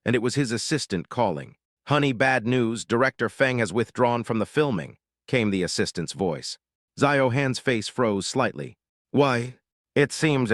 and it was his assistant calling. "Honey, bad news, Director Feng has withdrawn from the filming," came the assistant's voice. Xiao Han's face froze slightly. "Why?" It seems.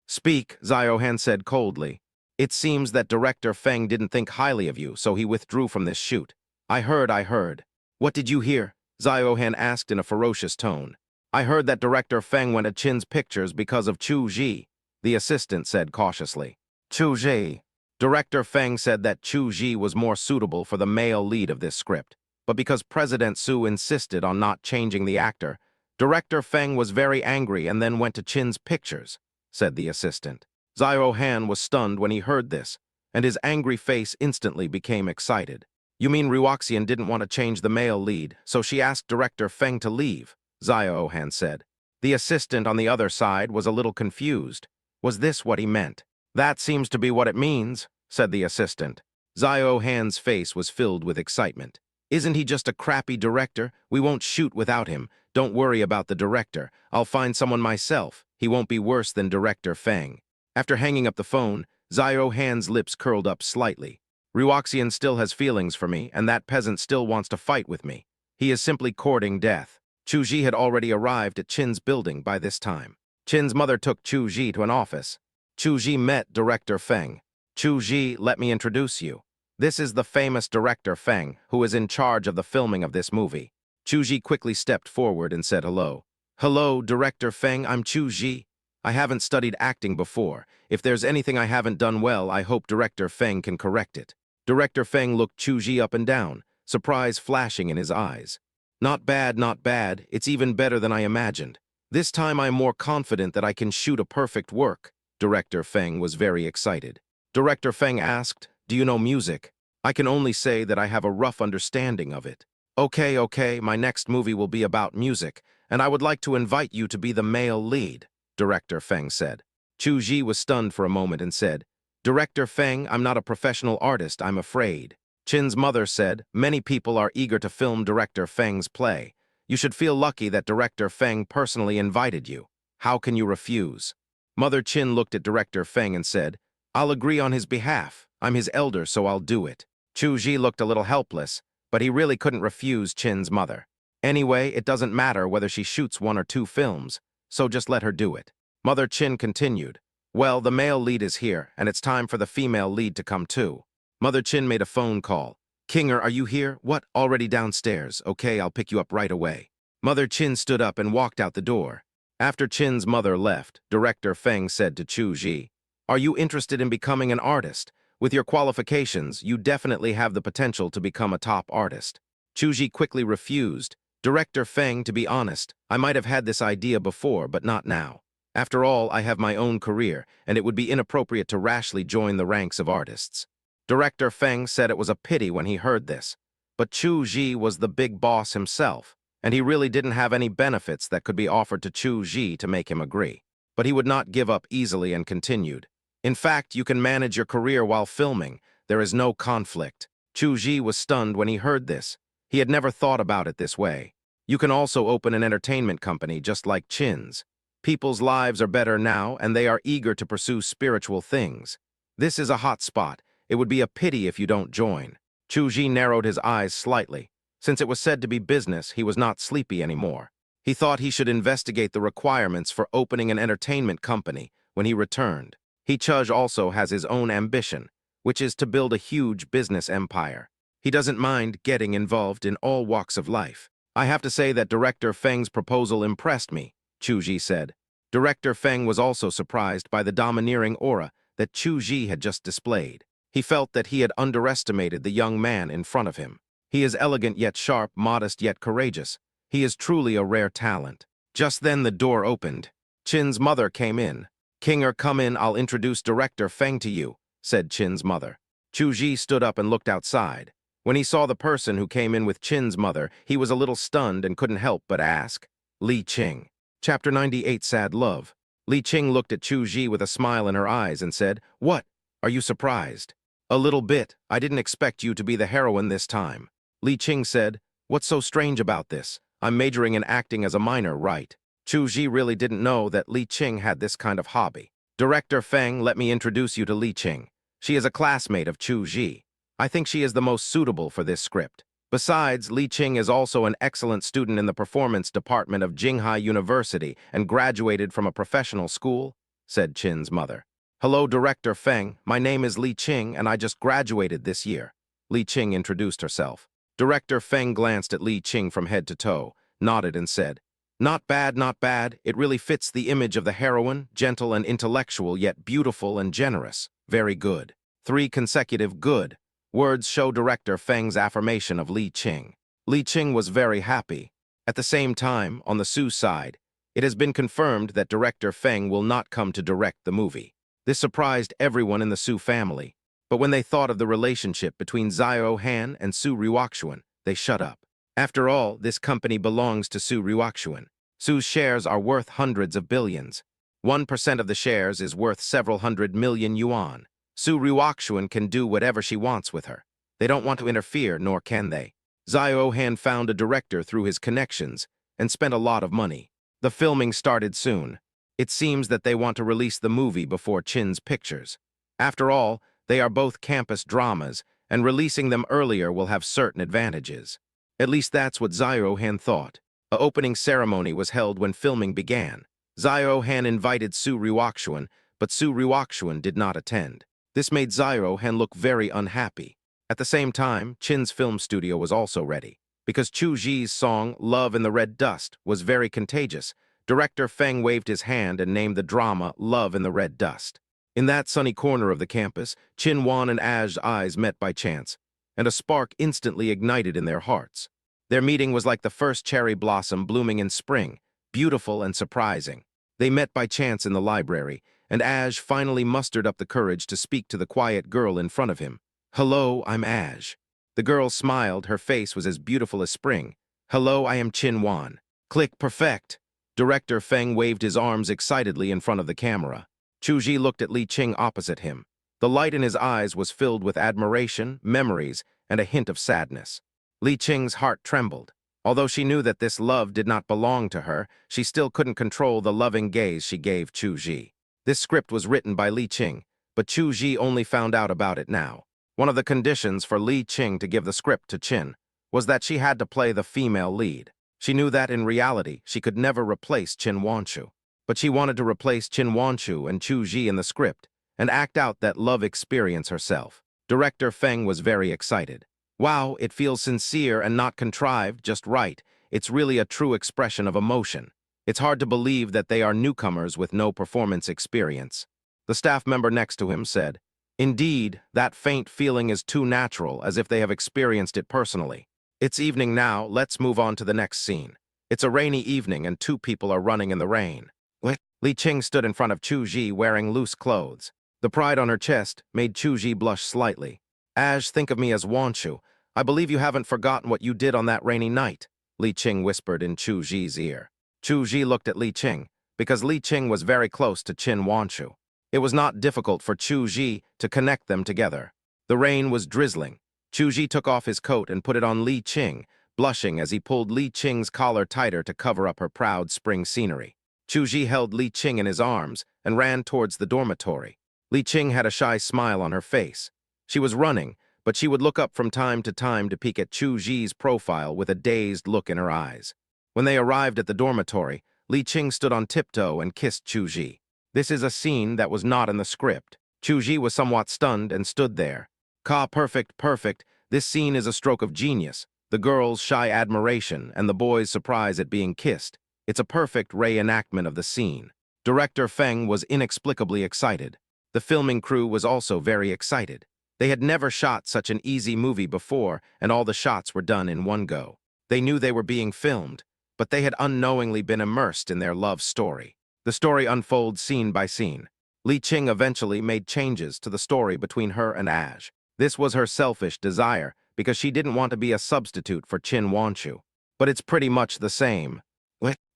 "Speak," Xiao Han said coldly. "It seems that Director Feng didn't think highly of you, so he withdrew from this shoot." I heard. "What did you hear?" Xiao Han asked in a ferocious tone. "I heard that Director Feng went to Qin's Pictures because of Chu Ji," the assistant said cautiously. Chu Ji. Director Feng said that Chu Ji was more suitable for the male lead of this script, but because President Su insisted on not changing the actor, Director Feng was very angry and then went to Qin's Pictures, said the assistant. Xiao Han was stunned when he heard this, and his angry face instantly became excited. "You mean Ruoxian didn't want to change the male lead, so she asked Director Feng to leave," Xiao Han said. The assistant on the other side was a little confused. Was this what he meant? "That seems to be what it means," said the assistant. Xiao Han's face was filled with excitement. "Isn't he just a crappy director? We won't shoot without him. Don't worry about the director. I'll find someone myself. He won't be worse than Director Feng." After hanging up the phone, Xiao Han's lips curled up slightly. "Ruoxian still has feelings for me, and that peasant still wants to fight with me. He is simply courting death." Chu Ji had already arrived at Qin's building by this time. Qin's mother took Chu Ji to an office. Chu Ji met Director Feng. "Chu Ji, let me introduce you. This is the famous Director Feng, who is in charge of the filming of this movie." Chu Ji quickly stepped forward and said hello. "Hello, Director Feng, I'm Chu Ji. I haven't studied acting before. If there's anything I haven't done well, I hope Director Feng can correct it." Director Feng looked Chu Ji up and down, surprise flashing in his eyes. Not bad. It's even better than I imagined. This time I'm more confident that I can shoot a perfect work." Director Feng was very excited. Director Feng asked, "Do you know music?" "I can only say that I have a rough understanding of it." Okay, my next movie will be about music, and I would like to invite you to be the male lead," Director Feng said. Chu Ji was stunned for a moment and said, "Director Feng, I'm not a professional artist, I'm afraid." Qin's mother said, "Many people are eager to film Director Feng's play. You should feel lucky that Director Feng personally invited you. How can you refuse?" Mother Qin looked at Director Feng and said, "I'll agree on his behalf. I'm his elder, so I'll do it." Chu Ji looked a little helpless, but he really couldn't refuse Qin's mother. Anyway, it doesn't matter whether she shoots 1 or 2 films, so just let her do it. Mother Qin continued, "Well, the male lead is here, and it's time for the female lead to come too." Mother Qin made a phone call. "Kinger, are you here?" "What? Already downstairs. Okay, I'll pick you up right away." Mother Qin stood up and walked out the door. After Qin's mother left, Director Feng said to Chu Ji, "Are you interested in becoming an artist? With your qualifications, you definitely have the potential to become a top artist." Chu Ji quickly refused. "Director Feng, to be honest, I might have had this idea before, but not now. After all, I have my own career, and it would be inappropriate to rashly join the ranks of artists." Director Feng said it was a pity when he heard this, but Chu Ji was the big boss himself, and he really didn't have any benefits that could be offered to Chu Ji to make him agree. But he would not give up easily and continued, "In fact, you can manage your career while filming. There is no conflict." Chu Ji was stunned when he heard this. He had never thought about it this way. "You can also open an entertainment company just like Qin's. People's lives are better now, and they are eager to pursue spiritual things. This is a hot spot. It would be a pity if you don't join." Chu Ji narrowed his eyes slightly. Since it was said to be business, he was not sleepy anymore. He thought he should investigate the requirements for opening an entertainment company when he returned. Chuj also has his own ambition, which is to build a huge business empire. He doesn't mind getting involved in all walks of life. "I have to say that Director Feng's proposal impressed me," Chu Ji said. Director Feng was also surprised by the domineering aura that Chu Ji had just displayed. He felt that he had underestimated the young man in front of him. He is elegant yet sharp, modest yet courageous. He is truly a rare talent. Just then the door opened. Qin's mother came in. "Kinger, come in, I'll introduce Director Feng to you," said Qin's mother. Chu Ji stood up and looked outside. When he saw the person who came in with Qin's mother, he was a little stunned and couldn't help but ask, "Li Qing." Chapter 98, Sad Love. Li Qing looked at Chu Ji with a smile in her eyes and said, "What? Are you surprised?" "A little bit. I didn't expect you to be the heroine this time." Li Qing said, "What's so strange about this? I'm majoring in acting as a minor, right?" Chu Ji really didn't know that Li Qing had this kind of hobby. "Director Feng, let me introduce you to Li Qing. She is a classmate of Chu Ji. I think she is the most suitable for this script. Besides, Li Qing is also an excellent student in the performance department of Jinghai University and graduated from a professional school, said Qin's mother. Hello, Director Feng. My name is Li Qing, and I just graduated this year. Li Qing introduced herself. Director Feng glanced at Li Qing from head to toe, nodded and said, Not bad, not bad. It really fits the image of the heroine, gentle and intellectual, yet beautiful and generous. Very good. 3 consecutive good words show Director Feng's affirmation of Li Qing. Li Qing was very happy. At the same time, on the Su side, it has been confirmed that Director Feng will not come to direct the movie. This surprised everyone in the Su family, but when they thought of the relationship between Xiao Han and Su Ruoxuan, they shut up. After all, this company belongs to Su Ruoxuan. Su's shares are worth hundreds of billions. 1% of the shares is worth several hundred million yuan. Su Ruoxuan can do whatever she wants with her. They don't want to interfere, nor can they. Xiao Han found a director through his connections and spent a lot of money. The filming started soon. It seems that they want to release the movie before Qin's pictures. After all, they are both campus dramas, and releasing them earlier will have certain advantages. At least that's what Xiao Han thought. A opening ceremony was held when filming began. Xiao Han invited Su Ruoxuan, but Su Ruoxuan did not attend. This made Xiao Han look very unhappy. At the same time, Qin's film studio was also ready. Because Chu Ji's song, Love in the Red Dust, was very contagious, Director Feng waved his hand and named the drama Love in the Red Dust. In that sunny corner of the campus, Qin Wan and Aj's eyes met by chance, and a spark instantly ignited in their hearts. Their meeting was like the first cherry blossom blooming in spring, beautiful and surprising. They met by chance in the library, and Aj finally mustered up the courage to speak to the quiet girl in front of him. Hello, I'm Aj. The girl smiled, her face was as beautiful as spring. Hello, I am Qin Wan. Click, perfect. Director Feng waved his arms excitedly in front of the camera. Chu Ji looked at Li Qing opposite him. The light in his eyes was filled with admiration, memories, and a hint of sadness. Li Qing's heart trembled. Although she knew that this love did not belong to her, she still couldn't control the loving gaze she gave Chu Ji. This script was written by Li Qing, but Chu Ji only found out about it now. One of the conditions for Li Qing to give the script to Qin was that she had to play the female lead. She knew that in reality she could never replace Qin Wanshu, but she wanted to replace Qin Wanshu and Chu Ji in the script and act out that love experience herself. Director Feng was very excited. Wow, it feels sincere and not contrived, just right. It's really a true expression of emotion. It's hard to believe that they are newcomers with no performance experience. The staff member next to him said, Indeed, that faint feeling is too natural, as if they have experienced it personally. It's evening now, let's move on to the next scene. It's a rainy evening and 2 people are running in the rain. Li Qing stood in front of Chu Ji wearing loose clothes. The pride on her chest made Chu Ji blush slightly. Aj, think of me as Wanshu. I believe you haven't forgotten what you did on that rainy night, Li Qing whispered in Chu Ji's ear. Chu Ji looked at Li Qing, because Li Qing was very close to Qin Wanshu. It was not difficult for Chu Ji to connect them together. The rain was drizzling. Chu Ji took off his coat and put it on Li Qing, blushing as he pulled Li Qing's collar tighter to cover up her proud spring scenery. Chu Ji held Li Qing in his arms and ran towards the dormitory. Li Qing had a shy smile on her face. She was running, but she would look up from time to time to peek at Chu Ji's profile with a dazed look in her eyes. When they arrived at the dormitory, Li Qing stood on tiptoe and kissed Chu Ji. This is a scene that was not in the script. Chu Ji was somewhat stunned and stood there. Perfect, perfect. This scene is a stroke of genius. The girl's shy admiration and the boy's surprise at being kissed. It's a perfect reenactment of the scene. Director Feng was inexplicably excited. The filming crew was also very excited. They had never shot such an easy movie before, and all the shots were done in one go. They knew they were being filmed, but they had unknowingly been immersed in their love story. The story unfolds scene by scene. Li Qing eventually made changes to the story between her and Aj. This was her selfish desire, because she didn't want to be a substitute for Qin Wanshu. But it's pretty much the same.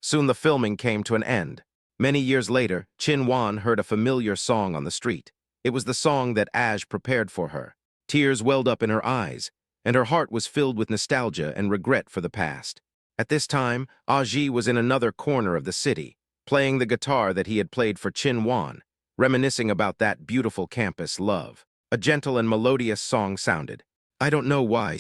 Soon the filming came to an end. Many years later, Qin Wan heard a familiar song on the street. It was the song that Aj prepared for her. Tears welled up in her eyes, and her heart was filled with nostalgia and regret for the past. At this time, Aji was in another corner of the city, playing the guitar that he had played for Qin Wan, reminiscing about that beautiful campus love. A gentle and melodious song sounded. I don't know why.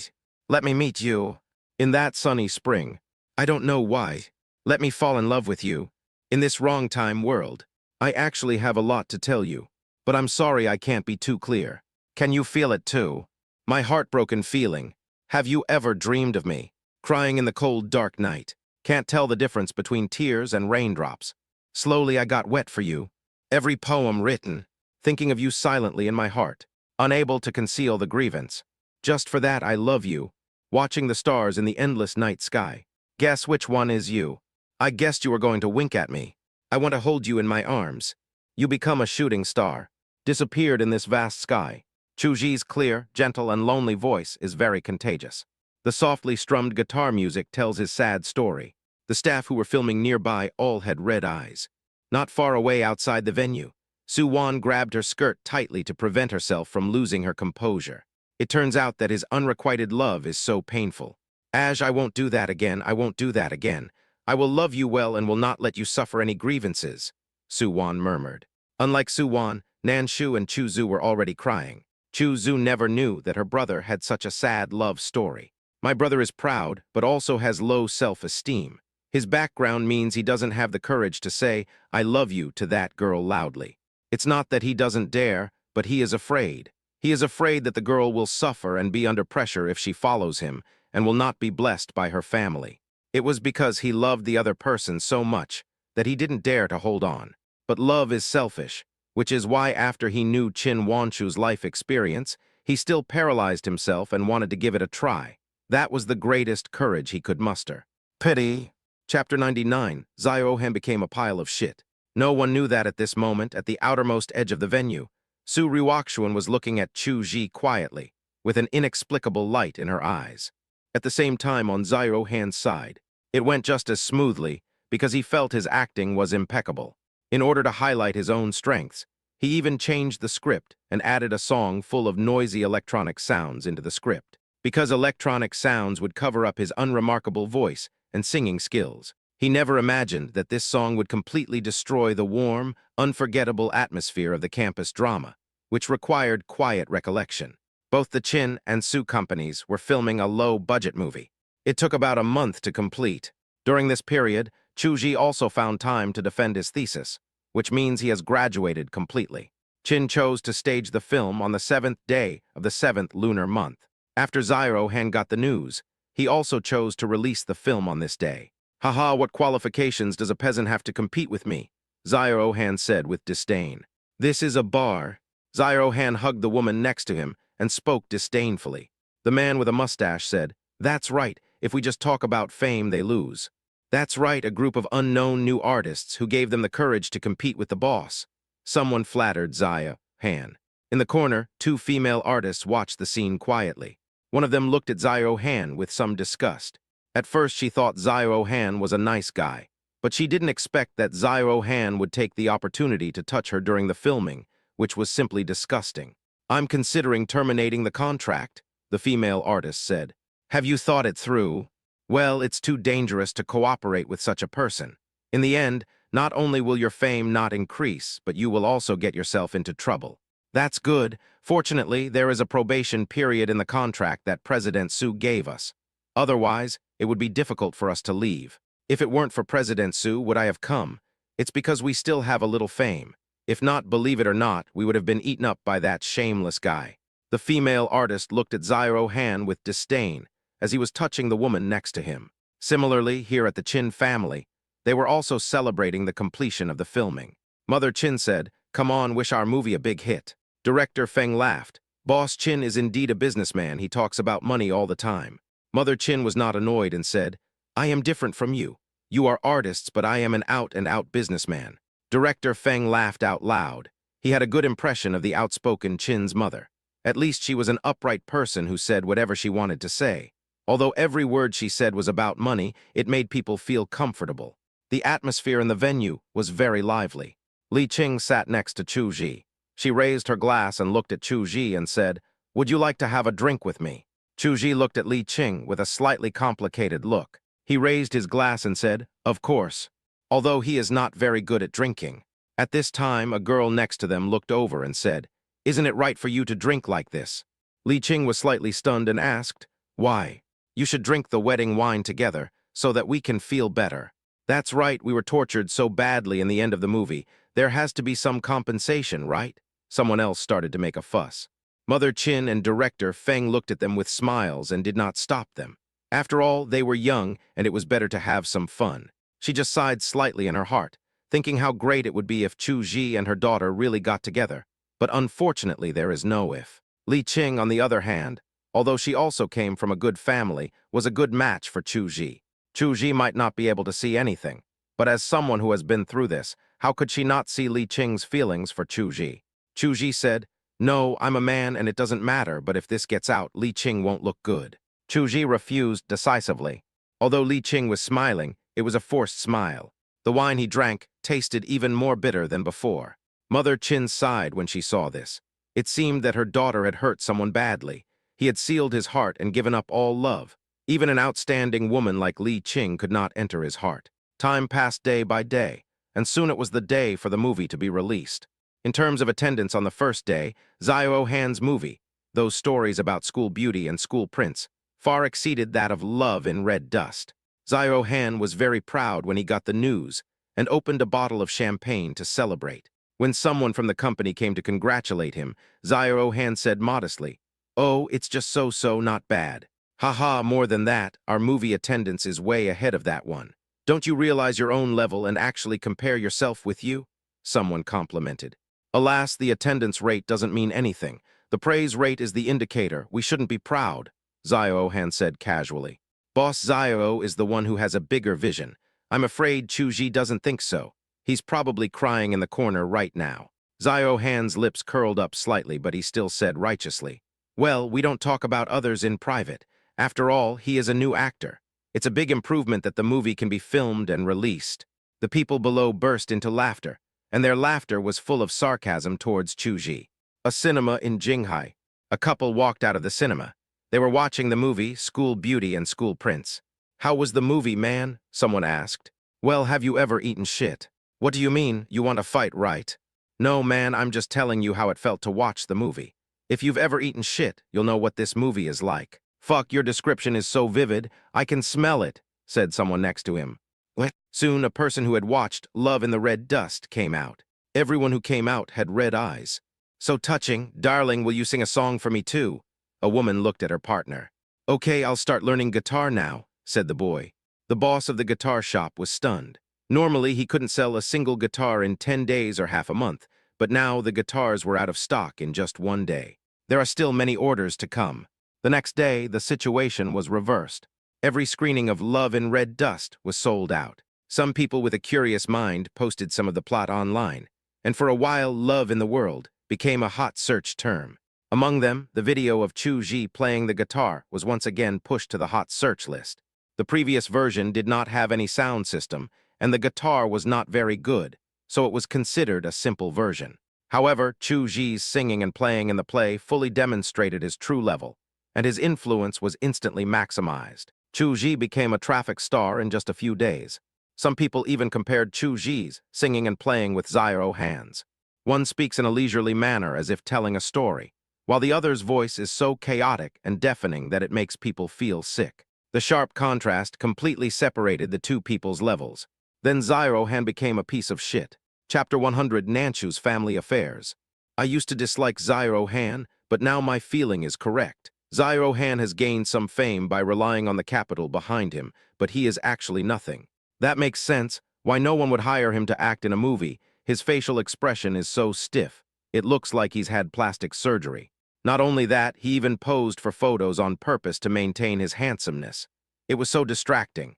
Let me meet you. In that sunny spring. I don't know why. Let me fall in love with you. In this wrong time world. I actually have a lot to tell you. But I'm sorry I can't be too clear. Can you feel it too? My heartbroken feeling. Have you ever dreamed of me? Crying in the cold, dark night. Can't tell the difference between tears and raindrops. Slowly I got wet for you. Every poem written. Thinking of you silently in my heart. Unable to conceal the grievance. Just for that I love you. Watching the stars in the endless night sky. Guess which one is you? I guessed you were going to wink at me. I want to hold you in my arms. You become a shooting star. Disappeared in this vast sky. Chuji's clear, gentle, and lonely voice is very contagious. The softly strummed guitar music tells his sad story. The staff who were filming nearby all had red eyes. Not far away outside the venue, Suwon grabbed her skirt tightly to prevent herself from losing her composure. It turns out that his unrequited love is so painful. I won't do that again, I won't do that again. I will love you well and will not let you suffer any grievances, Suwon murmured. Unlike Suwon, Nanshu and Chuzu were already crying. Chuzu never knew that her brother had such a sad love story. My brother is proud, but also has low self-esteem. His background means he doesn't have the courage to say, I love you to that girl loudly. It's not that he doesn't dare, but he is afraid. He is afraid that the girl will suffer and be under pressure if she follows him, and will not be blessed by her family. It was because he loved the other person so much that he didn't dare to hold on. But love is selfish, which is why after he knew Chin Wanshu's life experience, he still paralyzed himself and wanted to give it a try. That was the greatest courage he could muster. Pity. Chapter 99, Ziohan became a pile of shit. No one knew that at this moment, at the outermost edge of the venue, Su Ryukshuan was looking at Chu Ji quietly, with an inexplicable light in her eyes. At the same time on Ziohan's side, it went just as smoothly because he felt his acting was impeccable. In order to highlight his own strengths, he even changed the script and added a song full of noisy electronic sounds into the script, because electronic sounds would cover up his unremarkable voice and singing skills. He never imagined that this song would completely destroy the warm, unforgettable atmosphere of the campus drama, which required quiet recollection. Both the Chin and Su companies were filming a low-budget movie. It took about a month to complete. During this period, Chuji also found time to defend his thesis, which means he has graduated completely. Chin chose to stage the film on the 7th day of the 7th lunar month. After Ziohan got the news, he also chose to release the film on this day. Haha, what qualifications does a peasant have to compete with me? Ziohan said with disdain. This is a bar. Ziohan hugged the woman next to him and spoke disdainfully. The man with a mustache said, That's right, if we just talk about fame, they lose. That's right, a group of unknown new artists who gave them the courage to compete with the boss. Someone flattered Ziohan. In the corner, two female artists watched the scene quietly. One of them looked at Ziohan with some disgust. At first she thought Ziohan was a nice guy, but she didn't expect that Ziohan would take the opportunity to touch her during the filming, which was simply disgusting. I'm considering terminating the contract, the female artist said. Have you thought it through? Well, it's too dangerous to cooperate with such a person. In the end, not only will your fame not increase, but you will also get yourself into trouble. That's good. Fortunately, there is a probation period in the contract that President Su gave us. Otherwise, it would be difficult for us to leave. If it weren't for President Su, would I have come? It's because we still have a little fame. If not, believe it or not, we would have been eaten up by that shameless guy. The female artist looked at Ziohan with disdain as he was touching the woman next to him. Similarly, here at the Chin family, they were also celebrating the completion of the filming. Mother Chin said, Come on, wish our movie a big hit. Director Feng laughed. Boss Chin is indeed a businessman. He talks about money all the time. Mother Chin was not annoyed and said, I am different from you. You are artists, but I am an out-and-out businessman. Director Feng laughed out loud. He had a good impression of the outspoken Chin's mother. At least she was an upright person who said whatever she wanted to say. Although every word she said was about money, it made people feel comfortable. The atmosphere in the venue was very lively. Li Qing sat next to Chu Ji. She raised her glass and looked at Chu Ji and said, Would you like to have a drink with me? Chu Ji looked at Li Qing with a slightly complicated look. He raised his glass and said, Of course, although he is not very good at drinking. At this time, a girl next to them looked over and said, Isn't it right for you to drink like this? Li Qing was slightly stunned and asked, Why? You should drink the wedding wine together, so that we can feel better. That's right, we were tortured so badly in the end of the movie. There has to be some compensation, right? Someone else started to make a fuss. Mother Qin and director Feng looked at them with smiles and did not stop them. After all, they were young, and it was better to have some fun. She just sighed slightly in her heart, thinking how great it would be if Chu Ji and her daughter really got together. But unfortunately, there is no if. Li Qing, on the other hand, although she also came from a good family, was a good match for Chu Ji. Chu Ji might not be able to see anything, but as someone who has been through this, how could she not see Li Qing's feelings for Chu Ji? Chu Ji said, No, I'm a man and it doesn't matter, but if this gets out, Li Qing won't look good. Chu Ji refused decisively. Although Li Qing was smiling, it was a forced smile. The wine he drank tasted even more bitter than before. Mother Qin sighed when she saw this. It seemed that her daughter had hurt someone badly. He had sealed his heart and given up all love. Even an outstanding woman like Li Qing could not enter his heart. Time passed day by day, and soon it was the day for the movie to be released. In terms of attendance on the first day, Zhao Han's movie, those stories about school beauty and school prince, far exceeded that of Love in Red Dust. Zhao Han was very proud when he got the news and opened a bottle of champagne to celebrate. When someone from the company came to congratulate him, Zhao Han said modestly, Oh, it's just so, not bad. Haha, more than that, our movie attendance is way ahead of that one. Don't you realize your own level and actually compare yourself with you? Someone complimented. Alas, the attendance rate doesn't mean anything. The praise rate is the indicator. We shouldn't be proud, Zhao Han said casually. Boss Zhao is the one who has a bigger vision. I'm afraid Chu Ji doesn't think so. He's probably crying in the corner right now. Zhao Han's lips curled up slightly, but he still said righteously, Well, we don't talk about others in private. After all, he is a new actor. It's a big improvement that the movie can be filmed and released. The people below burst into laughter, and their laughter was full of sarcasm towards Chu Ji. A cinema in Jinghai. A couple walked out of the cinema. They were watching the movie School Beauty and School Prince. How was the movie, man? Someone asked. Well, have you ever eaten shit? What do you mean? You want to fight, right? No, man, I'm just telling you how it felt to watch the movie. If you've ever eaten shit, you'll know what this movie is like. Fuck, your description is so vivid, I can smell it, said someone next to him. What? Soon, a person who had watched Love in the Red Dust came out. Everyone who came out had red eyes. So touching. Darling, will you sing a song for me too? A woman looked at her partner. Okay, I'll start learning guitar now, said the boy. The boss of the guitar shop was stunned. Normally, he couldn't sell a single guitar in 10 days or half a month, but now the guitars were out of stock in just one day. There are still many orders to come. The next day, the situation was reversed. Every screening of Love in Red Dust was sold out. Some people with a curious mind posted some of the plot online, and for a while, Love in the World became a hot search term. Among them, the video of Chu Ji playing the guitar was once again pushed to the hot search list. The previous version did not have any sound system, and the guitar was not very good, so it was considered a simple version. However, Chu Ji's singing and playing in the play fully demonstrated his true level, and his influence was instantly maximized. Chu Ji became a traffic star in just a few days. Some people even compared Chu Ji's singing and playing with Zhao Han's. One speaks in a leisurely manner as if telling a story, while the other's voice is so chaotic and deafening that it makes people feel sick. The sharp contrast completely separated the two people's levels. Then Zhao Han became a piece of shit. Chapter 100, Nanchu's Family Affairs. I used to dislike Zhao Han, but now my feeling is correct. Zhao Han has gained some fame by relying on the capital behind him, but he is actually nothing. That makes sense. Why no one would hire him to act in a movie? His facial expression is so stiff. It looks like he's had plastic surgery. Not only that, he even posed for photos on purpose to maintain his handsomeness. It was so distracting.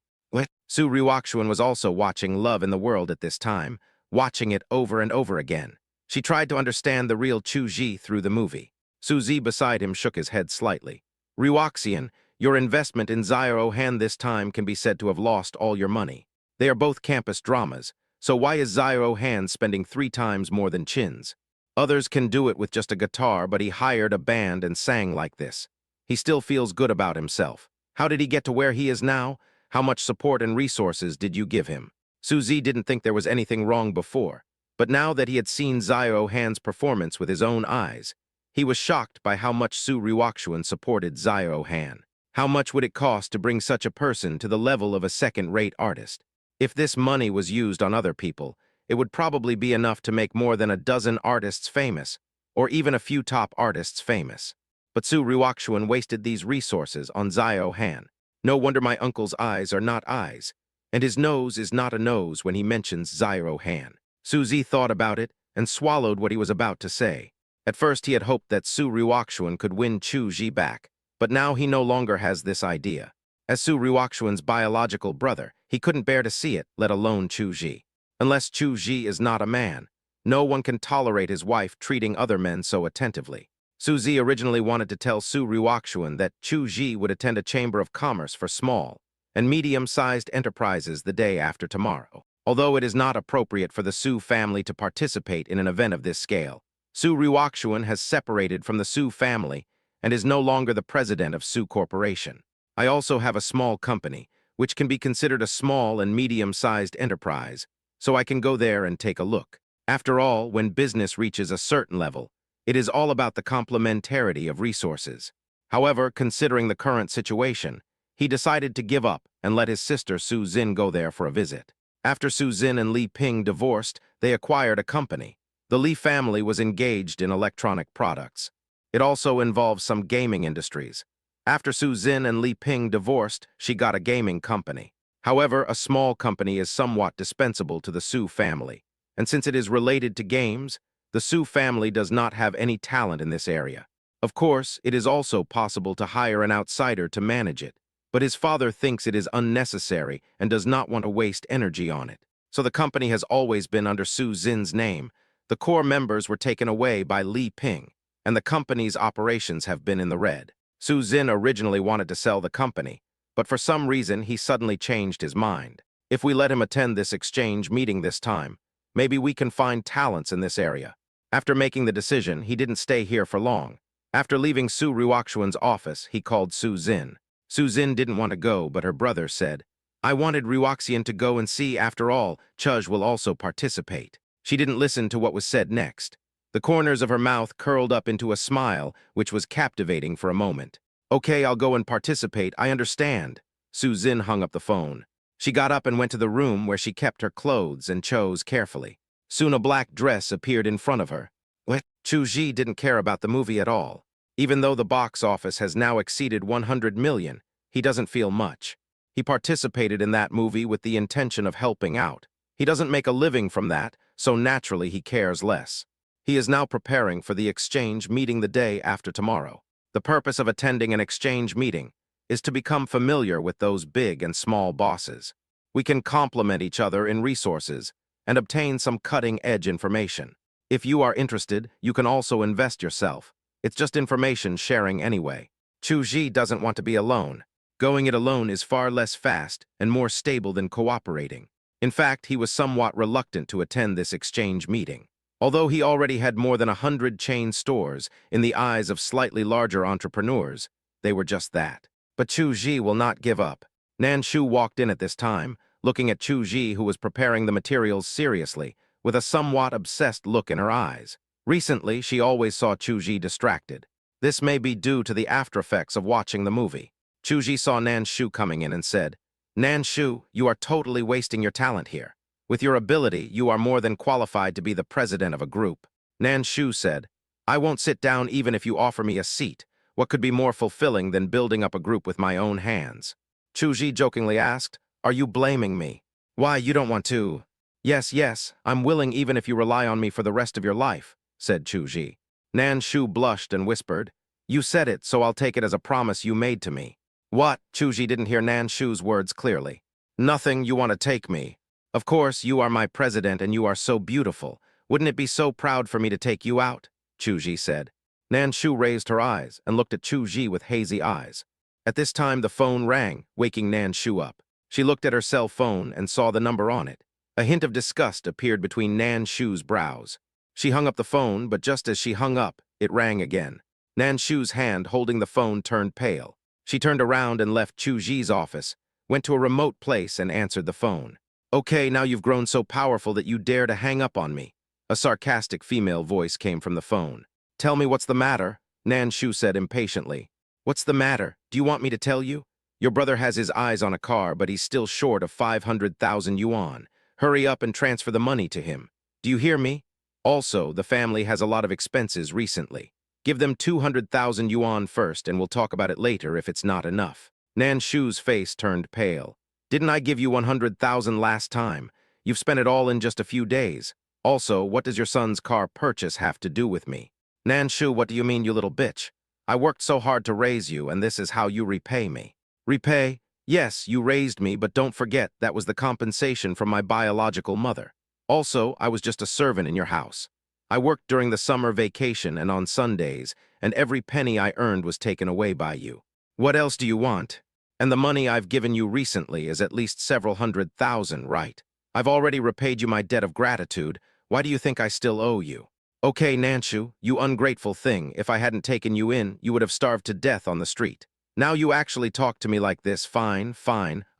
Su Ryuakshuan was also watching Love in the World at this time, watching it over and over again. She tried to understand the real Chu Ji through the movie. Suzy beside him shook his head slightly. Ryuakshian, your investment in Zhao Han this time can be said to have lost all your money. They are both campus dramas, so why is Zhao Han spending 3 times more than Chin's? Others can do it with just a guitar, but he hired a band and sang like this. He still feels good about himself. How did he get to where he is now? How much support and resources did you give him? Suzy didn't think there was anything wrong before, but now that he had seen Zhao Han's performance with his own eyes, He was shocked by how much Su Ryukshuan supported Zio Han. How much would it cost to bring such a person to the level of a second-rate artist? If this money was used on other people, it would probably be enough to make more than a dozen artists famous, or even a few top artists famous. But Su Ryukshuan wasted these resources on Zio Han. No wonder my uncle's eyes are not eyes, and his nose is not a nose when he mentions Zio Han. Suzy thought about it and swallowed what he was about to say. At first he had hoped that Su Ryukshuan could win Chu Ji back, but now he no longer has this idea. As Su Ryukshuan's biological brother, he couldn't bear to see it, let alone Chu Ji. Unless Chu Ji is not a man, no one can tolerate his wife treating other men so attentively. Suzy originally wanted to tell Su Ryukshuan that Chu Ji would attend a chamber of commerce for small and medium-sized enterprises the day after tomorrow. Although it is not appropriate for the Su family to participate in an event of this scale, Su Ryukshuan has separated from the Su family and is no longer the president of Su Corporation. I also have a small company, which can be considered a small and medium-sized enterprise, so I can go there and take a look. After all, when business reaches a certain level, it is all about the complementarity of resources. However, considering the current situation, he decided to give up and let his sister Su Xin go there for a visit. After Su Xin and Li Ping divorced, they acquired a company. The Li family was engaged in electronic products. It also involved some gaming industries. After Su Xin and Li Ping divorced, she got a gaming company. However, a small company is somewhat dispensable to the Su family, and since it is related to games, the Su family does not have any talent in this area. Of course, it is also possible to hire an outsider to manage it, but his father thinks it is unnecessary and does not want to waste energy on it. So the company has always been under Su Xin's name. The core members were taken away by Li Ping, and the company's operations have been in the red. Su Xin originally wanted to sell the company, but for some reason he suddenly changed his mind. If we let him attend this exchange meeting this time, maybe we can find talents in this area. After making the decision, he didn't stay here for long. After leaving Su Ryukshuan's office, he called Su Xin. Su Xin didn't want to go, but her brother said, "I wanted Ryukshuan to go and see. After all, Chuj will also participate." She didn't listen to what was said next. The corners of her mouth curled up into a smile, which was captivating for a moment. "Okay, I'll go and participate, I understand." Su Xin hung up the phone. She got up and went to the room where she kept her clothes and chose carefully. Soon a black dress appeared in front of her. What? Chu Ji didn't care about the movie at all. Even though the box office has now exceeded 100 million, he doesn't feel much. He participated in that movie with the intention of helping out. He doesn't make a living from that, so naturally he cares less. He is now preparing for the exchange meeting the day after tomorrow. The purpose of attending an exchange meeting is to become familiar with those big and small bosses. We can complement each other in resources and obtain some cutting-edge information. If you are interested, you can also invest yourself. It's just information sharing anyway. Chu Ji doesn't want to be alone. Going it alone is far less fast and more stable than cooperating. In fact, he was somewhat reluctant to attend this exchange meeting. Although he already had more than 100 chain stores, in the eyes of slightly larger entrepreneurs, they were just that. But Chu Ji will not give up. Nan Shu walked in at this time, looking at Chu Ji, who was preparing the materials seriously, with a somewhat obsessed look in her eyes. Recently, she always saw Chu Ji distracted. This may be due to the after-effects of watching the movie. Chu Ji saw Nan Shu coming in and said, "Nan Shu, you are totally wasting your talent here. With your ability, you are more than qualified to be the president of a group." Nan Shu said, "I won't sit down even if you offer me a seat. What could be more fulfilling than building up a group with my own hands?" Chu Ji jokingly asked, "Are you blaming me? Why, you don't want to?" Yes, I'm willing even if you rely on me for the rest of your life," said Chu Ji. Nan Shu blushed and whispered, "You said it, so I'll take it as a promise you made to me." "What?" Chu Ji didn't hear Nan Shu's words clearly. "Nothing, you want to take me. Of course, you are my president and you are so beautiful. Wouldn't it be so proud for me to take you out?" Chu Ji said. Nan Shu raised her eyes and looked at Chu Ji with hazy eyes. At this time, the phone rang, waking Nan Shu up. She looked at her cell phone and saw the number on it. A hint of disgust appeared between Nan Shu's brows. She hung up the phone, but just as she hung up, it rang again. Nan Shu's hand holding the phone turned pale. She turned around and left Chu Ji's office, went to a remote place and answered the phone. "Okay, now you've grown so powerful that you dare to hang up on me." A sarcastic female voice came from the phone. Tell me what's the matter, Nan Shu said impatiently. What's the matter? Do you want me to tell you? Your brother has his eyes on a car, but he's still short of 500,000 yuan. Hurry up and transfer the money to him. Do you hear me? Also, the family has a lot of expenses recently. Give them 200,000 yuan first, and we'll talk about it later if it's not enough. Nan Shu's face turned pale. Didn't I give you 100,000 last time? You've spent it all in just a few days. Also, what does your son's car purchase have to do with me? Nan Shu, what do you mean, you little bitch? I worked so hard to raise you, and this is how you repay me. Repay? Yes, you raised me, but don't forget that was the compensation from my biological mother. Also, I was just a servant in your house. I worked during the summer vacation and on Sundays, and every penny I earned was taken away by you. What else do you want? And the money I've given you recently is at least several 100,000, right? I've already repaid you my debt of gratitude. Why do you think I still owe you? Okay, Nanshu, you ungrateful thing, if I hadn't taken you in, you would have starved to death on the street. Now you actually talk to me like this, fine,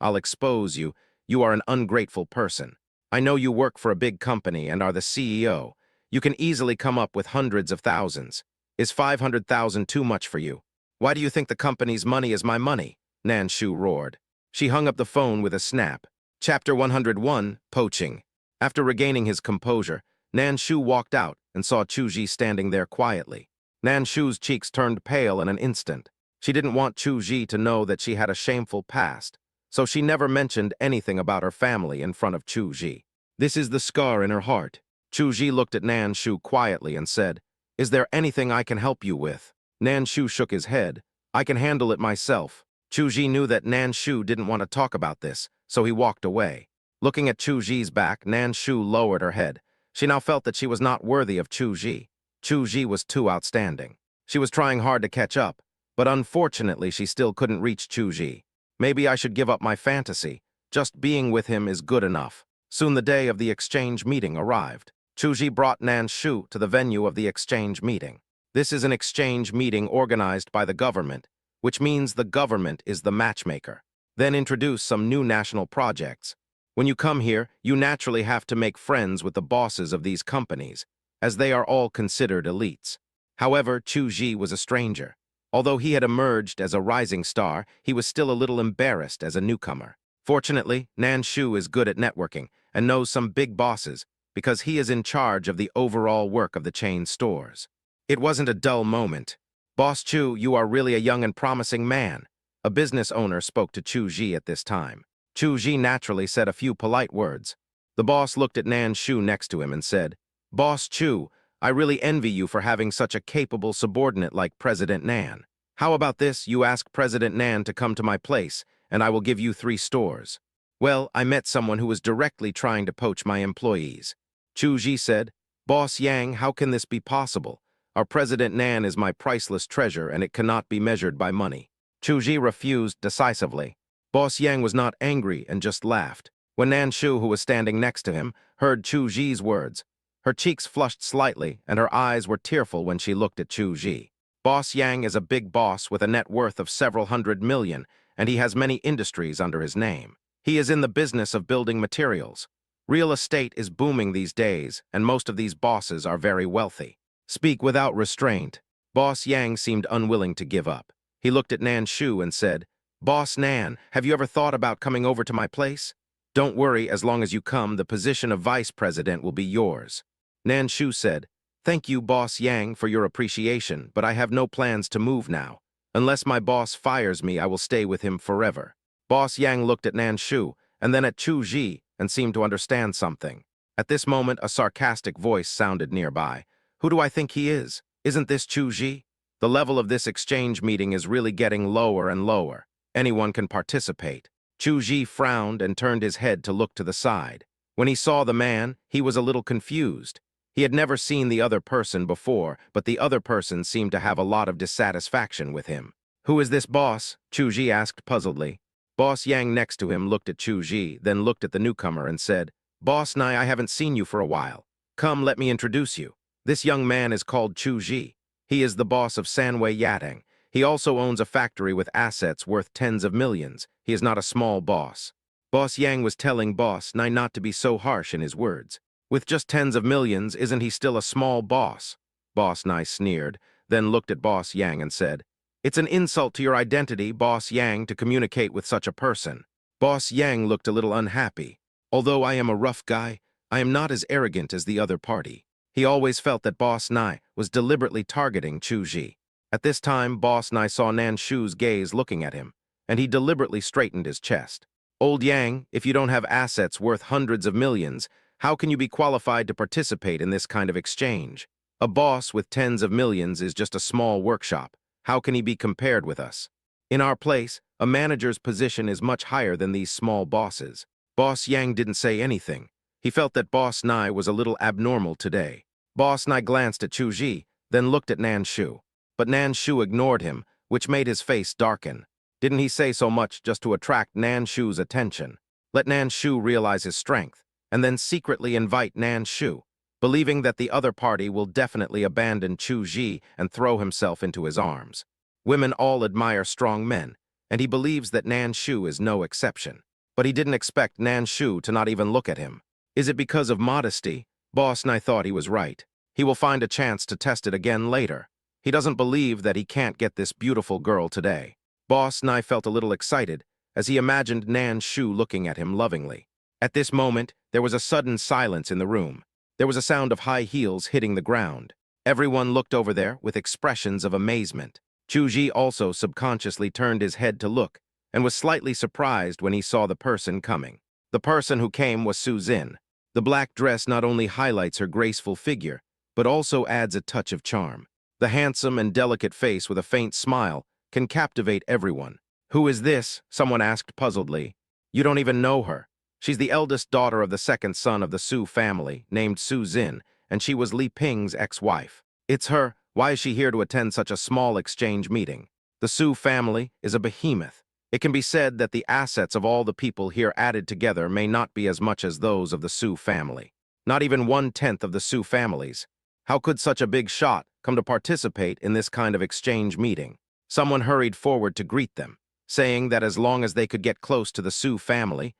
I'll expose you. You are an ungrateful person. I know you work for a big company and are the CEO. You can easily come up with hundreds of thousands. Is 500,000 too much for you? Why do you think the company's money is my money? Nanshu roared. She hung up the phone with a snap. Chapter 101, Poaching. After regaining his composure, Nanshu walked out and saw Chuji standing there quietly. Nanshu's cheeks turned pale in an instant. She didn't want Chuji to know that she had a shameful past, so she never mentioned anything about her family in front of Chuji. This is the scar in her heart. Chuji looked at Nanshu quietly and said, "Is there anything I can help you with?" Nanshu shook his head. "I can handle it myself." Chuji knew that Nanshu didn't want to talk about this, so he walked away. Looking at Chuji's back, Nanshu lowered her head. She now felt that she was not worthy of Chuji. Chuji was too outstanding. She was trying hard to catch up, but unfortunately she still couldn't reach Chuji. Maybe I should give up my fantasy. Just being with him is good enough. Soon the day of the exchange meeting arrived. Chuji brought Nanshu to the venue of the exchange meeting. This is an exchange meeting organized by the government, which means the government is the matchmaker. Then introduce some new national projects. When you come here, you naturally have to make friends with the bosses of these companies, as they are all considered elites. However, Chuji was a stranger. Although he had emerged as a rising star, he was still a little embarrassed as a newcomer. Fortunately, Nanshu is good at networking and knows some big bosses because he is in charge of the overall work of the chain stores. It wasn't a dull moment. "Boss Chu, you are really a young and promising man." A business owner spoke to Chuji at this time. Chuji naturally said a few polite words. The boss looked at Nanshu next to him and said, "Boss Chu, I really envy you for having such a capable subordinate like President Nan. How about this, you ask President Nan to come to my place, and I will give you 3 stores." Well, I met someone who was directly trying to poach my employees. Chuji said, "Boss Yang, how can this be possible? Our President Nan is my priceless treasure, and it cannot be measured by money." Chuji refused decisively. Boss Yang was not angry and just laughed. When Nanshu, who was standing next to him, heard Chuji's words, her cheeks flushed slightly and her eyes were tearful when she looked at Chuji. Boss Yang is a big boss with a net worth of several 100 million, and he has many industries under his name. He is in the business of building materials. Real estate is booming these days, and most of these bosses are very wealthy. Speak without restraint. Boss Yang seemed unwilling to give up. He looked at Nanshu and said, "Boss Nan, have you ever thought about coming over to my place? Don't worry, as long as you come, the position of vice president will be yours." Nanshu said, "Thank you, Boss Yang, for your appreciation, but I have no plans to move now. Unless my boss fires me, I will stay with him forever." Boss Yang looked at Nanshu and then at Chuji and seemed to understand something. At this moment, a sarcastic voice sounded nearby. "Who do I think he is? Isn't this Chuji?" The level of this exchange meeting is really getting lower and lower. Anyone can participate. Chuji frowned and turned his head to look to the side. When he saw the man, he was a little confused. He had never seen the other person before, but the other person seemed to have a lot of dissatisfaction with him. "Who is this boss?" Chuji asked puzzledly. Boss Yang next to him looked at Chuji, then looked at the newcomer and said, "Boss Nai, I haven't seen you for a while. Come, let me introduce you. This young man is called Chuji. He is the boss of Sanwei Yatang. He also owns a factory with assets worth tens of millions. He is not a small boss." Boss Yang was telling Boss Nai not to be so harsh in his words. With just tens of millions, isn't he still a small boss? Boss Nai sneered, then looked at Boss Yang and said, "It's an insult to your identity, Boss Yang, to communicate with such a person." Boss Yang looked a little unhappy. "Although I am a rough guy, I am not as arrogant as the other party." He always felt that Boss Nai was deliberately targeting Chu Ji. At this time, Boss Nai saw Nan Shu's gaze looking at him, and he deliberately straightened his chest. "Old Yang, if you don't have assets worth hundreds of millions, how can you be qualified to participate in this kind of exchange? A boss with tens of millions is just a small workshop. How can he be compared with us? In our place, a manager's position is much higher than these small bosses." Boss Yang didn't say anything. He felt that Boss Nai was a little abnormal today. Boss Nai glanced at Chu Ji, then looked at Nan Shu. But Nan Shu ignored him, which made his face darken. Didn't he say so much just to attract Nan Shu's attention? Let Nan Shu realize his strength, and then secretly invite Nan Shu, believing that the other party will definitely abandon Chu Ji and throw himself into his arms. Women all admire strong men, and he believes that Nan Shu is no exception. But he didn't expect Nan Shu to not even look at him. Is it because of modesty? Boss Nai thought he was right. He will find a chance to test it again later. He doesn't believe that he can't get this beautiful girl today. Boss Nai felt a little excited as he imagined Nan Shu looking at him lovingly. At this moment, there was a sudden silence in the room. There was a sound of high heels hitting the ground. Everyone looked over there with expressions of amazement. Chu Ji also subconsciously turned his head to look and was slightly surprised when he saw the person coming. The person who came was Su Zin. The black dress not only highlights her graceful figure, but also adds a touch of charm. The handsome and delicate face with a faint smile can captivate everyone. "Who is this?" someone asked puzzledly. "You don't even know her. She's the eldest daughter of the second son of the Su family, named Su Zin, and she was Li Ping's ex-wife." "It's her. Why is she here to attend such a small exchange meeting?" The Su family is a behemoth. It can be said that the assets of all the people here added together may not be as much as those of the Su family. Not even 1/10 of the Su families. How could such a big shot come to participate in this kind of exchange meeting? Someone hurried forward to greet them, saying that as long as they could get close to the Su family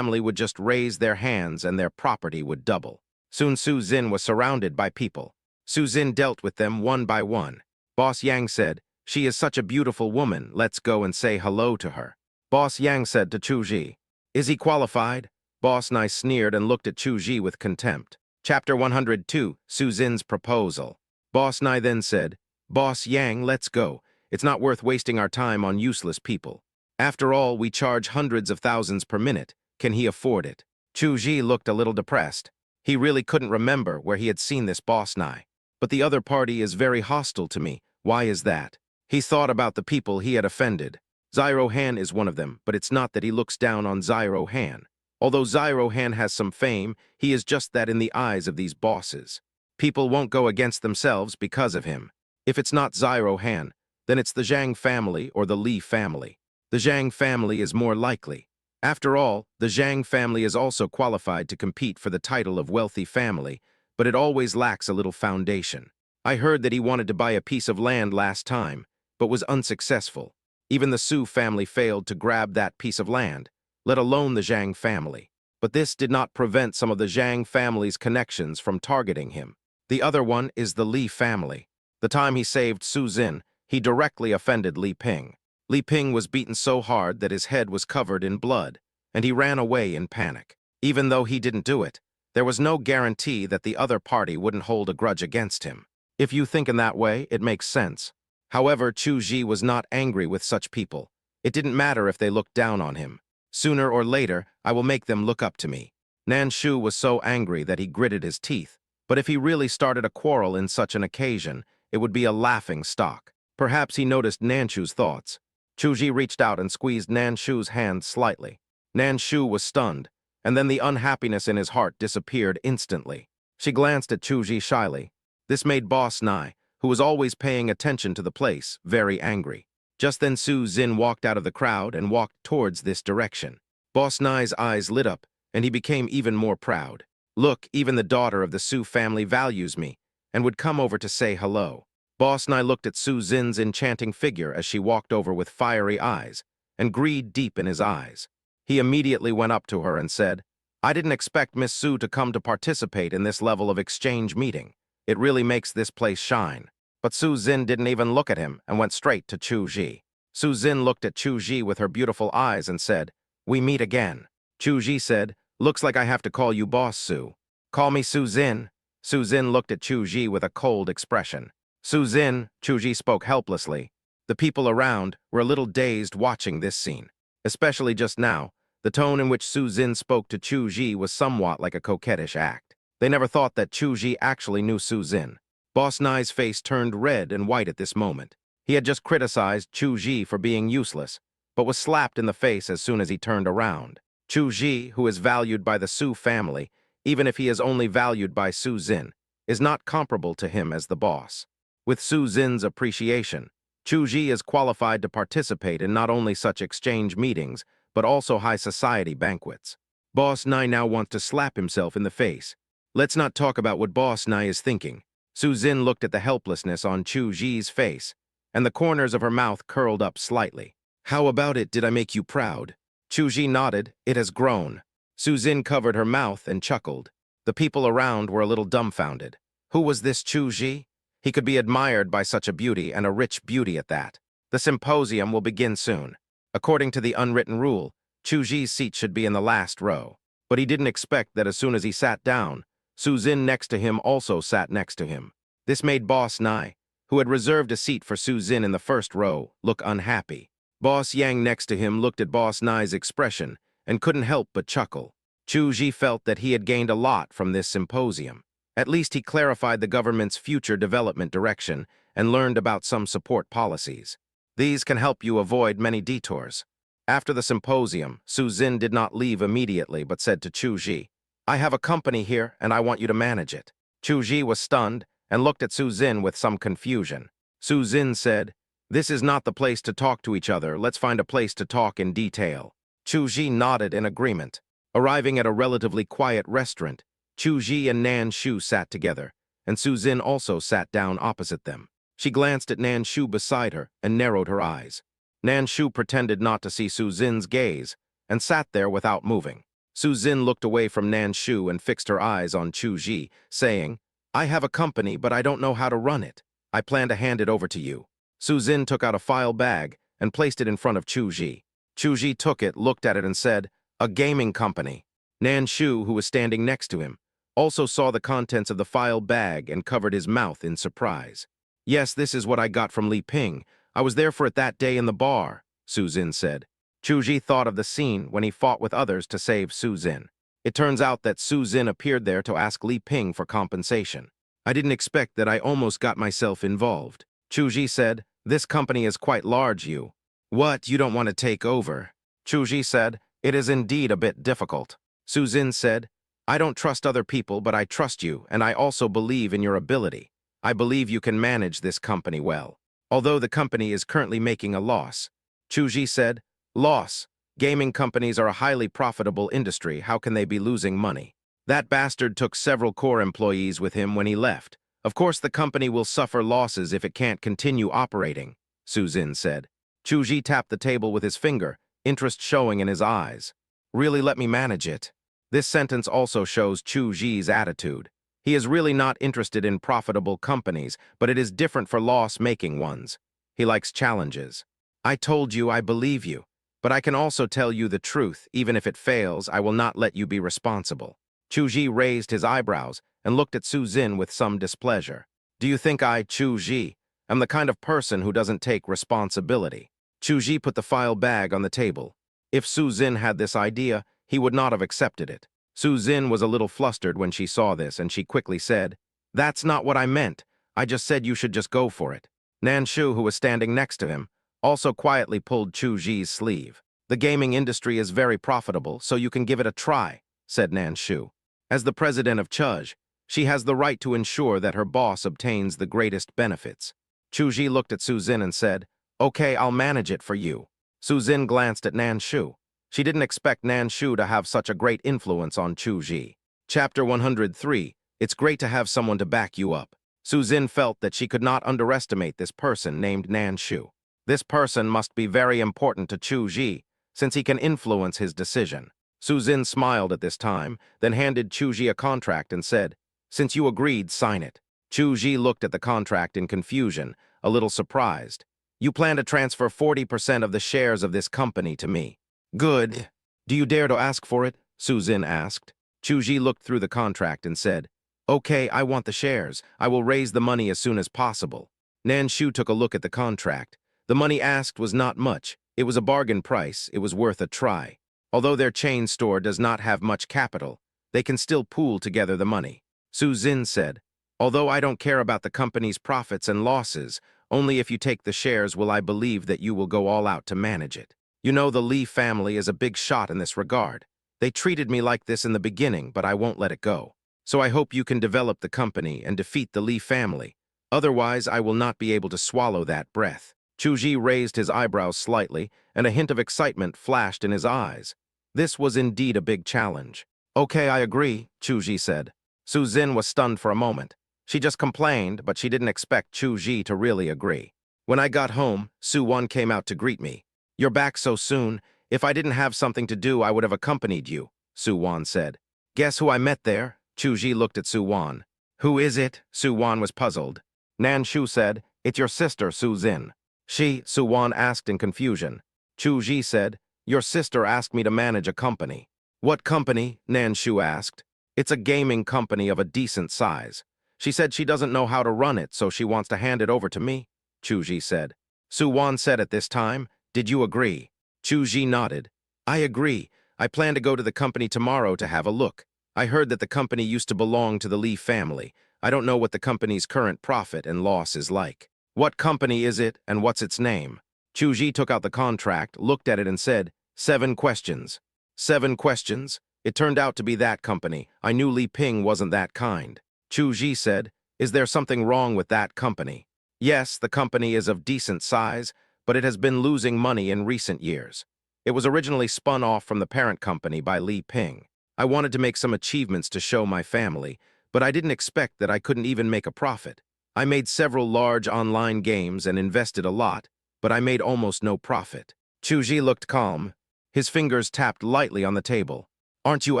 would just raise their hands and their property would double. Soon Su Zin was surrounded by people. Su Zin dealt with them one by one. Boss Yang said, "She is such a beautiful woman, let's go and say hello to her." Boss Yang said to Chu Ji, "Is he qualified?" Boss Nai sneered and looked at Chu Ji with contempt. Chapter 102, Su Zin's Proposal. Boss Nai then said, "Boss Yang, let's go. It's not worth wasting our time on useless people. After all, we charge hundreds of thousands per minute. Can he afford it?" Chu Ji looked a little depressed. He really couldn't remember where he had seen this Boss Nai. "But the other party is very hostile to me. Why is that?" He thought about the people he had offended. Zyro Han is one of them, but it's not that he looks down on Zyro Han. Although Zyro Han has some fame, he is just that in the eyes of these bosses. People won't go against themselves because of him. If it's not Zyro Han, then it's the Zhang family or the Li family. The Zhang family is more likely. After all, the Zhang family is also qualified to compete for the title of wealthy family, but it always lacks a little foundation. I heard that he wanted to buy a piece of land last time, but was unsuccessful. Even the Su family failed to grab that piece of land, let alone the Zhang family. But this did not prevent some of the Zhang family's connections from targeting him. The other one is the Li family. The time he saved Su Zin, he directly offended Li Ping. Li Ping was beaten so hard that his head was covered in blood, and he ran away in panic. Even though he didn't do it, there was no guarantee that the other party wouldn't hold a grudge against him. If you think in that way, it makes sense. However, Chu Ji was not angry with such people. It didn't matter if they looked down on him. "Sooner or later, I will make them look up to me." Nan Shu was so angry that he gritted his teeth. But if he really started a quarrel in such an occasion, it would be a laughing stock. Perhaps he noticed Nan Shu's thoughts. Chu Ji reached out and squeezed Nan Shu's hand slightly. Nan Shu was stunned, and then the unhappiness in his heart disappeared instantly. She glanced at Chu Ji shyly. This made Boss Nai, who was always paying attention to the place, very angry. Just then Su Zin walked out of the crowd and walked towards this direction. Boss Nai's eyes lit up, and he became even more proud. "Look, even the daughter of the Su family values me, and would come over to say hello." Boss Nai looked at Su Zin's enchanting figure as she walked over with fiery eyes, and greed deep in his eyes. He immediately went up to her and said, "I didn't expect Miss Su to come to participate in this level of exchange meeting. It really makes this place shine. But Su Jin didn't even look at him and went straight to Chu Ji. Su Jin looked at Chu Ji with her beautiful eyes and said, "We meet again." Chu Ji said, "Looks like I have to call you boss, Su." "Call me Su Jin." Su Jin looked at Chu Ji with a cold expression. "Su Jin," Chu Ji spoke helplessly. The people around were a little dazed watching this scene. Especially just now, the tone in which Su Jin spoke to Chu Ji was somewhat like a coquettish act. They never thought that Chu Ji actually knew Su Jin. Boss Nai's face turned red and white at this moment. He had just criticized Chu Ji for being useless, but was slapped in the face as soon as he turned around. Chu Ji, who is valued by the Su family, even if he is only valued by Su Jin, is not comparable to him as the boss. With Su Jin's appreciation, Chu Ji is qualified to participate in not only such exchange meetings, but also high society banquets. Boss Nai now wants to slap himself in the face. Let's not talk about what Boss Nai is thinking. Su Jin looked at the helplessness on Chu Ji's face, and the corners of her mouth curled up slightly. "How about it, did I make you proud?" Chu Ji nodded. "It has grown." Su Jin covered her mouth and chuckled. The people around were a little dumbfounded. Who was this Chu Ji? He could be admired by such a beauty, and a rich beauty at that. The symposium will begin soon. According to the unwritten rule, Chu Ji's seat should be in the last row. But he didn't expect that as soon as he sat down, Su Jin next to him also sat next to him. This made Boss Nai, who had reserved a seat for Su Jin in the first row, look unhappy. Boss Yang next to him looked at Boss Nai's expression and couldn't help but chuckle. Chu Ji felt that he had gained a lot from this symposium. At least he clarified the government's future development direction and learned about some support policies. These can help you avoid many detours. After the symposium, Su Jin did not leave immediately but said to Chu Ji, "I have a company here and I want you to manage it." Chu Ji was stunned and looked at Su Jin with some confusion. Su Jin said, "This is not the place to talk to each other. Let's find a place to talk in detail." Chu Ji nodded in agreement. Arriving at a relatively quiet restaurant, Chu Ji and Nan Shu sat together, and Su Jin also sat down opposite them. She glanced at Nan Shu beside her and narrowed her eyes. Nan Shu pretended not to see Su Jin's gaze and sat there without moving. Su Jin looked away from Nan Shu and fixed her eyes on Chu Ji, saying, "I have a company, but I don't know how to run it. I plan to hand it over to you." Su Jin took out a file bag and placed it in front of Chu Ji. Chu Ji took it, looked at it, and said, "A gaming company." Nan Shu, who was standing next to him, also saw the contents of the file bag and covered his mouth in surprise. "Yes, this is what I got from Li Ping. I was there for it that day in the bar," Su Jin said. Chu Ji thought of the scene when he fought with others to save Su Jin. It turns out that Su Jin appeared there to ask Li Ping for compensation. "I didn't expect that. I almost got myself involved." Chu Ji said, "This company is quite large, you." "What, you don't want to take over?" Chu Ji said, "It is indeed a bit difficult." Su Jin said, "I don't trust other people, but I trust you, and I also believe in your ability. I believe you can manage this company well. Although the company is currently making a loss." Chu Ji said, "Loss? Gaming companies are a highly profitable industry. How can they be losing money? That bastard took several core employees with him when he left. Of course the company will suffer losses if it can't continue operating," Su Jin said. Chu Ji tapped the table with his finger, interest showing in his eyes. "Really, let me manage it." This sentence also shows Chu Ji's attitude. He is really not interested in profitable companies, but it is different for loss-making ones. He likes challenges. "I told you I believe you, but I can also tell you the truth. Even if it fails, I will not let you be responsible." Chu Ji raised his eyebrows and looked at Su Jin with some displeasure. "Do you think I, Chu Ji, am the kind of person who doesn't take responsibility?" Chu Ji put the file bag on the table. If Su Jin had this idea, he would not have accepted it. Su Jin was a little flustered when she saw this, and she quickly said, "That's not what I meant. I just said you should just go for it." Nan Shu, who was standing next to him, also quietly pulled Chu Ji's sleeve. "The gaming industry is very profitable, so you can give it a try," said Nan Shu. As the president of Chuj, she has the right to ensure that her boss obtains the greatest benefits. Chu Ji looked at Su Jin and said, "Okay, I'll manage it for you." Su Jin glanced at Nan Shu. She didn't expect Nan Shu to have such a great influence on Chu Ji. Chapter 103, It's great to have someone to back you up. Su Jin felt that she could not underestimate this person named Nan Shu. This person must be very important to Chu Ji, since he can influence his decision. Su Jin smiled at this time, then handed Chu Ji a contract and said, "Since you agreed, sign it." Chu Ji looked at the contract in confusion, a little surprised. You plan to transfer 40% of the shares of this company to me. Good. Do you dare to ask for it? Su Zin asked. Chu Ji looked through the contract and said, Okay, I want the shares. I will raise the money as soon as possible. Nan Shu took a look at the contract. The money asked was not much. It was a bargain price. It was worth a try. Although their chain store does not have much capital, they can still pool together the money. Su Zin said, Although I don't care about the company's profits and losses, only if you take the shares will I believe that you will go all out to manage it. You know the Li family is a big shot in this regard. They treated me like this in the beginning, but I won't let it go. So I hope you can develop the company and defeat the Li family. Otherwise, I will not be able to swallow that breath. Chu Ji raised his eyebrows slightly, and a hint of excitement flashed in his eyes. This was indeed a big challenge. Okay, I agree, Chu Ji said. Su Zin was stunned for a moment. She just complained, but she didn't expect Chu Ji to really agree. When I got home, Su Wan came out to greet me. You're back so soon. If I didn't have something to do, I would have accompanied you, Su Wan said. Guess who I met there? Chu Ji looked at Su Wan. Who is it? Su Wan was puzzled. Nan Shu said, It's your sister, Su Zin. Su Wan asked in confusion. Chu Ji said, Your sister asked me to manage a company. What company? Nan Shu asked. It's a gaming company of a decent size. She said she doesn't know how to run it, so she wants to hand it over to me, Chu Ji said. Su Wan said at this time, Did you agree? Chu Ji nodded. I agree. I plan to go to the company tomorrow to have a look. I heard that the company used to belong to the Li family. I don't know what the company's current profit and loss is like. What company is it, and what's its name? Chu Ji took out the contract, looked at it and said, 7 questions. 7 questions? It turned out to be that company. I knew Li Ping wasn't that kind. Chu Ji said, Is there something wrong with that company? Yes, the company is of decent size, but it has been losing money in recent years. It was originally spun off from the parent company by Li Ping. I wanted to make some achievements to show my family, but I didn't expect that I couldn't even make a profit. I made several large online games and invested a lot, but I made almost no profit. Chu Ji looked calm. His fingers tapped lightly on the table. Aren't you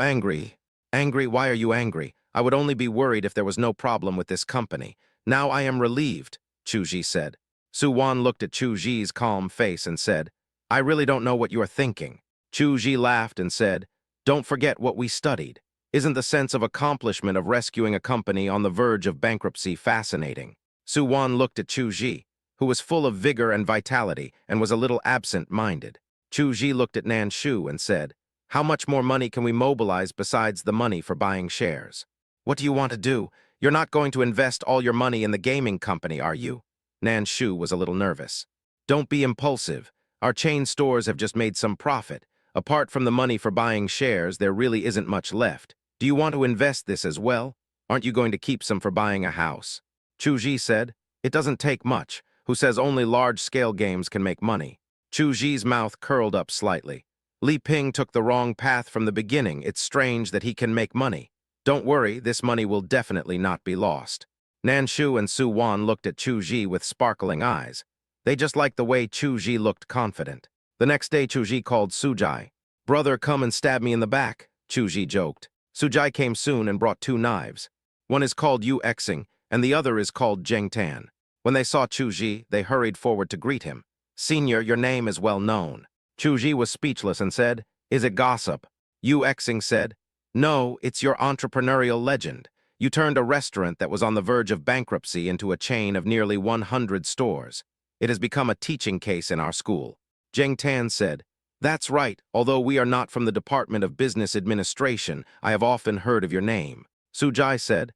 angry? Angry? Why are you angry? I would only be worried if there was no problem with this company. Now I am relieved, Chu Ji said. Su Wan looked at Chu Ji's calm face and said, I really don't know what you are thinking. Chu Ji laughed and said, Don't forget what we studied. Isn't the sense of accomplishment of rescuing a company on the verge of bankruptcy fascinating? Su Wan looked at Chu Ji, who was full of vigor and vitality and was a little absent-minded. Chu Ji looked at Nan Shu and said, How much more money can we mobilize besides the money for buying shares? What do you want to do? You're not going to invest all your money in the gaming company, are you? Nan Shu was a little nervous. Don't be impulsive. Our chain stores have just made some profit. Apart from the money for buying shares, there really isn't much left. Do you want to invest this as well? Aren't you going to keep some for buying a house? Chu Ji said, It doesn't take much. Who says only large-scale games can make money? Chu Ji's mouth curled up slightly. Li Ping took the wrong path from the beginning. It's strange that he can make money. Don't worry, this money will definitely not be lost. Nan Shu and Su Wan looked at Chu Ji with sparkling eyes. They just liked the way Chu Ji looked confident. The next day, Chu Ji called Sujai. Brother, come and stab me in the back, Chu Ji joked. Sujai came soon and brought 2 knives. One is called Yu Xing, and the other is called Zheng Tan. When they saw Chu Ji, they hurried forward to greet him. Senior, your name is well known. Chu Ji was speechless and said, Is it gossip? Yu Xing said, No, it's your entrepreneurial legend. You turned a restaurant that was on the verge of bankruptcy into a chain of nearly 100 stores. It has become a teaching case in our school. Zheng Tan said, That's right, although we are not from the Department of Business Administration, I have often heard of your name. Sujai said,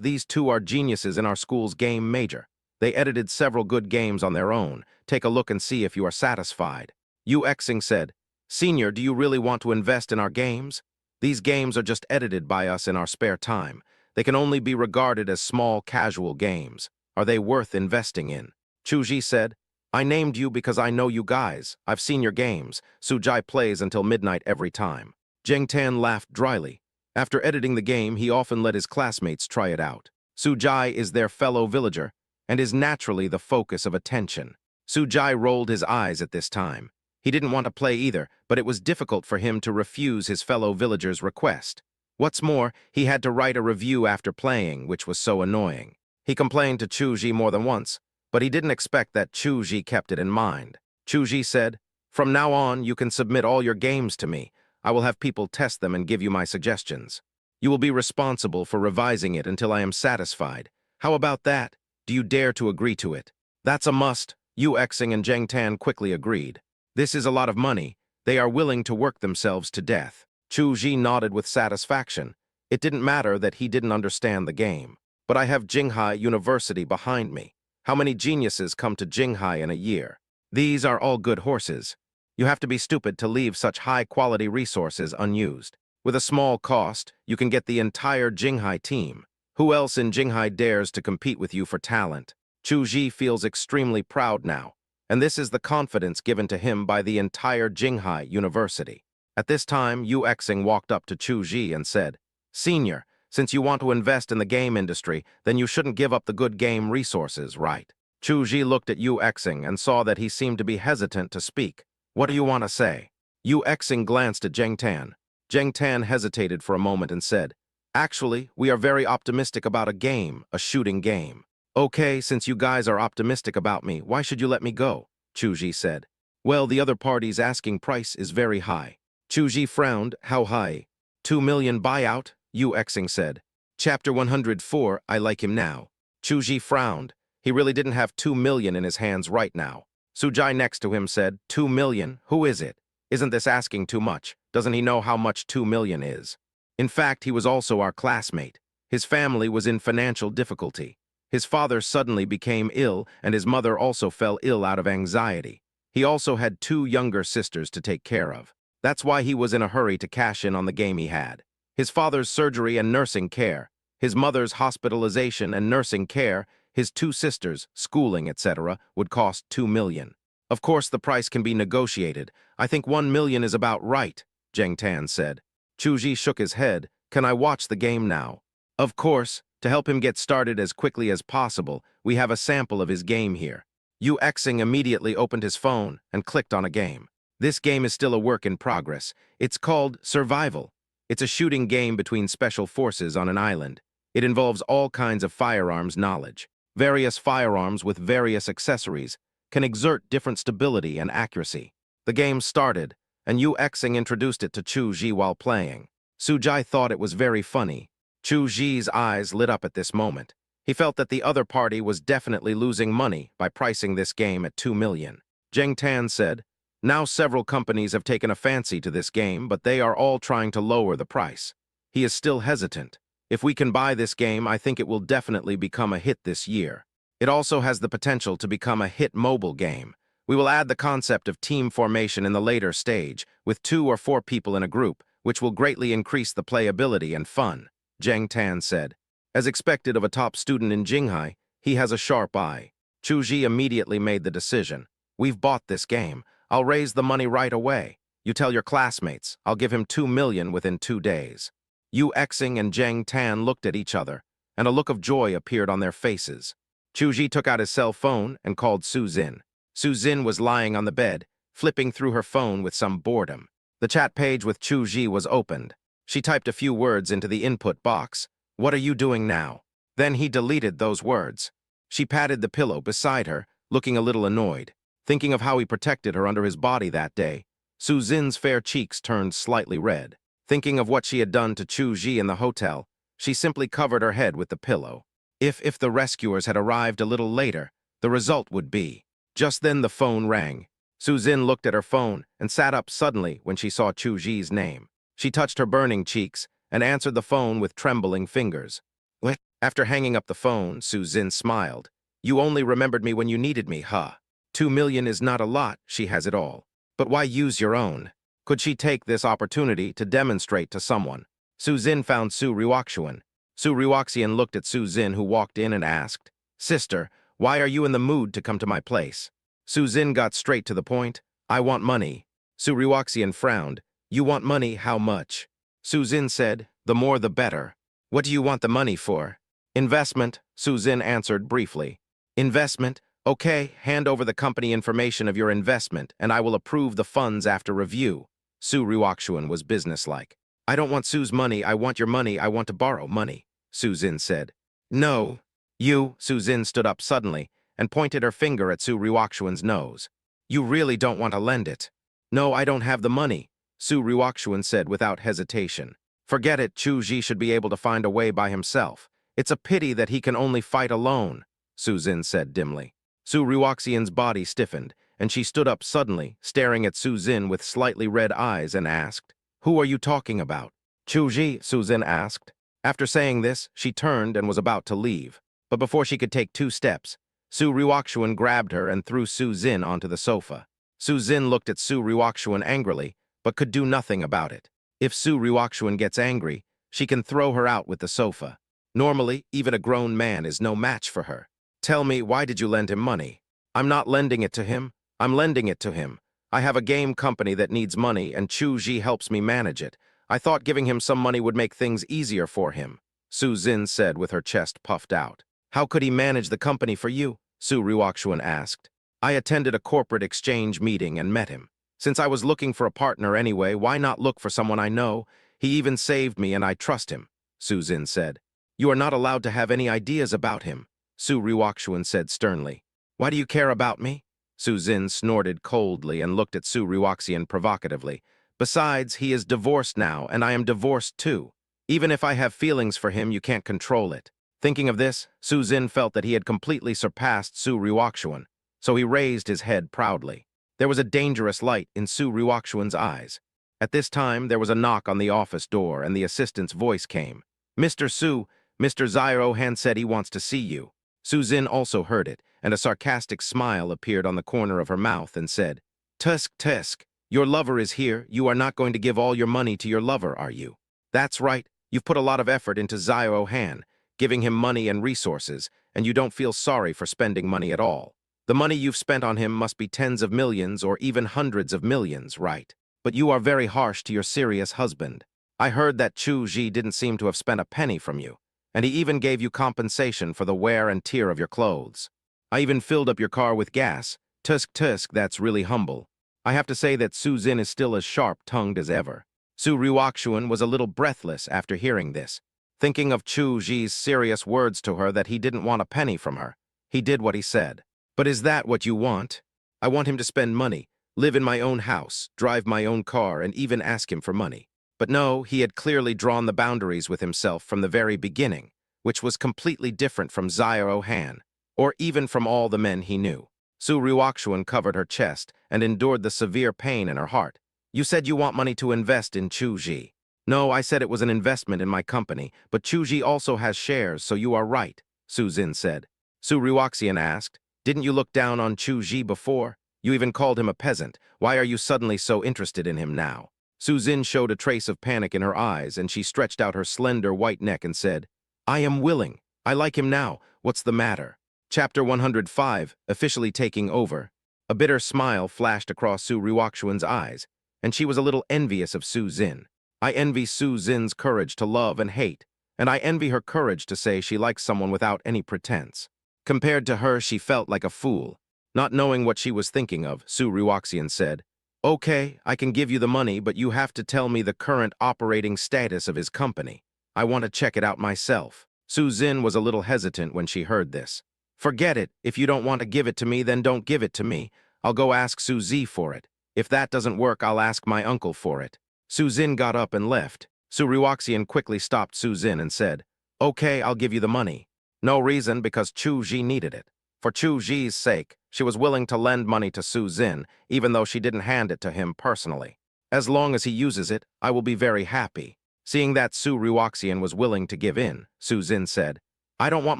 these 2 are geniuses in our school's game major. They edited several good games on their own. Take a look and see if you are satisfied. Yu Xing said, Senior, do you really want to invest in our games? These games are just edited by us in our spare time. They can only be regarded as small, casual games. Are they worth investing in? Chu Ji said, I named you because I know you guys. I've seen your games. Sujai plays until midnight every time. Zheng Tan laughed dryly. After editing the game, he often let his classmates try it out. Sujai is their fellow villager and is naturally the focus of attention. Sujai rolled his eyes at this time. He didn't want to play either, but it was difficult for him to refuse his fellow villagers' request. What's more, he had to write a review after playing, which was so annoying. He complained to Chu Ji more than once, but he didn't expect that Chu Ji kept it in mind. Chu Ji said, "From now on, you can submit all your games to me. I will have people test them and give you my suggestions. You will be responsible for revising it until I am satisfied. How about that? Do you dare to agree to it?" "That's a must," Yu Xing and Zheng Tan quickly agreed. "This is a lot of money. They are willing to work themselves to death." Chu Ji nodded with satisfaction. It didn't matter that he didn't understand the game. "But I have Jinghai University behind me. How many geniuses come to Jinghai in a year? These are all good horses. You have to be stupid to leave such high-quality resources unused. With a small cost, you can get the entire Jinghai team. Who else in Jinghai dares to compete with you for talent?" Chu Ji feels extremely proud now, and this is the confidence given to him by the entire Jinghai University. At this time, Yu Xing walked up to Chu Ji and said, "Senior, since you want to invest in the game industry, then you shouldn't give up the good game resources, right?" Chu Ji looked at Yu Xing and saw that he seemed to be hesitant to speak. "What do you want to say?" Yu Xing glanced at Zheng Tan. Zheng Tan hesitated for a moment and said, "Actually, we are very optimistic about a shooting game." "Okay, since you guys are optimistic about me, why should you let me go?" Chu Ji said. "Well, the other party's asking price is very high." Chu Ji frowned. "How high?" 2 million buyout, Yu Xing said. Chapter 104, I like him now. Chu Ji frowned. He really didn't have 2 million in his hands right now. Sujai next to him said, 2 million? Who is it? Isn't this asking too much? Doesn't he know how much 2 million is? In fact, he was also our classmate. His family was in financial difficulty. His father suddenly became ill, and his mother also fell ill out of anxiety. He also had 2 younger sisters to take care of. That's why he was in a hurry to cash in on the game he had. His father's surgery and nursing care, his mother's hospitalization and nursing care, his 2 sisters, schooling, etc., would cost 2 million. Of course, the price can be negotiated. I think 1 million is about right, Zheng Tan said. Chu Ji shook his head. Can I watch the game now? Of course. To help him get started as quickly as possible, we have a sample of his game here. Yu Xing immediately opened his phone and clicked on a game. This game is still a work in progress. It's called Survival. It's a shooting game between special forces on an island. It involves all kinds of firearms knowledge. Various firearms with various accessories can exert different stability and accuracy. The game started, and Yu Xing introduced it to Chu Ji while playing. Sujai thought it was very funny. Chu Ji's eyes lit up at this moment. He felt that the other party was definitely losing money by pricing this game at 2 million. Zheng Tan said, "Now several companies have taken a fancy to this game, but they are all trying to lower the price." He is still hesitant. "If we can buy this game, I think it will definitely become a hit this year. It also has the potential to become a hit mobile game. We will add the concept of team formation in the later stage, with 2 or 4 people in a group, which will greatly increase the playability and fun," Zheng Tan said. As expected of a top student in Jinghai, he has a sharp eye. Chu Ji immediately made the decision. "We've bought this game. I'll raise the money right away. You tell your classmates. I'll give him 2 million within 2 days." Yu Xing and Zheng Tan looked at each other, and a look of joy appeared on their faces. Chu Ji took out his cell phone and called Su Zin. Su Zin was lying on the bed, flipping through her phone with some boredom. The chat page with Chu Ji was opened. She typed a few words into the input box. "What are you doing now?" Then he deleted those words. She patted the pillow beside her, looking a little annoyed. Thinking of how he protected her under his body that day, Su Zin's fair cheeks turned slightly red. Thinking of what she had done to Chu Ji in the hotel, she simply covered her head with the pillow. If the rescuers had arrived a little later, the result would be. Just then the phone rang. Su Zin looked at her phone and sat up suddenly when she saw Chu Ji's name. She touched her burning cheeks and answered the phone with trembling fingers. "What?" After hanging up the phone, Su Zin smiled. "You only remembered me when you needed me, huh? 2 million is not a lot, she has it all. But why use your own?" Could she take this opportunity to demonstrate to someone? Su Zin found Su Ruoxian. Su Ruoxian looked at Su Zin, who walked in and asked, "Sister, why are you in the mood to come to my place?" Su Zin got straight to the point. "I want money." Su Ruoxian frowned. "You want money, how much?" Su Zin said, "The more the better." "What do you want the money for?" "Investment," Su Zin answered briefly. "Investment? Okay, hand over the company information of your investment, and I will approve the funds after review." Su Ruoxian was businesslike. "I don't want Su's money, I want your money, I want to borrow money," Su Zin said. "No." You, Suzin stood up suddenly and pointed her finger at Su Ryukshuan's nose. You really don't want to lend it. No, I don't have the money, Su Ryukshuan said without hesitation. Forget it, Chu Ji should be able to find a way by himself. It's a pity that he can only fight alone, Suzin said dimly. Su Ryukshuan's body stiffened, and she stood up suddenly, staring at Suzin with slightly red eyes and asked, Who are you talking about? Chu Ji, Suzin asked. After saying this, she turned and was about to leave. But before she could take 2 steps, Su Ryukshuan grabbed her and threw Suzin onto the sofa. Suzin looked at Su Ryukshuan angrily, but could do nothing about it. If Su Ryukshuan gets angry, she can throw her out with the sofa. Normally, even a grown man is no match for her. Tell me, why did you lend him money? I'm not lending it to him. I'm lending it to him. I have a game company that needs money, and Chu Ji helps me manage it. I thought giving him some money would make things easier for him, Suzin said with her chest puffed out. How could he manage the company for you? Su Ryukshuan asked. I attended a corporate exchange meeting and met him. Since I was looking for a partner anyway, why not look for someone I know? He even saved me and I trust him, Suzin said. You are not allowed to have any ideas about him, Su Ryukshuan said sternly. Why do you care about me? Suzin snorted coldly and looked at Su Ryukshuan provocatively. Besides, he is divorced now, and I am divorced too. Even if I have feelings for him, you can't control it. Thinking of this, Suzin felt that he had completely surpassed Su Ryukshuan, so he raised his head proudly. There was a dangerous light in Su Ryukshuan's eyes. At this time, there was a knock on the office door, and the assistant's voice came. Mr. Su, Mr. Zairohan said he wants to see you. Suzin also heard it, and a sarcastic smile appeared on the corner of her mouth and said, Tusk, tusk, your lover is here. You are not going to give all your money to your lover, are you? That's right. You've put a lot of effort into Zairohan, giving him money and resources, and you don't feel sorry for spending money at all. The money you've spent on him must be tens of millions or even hundreds of millions, right? But you are very harsh to your serious husband. I heard that Chu Ji didn't seem to have spent a penny from you, and he even gave you compensation for the wear and tear of your clothes. I even filled up your car with gas. Tusk, tusk, that's really humble. I have to say that Suzin is still as sharp-tongued as ever. Su Ryukshuan was a little breathless after hearing this. Thinking of Chu Ji's serious words to her that he didn't want a penny from her, he did what he said. But is that what you want? I want him to spend money, live in my own house, drive my own car, and even ask him for money. But no, he had clearly drawn the boundaries with himself from the very beginning, which was completely different from Zairohan, or even from all the men he knew. Su Ryukshuan covered her chest and endured the severe pain in her heart. You said you want money to invest in Chu Ji. No, I said it was an investment in my company, but Chu Ji also has shares, so you are right, Suzin said. Su Ryukshuan asked, Didn't you look down on Chu Ji before? You even called him a peasant. Why are you suddenly so interested in him now? Suzin showed a trace of panic in her eyes, and she stretched out her slender white neck and said, I am willing. I like him now. What's the matter? Chapter 105, officially taking over. A bitter smile flashed across Su Ryukshuan's eyes, and she was a little envious of Suzin. I envy Suzin's courage to love and hate, and I envy her courage to say she likes someone without any pretense. Compared to her, she felt like a fool. Not knowing what she was thinking of, Su Ryukshuan said, Okay, I can give you the money, but you have to tell me the current operating status of his company. I want to check it out myself. Suzin was a little hesitant when she heard this. Forget it. If you don't want to give it to me, then don't give it to me. I'll go ask Suzy for it. If that doesn't work, I'll ask my uncle for it. Suzin got up and left. Su Ryukshuan quickly stopped Suzin and said, Okay, I'll give you the money. No reason, because Chu Ji needed it. For Chu Ji's sake, she was willing to lend money to Suzin, even though she didn't hand it to him personally. As long as he uses it, I will be very happy. Seeing that Su Ryukshuan was willing to give in, Suzin said, I don't want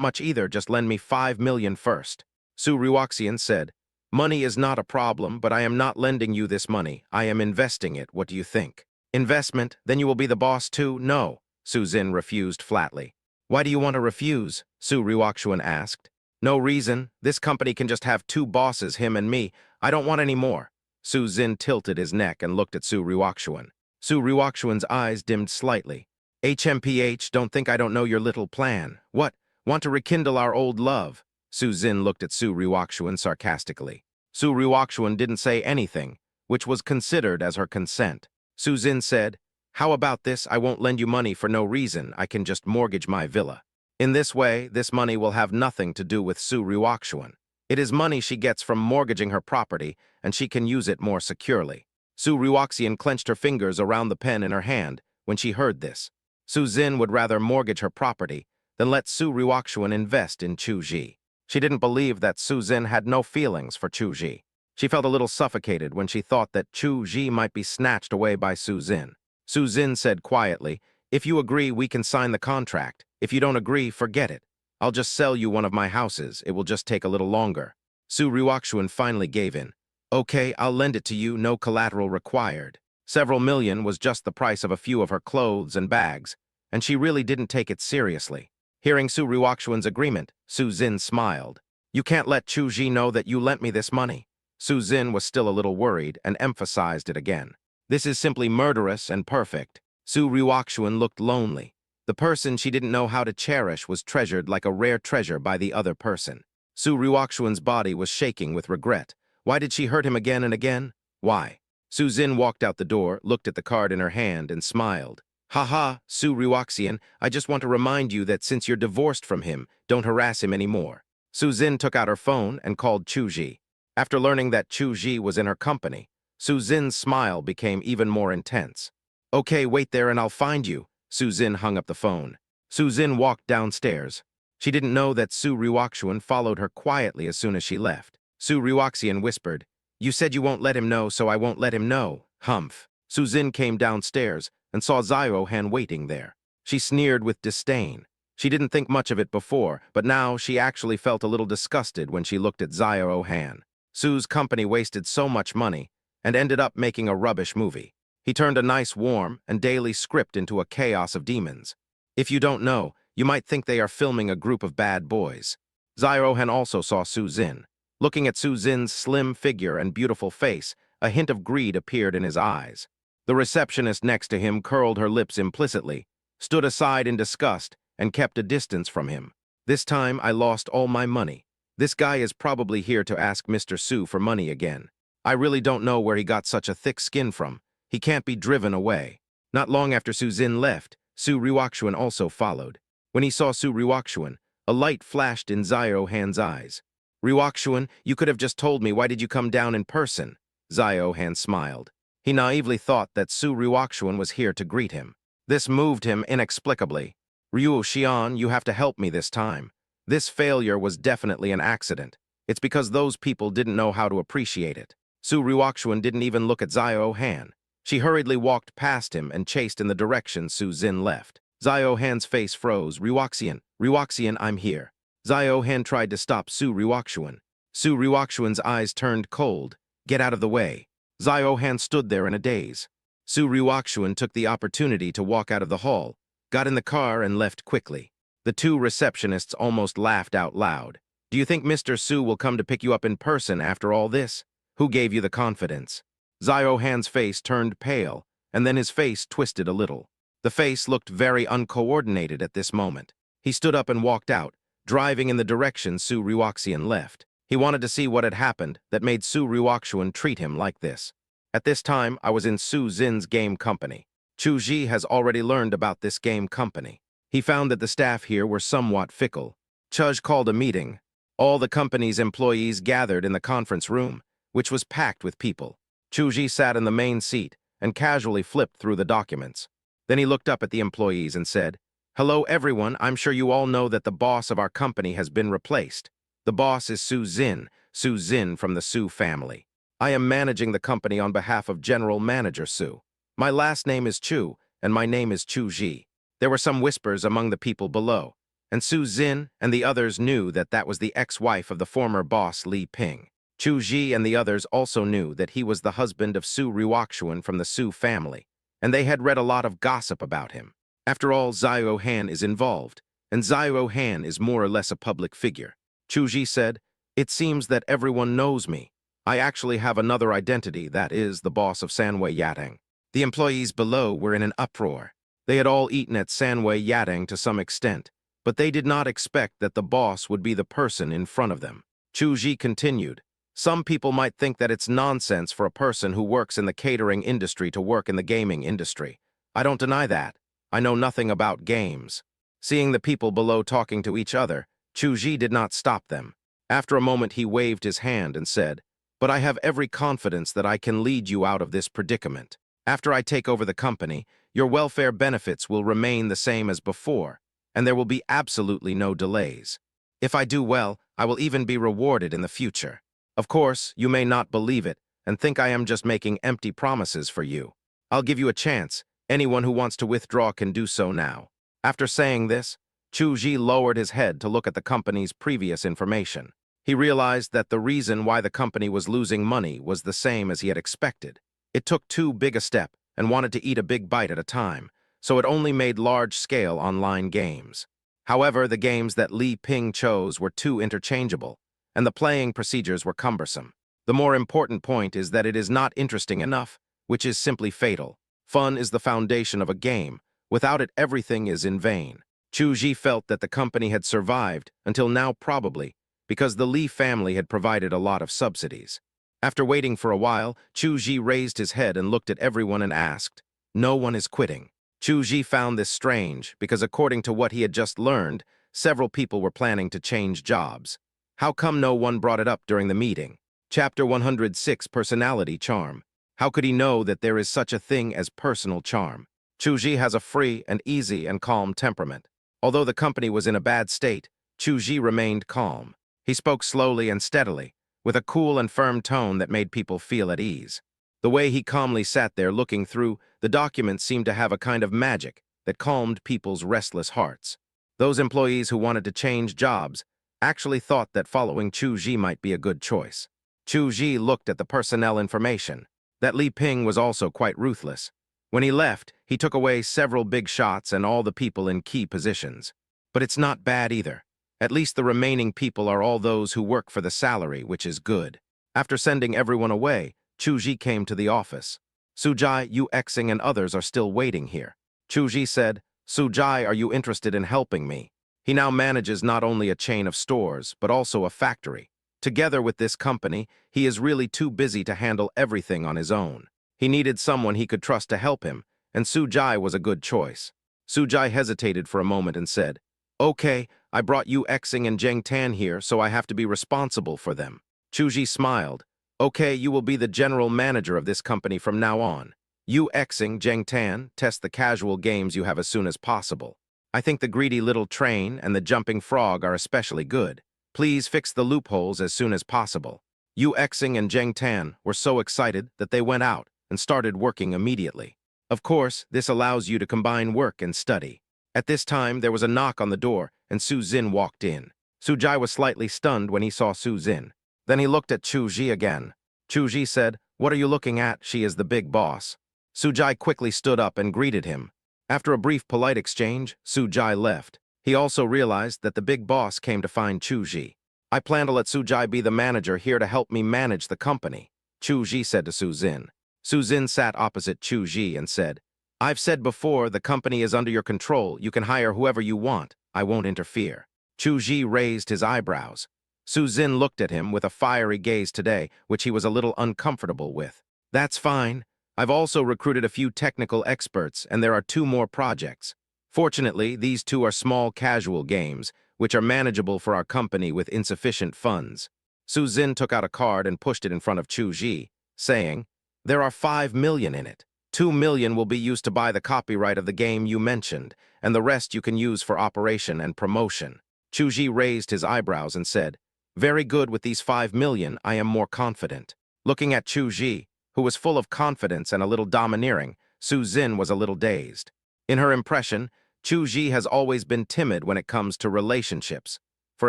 much either, just lend me 5 million first. Su Ryukshuan said, Money is not a problem, but I am not lending you this money. I am investing it. What do you think? Investment? Then you will be the boss too? No, Suzin refused flatly. Why do you want to refuse? Su Ryukshuan asked. No reason. This company can just have 2 bosses, him and me. I don't want any more. Suzin tilted his neck and looked at Su Ryukshuan. Su Ryukshuan's eyes dimmed slightly. HMPH, don't think I don't know your little plan. What? Want to rekindle our old love? Suzin looked at Su Ryukshuan sarcastically. Su Ryukshuan didn't say anything, which was considered as her consent. Suzin said, How about this? I won't lend you money for no reason. I can just mortgage my villa. In this way, this money will have nothing to do with Su Ryukshuan. It is money she gets from mortgaging her property, and she can use it more securely. Su Ryukshian clenched her fingers around the pen in her hand when she heard this. Su Zin would rather mortgage her property than let Su Ryukshuan invest in Chu Ji. She didn't believe that Su Zin had no feelings for Chu Ji. She felt a little suffocated when she thought that Chu Ji might be snatched away by Su Zin. Su Zin said quietly, "If you agree, we can sign the contract. If you don't agree, forget it. I'll just sell you one of my houses. It will just take a little longer." Su Ryukshuan finally gave in. "Okay, I'll lend it to you, no collateral required." Several million was just the price of a few of her clothes and bags, and she really didn't take it seriously. Hearing Su Ryukshuan's agreement, Su Zin smiled. "You can't let Chu Ji know that you lent me this money." Su Zin was still a little worried and emphasized it again. "This is simply murderous and perfect." Su Ryukshuan looked lonely. The person she didn't know how to cherish was treasured like a rare treasure by the other person. Su Ryukshuan's body was shaking with regret. Why did she hurt him again and again? Why? Su Zin walked out the door, looked at the card in her hand, and smiled. "Haha, Su Ryukshian, I just want to remind you that since you're divorced from him, don't harass him anymore." Su Zin took out her phone and called Chu Ji. After learning that Chu Ji was in her company, Su Zin's smile became even more intense. "Okay, wait there and I'll find you." Su Zin hung up the phone. Su Zin walked downstairs. She didn't know that Su Ryukshuan followed her quietly as soon as she left. Su Ryukshian whispered, "You said you won't let him know, so I won't let him know." Humph. Su Zin came downstairs and saw Zio Han waiting there. She sneered with disdain. She didn't think much of it before, but now she actually felt a little disgusted when she looked at Zio Han. Su's company wasted so much money and ended up making a rubbish movie. He turned a nice, warm, and daily script into a chaos of demons. If you don't know, you might think they are filming a group of bad boys. Zio Han also saw Su Zin. Looking at Su Zin's slim figure and beautiful face, a hint of greed appeared in his eyes. The receptionist next to him curled her lips implicitly, stood aside in disgust, and kept a distance from him. "This time I lost all my money. This guy is probably here to ask Mr. Su for money again. I really don't know where he got such a thick skin from. He can't be driven away." Not long after Su Zin left, Su Ryukshuan also followed. When he saw Su Ryukshuan, a light flashed in Zio Han's eyes. "Ryukshuan, you could have just told me. Why did you come down in person?" Zio Han smiled. He naively thought that Su Ryukshuan was here to greet him. This moved him inexplicably. "Ryukshian, you have to help me this time. This failure was definitely an accident. It's because those people didn't know how to appreciate it." Su Ryukshuan didn't even look at Zio Han. She hurriedly walked past him and chased in the direction Su Zin left. Zio Han's face froze. Ryukshian, I'm here." Zio Han tried to stop Su Ryukshuan. Su Ryukshuan's eyes turned cold. "Get out of the way." Zio Han stood there in a daze. Su Ryukshuan took the opportunity to walk out of the hall, got in the car, and left quickly. The two receptionists almost laughed out loud. "Do you think Mr. Su will come to pick you up in person after all this? Who gave you the confidence?" Zio Han's face turned pale, and then his face twisted a little. The face looked very uncoordinated at this moment. He stood up and walked out, driving in the direction Su Ryukshian left. He wanted to see what had happened that made Su Ryukshuan treat him like this. "At this time, I was in Su Zin's game company. Chu Ji has already learned about this game company. He found that the staff here were somewhat fickle. Chuj called a meeting. All the company's employees gathered in the conference room, which was packed with people. Chu Ji sat in the main seat and casually flipped through the documents. Then he looked up at the employees and said, "Hello, everyone. I'm sure you all know that the boss of our company has been replaced. The boss is Su Zin from the Su family. I am managing the company on behalf of General Manager Su. My last name is Chu, and my name is Chu Ji." There were some whispers among the people below, and Su Zin and the others knew that that was the ex-wife of the former boss Li Ping. Chu Ji and the others also knew that he was the husband of Su Ryukshuan from the Su family, and they had read a lot of gossip about him. After all, Zio Han is involved, and Zio Han is more or less a public figure. Chu Ji said, "It seems that everyone knows me. I actually have another identity, that is, the boss of Sanwei Yatang." The employees below were in an uproar. They had all eaten at Sanwei Yatang to some extent, but they did not expect that the boss would be the person in front of them. Chu Ji continued, "Some people might think that it's nonsense for a person who works in the catering industry to work in the gaming industry. I don't deny that. I know nothing about games. Seeing the people below talking to each other, Chuji did not stop them. After a moment, he waved his hand and said, "But I have every confidence that I can lead you out of this predicament. After I take over the company, your welfare benefits will remain the same as before, and there will be absolutely no delays. If I do well, I will even be rewarded in the future. Of course, you may not believe it and think I am just making empty promises for you. I'll give you a chance. Anyone who wants to withdraw can do so now." After saying this, Chuji lowered his head to look at the company's previous information. He realized that the reason why the company was losing money was the same as he had expected. It took too big a step and wanted to eat a big bite at a time, so it only made large-scale online games. However, the games that Li Ping chose were too interchangeable, and the playing procedures were cumbersome. The more important point is that it is not interesting enough, which is simply fatal. Fun is the foundation of a game. Without it, everything is in vain. Chuji felt that the company had survived until now, probably because the Li family had provided a lot of subsidies. After waiting for a while, Chuji raised his head and looked at everyone and asked, "No one is quitting." Chuji found this strange because according to what he had just learned, several people were planning to change jobs. How come no one brought it up during the meeting? Chapter 106, Personality Charm. How could he know that there is such a thing as personal charm? Chuji has a free and easy and calm temperament. Although the company was in a bad state, Chuji remained calm. He spoke slowly and steadily, with a cool and firm tone that made people feel at ease. The way he calmly sat there looking through the documents seemed to have a kind of magic that calmed people's restless hearts. Those employees who wanted to change jobs actually thought that following Chuji might be a good choice. Chuji looked at the personnel information. That Li Ping was also quite ruthless. When he left, he took away several big shots and all the people in key positions. But it's not bad either. At least the remaining people are all those who work for the salary, which is good. After sending everyone away, Chuji came to the office. Sujai, Yu Xing, and others are still waiting here. Chuji said, "Sujai, are you interested in helping me?" He now manages not only a chain of stores, but also a factory. Together with this company, he is really too busy to handle everything on his own. He needed someone he could trust to help him, and Sujai was a good choice. Sujai hesitated for a moment and said, "Okay, I brought Yu Xing and Zheng Tan here, so I have to be responsible for them." Chuji smiled. "Okay, you will be the general manager of this company from now on. Yu Xing, Zheng Tan, test the casual games you have as soon as possible. I think the greedy little train and the jumping frog are especially good. Please fix the loopholes as soon as possible." Yu Xing and Zheng Tan were so excited that they went out and started working immediately. Of course, this allows you to combine work and study. At this time, there was a knock on the door, and Su Zin walked in. Sujai was slightly stunned when he saw Su Zin. Then he looked at Chuji again. Chuji said, "What are you looking at? She is the big boss." Sujai quickly stood up and greeted him. After a brief polite exchange, Sujai left. He also realized that the big boss came to find Chuji. "I plan to let Sujai be the manager here to help me manage the company," Chuji said to Su Zin. Su Zin sat opposite Chuji and said, "I've said before, the company is under your control. You can hire whoever you want. I won't interfere." Chuji raised his eyebrows. Su Zin looked at him with a fiery gaze today, which he was a little uncomfortable with. "That's fine. I've also recruited a few technical experts, and there are 2 more projects. Fortunately, these 2 are small casual games, which are manageable for our company with insufficient funds." Su Zin took out a card and pushed it in front of Chuji, saying, "There are 5 million in it. 2 million will be used to buy the copyright of the game you mentioned, and the rest you can use for operation and promotion." Chuji raised his eyebrows and said, "Very good, with these 5 million, I am more confident." Looking at Chuji, who was full of confidence and a little domineering, Su Zin was a little dazed. In her impression, Chuji has always been timid when it comes to relationships. For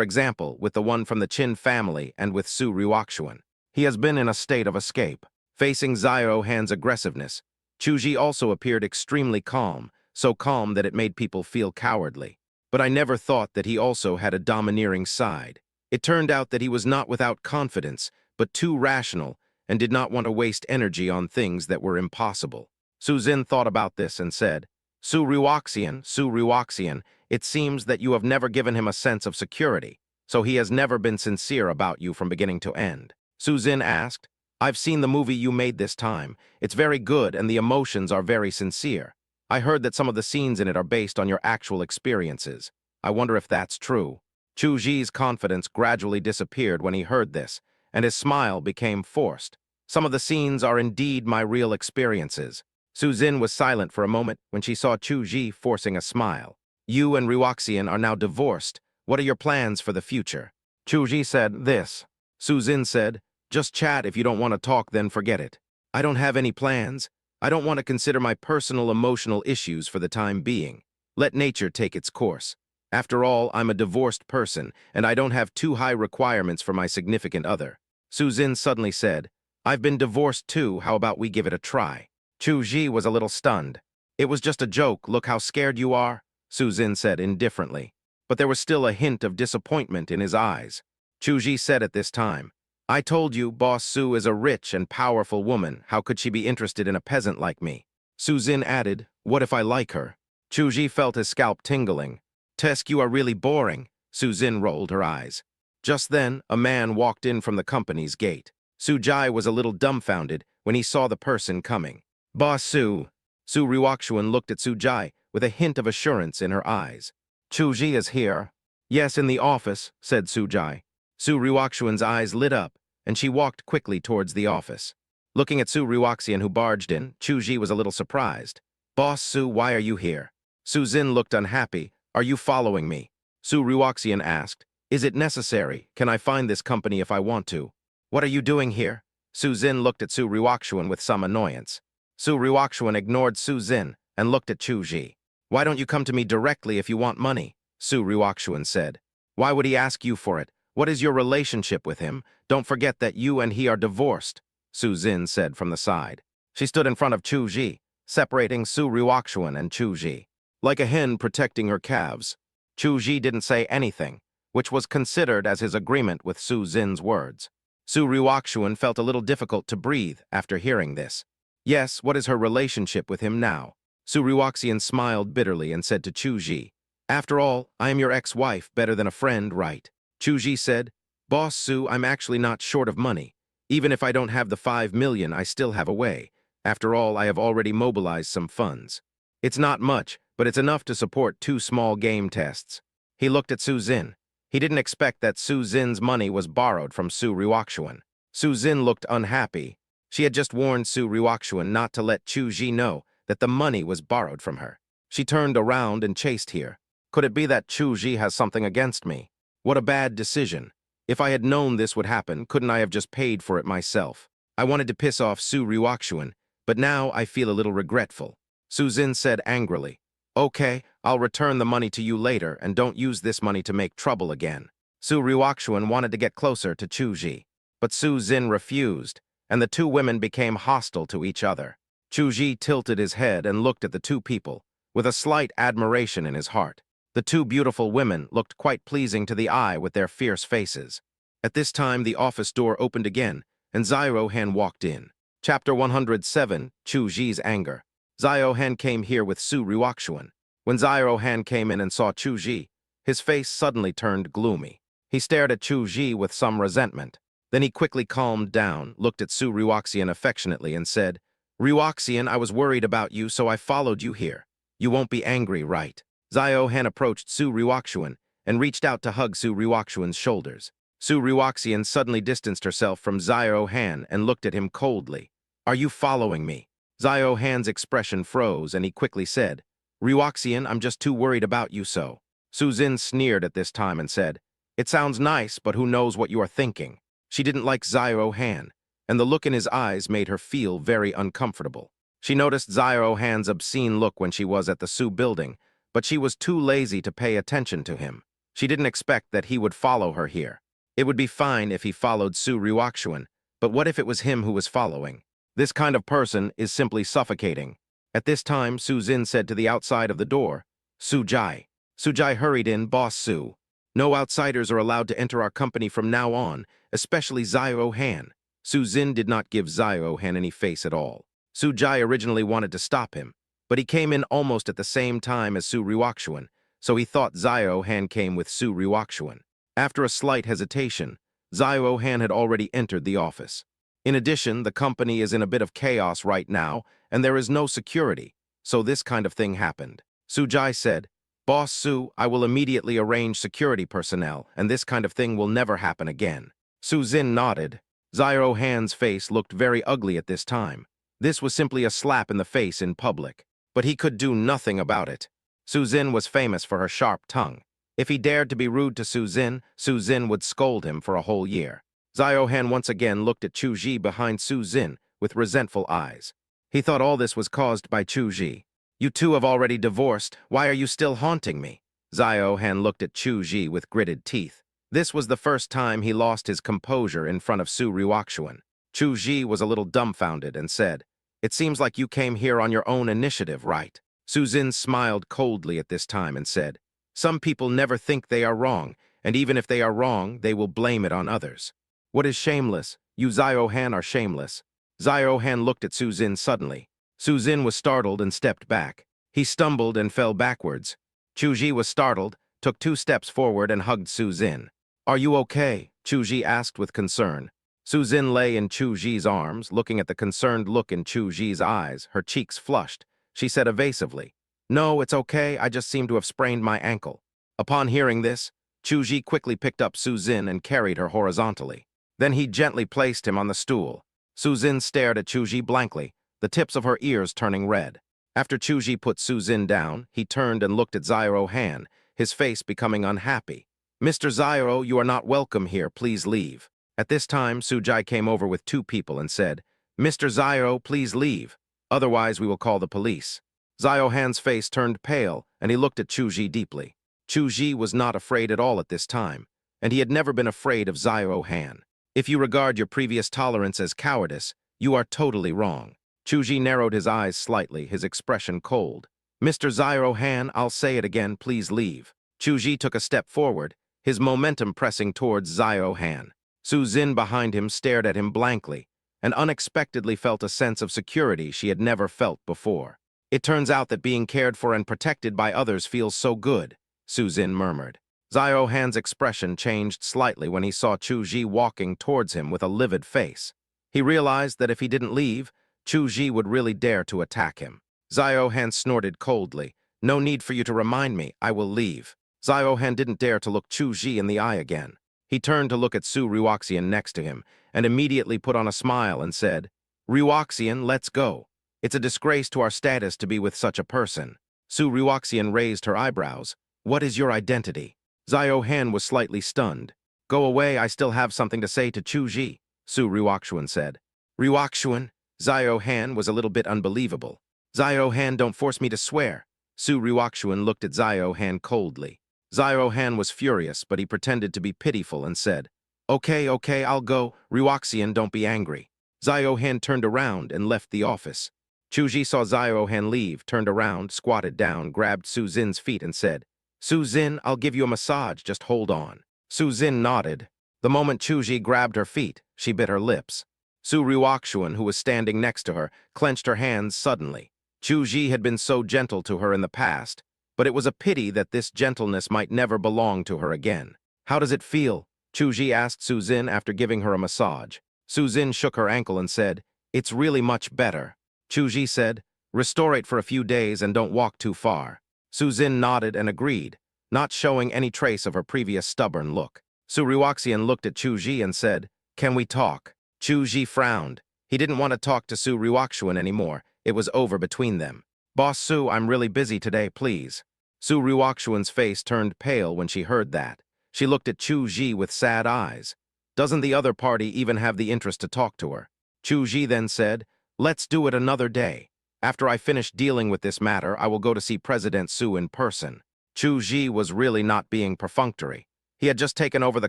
example, with the one from the Qin family and with Su Ruoxuan. He has been in a state of escape. Facing Xiao Han's aggressiveness, Chuji also appeared extremely calm, so calm that it made people feel cowardly. But I never thought that he also had a domineering side. It turned out that he was not without confidence, but too rational, and did not want to waste energy on things that were impossible. Su Zin thought about this and said, Su Ruoxian, it seems that you have never given him a sense of security, so he has never been sincere about you from beginning to end." Su Zin asked, "I've seen the movie you made this time. It's very good and the emotions are very sincere. I heard that some of the scenes in it are based on your actual experiences. I wonder if that's true. Chu Ji's confidence gradually disappeared when he heard this, and his smile became forced. Some of the scenes are indeed my real experiences. Su Jin was silent for a moment when she saw Chu Ji forcing a smile. You and Ryuxian are now divorced. What are your plans for the future? Chu Ji said this. Su Jin said, just chat. If you don't want to talk, then forget it. I don't have any plans. I don't want to consider my personal emotional issues for the time being. Let nature take its course. After all, I'm a divorced person, and I don't have too high requirements for my significant other. Su Jin suddenly said, I've been divorced too, how about we give it a try? Chu Ji was a little stunned. It was just a joke, look how scared you are, Su Jin said indifferently. But there was still a hint of disappointment in his eyes. Chu Ji said at this time, I told you, Boss Su is a rich and powerful woman. How could she be interested in a peasant like me? Su Jin added, what if I like her? Chu Ji felt his scalp tingling. Tesk, you are really boring. Su Jin rolled her eyes. Just then, a man walked in from the company's gate. Su Jai was a little dumbfounded when he saw the person coming. Boss Su. Su Ryuxian looked at Su Jai with a hint of assurance in her eyes. Chu Ji is here. Yes, in the office, said Su Jai. Su Ryuxian's eyes lit up, and she walked quickly towards the office. Looking at Su Ryuxian, who barged in, Chu Ji was a little surprised. Boss Su, why are you here? Su Jin looked unhappy. Are you following me? Su Ryuxian asked. Is it necessary? Can I find this company if I want to? What are you doing here? Su Jin looked at Su Ryuxian with some annoyance. Su Ryuxian ignored Su Jin and looked at Chu Ji. Why don't you come to me directly if you want money? Su Ryuxian said. Why would he ask you for it? What is your relationship with him? Don't forget that you and he are divorced, Su Jin said from the side. She stood in front of Chu Ji, separating Su Ryuxian and Chu Ji. Like a hen protecting her calves, Chu Ji didn't say anything, which was considered as his agreement with Su Jin's words. Su Ryuxian felt a little difficult to breathe after hearing this. Yes, what is her relationship with him now? Su Ryuxian smiled bitterly and said to Chu Ji, after all, I am your ex-wife, better than a friend, right? Chu Ji said, Boss Su, I'm actually not short of money. Even if I don't have the 5 million, I still have a way. After all, I have already mobilized some funds. It's not much, but it's enough to support 2 small game tests. He looked at Su Jin. He didn't expect that Su Jin's money was borrowed from Su Ryuxian. Su Jin looked unhappy. She had just warned Su Ryuxian not to let Chu Ji know that the money was borrowed from her. She turned around and chased here. Could it be that Chu Ji has something against me? What a bad decision. If I had known this would happen, couldn't I have just paid for it myself? I wanted to piss off Su Ryuxian, but now I feel a little regretful. Su Jin said angrily, okay, I'll return the money to you later and don't use this money to make trouble again. Su Ryuxian wanted to get closer to Chu Ji, but Su Jin refused, and the 2 women became hostile to each other. Chu Ji tilted his head and looked at the 2 people, with a slight admiration in his heart. The 2 beautiful women looked quite pleasing to the eye with their fierce faces. At this time, the office door opened again, and Zio Han walked in. Chapter 107, Chu Ji's Anger. Zio Han came here with Su Ryuxian. When Zio Han came in and saw Chu Ji, his face suddenly turned gloomy. He stared at Chu Ji with some resentment. Then he quickly calmed down, looked at Su Ryuxian affectionately, and said, Ryuxian, I was worried about you, so I followed you here. You won't be angry, right? Zio Han approached Su Ryuxian and reached out to hug Su Ryuxian's shoulders. Su Ryuxian suddenly distanced herself from Zio Han and looked at him coldly. Are you following me? Zio Han's expression froze and he quickly said, Ryuxian, I'm just too worried about you so. Su Jin sneered at this time and said, it sounds nice, but who knows what you are thinking. She didn't like Zio Han, and the look in his eyes made her feel very uncomfortable. She noticed Zio Han's obscene look when she was at the Su building, but she was too lazy to pay attention to him. She didn't expect that he would follow her here. It would be fine if he followed Su Ryuxian, but what if it was him who was following? This kind of person is simply suffocating. At this time, Su Jin said to the outside of the door, Su Jai. Su Jai hurried in, Boss Su. No outsiders are allowed to enter our company from now on, especially Zio Han. Su Jin did not give Zio Han any face at all. Su Jai originally wanted to stop him, but he came in almost at the same time as Su Ryuxian, so he thought Zio Han came with Su Ryuxian. After a slight hesitation, Zio Han had already entered the office. In addition, the company is in a bit of chaos right now, and there is no security, So this kind of thing happened. Sujai said, Boss Su, I will immediately arrange security personnel, and this kind of thing will never happen again. Su Zin nodded. Zio Han's face looked very ugly at this time. This was simply a slap in the face in public. But he could do nothing about it. Su Zin was famous for her sharp tongue. If he dared to be rude to Su Zin would scold him for a whole year. Zio Han once again looked at Chu Ji behind Su Zin with resentful eyes. He thought all this was caused by Chu Ji. You two have already divorced. Why are you still haunting me? Zio Han looked at Chu Ji with gritted teeth. This was the first time he lost his composure in front of Su Ryuakshuan. Chu Ji was a little dumbfounded and said, It seems like you came here on your own initiative, right? Su Zin smiled coldly at this time and said, Some people never think they are wrong, and even if they are wrong, they will blame it on others. What is shameless? You Zio Han are shameless. Zio Han looked at Su Zin suddenly. Su Zin was startled and stepped back. He stumbled and fell backwards. Chu Ji was startled, took 2 steps forward and hugged Su Zin. Are you okay? Chu Ji asked with concern. Su Zin lay in Chu Ji's arms, looking at the concerned look in Chu Ji's eyes, her cheeks flushed. She said evasively, No, it's okay, I just seem to have sprained my ankle. Upon hearing this, Chu Ji quickly picked up Su Zin and carried her horizontally. Then he gently placed him on the stool. Su Zin stared at Chu Ji blankly, the tips of her ears turning red. After Chu Ji put Su Zin down, he turned and looked at Zio Han, his face becoming unhappy. Mr. Zio, you are not welcome here, please leave. At this time, Sujai came over with 2 people and said, Mr. Zio, please leave, otherwise we will call the police. Zio Han's face turned pale, and he looked at Chu Ji deeply. Chu Ji was not afraid at all at this time, and he had never been afraid of Zio Han. If you regard your previous tolerance as cowardice, you are totally wrong. Chu Ji narrowed his eyes slightly, his expression cold. Mr. Zio Han, I'll say it again, please leave. Chu Ji took a step forward, his momentum pressing towards Zio Han. Su Zin behind him stared at him blankly, and unexpectedly felt a sense of security she had never felt before. It turns out that being cared for and protected by others feels so good, Su Zin murmured. Zio Han's expression changed slightly when he saw Chu Ji walking towards him with a livid face. He realized that if he didn't leave, Chu Ji would really dare to attack him. Zio Han snorted coldly. No need for you to remind me, I will leave. Zio Han didn't dare to look Chu Ji in the eye again. He turned to look at Su Ryuakshian next to him, and immediately put on a smile and said, Ryuakshian, let's go. It's a disgrace to our status to be with such a person. Su Ryuakshian raised her eyebrows. What is your identity? Zio Han was slightly stunned. Go away, I still have something to say to Chu Ji, Su Ryuakshuan said. Ryuakshuan? Zio Han was a little bit unbelievable. Zio Han, don't force me to swear. Su Ryuakshuan looked at Zio Han coldly. Zio Han was furious, but he pretended to be pitiful and said, Okay, I'll go. Ryuakshian, don't be angry. Zio Han turned around and left the office. Chu Ji saw Zio Han leave, turned around, squatted down, grabbed Su Zin's feet and said, Su Zin, I'll give you a massage, just hold on. Su Zin nodded. The moment Chu Ji grabbed her feet, she bit her lips. Su Ryuakshuan, who was standing next to her, clenched her hands suddenly. Chu Ji had been so gentle to her in the past, but it was a pity that this gentleness might never belong to her again. How does it feel? Chu Ji asked Su Zin after giving her a massage. Su Zin shook her ankle and said, It's really much better. Chu Ji said, Restore it for a few days and don't walk too far. Su Zin nodded and agreed, not showing any trace of her previous stubborn look. Su Ryuakshian looked at Chu Ji and said, Can we talk? Chu Ji frowned. He didn't want to talk to Su Ryuakshuan anymore. It was over between them. Boss Su, I'm really busy today, please. Su Ryuakshuan's face turned pale when she heard that. She looked at Chu Ji with sad eyes. Doesn't the other party even have the interest to talk to her? Chu Ji then said, Let's do it another day. After I finish dealing with this matter, I will go to see President Su in person. Chu Ji was really not being perfunctory. He had just taken over the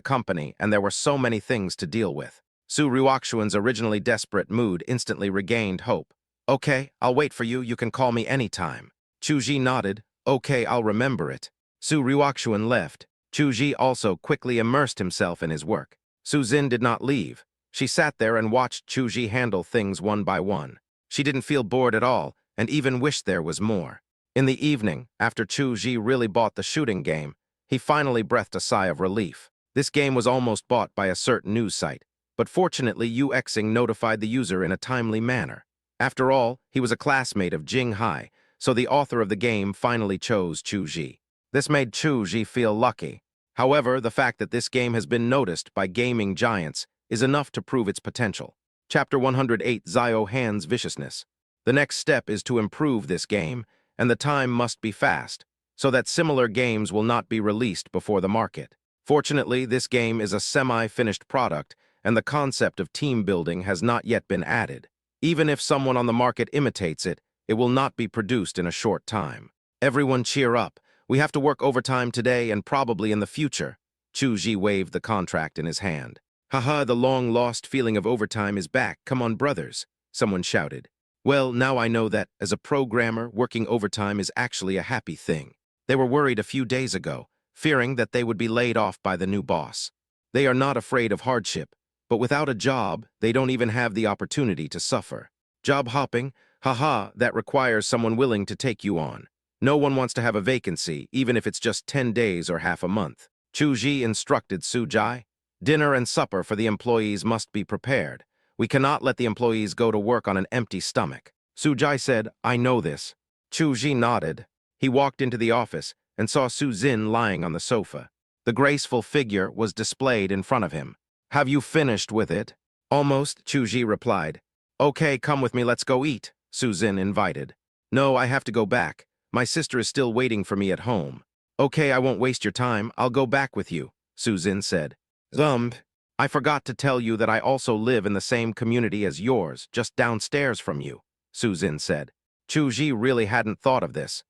company, and there were so many things to deal with. Su Ryuakshuan's originally desperate mood instantly regained hope. Okay, I'll wait for you. You can call me anytime. Chu Ji nodded. Okay, I'll remember it. Su Ryuakshuan left. Chu Ji also quickly immersed himself in his work. Su Zin did not leave. She sat there and watched Chu Ji handle things one by one. She didn't feel bored at all, and even wished there was more. In the evening, after Chu Ji really bought the shooting game, he finally breathed a sigh of relief. This game was almost bought by a certain news site, but fortunately UXing notified the user in a timely manner. After all, he was a classmate of Jing Hai, so the author of the game finally chose Chu Ji. This made Chu Ji feel lucky. However, the fact that this game has been noticed by gaming giants is enough to prove its potential. Chapter 108, Zio Han's Viciousness. The next step is to improve this game, and the time must be fast, so that similar games will not be released before the market. Fortunately, this game is a semi-finished product, and the concept of team building has not yet been added. Even if someone on the market imitates it, it will not be produced in a short time. Everyone cheer up. We have to work overtime today and probably in the future. Chu Ji waved the contract in his hand. Haha, the long-lost feeling of overtime is back. Come on, brothers, someone shouted. Well, now I know that, as a programmer, working overtime is actually a happy thing. They were worried a few days ago, fearing that they would be laid off by the new boss. They are not afraid of hardship, but without a job, they don't even have the opportunity to suffer. Job hopping? Haha, that requires someone willing to take you on. No one wants to have a vacancy, even if it's just 10 days or half a month. Chu Ji instructed Su Jai. Dinner and supper for the employees must be prepared. We cannot let the employees go to work on an empty stomach. Su Jai said, I know this. Chu Ji nodded. He walked into the office and saw Su Zin lying on the sofa. The graceful figure was displayed in front of him. Have you finished with it? Almost, Chu Ji replied. Okay, come with me, let's go eat, Su Zin invited. No, I have to go back. My sister is still waiting for me at home. Okay, I won't waste your time. I'll go back with you, Su Zin said. I forgot to tell you that I also live in the same community as yours, just downstairs from you, Su Zin said. Chu Ji really hadn't thought of this.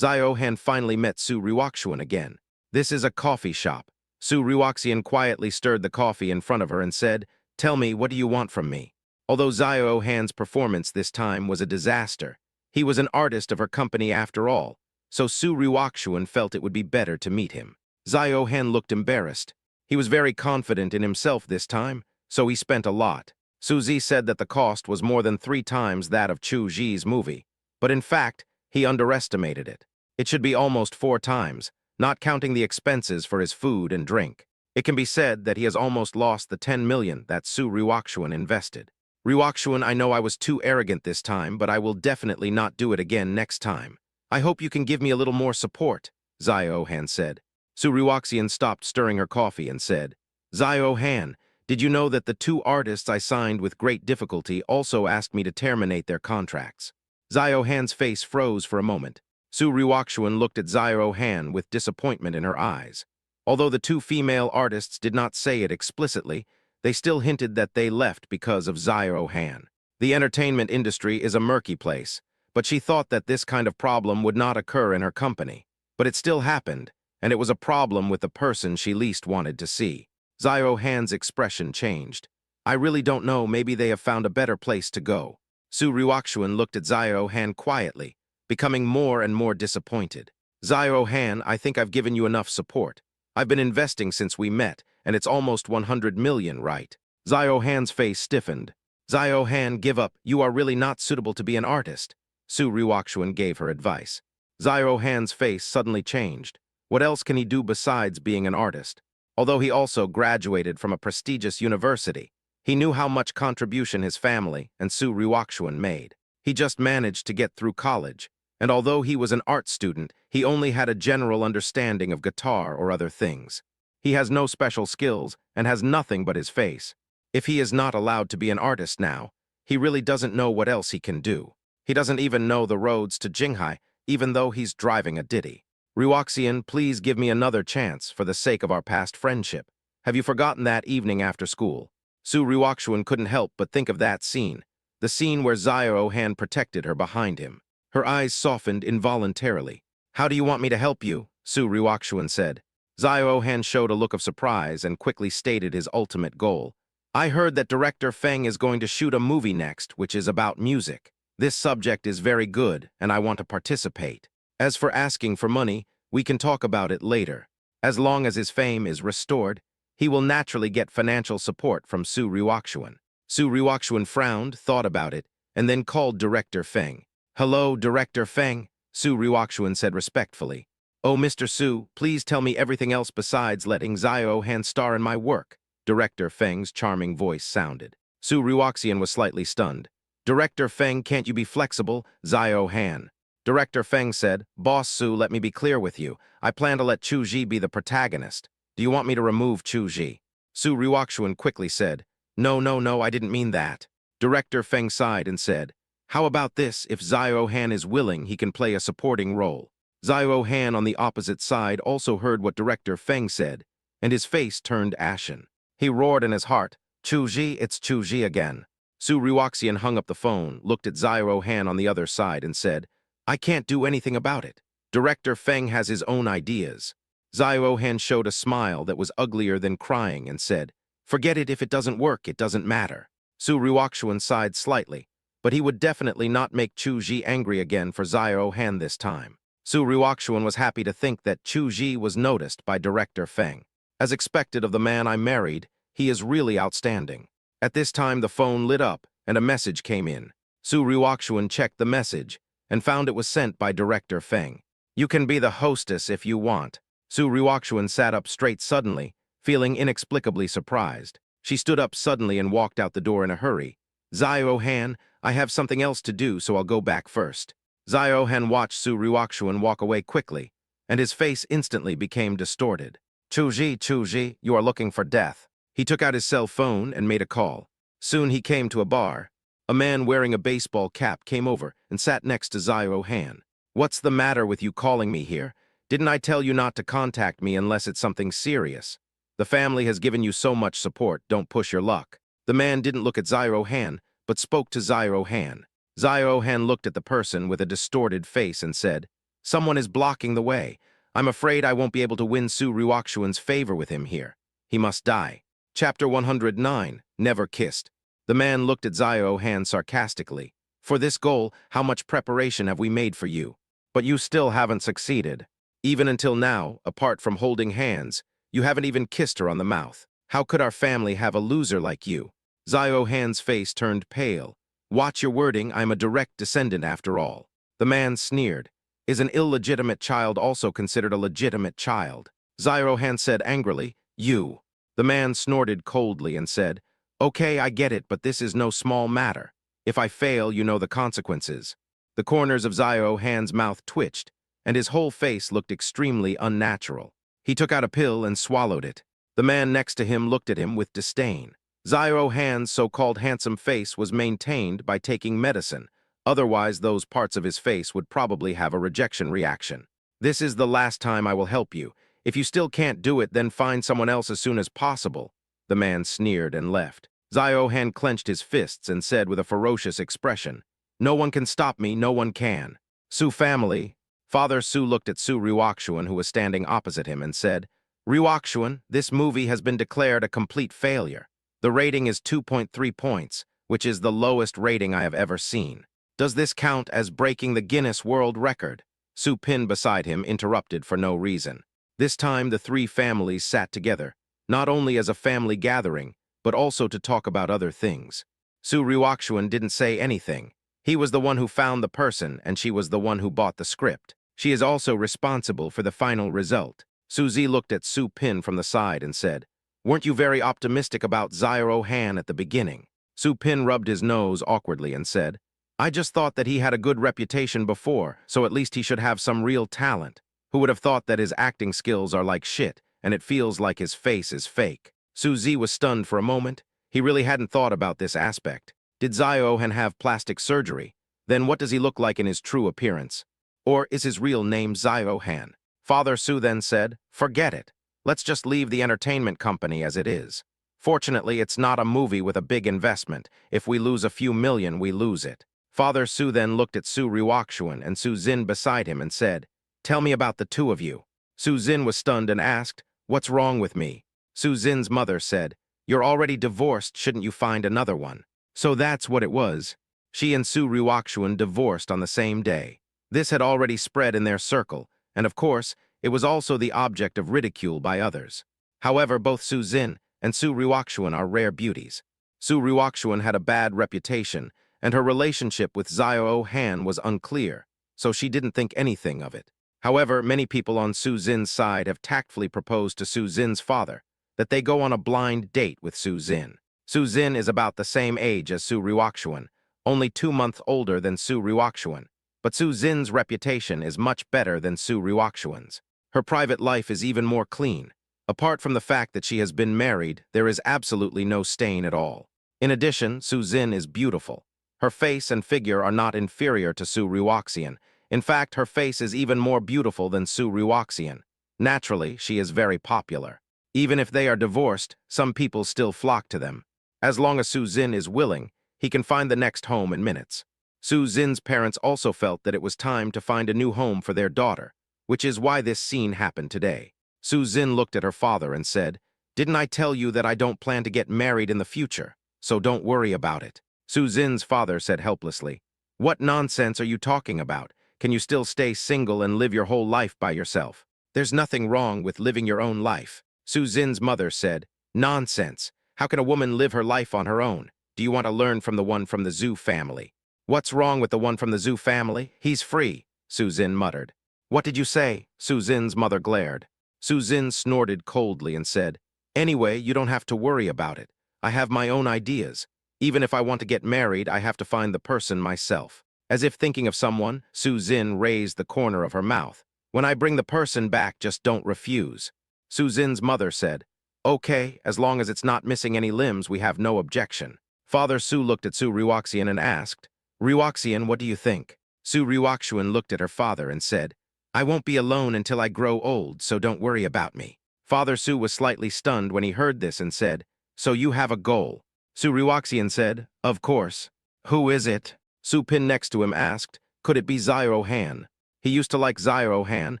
Zio Han finally met Su Ruoxuan again. This is a coffee shop. Su Ruoxian quietly stirred the coffee in front of her and said, Tell me, what do you want from me? Although Zio Han's performance this time was a disaster, he was an artist of her company after all, so Su Ruoxuan felt it would be better to meet him. Zio Han looked embarrassed. He was very confident in himself this time, so he spent a lot. Su Zi said that the cost was more than 3 times that of Chu Ji's movie, but in fact, he underestimated it. It should be almost 4 times, not counting the expenses for his food and drink. It can be said that he has almost lost the 10 million that Su Ruoxuan invested. Ruoxuan, I know I was too arrogant this time, but I will definitely not do it again next time. I hope you can give me a little more support, Zio Han said. Su Ruoxian stopped stirring her coffee and said, Zio Han, did you know that the 2 artists I signed with great difficulty also asked me to terminate their contracts? Zio Han's face froze for a moment. Su Ruoxuan looked at Zio Han with disappointment in her eyes. Although the 2 female artists did not say it explicitly, they still hinted that they left because of Zio Han. The entertainment industry is a murky place, but she thought that this kind of problem would not occur in her company. But it still happened, and it was a problem with the person she least wanted to see. Zio Han's expression changed. I really don't know, maybe they have found a better place to go. Su Ruoxuan looked at Zio Han quietly, becoming more and more disappointed. Zio Han, I think I've given you enough support. I've been investing since we met, and it's almost 100 million, right? Zio Han's face stiffened. Zio Han, give up. You are really not suitable to be an artist. Su Ruoxuan gave her advice. Zio Han's face suddenly changed. What else can he do besides being an artist? Although he also graduated from a prestigious university, he knew how much contribution his family and Su Ruoxuan made. He just managed to get through college, and although he was an art student, he only had a general understanding of guitar or other things. He has no special skills and has nothing but his face. If he is not allowed to be an artist now, he really doesn't know what else he can do. He doesn't even know the roads to Jinghai, even though he's driving a Diddy. Ruoxian, please give me another chance for the sake of our past friendship. Have you forgotten that evening after school? Su Ruoxuan couldn't help but think of that scene, the scene where Zio Han protected her behind him. Her eyes softened involuntarily. How do you want me to help you? Su Ruoxuan said. Zio Han showed a look of surprise and quickly stated his ultimate goal. I heard that director Feng is going to shoot a movie next, which is about music. This subject is very good, and I want to participate. As for asking for money, we can talk about it later. As long as his fame is restored, he will naturally get financial support from Su Ruoxuan. Su Ruoxuan frowned, thought about it, and then called Director Feng. Hello, Director Feng, Su Ruoxuan said respectfully. Oh, Mr. Su, please tell me everything else besides letting Zio Han star in my work. Director Feng's charming voice sounded. Su Ruoxian was slightly stunned. Director Feng, can't you be flexible? Zio Han. Director Feng said, Boss Su, let me be clear with you. I plan to let Chu Ji be the protagonist. Do you want me to remove Chu Ji? Su Ruoxuan quickly said, No, no, no, I didn't mean that. Director Feng sighed and said, How about this? If Xiao Han is willing, he can play a supporting role. Xiao Han on the opposite side also heard what Director Feng said, and his face turned ashen. He roared in his heart, Chu Ji, it's Chu Ji again. Su Ruoxian hung up the phone, looked at Xiao Han on the other side, and said, I can't do anything about it. Director Feng has his own ideas. Xiao Han showed a smile that was uglier than crying and said, Forget it, if it doesn't work, it doesn't matter. Su Ruoxuan sighed slightly, but he would definitely not make Chu Ji angry again for Xiao Han this time. Su Ruoxuan was happy to think that Chu Ji was noticed by Director Feng. As expected of the man I married, he is really outstanding. At this time the phone lit up and a message came in. Su Ruoxuan checked the message and found it was sent by Director Feng. You can be the hostess if you want. Su Ruoxuan sat up straight suddenly, feeling inexplicably surprised. She stood up suddenly and walked out the door in a hurry. Xiao Han, I have something else to do, so I'll go back first. Xiao Han watched Su Ruoxuan walk away quickly, and his face instantly became distorted. Chu Ji, you are looking for death. He took out his cell phone and made a call. Soon he came to a bar. A man wearing a baseball cap came over and sat next to Xiao Han. What's the matter with you calling me here? Didn't I tell you not to contact me unless it's something serious? The family has given you so much support, don't push your luck. The man didn't look at Xiao Han, but spoke to Xiao Han. Xiao Han looked at the person with a distorted face and said, Someone is blocking the way. I'm afraid I won't be able to win Su Ruoxuan's favor with him here. He must die. Chapter 109, Never Kissed. The man looked at Xiao Han sarcastically. For this goal, how much preparation have we made for you? But you still haven't succeeded. Even until now, apart from holding hands, you haven't even kissed her on the mouth. How could our family have a loser like you? Xiao Han's face turned pale. Watch your wording, I'm a direct descendant after all. The man sneered. Is an illegitimate child also considered a legitimate child? Xiao Han said angrily, You. The man snorted coldly and said, Okay, I get it, but this is no small matter. If I fail, you know the consequences. The corners of Xiao Han's mouth twitched, and his whole face looked extremely unnatural. He took out a pill and swallowed it. The man next to him looked at him with disdain. Xiao Han's so-called handsome face was maintained by taking medicine. Otherwise, those parts of his face would probably have a rejection reaction. This is the last time I will help you. If you still can't do it, then find someone else as soon as possible. The man sneered and left. Xiao Han clenched his fists and said with a ferocious expression, No one can stop me, no one can. Su family. Father Su looked at Su Ruoxuan, who was standing opposite him, and said, Ruoxuan, this movie has been declared a complete failure. The rating is 2.3 points, which is the lowest rating I have ever seen. Does this count as breaking the Guinness World Record? Su Pin beside him interrupted for no reason. This time the three families sat together, not only as a family gathering, but also to talk about other things. Su Ruoxuan didn't say anything. He was the one who found the person, and she was the one who bought the script. She is also responsible for the final result. Suzy looked at Su Pin from the side and said, Weren't you very optimistic about Xiao Han at the beginning? Su Pin rubbed his nose awkwardly and said, I just thought that he had a good reputation before, so at least he should have some real talent. Who would have thought that his acting skills are like shit, and it feels like his face is fake? Suzy was stunned for a moment. He really hadn't thought about this aspect. Did Xiao Han have plastic surgery? Then what does he look like in his true appearance? Or is his real name Xiao Han? Father Su then said, Forget it. Let's just leave the entertainment company as it is. Fortunately, it's not a movie with a big investment. If we lose a few million, we lose it. Father Su then looked at Su Ruoxuan and Su Zin beside him and said, Tell me about the two of you. Su Zin was stunned and asked, What's wrong with me? Su Zin's mother said, You're already divorced, shouldn't you find another one? So that's what it was. She and Su Ruoxuan divorced on the same day. This had already spread in their circle, and of course, it was also the object of ridicule by others. However, both Su Zin and Su Ruoxuan are rare beauties. Su Ruoxuan had a bad reputation, and her relationship with Xiao Han was unclear, so she didn't think anything of it. However, many people on Su Zin's side have tactfully proposed to Su Zin's father that they go on a blind date with Su Zin. Su Zin is about the same age as Su Ruoxuan, only 2 months older than Su Ruoxuan. But Su Xin's reputation is much better than Su Ruoxuan's. Her private life is even more clean. Apart from the fact that she has been married, there is absolutely no stain at all. In addition, Su Xin is beautiful. Her face and figure are not inferior to Su Ruoxian. In fact, her face is even more beautiful than Su Ruoxian. Naturally, she is very popular. Even if they are divorced, some people still flock to them. As long as Su Xin is willing, he can find the next home in minutes. Su Xin's parents also felt that it was time to find a new home for their daughter, which is why this scene happened today. Su Xin looked at her father and said, "Didn't I tell you that I don't plan to get married in the future, so don't worry about it?" Su Xin's father said helplessly, "What nonsense are you talking about? Can you still stay single and live your whole life by yourself? There's nothing wrong with living your own life." Su Xin's mother said, "Nonsense. How can a woman live her life on her own? Do you want to learn from the one from the Zhu family?" "What's wrong with the one from the Zhu family? He's free," Su Xin muttered. "What did you say?" Su Xin's mother glared. Su Xin snorted coldly and said, "Anyway, you don't have to worry about it. I have my own ideas. Even if I want to get married, I have to find the person myself." As if thinking of someone, Su Xin raised the corner of her mouth. "When I bring the person back, just don't refuse." Su Xin's mother said, "Okay, as long as it's not missing any limbs, we have no objection." Father Su looked at Su Ruoxian and asked, "Ruoxian, what do you think?" Su Ruoxuan looked at her father and said, "I won't be alone until I grow old, so don't worry about me." Father Su was slightly stunned when he heard this and said, "So you have a goal?" Su Ruoxian said, "Of course." "Who is it?" Su Pin next to him asked, "Could it be Zyro Han?" He used to like Zyro Han,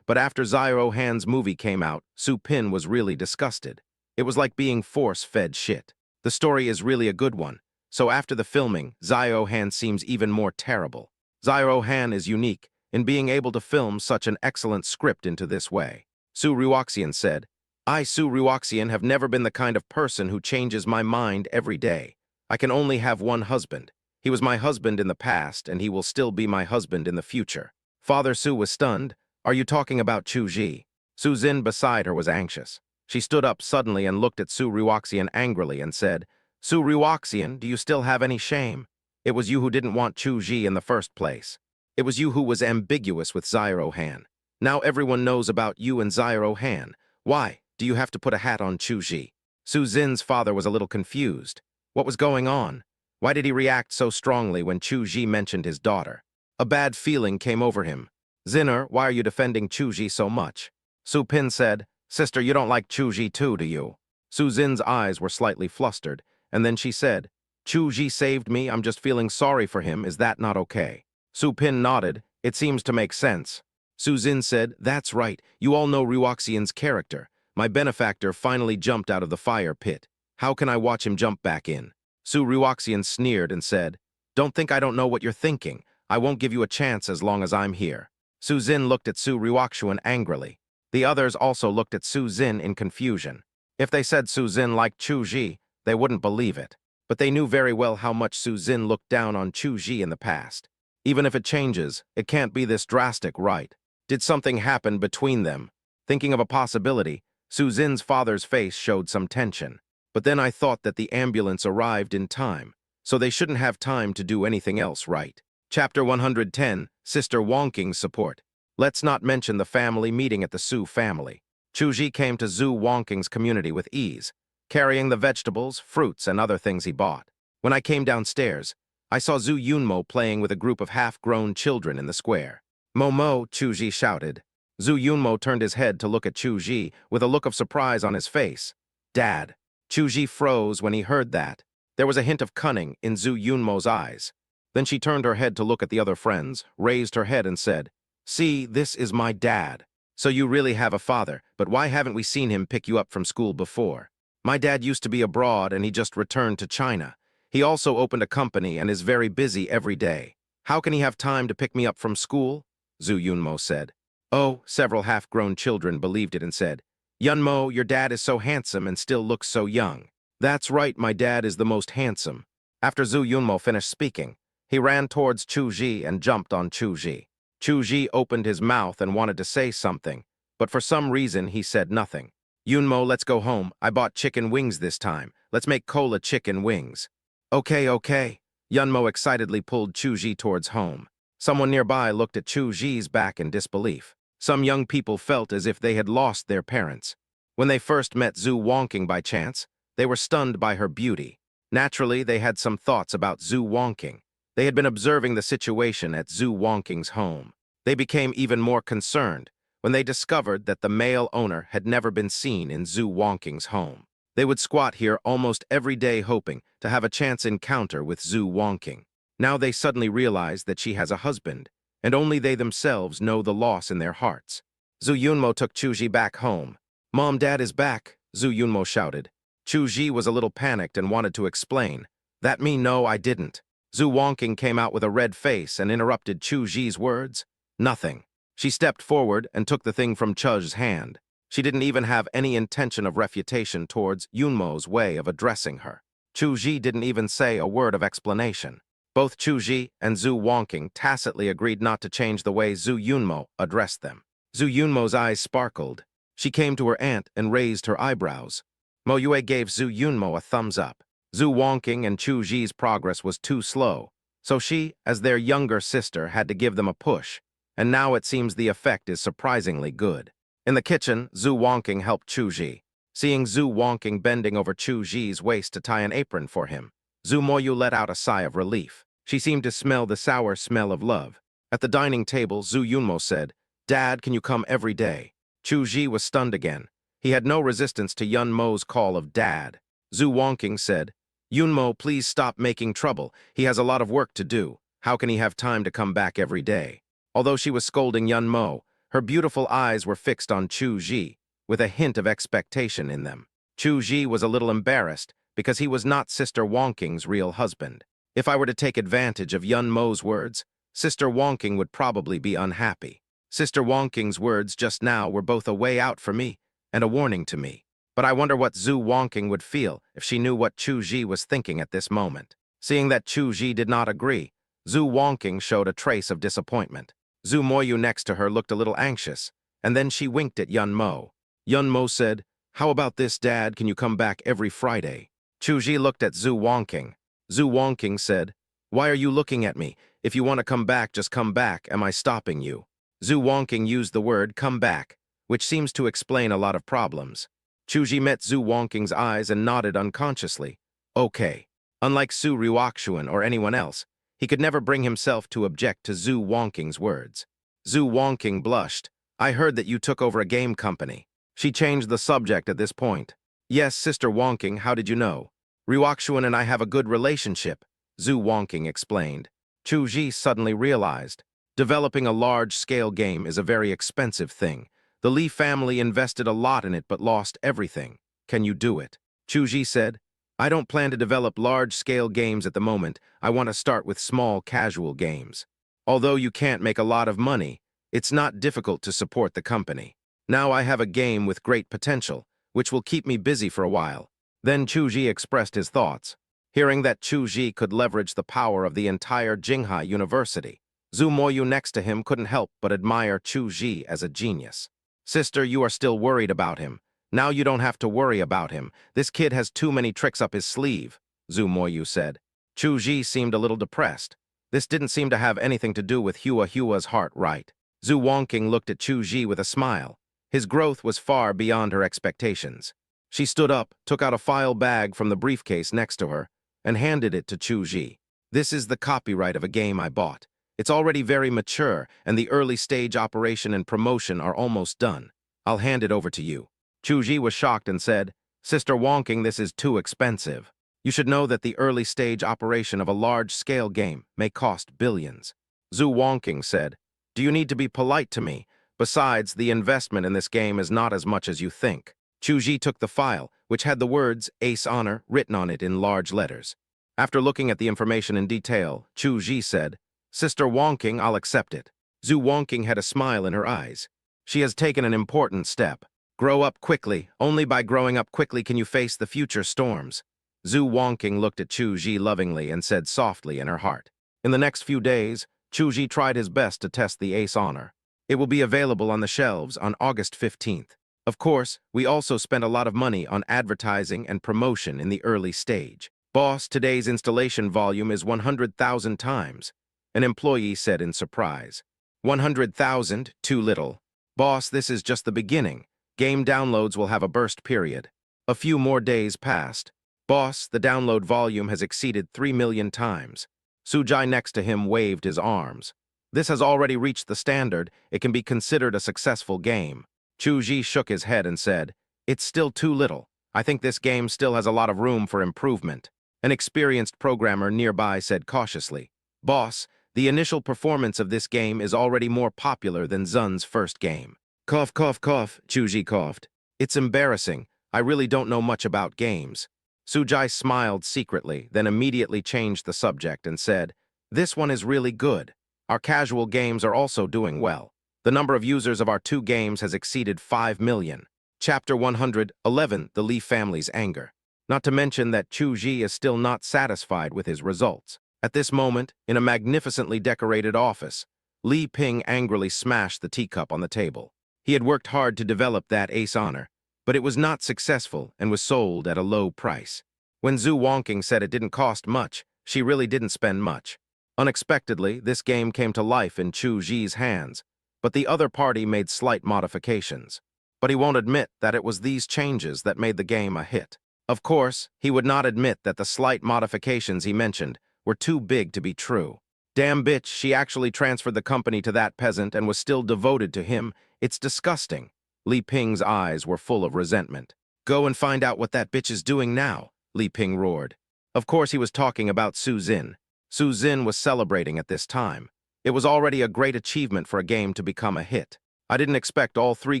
but after Zyro Han's movie came out, Su Pin was really disgusted. It was like being force-fed shit. The story is really a good one, so after the filming, Zyro Han seems even more terrible. Zyro Han is unique in being able to film such an excellent script into this way. Su Ruoxian said, "I, Su Ruoxian, have never been the kind of person who changes my mind every day. I can only have one husband. He was my husband in the past, and he will still be my husband in the future." Father Su was stunned. "Are you talking about Chu Ji?" Su Xin beside her was anxious. She stood up suddenly and looked at Su Ruoxian angrily and said, "Su Ruoxian, do you still have any shame? It was you who didn't want Chu Ji in the first place. It was you who was ambiguous with Zyro Han. Now everyone knows about you and Zyro Han. Why do you have to put a hat on Chu Ji?" Su Xin's father was a little confused. What was going on? Why did he react so strongly when Chu Ji mentioned his daughter? A bad feeling came over him. "Zinner, why are you defending Chu Ji so much?" Su Pin said, "Sister, you don't like Chu Ji too, do you?" Su Xin's eyes were slightly flustered, and then she said, "Chu Ji saved me, I'm just feeling sorry for him, is that not okay?" Su Pin nodded, "It seems to make sense." Su Xin said, "That's right, you all know Ruoxian's character. My benefactor finally jumped out of the fire pit. How can I watch him jump back in?" Su Ruoxian sneered and said, "Don't think I don't know what you're thinking. I won't give you a chance as long as I'm here." Su Xin looked at Su Ruoxuan angrily. The others also looked at Su Xin in confusion. If they said Su Xin liked Chu Ji, they wouldn't believe it. But they knew very well how much Su Xin looked down on Chu Ji in the past. Even if it changes, it can't be this drastic, right? Did something happen between them? Thinking of a possibility, Su Xin's father's face showed some tension. "But then I thought that the ambulance arrived in time, so they shouldn't have time to do anything else, right?" Chapter 110, Sister Wonking's Support. Let's not mention the family meeting at the Su family. Chu Ji came to Zhu Wonking's community with ease, carrying the vegetables, fruits, and other things he bought. When I came downstairs, I saw Zhu Yunmo playing with a group of half-grown children in the square. "Momo," Chu Ji shouted. Zhu Yunmo turned his head to look at Chu Ji with a look of surprise on his face. "Dad." Chu Ji froze when he heard that. There was a hint of cunning in Zhu Yunmo's eyes. Then she turned her head to look at the other friends, raised her head and said, "See, this is my dad. So you really have a father, but why haven't we seen him pick you up from school before? My dad used to be abroad and he just returned to China. He also opened a company and is very busy every day. How can he have time to pick me up from school?" Zhu Yunmo said. Oh, several half-grown children believed it and said, "Yunmo, your dad is so handsome and still looks so young." "That's right, my dad is the most handsome." After Zhu Yunmo finished speaking, he ran towards Chu Ji and jumped on Chu Ji. Chu Ji opened his mouth and wanted to say something, but for some reason he said nothing. "Yunmo, let's go home. I bought chicken wings this time. Let's make cola chicken wings." Okay. Yunmo excitedly pulled Chu Ji towards home. Someone nearby looked at Chu Ji's back in disbelief. Some young people felt as if they had lost their parents. When they first met Zhu Wongking by chance, they were stunned by her beauty. Naturally, they had some thoughts about Zhu Wongking. They had been observing the situation at Zhu Wongking's home. They became even more concerned when they discovered that the male owner had never been seen in Zhu Wongking's home. They would squat here almost every day hoping to have a chance encounter with Zhu Wongking. Now they suddenly realize that she has a husband, and only they themselves know the loss in their hearts. Zhu Yunmo took Chu Ji back home. "Mom, Dad is back," Zhu Yunmo shouted. Chu Ji was a little panicked and wanted to explain. "That mean no, I didn't." Zhu Wongking came out with a red face and interrupted Chu Ji's words. "Nothing." She stepped forward and took the thing from Chu's hand. She didn't even have any intention of refutation towards Yunmo's way of addressing her. Chu Ji didn't even say a word of explanation. Both Chu Ji and Zhu Wongking tacitly agreed not to change the way Zhu Yunmo addressed them. Zhu Yunmo's eyes sparkled. She came to her aunt and raised her eyebrows. Mo Yue gave Zhu Yunmo a thumbs up. Zhu Wongking and Chu Ji's progress was too slow, so she, as their younger sister, had to give them a push, and now it seems the effect is surprisingly good. In the kitchen, Zhu Wongking helped Chu Ji. Seeing Zhu Wongking bending over Chu Ji's waist to tie an apron for him, Zhu Moyu let out a sigh of relief. She seemed to smell the sour smell of love. At the dining table, Zhu Yunmo said, "Dad, can you come every day?" Chu Ji was stunned again. He had no resistance to Yun Mo's call of Dad. Zhu Wongking said, "Yunmo, please stop making trouble. He has a lot of work to do. How can he have time to come back every day?" Although she was scolding Yun Mo, her beautiful eyes were fixed on Chu Ji, with a hint of expectation in them. Chu Ji was a little embarrassed because he was not Sister Wongking's real husband. If I were to take advantage of Yun Mo's words, Sister Wongking would probably be unhappy. Sister Wongking's words just now were both a way out for me and a warning to me. But I wonder what Zhu Wongking would feel if she knew what Chu Ji was thinking at this moment. Seeing that Chu Ji did not agree, Zhu Wongking showed a trace of disappointment. Zhu Moyu next to her looked a little anxious, and then she winked at Yun Mo. Yun Mo said, "How about this, Dad? Can you come back every Friday?" Chu Ji looked at Zhu Wongking. Zhu Wongking said, "Why are you looking at me? If you want to come back, just come back. Am I stopping you?" Zhu Wongking used the word "come back," which seems to explain a lot of problems. Chu Ji met Zhu Wongking's eyes and nodded unconsciously. Okay. Unlike Su Ryuakshuan or anyone else, he could never bring himself to object to Zhu Wongking's words. Zhu Wongking blushed. "I heard that you took over a game company." She changed the subject at this point. "Yes, Sister Wongking, how did you know?" "Ryuakshuan and I have a good relationship," Zhu Wongking explained. Chu Ji suddenly realized. Developing a large-scale game is a very expensive thing. The Li family invested a lot in it but lost everything. Can you do it? Chu Ji said, "I don't plan to develop large-scale games at the moment. I want to start with small, casual games. Although you can't make a lot of money, it's not difficult to support the company. Now I have a game with great potential, which will keep me busy for a while." Then Chu Ji expressed his thoughts. Hearing that Chu Ji could leverage the power of the entire Jinghai University, Zhu Moyu next to him couldn't help but admire Chu Ji as a genius. "Sister, you are still worried about him. Now you don't have to worry about him. This kid has too many tricks up his sleeve," Zhu Moyu said. Chu Ji seemed a little depressed. This didn't seem to have anything to do with Hua's heart, right? Zhu Wongking looked at Chu Ji with a smile. His growth was far beyond her expectations. She stood up, took out a file bag from the briefcase next to her, and handed it to Chu Ji. "This is the copyright of a game I bought. It's already very mature, and the early stage operation and promotion are almost done. I'll hand it over to you." Chu Ji was shocked and said, "Sister Wongking, this is too expensive. You should know that the early stage operation of a large-scale game may cost billions." Zhu Wongking said, "Do you need to be polite to me? Besides, the investment in this game is not as much as you think." Chu Ji took the file, which had the words Ace Honor written on it in large letters. After looking at the information in detail, Chu Ji said, "Sister Wongking, I'll accept it." Zhu Wongking had a smile in her eyes. She has taken an important step. Grow up quickly. Only by growing up quickly can you face the future storms. Zhu Wongking looked at Chu Ji lovingly and said softly in her heart. In the next few days, Chu Ji tried his best to test the Ace Honor. It will be available on the shelves on August 15th. Of course, we also spent a lot of money on advertising and promotion in the early stage. Boss, today's installation volume is 100,000 times. An employee said in surprise. 100,000, too little. Boss, this is just the beginning. Game downloads will have a burst period. A few more days passed. Boss, the download volume has exceeded 3 million times. Sujai next to him waved his arms. This has already reached the standard. It can be considered a successful game. Chuji shook his head and said, "It's still too little. I think this game still has a lot of room for improvement." An experienced programmer nearby said cautiously, "Boss, the initial performance of this game is already more popular than Zun's first game." Cough, cough, cough, Chuji coughed. "It's embarrassing. I really don't know much about games." Sujai smiled secretly, then immediately changed the subject and said, "This one is really good. Our casual games are also doing well. The number of users of our two games has exceeded 5 million. Chapter 111, The Li Family's Anger. Not to mention that Chu Ji is still not satisfied with his results. At this moment, in a magnificently decorated office, Li Ping angrily smashed the teacup on the table. He had worked hard to develop that ace honor, but it was not successful and was sold at a low price. When Zhu Wongking said it didn't cost much, she really didn't spend much. Unexpectedly, this game came to life in Chu Ji's hands, but the other party made slight modifications. But he won't admit that it was these changes that made the game a hit. Of course, he would not admit that the slight modifications he mentioned were too big to be true. Damn bitch, she actually transferred the company to that peasant and was still devoted to him. It's disgusting. Li Ping's eyes were full of resentment. Go and find out what that bitch is doing now, Li Ping roared. Of course he was talking about Su Zin. Su Zin was celebrating at this time. It was already a great achievement for a game to become a hit. I didn't expect all three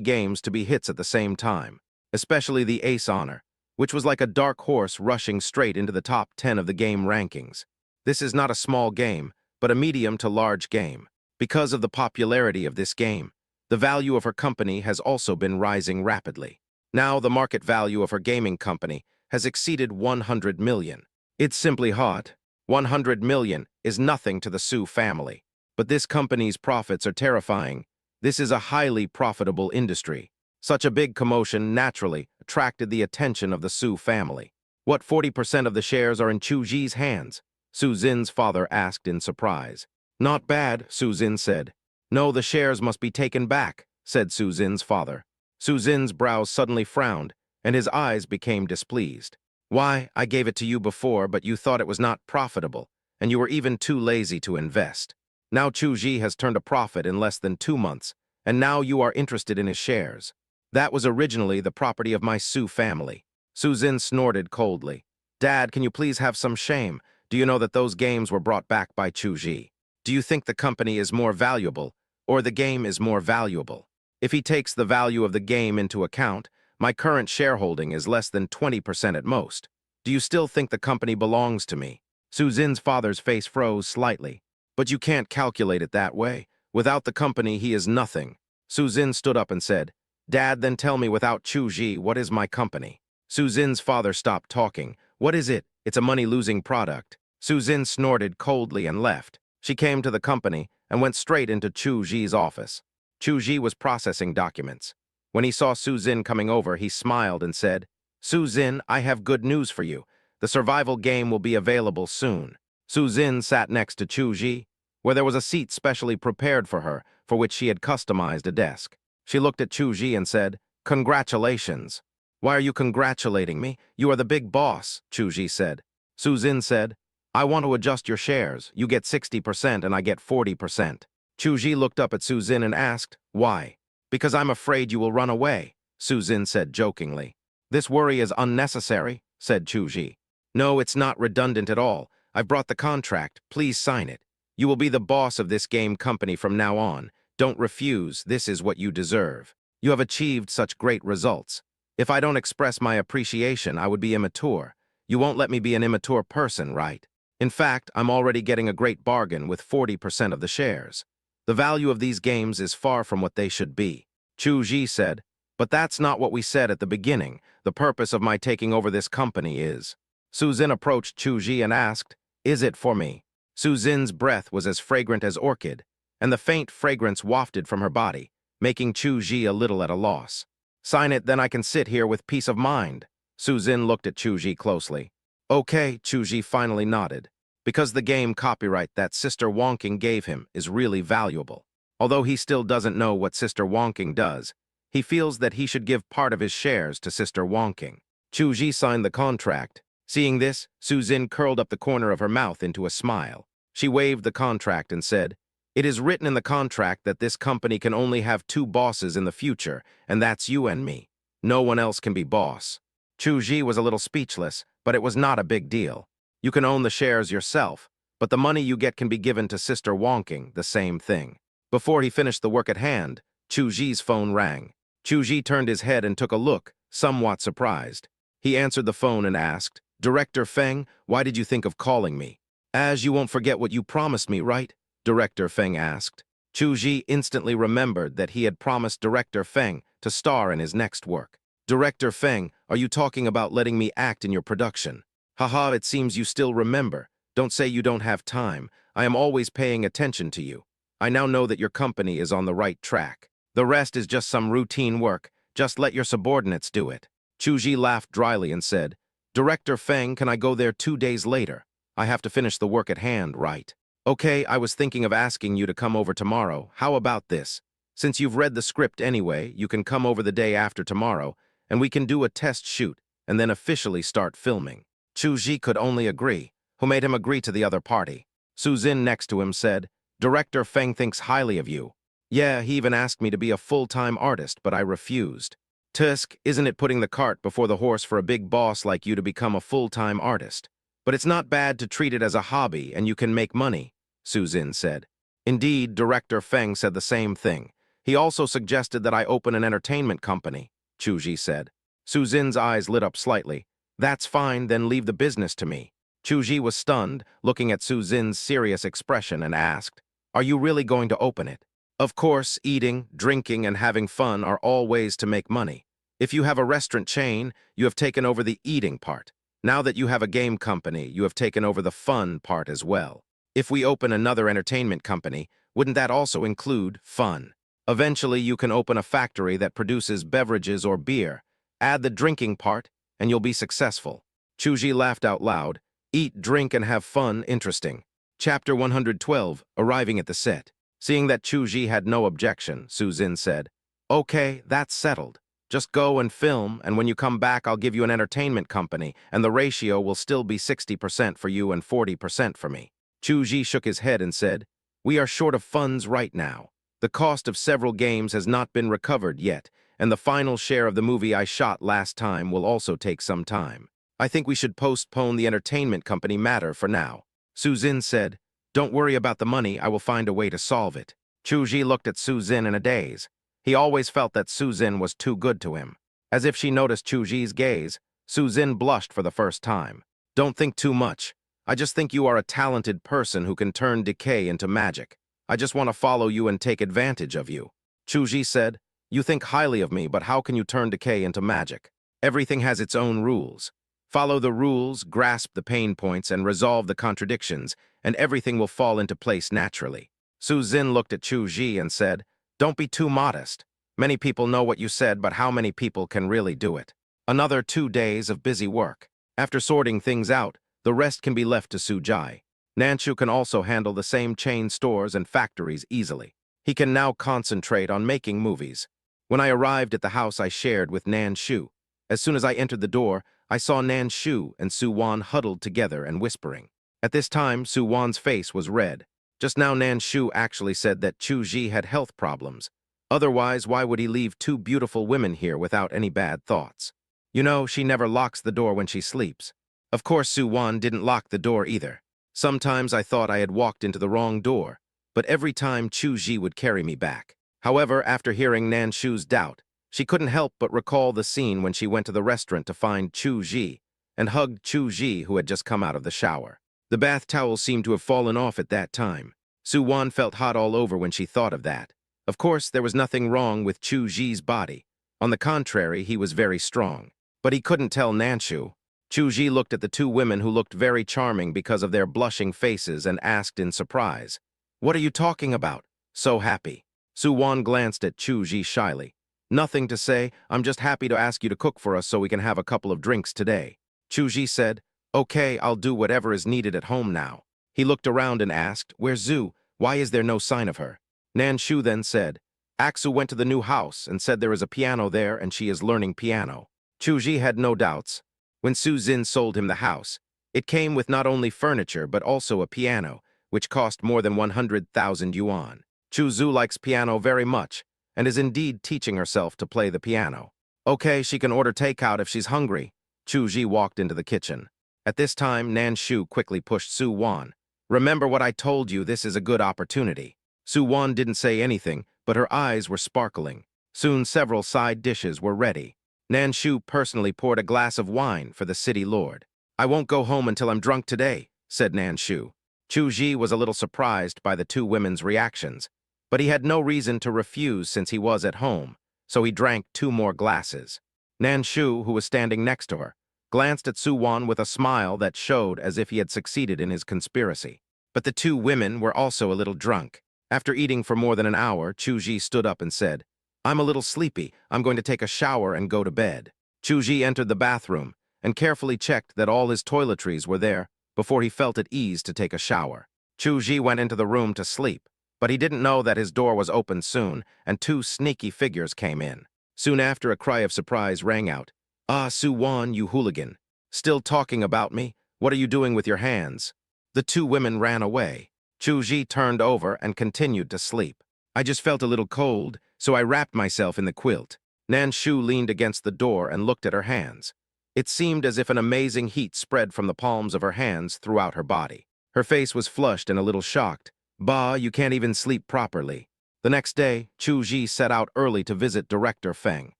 games to be hits at the same time, especially the Ace Honor, which was like a dark horse rushing straight into the top 10 of the game rankings. This is not a small game, but a medium to large game. Because of the popularity of this game, the value of her company has also been rising rapidly. Now the market value of her gaming company has exceeded 100 million. It's simply hot. 100 million is nothing to the Su family. But this company's profits are terrifying. This is a highly profitable industry. Such a big commotion naturally attracted the attention of the Su family. What 40% of the shares are in Chu Ji's hands? Su Zin's father asked in surprise. Not bad, Su Zin said. No, the shares must be taken back, said Su Zin's father. Su Zin's brows suddenly frowned, and his eyes became displeased. Why, I gave it to you before, but you thought it was not profitable, and you were even too lazy to invest. Now Chu Ji has turned a profit in less than 2 months, and now you are interested in his shares. That was originally the property of my Su family. Su Zin snorted coldly. Dad, can you please have some shame? Do you know that those games were brought back by Chu Ji? Do you think the company is more valuable, or the game is more valuable? If he takes the value of the game into account, my current shareholding is less than 20% at most. Do you still think the company belongs to me? Su Zin's father's face froze slightly. But you can't calculate it that way. Without the company, he is nothing. Su Zin stood up and said, Dad, then tell me without Chu Ji, what is my company? Su Zin's father stopped talking. What is it? It's a money-losing product. Su Zin snorted coldly and left. She came to the company and went straight into Chu Ji's office. Chu Ji was processing documents. When he saw Su Zin coming over, he smiled and said, Su Zin, I have good news for you. The survival game will be available soon. Su Zin sat next to Chu Ji, where there was a seat specially prepared for her, for which she had customized a desk. She looked at Chu Ji and said, Congratulations. Why are you congratulating me? You are the big boss, Chu Ji said. Su Zin said, I want to adjust your shares. You get 60% and I get 40%. Chu Ji looked up at Su Zin and asked, Why? Because I'm afraid you will run away, Su Zin said jokingly. This worry is unnecessary, said Chu Ji. No, it's not redundant at all. I've brought the contract. Please sign it. You will be the boss of this game company from now on. Don't refuse. This is what you deserve. You have achieved such great results. If I don't express my appreciation, I would be immature. You won't let me be an immature person, right? In fact, I'm already getting a great bargain with 40% of the shares. The value of these games is far from what they should be. Chu Ji said, but that's not what we said at the beginning. The purpose of my taking over this company is. Su Zin approached Chu Ji and asked, Is it for me? Su Zin's breath was as fragrant as orchid, and the faint fragrance wafted from her body, making Chu Ji a little at a loss. Sign it, then I can sit here with peace of mind. Su Zin looked at Chu Ji closely. Okay, Chu Ji finally nodded. because the game copyright that Sister Wonking gave him is really valuable. Although he still doesn't know what Sister Wonking does, he feels that he should give part of his shares to Sister Wonking. Chu Ji signed the contract. Seeing this, Su Zin curled up the corner of her mouth into a smile. She waved the contract and said, "It is written in the contract that this company can only have 2 bosses in the future, and that's you and me. No one else can be boss." Chu Ji was a little speechless, but it was not a big deal. You can own the shares yourself, but the money you get can be given to Sister Wonking, the same thing. Before he finished the work at hand, Chu Ji's phone rang. Chu Ji turned his head and took a look, somewhat surprised. He answered the phone and asked, "Director Feng, why did you think of calling me?" "As you won't forget what you promised me, right?" Director Feng asked. Chu Ji instantly remembered that he had promised Director Feng to star in his next work. "Director Feng, are you talking about letting me act in your production?" "Haha, it seems you still remember. Don't say you don't have time. I am always paying attention to you. I now know that your company is on the right track. The rest is just some routine work. Just let your subordinates do it." Chu Ji laughed dryly and said, "Director Feng, can I go there 2 days later? I have to finish the work at hand, right?" "Okay, I was thinking of asking you to come over tomorrow. How about this? Since you've read the script anyway, you can come over the day after tomorrow, and we can do a test shoot, and then officially start filming." Chu Ji could only agree, who made him agree to the other party. Su Zin next to him said, "Director Feng thinks highly of you. Yeah, he even asked me to be a full-time artist, but I refused." "Tusk, isn't it putting the cart before the horse for a big boss like you to become a full-time artist? But it's not bad to treat it as a hobby, and you can make money," Su Zin said. Indeed, Director Feng said the same thing. He also suggested that I open an entertainment company, Chu Ji said. Su Zin's eyes lit up slightly. "That's fine, then leave the business to me." Chu Ji was stunned, looking at Su Zin's serious expression, and asked, "Are you really going to open it?" "Of course, eating, drinking, and having fun are all ways to make money. If you have a restaurant chain, you have taken over the eating part. Now that you have a game company, you have taken over the fun part as well. If we open another entertainment company, wouldn't that also include fun? Eventually, you can open a factory that produces beverages or beer. Add the drinking part, and you'll be successful." Chu Ji laughed out loud. "Eat, drink, and have fun, interesting." Chapter 112, Arriving at the Set. Seeing that Chu Ji had no objection, Su Zin said, "Okay, that's settled. Just go and film, and when you come back, I'll give you an entertainment company, and the ratio will still be 60% for you and 40% for me." Chu Ji shook his head and said, "We are short of funds right now. The cost of several games has not been recovered yet, and the final share of the movie I shot last time will also take some time. I think we should postpone the entertainment company matter for now." Su Zin said, "Don't worry about the money, I will find a way to solve it." Chu Ji looked at Su Zin in a daze. He always felt that Su Zin was too good to him. As if she noticed Chu Ji's gaze, Su Zin blushed for the first time. "Don't think too much. I just think you are a talented person who can turn decay into magic. I just want to follow you and take advantage of you." Chu Ji said, "You think highly of me, but how can you turn decay into magic? Everything has its own rules. Follow the rules, grasp the pain points, and resolve the contradictions, and everything will fall into place naturally." Su Zin looked at Chu Ji and said, "Don't be too modest. Many people know what you said, but how many people can really do it?" Another 2 days of busy work. After sorting things out, the rest can be left to Su Jai. Nanshu can also handle the same chain stores and factories easily. He can now concentrate on making movies. When I arrived at the house I shared with Nanshu, as soon as I entered the door, I saw Nanshu and Su Wan huddled together and whispering. At this time, Su Wan's face was red. Just now Nanshu actually said that Chu Ji had health problems. Otherwise, why would he leave 2 beautiful women here without any bad thoughts? You know, she never locks the door when she sleeps. Of course, Su Wan didn't lock the door either. Sometimes I thought I had walked into the wrong door, but every time Chu Ji would carry me back. However, after hearing Nanshu's doubt, she couldn't help but recall the scene when she went to the restaurant to find Chu Ji and hugged Chu Ji, who had just come out of the shower. The bath towel seemed to have fallen off at that time. Su Wan felt hot all over when she thought of that. Of course, there was nothing wrong with Chu Ji's body. On the contrary, he was very strong. But he couldn't tell Nanshu. Chu Ji looked at the 2 women who looked very charming because of their blushing faces and asked in surprise, "What are you talking about? So happy." Su Wan glanced at Chu Ji shyly. "Nothing to say. I'm just happy to ask you to cook for us so we can have a couple of drinks today." Chu Ji said, "Okay, I'll do whatever is needed at home now." He looked around and asked, "Where's Zhu? Why is there no sign of her?" Nan Shu then said, "Aksu went to the new house and said there is a piano there and she is learning piano." Chu Ji had no doubts. When Su Zin sold him the house, it came with not only furniture but also a piano, which cost more than 100,000 yuan. Chu Zhu likes piano very much and is indeed teaching herself to play the piano. Okay, she can order takeout if she's hungry. Chu Ji walked into the kitchen. At this time, Nan Shu quickly pushed Su Wan. "Remember what I told you, this is a good opportunity." Su Wan didn't say anything, but her eyes were sparkling. Soon several side dishes were ready. Nan Shu personally poured a glass of wine for the city lord. "I won't go home until I'm drunk today," said Nan Shu. Chu Ji was a little surprised by the two women's reactions, but he had no reason to refuse since he was at home, so he drank 2 more glasses. Nan Shu, who was standing next to her, glanced at Su Wan with a smile that showed as if he had succeeded in his conspiracy. But the two women were also a little drunk. After eating for more than an hour, Chu Ji stood up and said, "I'm a little sleepy. I'm going to take a shower and go to bed." Chu Ji entered the bathroom and carefully checked that all his toiletries were there before he felt at ease to take a shower. Chu Ji went into the room to sleep, but he didn't know that his door was opened soon, and 2 sneaky figures came in. Soon after, a cry of surprise rang out. "Ah, Su Wan, you hooligan. Still talking about me? What are you doing with your hands?" The 2 women ran away. Chu Ji turned over and continued to sleep. "I just felt a little cold, so I wrapped myself in the quilt." Nan Shu leaned against the door and looked at her hands. It seemed as if an amazing heat spread from the palms of her hands throughout her body. Her face was flushed and a little shocked. "Bah, you can't even sleep properly." The next day, Chu Ji set out early to visit Director Feng.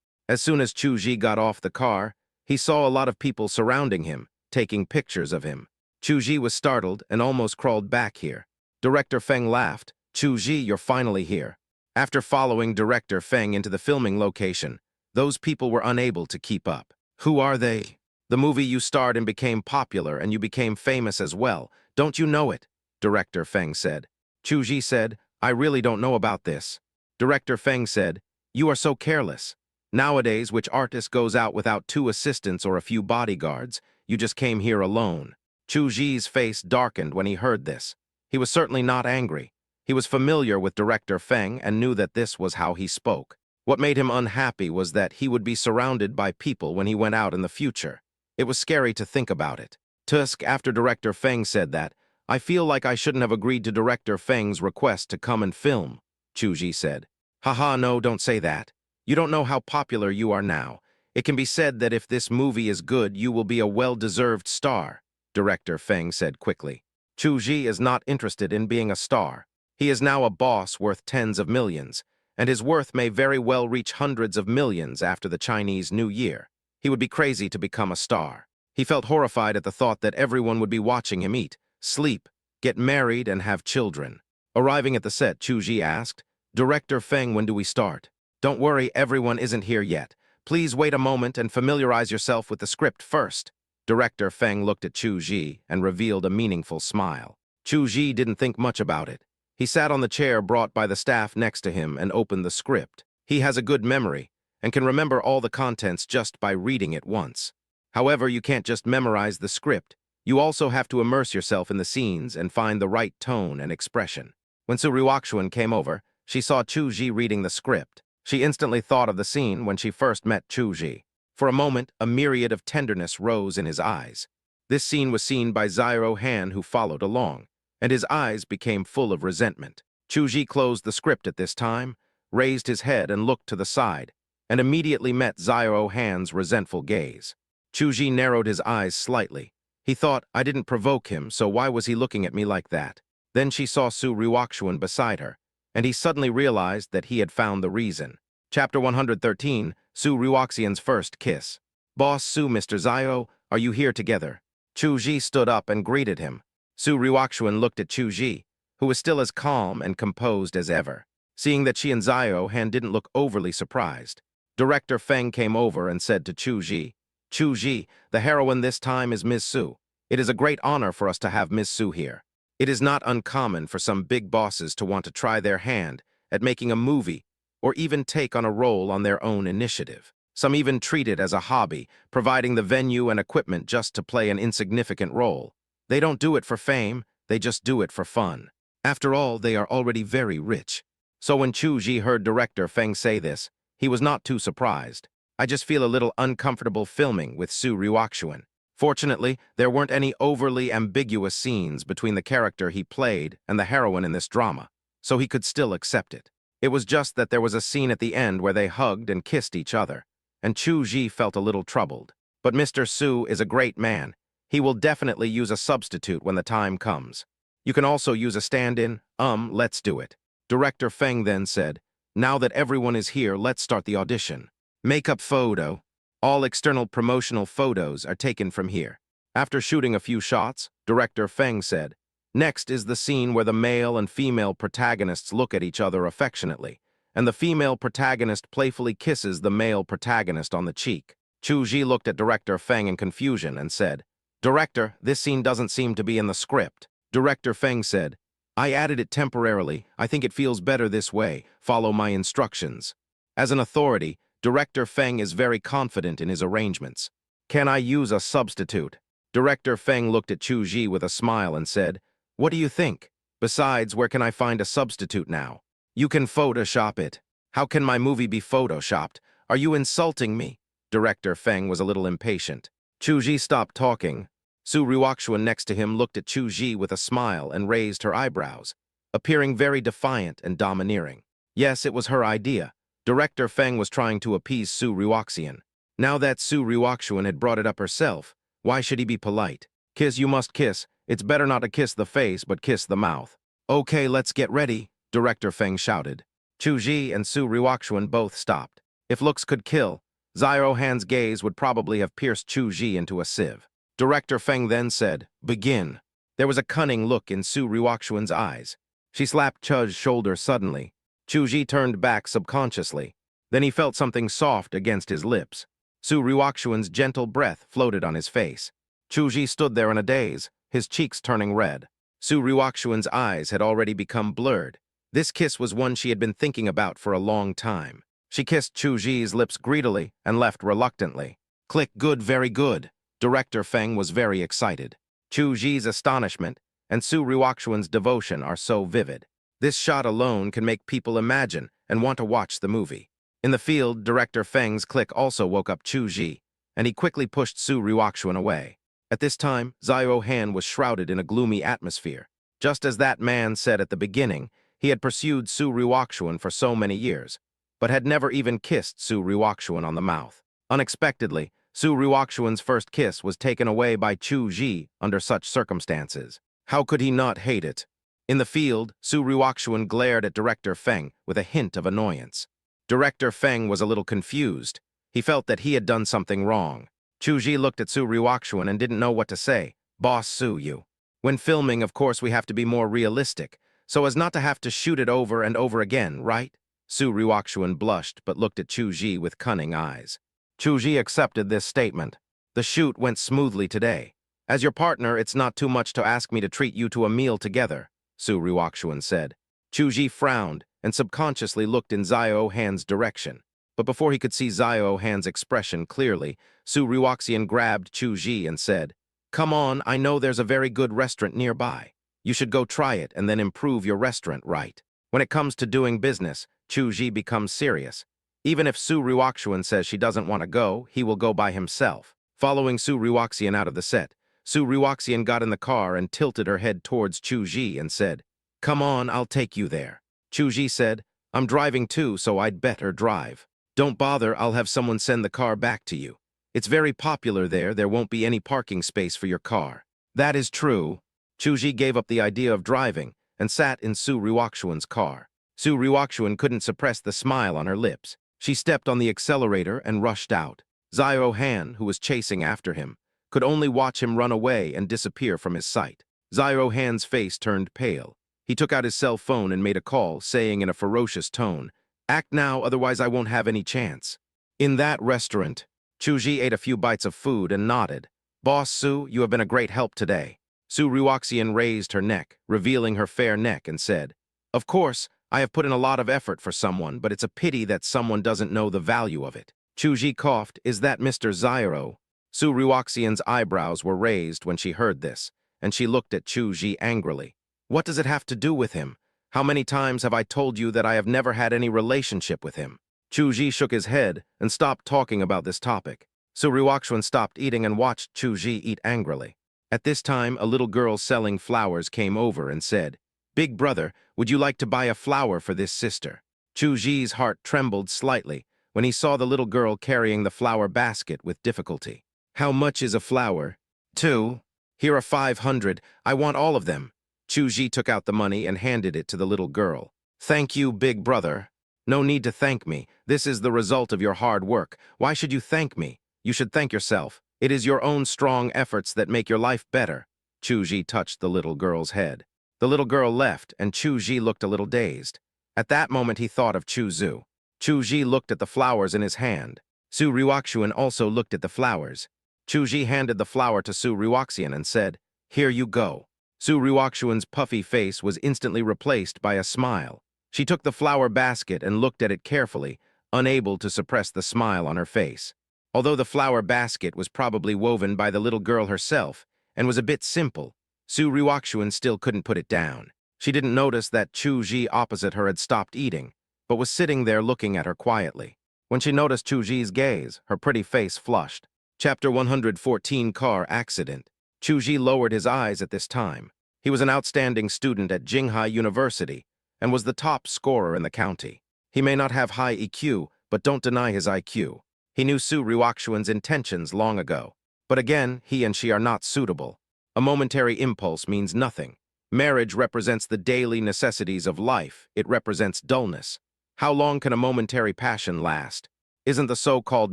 As soon as Chu Ji got off the car, he saw a lot of people surrounding him, taking pictures of him. Chu Ji was startled and almost crawled back here. Director Feng laughed. "Chu Ji, you're finally here." After following Director Feng into the filming location, those people were unable to keep up. "Who are they?" "The movie you starred in became popular and you became famous as well. Don't you know it?" Director Feng said. Chu Ji said, "I really don't know about this." Director Feng said, "You are so careless. Nowadays, which artist goes out without 2 assistants or a few bodyguards? You just came here alone." Chu Ji's face darkened when he heard this. He was certainly not angry. He was familiar with Director Feng and knew that this was how he spoke. What made him unhappy was that he would be surrounded by people when he went out in the future. It was scary to think about it. Tusk, after Director Feng said that, "I feel like I shouldn't have agreed to Director Feng's request to come and film," Chu Ji said. "Haha, no, don't say that. You don't know how popular you are now. It can be said that if this movie is good, you will be a well-deserved star," Director Feng said quickly. Chu Ji is not interested in being a star. He is now a boss worth tens of millions, and his worth may very well reach hundreds of millions after the Chinese New Year. He would be crazy to become a star. He felt horrified at the thought that everyone would be watching him eat, sleep, get married, and have children. Arriving at the set, Chu Ji asked, "Director Feng, when do we start?" "Don't worry, everyone isn't here yet. Please wait a moment and familiarize yourself with the script first." Director Feng looked at Chu Ji and revealed a meaningful smile. Chu Ji didn't think much about it. He sat on the chair brought by the staff next to him and opened the script. He has a good memory and can remember all the contents just by reading it once. However, you can't just memorize the script. You also have to immerse yourself in the scenes and find the right tone and expression. When Su Ruoxuan came over, she saw Chu Ji reading the script. She instantly thought of the scene when she first met Chu Ji. For a moment, a myriad of tenderness rose in his eyes. This scene was seen by Zhao Han, who followed along, and his eyes became full of resentment. Chu Ji closed the script at this time, raised his head and looked to the side, and immediately met Zhao Han's resentful gaze. Chu Ji narrowed his eyes slightly. He thought, "I didn't provoke him, so why was he looking at me like that?" Then she saw Su Ruoxuan beside her, and he suddenly realized that he had found the reason. Chapter 113, Su Ruoxian's First Kiss. "Boss Su, Mr. Zhao, are you here together?" Chu Ji stood up and greeted him. Su Ruoxuan looked at Chu Ji, who was still as calm and composed as ever. Seeing that she and Zhao Han didn't look overly surprised, Director Feng came over and said to Chu Ji, "Chu Ji, the heroine this time is Ms. Su. It is a great honor for us to have Ms. Su here. It is not uncommon for some big bosses to want to try their hand at making a movie or even take on a role on their own initiative. Some even treat it as a hobby, providing the venue and equipment just to play an insignificant role. They don't do it for fame, they just do it for fun. After all, they are already very rich. So when Chu Ji heard director Feng say this, he was not too surprised. I just feel a little uncomfortable filming with Su Ryukshuan. Fortunately, there weren't any overly ambiguous scenes between the character he played and the heroine in this drama, so he could still accept it. It was just that there was a scene at the end where they hugged and kissed each other, and Chu Ji felt a little troubled. But Mr. Su is a great man. He will definitely use a substitute when the time comes. You can also use a stand-in. Let's do it. Director Feng then said, now that everyone is here, let's start the audition. Makeup photo. All external promotional photos are taken from here. After shooting a few shots, Director Feng said, next is the scene where the male and female protagonists look at each other affectionately, and the female protagonist playfully kisses the male protagonist on the cheek. Chu Ji looked at Director Feng in confusion and said, Director, this scene doesn't seem to be in the script. Director Feng said, I added it temporarily. I think it feels better this way. Follow my instructions. As an authority, Director Feng is very confident in his arrangements. Can I use a substitute? Director Feng looked at Chu Ji with a smile and said, what do you think? Besides, where can I find a substitute now? You can Photoshop it. How can my movie be Photoshopped? Are you insulting me? Director Feng was a little impatient. Chu Ji stopped talking. Su Ryukshuan next to him looked at Chu Ji with a smile and raised her eyebrows, appearing very defiant and domineering. Yes, it was her idea. Director Feng was trying to appease Su Ryukshuan. Now that Su Ryukshuan had brought it up herself, why should he be polite? Kiss you must kiss. It's better not to kiss the face, but kiss the mouth. Okay, let's get ready, Director Feng shouted. Chu Ji and Su Ryukshuan both stopped. If looks could kill, Zhao Han's gaze would probably have pierced Chu Ji into a sieve. Director Feng then said, begin. There was a cunning look in Su Ryukshuan's eyes. She slapped Chu's shoulder suddenly. Chu Ji turned back subconsciously. Then he felt something soft against his lips. Su Ryukshuan's gentle breath floated on his face. Chu Ji stood there in a daze, his cheeks turning red. Su Ryukshuan's eyes had already become blurred. This kiss was one she had been thinking about for a long time. She kissed Chu Ji's lips greedily and left reluctantly. Click, good, very good. Director Feng was very excited. Chu Ji's astonishment and Su Ryukshuan's devotion are so vivid. This shot alone can make people imagine and want to watch the movie. In the field, Director Feng's click also woke up Chu Ji, and he quickly pushed Su Ryukshuan away. At this time, Zhao Han was shrouded in a gloomy atmosphere. Just as that man said at the beginning, he had pursued Su Ryukshuan for so many years, but had never even kissed Su Ryukshuan on the mouth. Unexpectedly, Su Ryukshuan's first kiss was taken away by Chu Ji under such circumstances. How could he not hate it? In the field, Su Ryukshuan glared at Director Feng with a hint of annoyance. Director Feng was a little confused. He felt that he had done something wrong. Chu Ji looked at Su Ryukshuan and didn't know what to say. Boss Su, you. When filming, of course, we have to be more realistic, so as not to have to shoot it over and over again, right? Su Ryukshuan blushed but looked at Chu Ji with cunning eyes. Chu Ji accepted this statement. The shoot went smoothly today. As your partner, it's not too much to ask me to treat you to a meal together, Su Ryukshuan said. Chu Ji frowned and subconsciously looked in Zhao Han's direction. But before he could see Zhao Han's expression clearly, Su Ryukshuan grabbed Chu Ji and said, come on, I know there's a very good restaurant nearby. You should go try it and then improve your restaurant, right? When it comes to doing business, Chu Ji becomes serious. Even if Su Ryukshuan says she doesn't want to go, he will go by himself. Following Su Ryukshuan out of the set, Su Ryukshuan got in the car and tilted her head towards Chu Ji and said, come on, I'll take you there. Chu Ji said, I'm driving too, so I'd better drive. Don't bother, I'll have someone send the car back to you. It's very popular there won't be any parking space for your car. That is true. Chu Ji gave up the idea of driving and sat in Su Ryukshuan's car. Su Ryukshuan couldn't suppress the smile on her lips. She stepped on the accelerator and rushed out. Zhao Han, who was chasing after him, could only watch him run away and disappear from his sight. Zhao Han's face turned pale. He took out his cell phone and made a call, saying in a ferocious tone, act now, otherwise I won't have any chance. In that restaurant, Chu Ji ate a few bites of food and nodded. Boss Su, you have been a great help today. Su Ryukshuan raised her neck, revealing her fair neck, and said, of course, I have put in a lot of effort for someone, but it's a pity that someone doesn't know the value of it. Chu Ji coughed, is that Mr. Zhao? Su Ryukshuan's eyebrows were raised when she heard this, and she looked at Chu Ji angrily. What does it have to do with him? How many times have I told you that I have never had any relationship with him? Chu Ji shook his head and stopped talking about this topic. Su Ryukshuan stopped eating and watched Chu Ji eat angrily. At this time, a little girl selling flowers came over and said, "Big brother, would you like to buy a flower for this sister?" Chu Ji's heart trembled slightly when he saw the little girl carrying the flower basket with difficulty. "How much is a flower?" "2. Here are 500. I want all of them." Chu Ji took out the money and handed it to the little girl. "Thank you, big brother." "No need to thank me. This is the result of your hard work. Why should you thank me? You should thank yourself. It is your own strong efforts that make your life better." Chu Ji touched the little girl's head. The little girl left, and Chu Ji looked a little dazed. At that moment, he thought of Chu Zu. Chu Ji looked at the flowers in his hand. Su Ryukshuan also looked at the flowers. Chu Ji handed the flower to Su Ryukshuan and said, "Here you go." Su Ryukshuan's puffy face was instantly replaced by a smile. She took the flower basket and looked at it carefully, unable to suppress the smile on her face. Although the flower basket was probably woven by the little girl herself and was a bit simple, Su Ryukshuan still couldn't put it down. She didn't notice that Chu Ji opposite her had stopped eating, but was sitting there looking at her quietly. When she noticed Chu Ji's gaze, her pretty face flushed. Chapter 114, Car Accident. Chu Ji lowered his eyes at this time. He was an outstanding student at Jinghai University and was the top scorer in the county. He may not have high EQ, but don't deny his IQ. He knew Su Ryukshuan's intentions long ago. But again, he and she are not suitable. A momentary impulse means nothing. Marriage represents the daily necessities of life. It represents dullness. How long can a momentary passion last? Isn't the so-called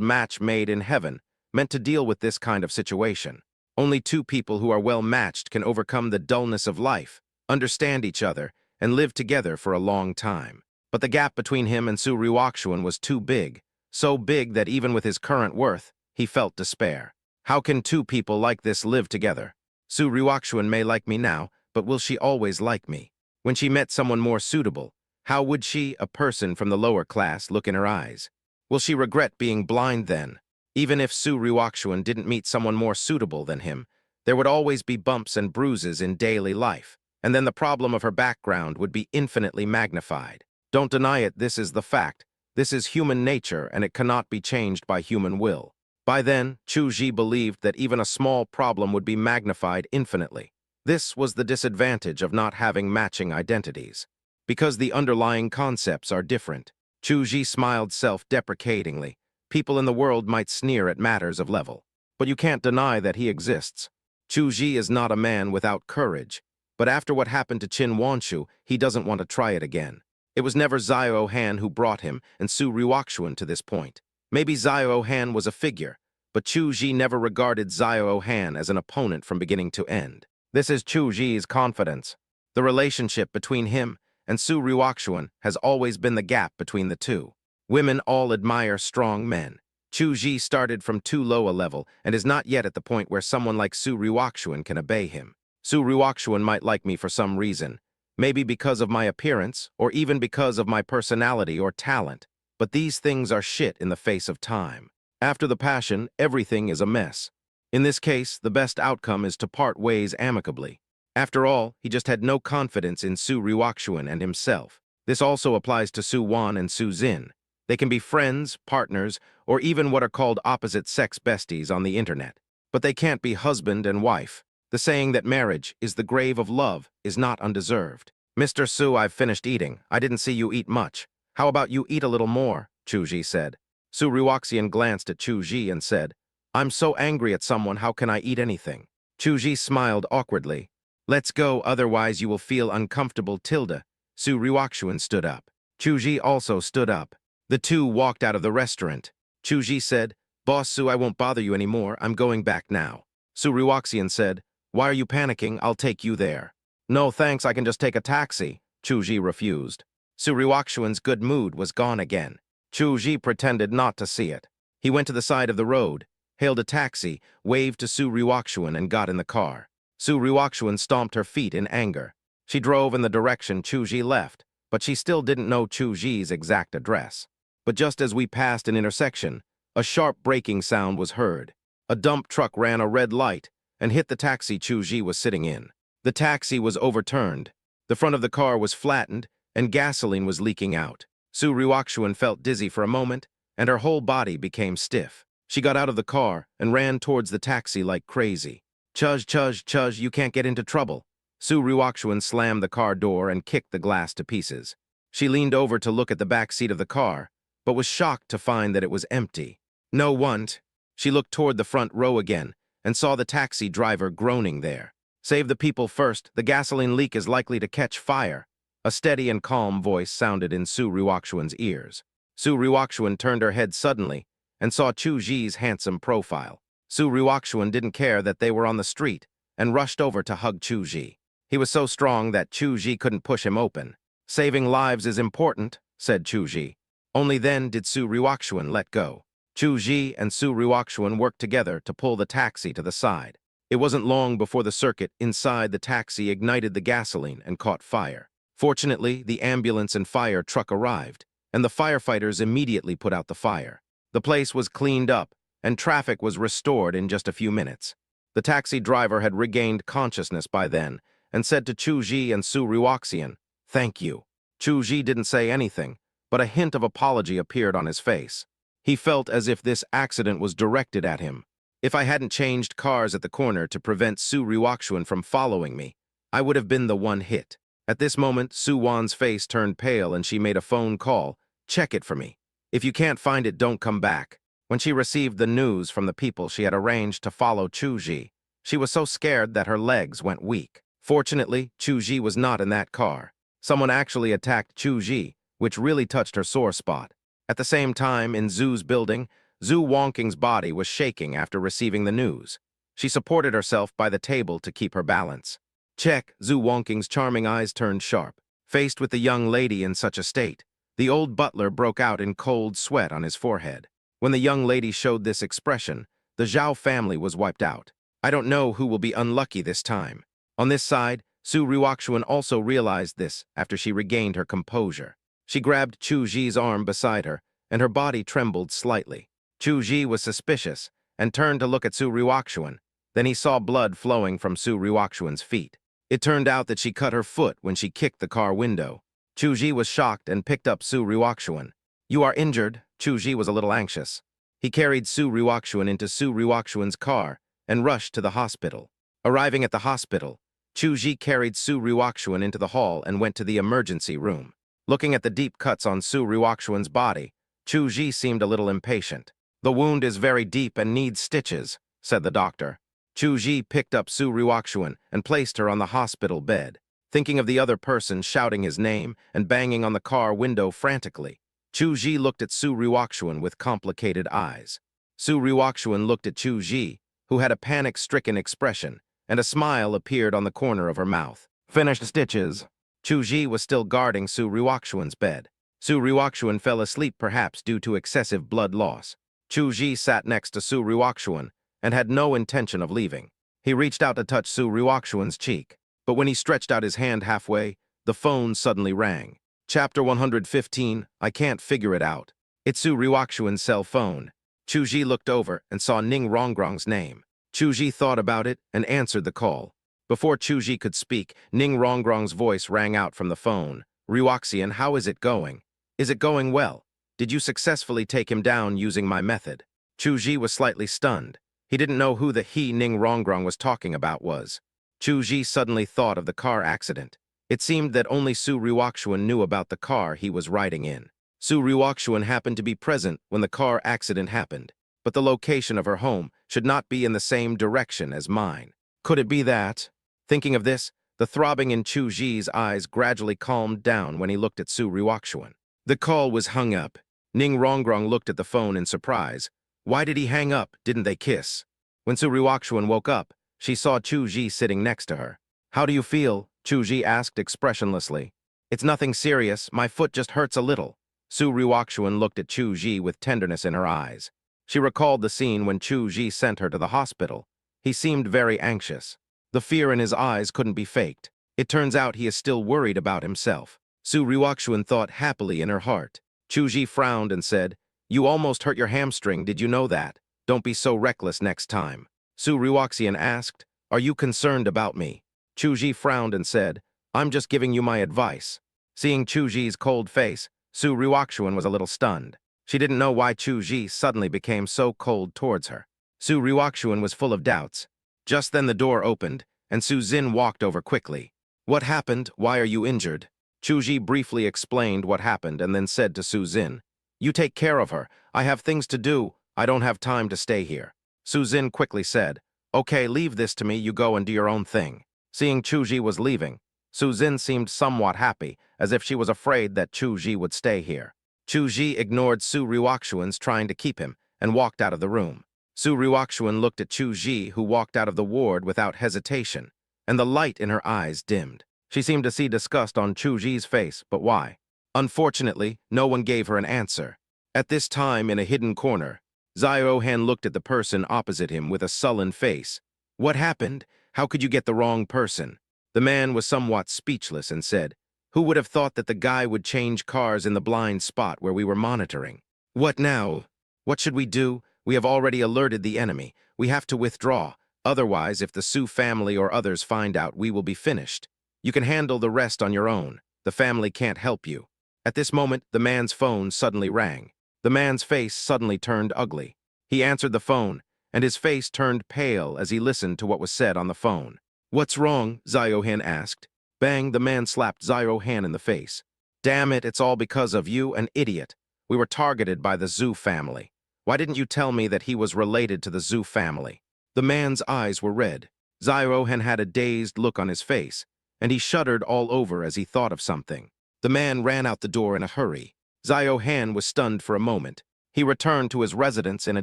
match made in heaven meant to deal with this kind of situation? Only two people who are well matched can overcome the dullness of life, understand each other, and live together for a long time. But the gap between him and Su Ryukshuan was too big, so big that even with his current worth, he felt despair. How can two people like this live together? Su Ryukshuan may like me now, but will she always like me? When she met someone more suitable, how would she, a person from the lower class, look in her eyes? Will she regret being blind then? Even if Su Ryukshuan didn't meet someone more suitable than him, there would always be bumps and bruises in daily life, and then the problem of her background would be infinitely magnified. Don't deny it, this is the fact. This is human nature, and it cannot be changed by human will. By then, Chu Ji believed that even a small problem would be magnified infinitely. This was the disadvantage of not having matching identities. Because the underlying concepts are different. Chu Ji smiled self-deprecatingly. People in the world might sneer at matters of level, but you can't deny that he exists. Chu Ji is not a man without courage, but after what happened to Qin Wanshu, he doesn't want to try it again. It was never Zio Han who brought him and Su Ryukshuan to this point. Maybe Zio Han was a figure, but Chu Ji never regarded Zio Han as an opponent from beginning to end. This is Chu Ji's confidence. The relationship between him and Su Ryukshuan has always been the gap between the two. Women all admire strong men. Chu Ji started from too low a level and is not yet at the point where someone like Su Ryukshuan can obey him. Su Ryukshuan might like me for some reason, maybe because of my appearance or even because of my personality or talent, but these things are shit in the face of time. After the passion, everything is a mess. In this case, the best outcome is to part ways amicably. After all, he just had no confidence in Su Ryukshuan and himself. This also applies to Su Wan and Su Zin. They can be friends, partners, or even what are called opposite-sex besties on the internet. But they can't be husband and wife. The saying that marriage is the grave of love is not undeserved. "Mr. Su, I've finished eating. I didn't see you eat much. How about you eat a little more?" Chu Ji said. Su Ryukshuan glanced at Chu Ji and said, "I'm so angry at someone, how can I eat anything?" Chu Ji smiled awkwardly. "Let's go, otherwise you will feel uncomfortable, tilde." Su Ryukshuan stood up. Chu Ji also stood up. The two walked out of the restaurant. Chu Ji said, "Boss Su, I won't bother you anymore. I'm going back now." Su Ryukshuan said, "Why are you panicking? I'll take you there." "No thanks, I can just take a taxi." Chu Ji refused. Su Ryukshuan's good mood was gone again. Chu Ji pretended not to see it. He went to the side of the road, hailed a taxi, waved to Su Ryukshuan and got in the car. Su Ryukshuan stomped her feet in anger. She drove in the direction Chu Ji left, but she still didn't know Chu Ji's exact address. But just as we passed an intersection, a sharp braking sound was heard. A dump truck ran a red light, and hit the taxi Chu Ji was sitting in. The taxi was overturned. The front of the car was flattened, and gasoline was leaking out. Su Ryukshuan felt dizzy for a moment, and her whole body became stiff. She got out of the car and ran towards the taxi like crazy. Chuz, you can't get into trouble. Su Ryukshuan slammed the car door and kicked the glass to pieces. She leaned over to look at the back seat of the car, but was shocked to find that it was empty. No one. She looked toward the front row again and saw the taxi driver groaning there. Save the people first, the gasoline leak is likely to catch fire. A steady and calm voice sounded in Su Ryukshuan's ears. Su Ryukshuan turned her head suddenly and saw Chu Ji's handsome profile. Su Ryukshuan didn't care that they were on the street and rushed over to hug Chu Ji. He was so strong that Chu Ji couldn't push him open. Saving lives is important, said Chu Ji. Only then did Su Ryukshuan let go. Chu Ji and Su Ryukshuan worked together to pull the taxi to the side. It wasn't long before the circuit inside the taxi ignited the gasoline and caught fire. Fortunately, the ambulance and fire truck arrived, and the firefighters immediately put out the fire. The place was cleaned up, and traffic was restored in just a few minutes. The taxi driver had regained consciousness by then and said to Chu Ji and Su Ryukshuan, "Thank you." Chu Ji didn't say anything, but a hint of apology appeared on his face. He felt as if this accident was directed at him. If I hadn't changed cars at the corner to prevent Su Ryukshuan from following me, I would have been the one hit. At this moment, Su Wan's face turned pale and she made a phone call. "Check it for me. If you can't find it, don't come back." When she received the news from the people she had arranged to follow Chu Ji, she was so scared that her legs went weak. Fortunately, Chu Ji was not in that car. Someone actually attacked Chu Ji, which really touched her sore spot. At the same time, in Zhu's building, Zhu Wongking's body was shaking after receiving the news. She supported herself by the table to keep her balance. Check, Zhu Wongking's charming eyes turned sharp. Faced with the young lady in such a state, the old butler broke out in cold sweat on his forehead. When the young lady showed this expression, the Zhao family was wiped out. I don't know who will be unlucky this time. On this side, Su Ryukshuan also realized this after she regained her composure. She grabbed Chu Ji's arm beside her, and her body trembled slightly. Chu Ji was suspicious and turned to look at Su Ryukshuan. Then he saw blood flowing from Su Ryukshuan's feet. It turned out that she cut her foot when she kicked the car window. Chu Ji was shocked and picked up Su Ryukshuan. "You are injured." Chu Ji was a little anxious. He carried Su Ryukshuan into Su Ryukshuan's car and rushed to the hospital. Arriving at the hospital, Chu Ji carried Su Ryukshuan into the hall and went to the emergency room. Looking at the deep cuts on Su Ryukshuan's body, Chu Ji seemed a little impatient. "The wound is very deep and needs stitches," said the doctor. Chu Ji picked up Su Ryukshuan and placed her on the hospital bed. Thinking of the other person shouting his name and banging on the car window frantically, Chu Ji looked at Su Ryukshuan with complicated eyes. Su Ryukshuan looked at Chu Ji, who had a panic-stricken expression, and a smile appeared on the corner of her mouth. "Finished stitches." Chu Ji was still guarding Su Ryukshuan's bed. Su Ryukshuan fell asleep perhaps due to excessive blood loss. Chu Ji sat next to Su Ryukshuan and had no intention of leaving. He reached out to touch Su Ryukshuan's cheek, but when he stretched out his hand halfway, the phone suddenly rang. Chapter 115, I can't figure it out. It's Su Ryukshuan's cell phone. Chu Ji looked over and saw Ning Rongrong's name. Chu Ji thought about it and answered the call. Before Chu Ji could speak, Ning Rongrong's voice rang out from the phone. "Ryukshuan, how is it going? Is it going well? Did you successfully take him down using my method?" Chu Ji was slightly stunned. He didn't know who the he Ning Rongrong was talking about was. Chu Ji suddenly thought of the car accident. It seemed that only Su Ryukshuan knew about the car he was riding in. Su Ryukshuan happened to be present when the car accident happened, but the location of her home should not be in the same direction as mine. Could it be that? Thinking of this, the throbbing in Chu Ji's eyes gradually calmed down when he looked at Su Ryukshuan. The call was hung up. Ning Rongrong looked at the phone in surprise. Why did he hang up? Didn't they kiss? When Su Ryukshuan woke up, she saw Chu Ji sitting next to her. "How do you feel?" Chu Ji asked expressionlessly. "It's nothing serious. My foot just hurts a little." Su Ryukshuan looked at Chu Ji with tenderness in her eyes. She recalled the scene when Chu Ji sent her to the hospital. He seemed very anxious. The fear in his eyes couldn't be faked. It turns out he is still worried about himself. Su Ryukshuan thought happily in her heart. Chu Ji frowned and said, "You almost hurt your hamstring, did you know that? Don't be so reckless next time." Su Ryukshuan asked, Are you concerned about me? Chuji frowned and said, I'm just giving you my advice. Seeing Chuji's cold face, Su Ryukshuan was a little stunned. She didn't know why Chuji suddenly became so cold towards her. Su Ryukshuan was full of doubts. Just then the door opened, and Su Zin walked over quickly. What happened? Why are you injured? Chuji briefly explained what happened and then said to Su Zin, You take care of her. I have things to do. I don't have time to stay here. Su Zin quickly said, Okay, leave this to me. You go and do your own thing. Seeing Chuji was leaving, Su Zin seemed somewhat happy, as if she was afraid that Chuji would stay here. Chuji ignored Su Ryukshuan's trying to keep him and walked out of the room. Su Ryukshuan looked at Chuji, who walked out of the ward without hesitation, and the light in her eyes dimmed. She seemed to see disgust on Chuji's face, but why? Unfortunately, no one gave her an answer. At this time, in a hidden corner, Zio-Han looked at the person opposite him with a sullen face. What happened? How could you get the wrong person? The man was somewhat speechless and said, Who would have thought that the guy would change cars in the blind spot where we were monitoring? What now? What should we do? We have already alerted the enemy. We have to withdraw. Otherwise, if the Su family or others find out, we will be finished. You can handle the rest on your own. The family can't help you. At this moment, the man's phone suddenly rang. The man's face suddenly turned ugly. He answered the phone, and his face turned pale as he listened to what was said on the phone. What's wrong? Zio-Han asked. Bang, the man slapped Zio-Han in the face. Damn it, it's all because of you, an idiot. We were targeted by the Zhu family. Why didn't you tell me that he was related to the Zhu family? The man's eyes were red. Zio-Han had a dazed look on his face, and he shuddered all over as he thought of something. The man ran out the door in a hurry. Zio-Han was stunned for a moment. He returned to his residence in a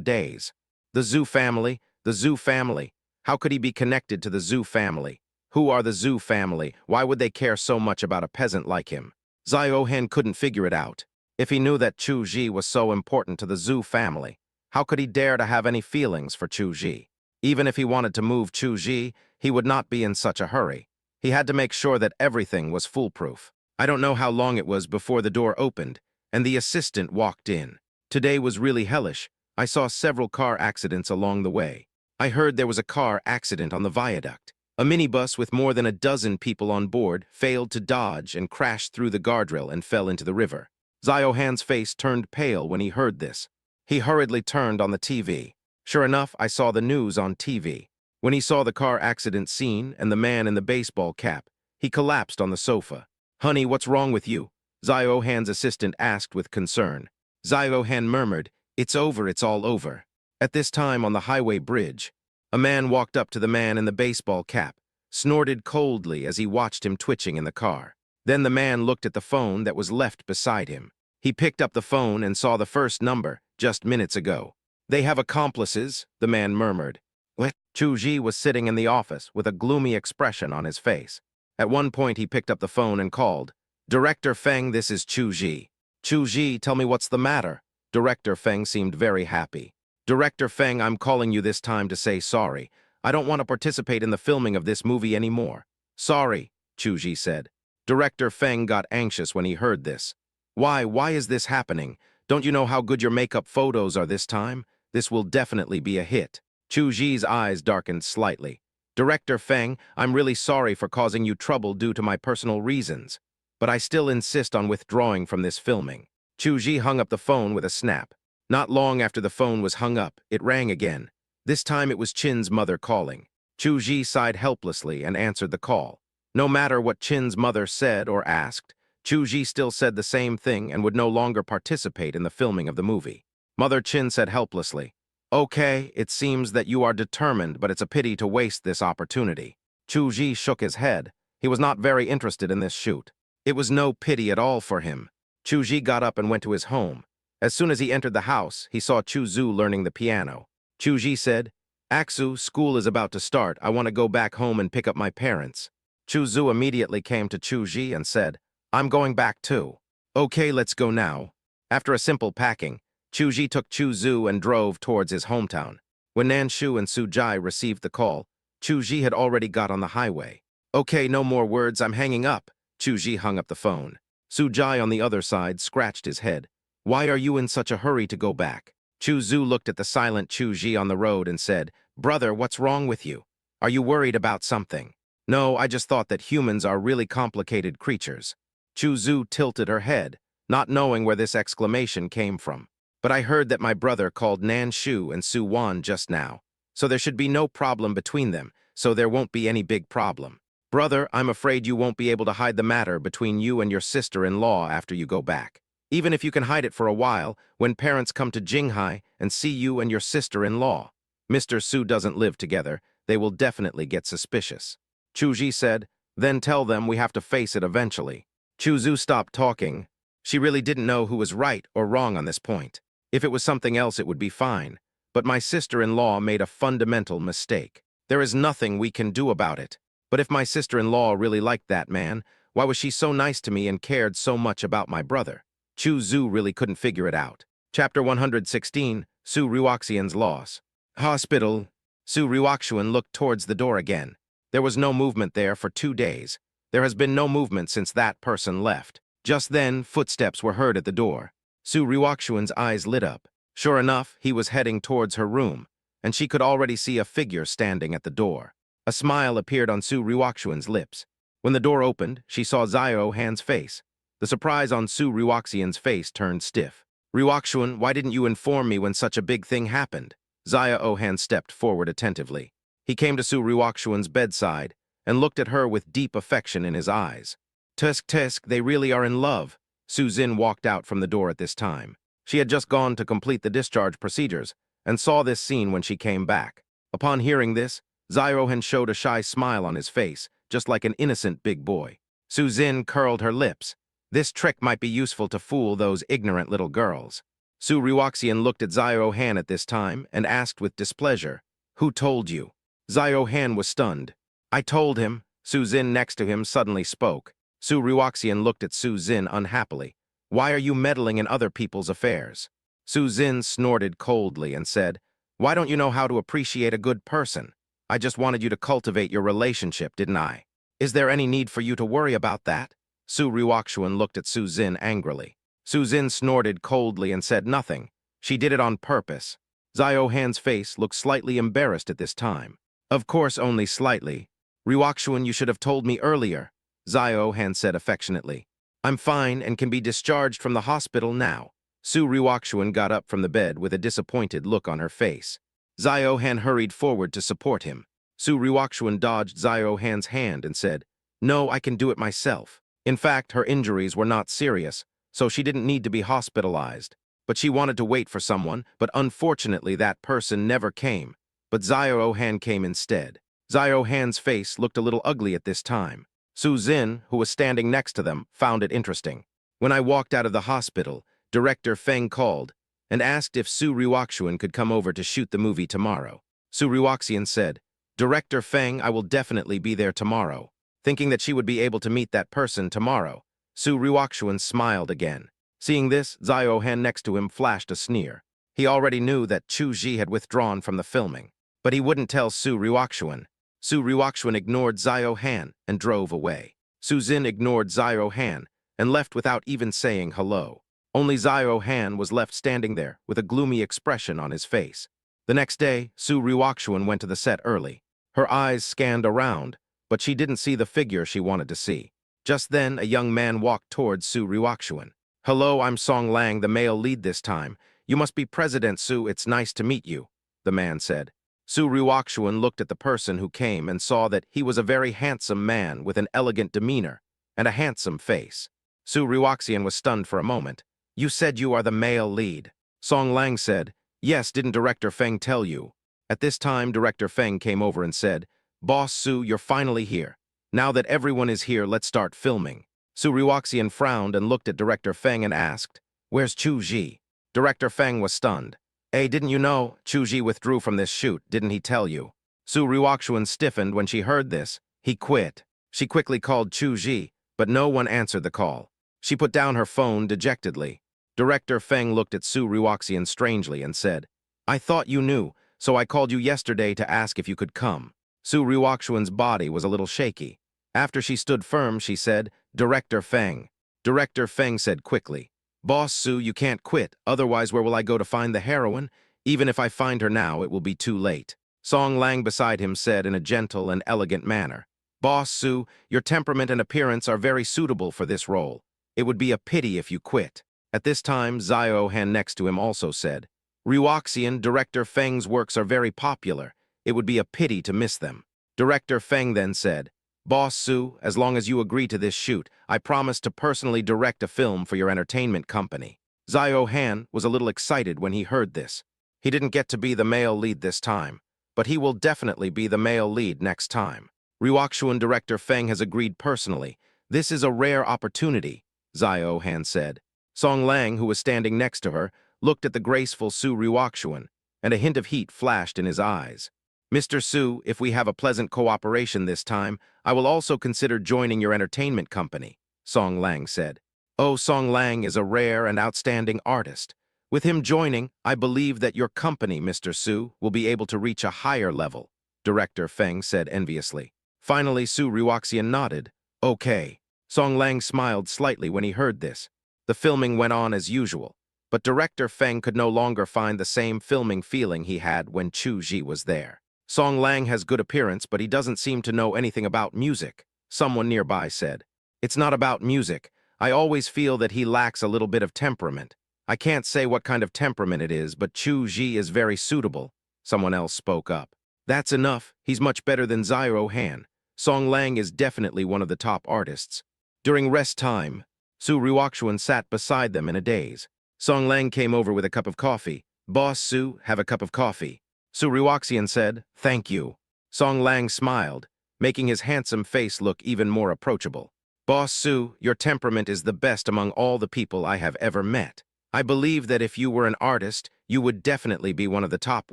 daze. The Zhu family, the Zhu family. How could he be connected to the Zhu family? Who are the Zhu family? Why would they care so much about a peasant like him? Zio-Han couldn't figure it out. If he knew that Chu-ji was so important to the Zhu family, how could he dare to have any feelings for Chu-ji? Even if he wanted to move Chu-ji, he would not be in such a hurry. He had to make sure that everything was foolproof. I don't know how long it was before the door opened, and the assistant walked in. Today was really hellish. I saw several car accidents along the way. I heard there was a car accident on the viaduct. A minibus with more than a dozen people on board failed to dodge and crashed through the guardrail and fell into the river. Zio-Han's face turned pale when he heard this. He hurriedly turned on the TV. Sure enough, I saw the news on TV. When he saw the car accident scene and the man in the baseball cap, he collapsed on the sofa. Honey, what's wrong with you? Zio-Han's assistant asked with concern. Zio-Han murmured, It's over, it's all over. At this time on the highway bridge, a man walked up to the man in the baseball cap, snorted coldly as he watched him twitching in the car. Then the man looked at the phone that was left beside him. He picked up the phone and saw the first number, just minutes ago. They have accomplices, the man murmured. What? Chu-ji was sitting in the office with a gloomy expression on his face. At one point he picked up the phone and called, Director Feng, this is Chu-ji. Chu-ji, tell me what's the matter. Director Feng seemed very happy. Director Feng, I'm calling you this time to say sorry. I don't want to participate in the filming of this movie anymore. Sorry, Chu-ji said. Director Feng got anxious when he heard this. Why is this happening? Don't you know how good your makeup photos are this time? This will definitely be a hit. Chu-ji's eyes darkened slightly. Director Feng, I'm really sorry for causing you trouble due to my personal reasons, but I still insist on withdrawing from this filming. Chu-ji hung up the phone with a snap. Not long after the phone was hung up, it rang again. This time it was Chin's mother calling. Chu-ji sighed helplessly and answered the call. No matter what Chin's mother said or asked, Chu-ji still said the same thing and would no longer participate in the filming of the movie. Mother Chin said helplessly, Okay, it seems that you are determined, but it's a pity to waste this opportunity. Chu-ji shook his head. He was not very interested in this shoot. It was no pity at all for him. Chu-ji got up and went to his home. As soon as he entered the house, he saw Chu-zu learning the piano. Chu-ji said, Aksu, school is about to start. I want to go back home and pick up my parents. Chu-zu immediately came to Chu-ji and said, I'm going back too. Okay, let's go now. After a simple packing, Chu-ji took Chu-zu and drove towards his hometown. When Nanshu and Su-jai received the call, Chu-ji had already got on the highway. Okay, no more words, I'm hanging up. Chu-ji hung up the phone. Su-jai on the other side scratched his head. Why are you in such a hurry to go back? Chu-zu looked at the silent Chu-ji on the road and said, Brother, what's wrong with you? Are you worried about something? No, I just thought that humans are really complicated creatures. Chu Zhu tilted her head, not knowing where this exclamation came from. But I heard that my brother called Nan Shu and Su Wan just now, so there should be no problem between them, so there won't be any big problem. Brother, I'm afraid you won't be able to hide the matter between you and your sister-in-law after you go back. Even if you can hide it for a while, when parents come to Jinghai and see you and your sister-in-law. Mr. Su doesn't live together, they will definitely get suspicious. Chu Ji said, then tell them we have to face it eventually. Chu Zhu stopped talking. She really didn't know who was right or wrong on this point. If it was something else, it would be fine. But my sister-in-law made a fundamental mistake. There is nothing we can do about it. But if my sister-in-law really liked that man, why was she so nice to me and cared so much about my brother? Chu Zhu really couldn't figure it out. Chapter 116, Su Ruoxian's Loss. Hospital. Su Ruoxian looked towards the door again. There was no movement there for 2 days. There has been no movement since that person left. Just then, footsteps were heard at the door. Su Ruoxian's eyes lit up. Sure enough, he was heading towards her room, and she could already see a figure standing at the door. A smile appeared on Su Ruoxian's lips. When the door opened, she saw Zhao Han's face. The surprise on Su Ruoxian's face turned stiff. Ruoxian, why didn't you inform me when such a big thing happened? Zhao Han stepped forward attentively. He came to Su Ruoxian's bedside and looked at her with deep affection in his eyes. Tusk, they really are in love. Su Zin walked out from the door at this time. She had just gone to complete the discharge procedures and saw this scene when she came back. Upon hearing this, Zhao Han showed a shy smile on his face, just like an innocent big boy. Su Zin curled her lips. This trick might be useful to fool those ignorant little girls. Su Ruoxian looked at Zhao Han at this time and asked with displeasure, "Who told you?" Zhao Han was stunned. "I told him." Su Zin next to him suddenly spoke. Su Ruoxian looked at Su Zin unhappily. "Why are you meddling in other people's affairs?" Su Zin snorted coldly and said, "Why don't you know how to appreciate a good person? I just wanted you to cultivate your relationship, didn't I? Is there any need for you to worry about that?" Su Ruoxian looked at Su Zin angrily. Su Zin snorted coldly and said nothing. She did it on purpose. Zhao Han's face looked slightly embarrassed at this time. "Of course, only slightly. Ruoxian, you should have told me earlier," Zhao Han said affectionately. "I'm fine and can be discharged from the hospital now." Su Ruoxian got up from the bed with a disappointed look on her face. Zhao Han hurried forward to support him. Su Ruoxian dodged Zhao Han's hand and said, "No, I can do it myself." In fact, her injuries were not serious, so she didn't need to be hospitalized. But she wanted to wait for someone, but unfortunately that person never came. But Zhao Han came instead. Zhao Han's face looked a little ugly at this time. Su Zin, who was standing next to them, found it interesting. When I walked out of the hospital, Director Feng called and asked if Su Ruoxian could come over to shoot the movie tomorrow. Su Ruoxian said, "Director Feng, I will definitely be there tomorrow." Thinking that she would be able to meet that person tomorrow, Su Ruoxian smiled again. Seeing this, Zhao Han next to him flashed a sneer. He already knew that Chu Ji had withdrawn from the filming, but he wouldn't tell Su Ruoxian. Su Ruoxian ignored Zhao Han and drove away. Su Zin ignored Zhao Han and left without even saying hello. Only Zhao Han was left standing there with a gloomy expression on his face. The next day, Su Ruoxian went to the set early. Her eyes scanned around, but she didn't see the figure she wanted to see. Just then, a young man walked towards Su Ruoxian. "Hello, I'm Song Lang, the male lead this time. You must be President Su, it's nice to meet you," the man said. Su Ruoxian looked at the person who came and saw that he was a very handsome man with an elegant demeanor and a handsome face. Su Ruoxian was stunned for a moment. "You said you are the male lead." Song Lang said, "Yes, didn't Director Feng tell you?" At this time, Director Feng came over and said, "Boss Su, you're finally here. Now that everyone is here, let's start filming." Su Ruoxian frowned and looked at Director Feng and asked, "Where's Chu Ji?" Director Feng was stunned. "Hey, didn't you know? Chu Ji withdrew from this shoot, didn't he tell you?" Su Ruoxian stiffened when she heard this. He quit. She quickly called Chu Ji, but no one answered the call. She put down her phone dejectedly. Director Feng looked at Su Ruoxian strangely and said, "I thought you knew, so I called you yesterday to ask if you could come." Su Ruoxian's body was a little shaky. After she stood firm, she said, "Director Feng." Director Feng said quickly, "Boss Su, you can't quit, otherwise where will I go to find the heroine? Even if I find her now, it will be too late." Song Lang beside him said in a gentle and elegant manner, "Boss Su, your temperament and appearance are very suitable for this role. It would be a pity if you quit." At this time, Zio Han next to him also said, "Ruoxian, Director Feng's works are very popular. It would be a pity to miss them." Director Feng then said, "Boss Su, as long as you agree to this shoot, I promise to personally direct a film for your entertainment company." Zio Han was a little excited when he heard this. He didn't get to be the male lead this time, but he will definitely be the male lead next time. Ruoxian Director Feng has agreed personally. "This is a rare opportunity," Zio Han said. Song Lang, who was standing next to her, looked at the graceful Su Ruoxian, and a hint of heat flashed in his eyes. "Mr. Su, if we have a pleasant cooperation this time, I will also consider joining your entertainment company," Song Lang said. "Oh, Song Lang is a rare and outstanding artist. With him joining, I believe that your company, Mr. Su, will be able to reach a higher level," Director Feng said enviously. Finally, Su Ruoxian nodded. "Okay." Song Lang smiled slightly when he heard this. The filming went on as usual, but Director Feng could no longer find the same filming feeling he had when Chu Ji was there. "Song Lang has good appearance, but he doesn't seem to know anything about music," someone nearby said. "It's not about music. I always feel that he lacks a little bit of temperament. I can't say what kind of temperament it is, but Chu Ji is very suitable," someone else spoke up. "That's enough. He's much better than Zio Han. Song Lang is definitely one of the top artists." During rest time, Su Ruoxian sat beside them in a daze. Song Lang came over with a cup of coffee. "Boss Su, have a cup of coffee." Su Ruoxian said, "Thank you." Song Lang smiled, making his handsome face look even more approachable. "Boss Su, your temperament is the best among all the people I have ever met. I believe that if you were an artist, you would definitely be one of the top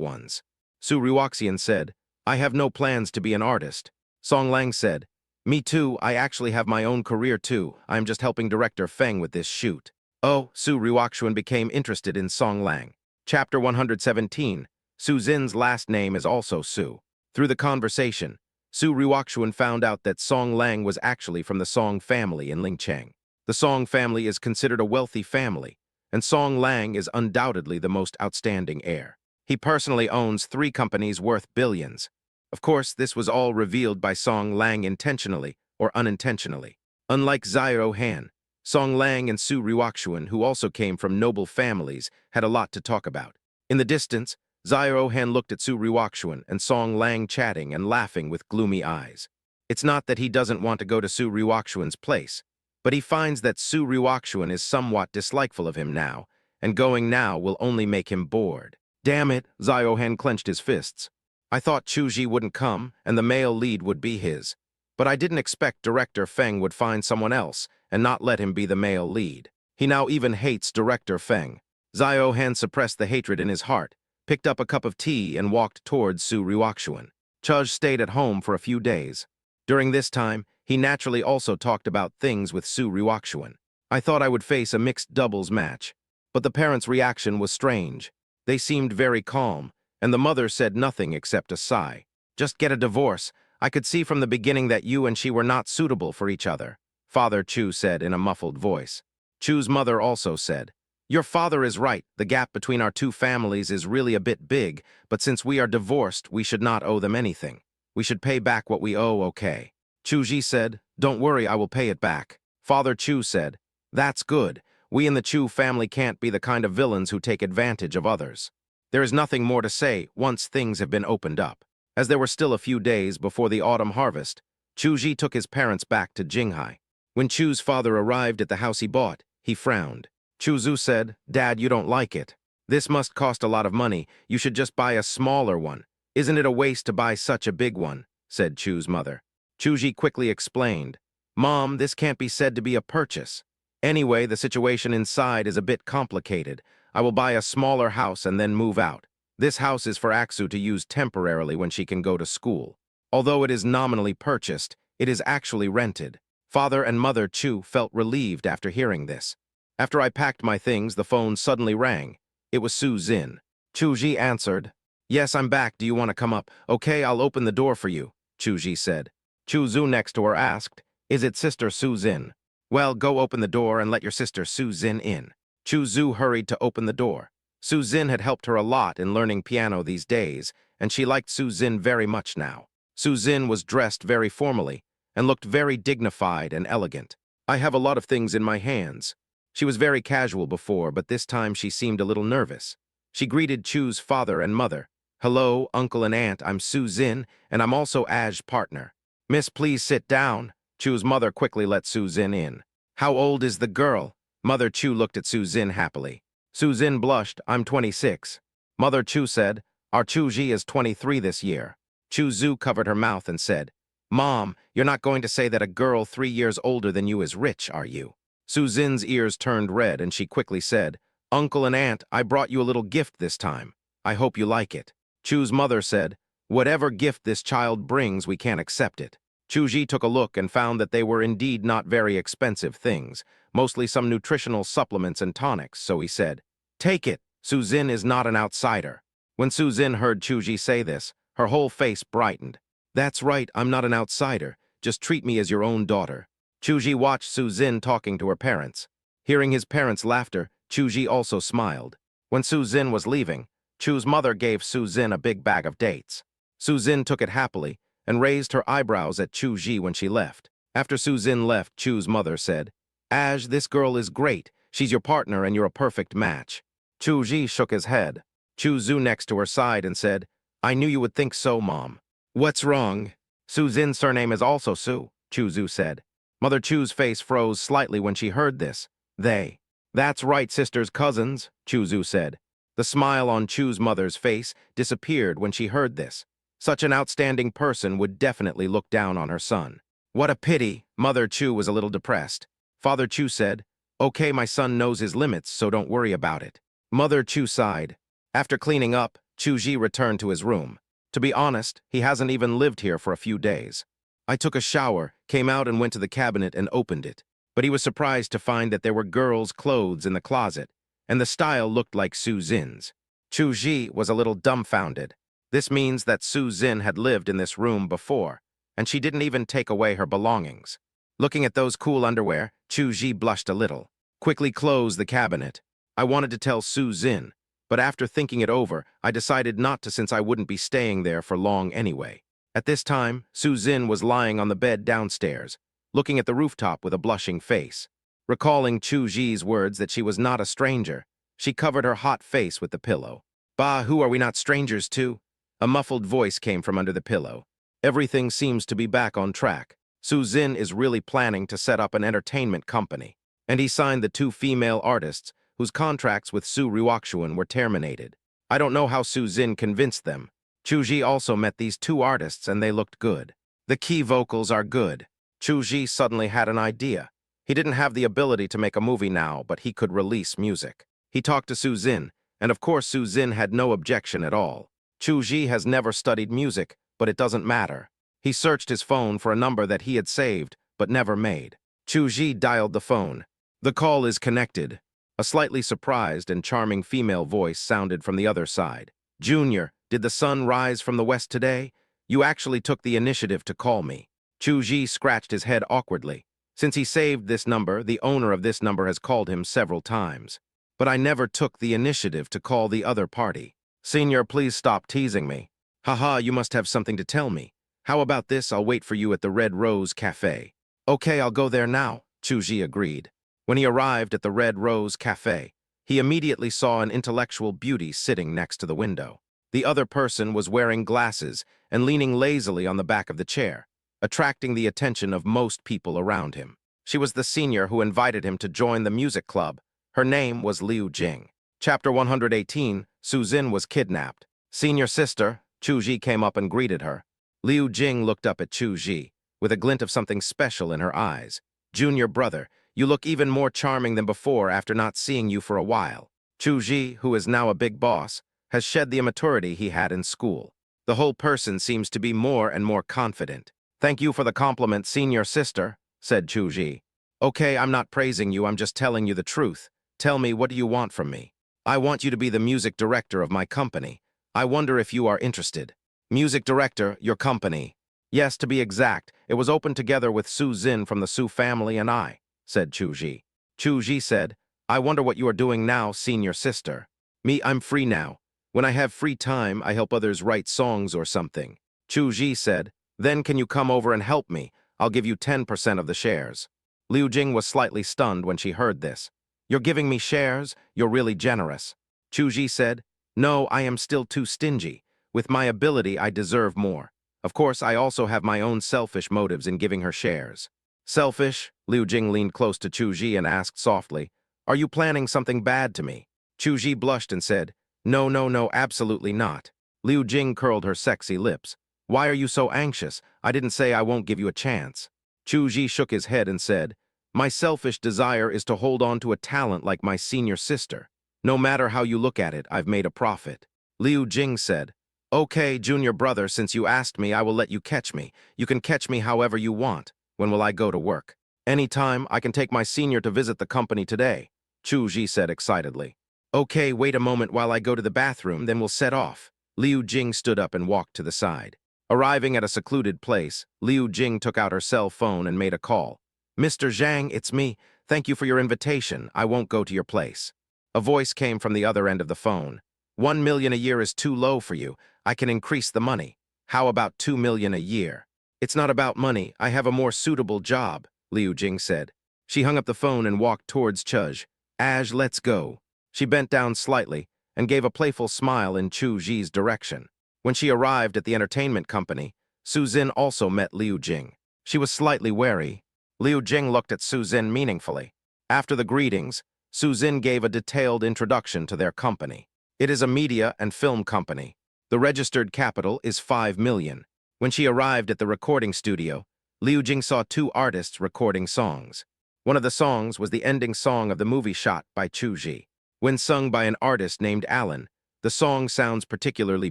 ones." Su Ruoxian said, "I have no plans to be an artist." Song Lang said, "Me too, I actually have my own career too. I am just helping Director Feng with this shoot." Oh, Su Ruoxian became interested in Song Lang. Chapter 117. Su Zin's last name is also Su. Through the conversation, Su Ruoxian found out that Song Lang was actually from the Song family in Lingcheng. The Song family is considered a wealthy family, and Song Lang is undoubtedly the most outstanding heir. He personally owns 3 companies worth billions. Of course, this was all revealed by Song Lang intentionally or unintentionally. Unlike Zio Han, Song Lang and Su Ruoxian, who also came from noble families, had a lot to talk about. In the distance, Zio Han looked at Su Ruoxian and Song Lang chatting and laughing with gloomy eyes. It's not that he doesn't want to go to Su Ruoxian's place, but he finds that Su Ruoxian is somewhat dislikeful of him now, and going now will only make him bored. "Damn it," Zio Han clenched his fists. "I thought Chu Ji wouldn't come, and the male lead would be his. But I didn't expect Director Feng would find someone else and not let him be the male lead. He now even hates Director Feng." Zio Han suppressed the hatred in his heart, picked up a cup of tea, and walked towards Su Ruoxian. Chuj stayed at home for a few days. During this time, he naturally also talked about things with Su Ruoxian. "I thought I would face a mixed doubles match, but the parents' reaction was strange. They seemed very calm, and the mother said nothing except a sigh. "Just get a divorce. I could see from the beginning that you and she were not suitable for each other," Father Chu said in a muffled voice. Chu's mother also said, "Your father is right. The gap between our 2 families is really a bit big, but since we are divorced, we should not owe them anything. We should pay back what we owe, okay?" Chu Ji said, "Don't worry, I will pay it back." Father Chu said, "That's good. We in the Chu family can't be the kind of villains who take advantage of others." There is nothing more to say once things have been opened up. As there were still a few days before the autumn harvest, Chu Ji took his parents back to Jinghai. When Chu's father arrived at the house he bought, he frowned. Chu Zu said, "Dad, you don't like it. This must cost a lot of money. You should just buy a smaller one. Isn't it a waste to buy such a big one?" said Chu's mother. Chu Ji quickly explained, "Mom, this can't be said to be a purchase. Anyway, the situation inside is a bit complicated. I will buy a smaller house and then move out. This house is for Aksu to use temporarily when she can go to school. Although it is nominally purchased, it is actually rented." Father and Mother Chu felt relieved after hearing this. After I packed my things, the phone suddenly rang. It was Su Zin. Chu Ji answered. "Yes, I'm back. Do you want to come up?" "Okay, I'll open the door for you," Chu Ji said. Chu Zu next to her asked, "Is it Sister Su Zin?" "Well, go open the door and let your sister Su Zin in." Chu Zu hurried to open the door. Su Zin had helped her a lot in learning piano these days, and she liked Su Zin very much now. Su Zin was dressed very formally and looked very dignified and elegant. I have a lot of things in my hands. She was very casual before, but this time she seemed a little nervous. She greeted Chu's father and mother. Hello, uncle and aunt, I'm Su Zin, and I'm also Aj's partner. Miss, please sit down. Chu's mother quickly let Su Zin in. How old is the girl? Mother Chu looked at Su Zin happily. Su Zin blushed. I'm 26. Mother Chu said, our Chu Ji is 23 this year. Chu Zhu covered her mouth and said, Mom, you're not going to say that a girl 3 years older than you is rich, are you? Su Zin's ears turned red and she quickly said, Uncle and Aunt, I brought you a little gift this time. I hope you like it. Chu's mother said, whatever gift this child brings, we can't accept it. Chu Ji took a look and found that they were indeed not very expensive things, mostly some nutritional supplements and tonics, so he said, take it. Su Zin is not an outsider. When Su Zin heard Chu Ji say this, her whole face brightened. That's right, I'm not an outsider. Just treat me as your own daughter. Chu Ji watched Su Zin talking to her parents. Hearing his parents' laughter, Chu Ji also smiled. When Su Zin was leaving, Chu's mother gave Su Zin a big bag of dates. Su Zin took it happily and raised her eyebrows at Chu Ji when she left. After Su Zin left, Chu's mother said, Aj, this girl is great. She's your partner and you're a perfect match. Chu Ji shook his head. Chu Zhu next to her side and said, I knew you would think so, Mom. What's wrong? Su Zin's surname is also Su, Chu Zhu said. Mother Chu's face froze slightly when she heard this. They. That's right, sisters, cousins, Chu Zhu said. The smile on Chu's mother's face disappeared when she heard this. Such an outstanding person would definitely look down on her son. What a pity. Mother Chu was a little depressed. Father Chu said, okay, my son knows his limits, so don't worry about it. Mother Chu sighed. After cleaning up, Chu Ji returned to his room. To be honest, he hasn't even lived here for a few days. I took a shower, came out and went to the cabinet and opened it. But he was surprised to find that there were girls' clothes in the closet, and the style looked like Su Zin's. Chu Ji was a little dumbfounded. This means that Su Zin had lived in this room before, and she didn't even take away her belongings. Looking at those cool underwear, Chu Ji blushed a little. Quickly closed the cabinet. I wanted to tell Su Zin, but after thinking it over, I decided not to since I wouldn't be staying there for long anyway. At this time, Su Zin was lying on the bed downstairs, looking at the rooftop with a blushing face. Recalling Chu Ji's words that she was not a stranger, she covered her hot face with the pillow. Bah, who are we not strangers to? A muffled voice came from under the pillow. Everything seems to be back on track. Su Zin is really planning to set up an entertainment company, and he signed the 2 female artists whose contracts with Su Ruoxuan were terminated. I don't know how Su Zin convinced them. Chu Ji also met these 2 artists and they looked good. The key vocals are good. Chu Ji suddenly had an idea. He didn't have the ability to make a movie now, but he could release music. He talked to Su Zin, and of course Su Zin had no objection at all. Chu Ji has never studied music, but it doesn't matter. He searched his phone for a number that he had saved, but never made. Chu Ji dialed the phone. The call is connected. A slightly surprised and charming female voice sounded from the other side. Junior, did the sun rise from the west today? You actually took the initiative to call me. Chu Ji scratched his head awkwardly. Since he saved this number, the owner of this number has called him several times. But I never took the initiative to call the other party. Senior, please stop teasing me. Haha, you must have something to tell me. How about this? I'll wait for you at the Red Rose Cafe. Okay, I'll go there now, Chu Ji agreed. When he arrived at the Red Rose Cafe, he immediately saw an intellectual beauty sitting next to the window. The other person was wearing glasses and leaning lazily on the back of the chair, attracting the attention of most people around him. She was the senior who invited him to join the music club. Her name was Liu Jing. Chapter 118, Su Zin was kidnapped. Senior sister, Chu Ji came up and greeted her. Liu Jing looked up at Chu Ji, with a glint of something special in her eyes. Junior brother, you look even more charming than before after not seeing you for a while. Chu Ji, who is now a big boss, has shed the immaturity he had in school. The whole person seems to be more and more confident. Thank you for the compliment, senior sister, said Chu Ji. Okay, I'm not praising you, I'm just telling you the truth. Tell me, what do you want from me? I want you to be the music director of my company. I wonder if you are interested. Music director, your company. Yes, to be exact, it was opened together with Su Zin from the Su family and I, said Chu Ji. Chu Ji said, I wonder what you are doing now, senior sister. Me, I'm free now. When I have free time, I help others write songs or something. Chu Ji said, then can you come over and help me? I'll give you 10% of the shares. Liu Jing was slightly stunned when she heard this. You're giving me shares? You're really generous. Chu Ji said, no, I am still too stingy. With my ability, I deserve more. Of course, I also have my own selfish motives in giving her shares. Selfish? Liu Jing leaned close to Chu Ji and asked softly, are you planning something bad to me? Chu Ji blushed and said, no, no, no, absolutely not. Liu Jing curled her sexy lips. Why are you so anxious? I didn't say I won't give you a chance. Chu Ji shook his head and said, my selfish desire is to hold on to a talent like my senior sister. No matter how you look at it, I've made a profit. Liu Jing said, okay, junior brother, since you asked me, I will let you catch me. You can catch me however you want. When will I go to work? Anytime. I can take my senior to visit the company today, Chu Ji said excitedly. Okay, wait a moment while I go to the bathroom, then we'll set off. Liu Jing stood up and walked to the side. Arriving at a secluded place, Liu Jing took out her cell phone and made a call. Mr. Zhang, it's me. Thank you for your invitation. I won't go to your place. A voice came from the other end of the phone. 1 million a year is too low for you. I can increase the money. How about 2 million a year? It's not about money. I have a more suitable job, Liu Jing said. She hung up the phone and walked towards Chuzh. Aj, let's go. She bent down slightly and gave a playful smile in Chu Ji's direction. When she arrived at the entertainment company, Su Zin also met Liu Jing. She was slightly wary. Liu Jing looked at Su Zin meaningfully. After the greetings, Su Zin gave a detailed introduction to their company. It is a media and film company. The registered capital is 5 million. When she arrived at the recording studio, Liu Jing saw 2 artists recording songs. One of the songs was the ending song of the movie Shot by Chu Ji. When sung by an artist named Alan, the song sounds particularly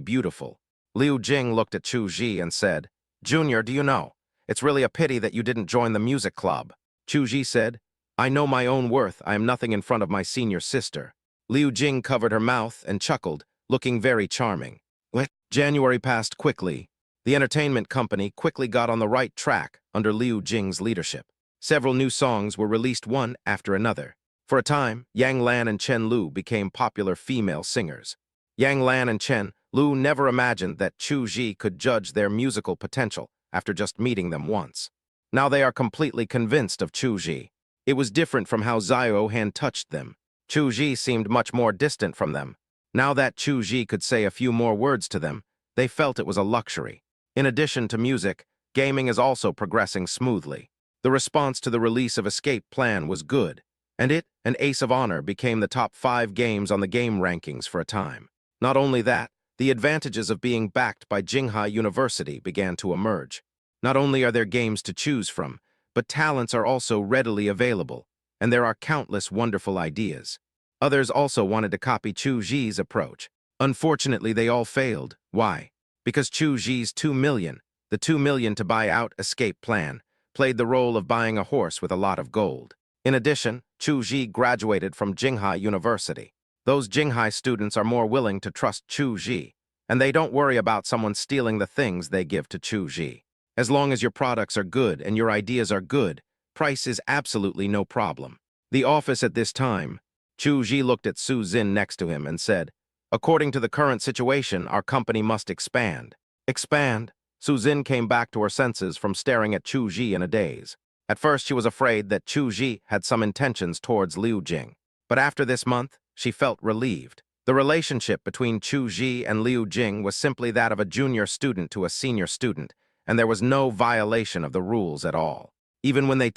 beautiful. Liu Jing looked at Chu Ji and said, Junior, do you know? It's really a pity that you didn't join the music club. Chu Ji said, I know my own worth. I am nothing in front of my senior sister. Liu Jing covered her mouth and chuckled, looking very charming. January passed quickly. The entertainment company quickly got on the right track under Liu Jing's leadership. Several new songs were released one after another. For a time, Yang Lan and Chen Lu became popular female singers. Yang Lan and Chen Lu never imagined that Chu Ji could judge their musical potential after just meeting them once. Now they are completely convinced of Chu Ji. It was different from how Xiao Han touched them. Chu Ji seemed much more distant from them. Now that Chu Ji could say a few more words to them, they felt it was a luxury. In addition to music, gaming is also progressing smoothly. The response to the release of Escape Plan was good, and it and Ace of Honor became the top 5 games on the game rankings for a time. Not only that, the advantages of being backed by Jinghai University began to emerge. Not only are there games to choose from, but talents are also readily available, and there are countless wonderful ideas. Others also wanted to copy Chu Ji's approach. Unfortunately, they all failed. Why? Because Chu Ji's 2 million, the 2 million to buy out Escape Plan, played the role of buying a horse with a lot of gold. In addition, Chu Ji graduated from Jinghai University. Those Jinghai students are more willing to trust Chu Ji, and they don't worry about someone stealing the things they give to Chu Ji. As long as your products are good and your ideas are good, price is absolutely no problem. The office at this time, Chu Ji looked at Su Zin next to him and said, according to the current situation, our company must expand. Expand? Su Zin came back to her senses from staring at Chu Ji in a daze. At first, she was afraid that Chu Ji had some intentions towards Liu Jing. But after this month, she felt relieved. The relationship between Chu Ji and Liu Jing was simply that of a junior student to a senior student, and there was no violation of the rules at all. Even when they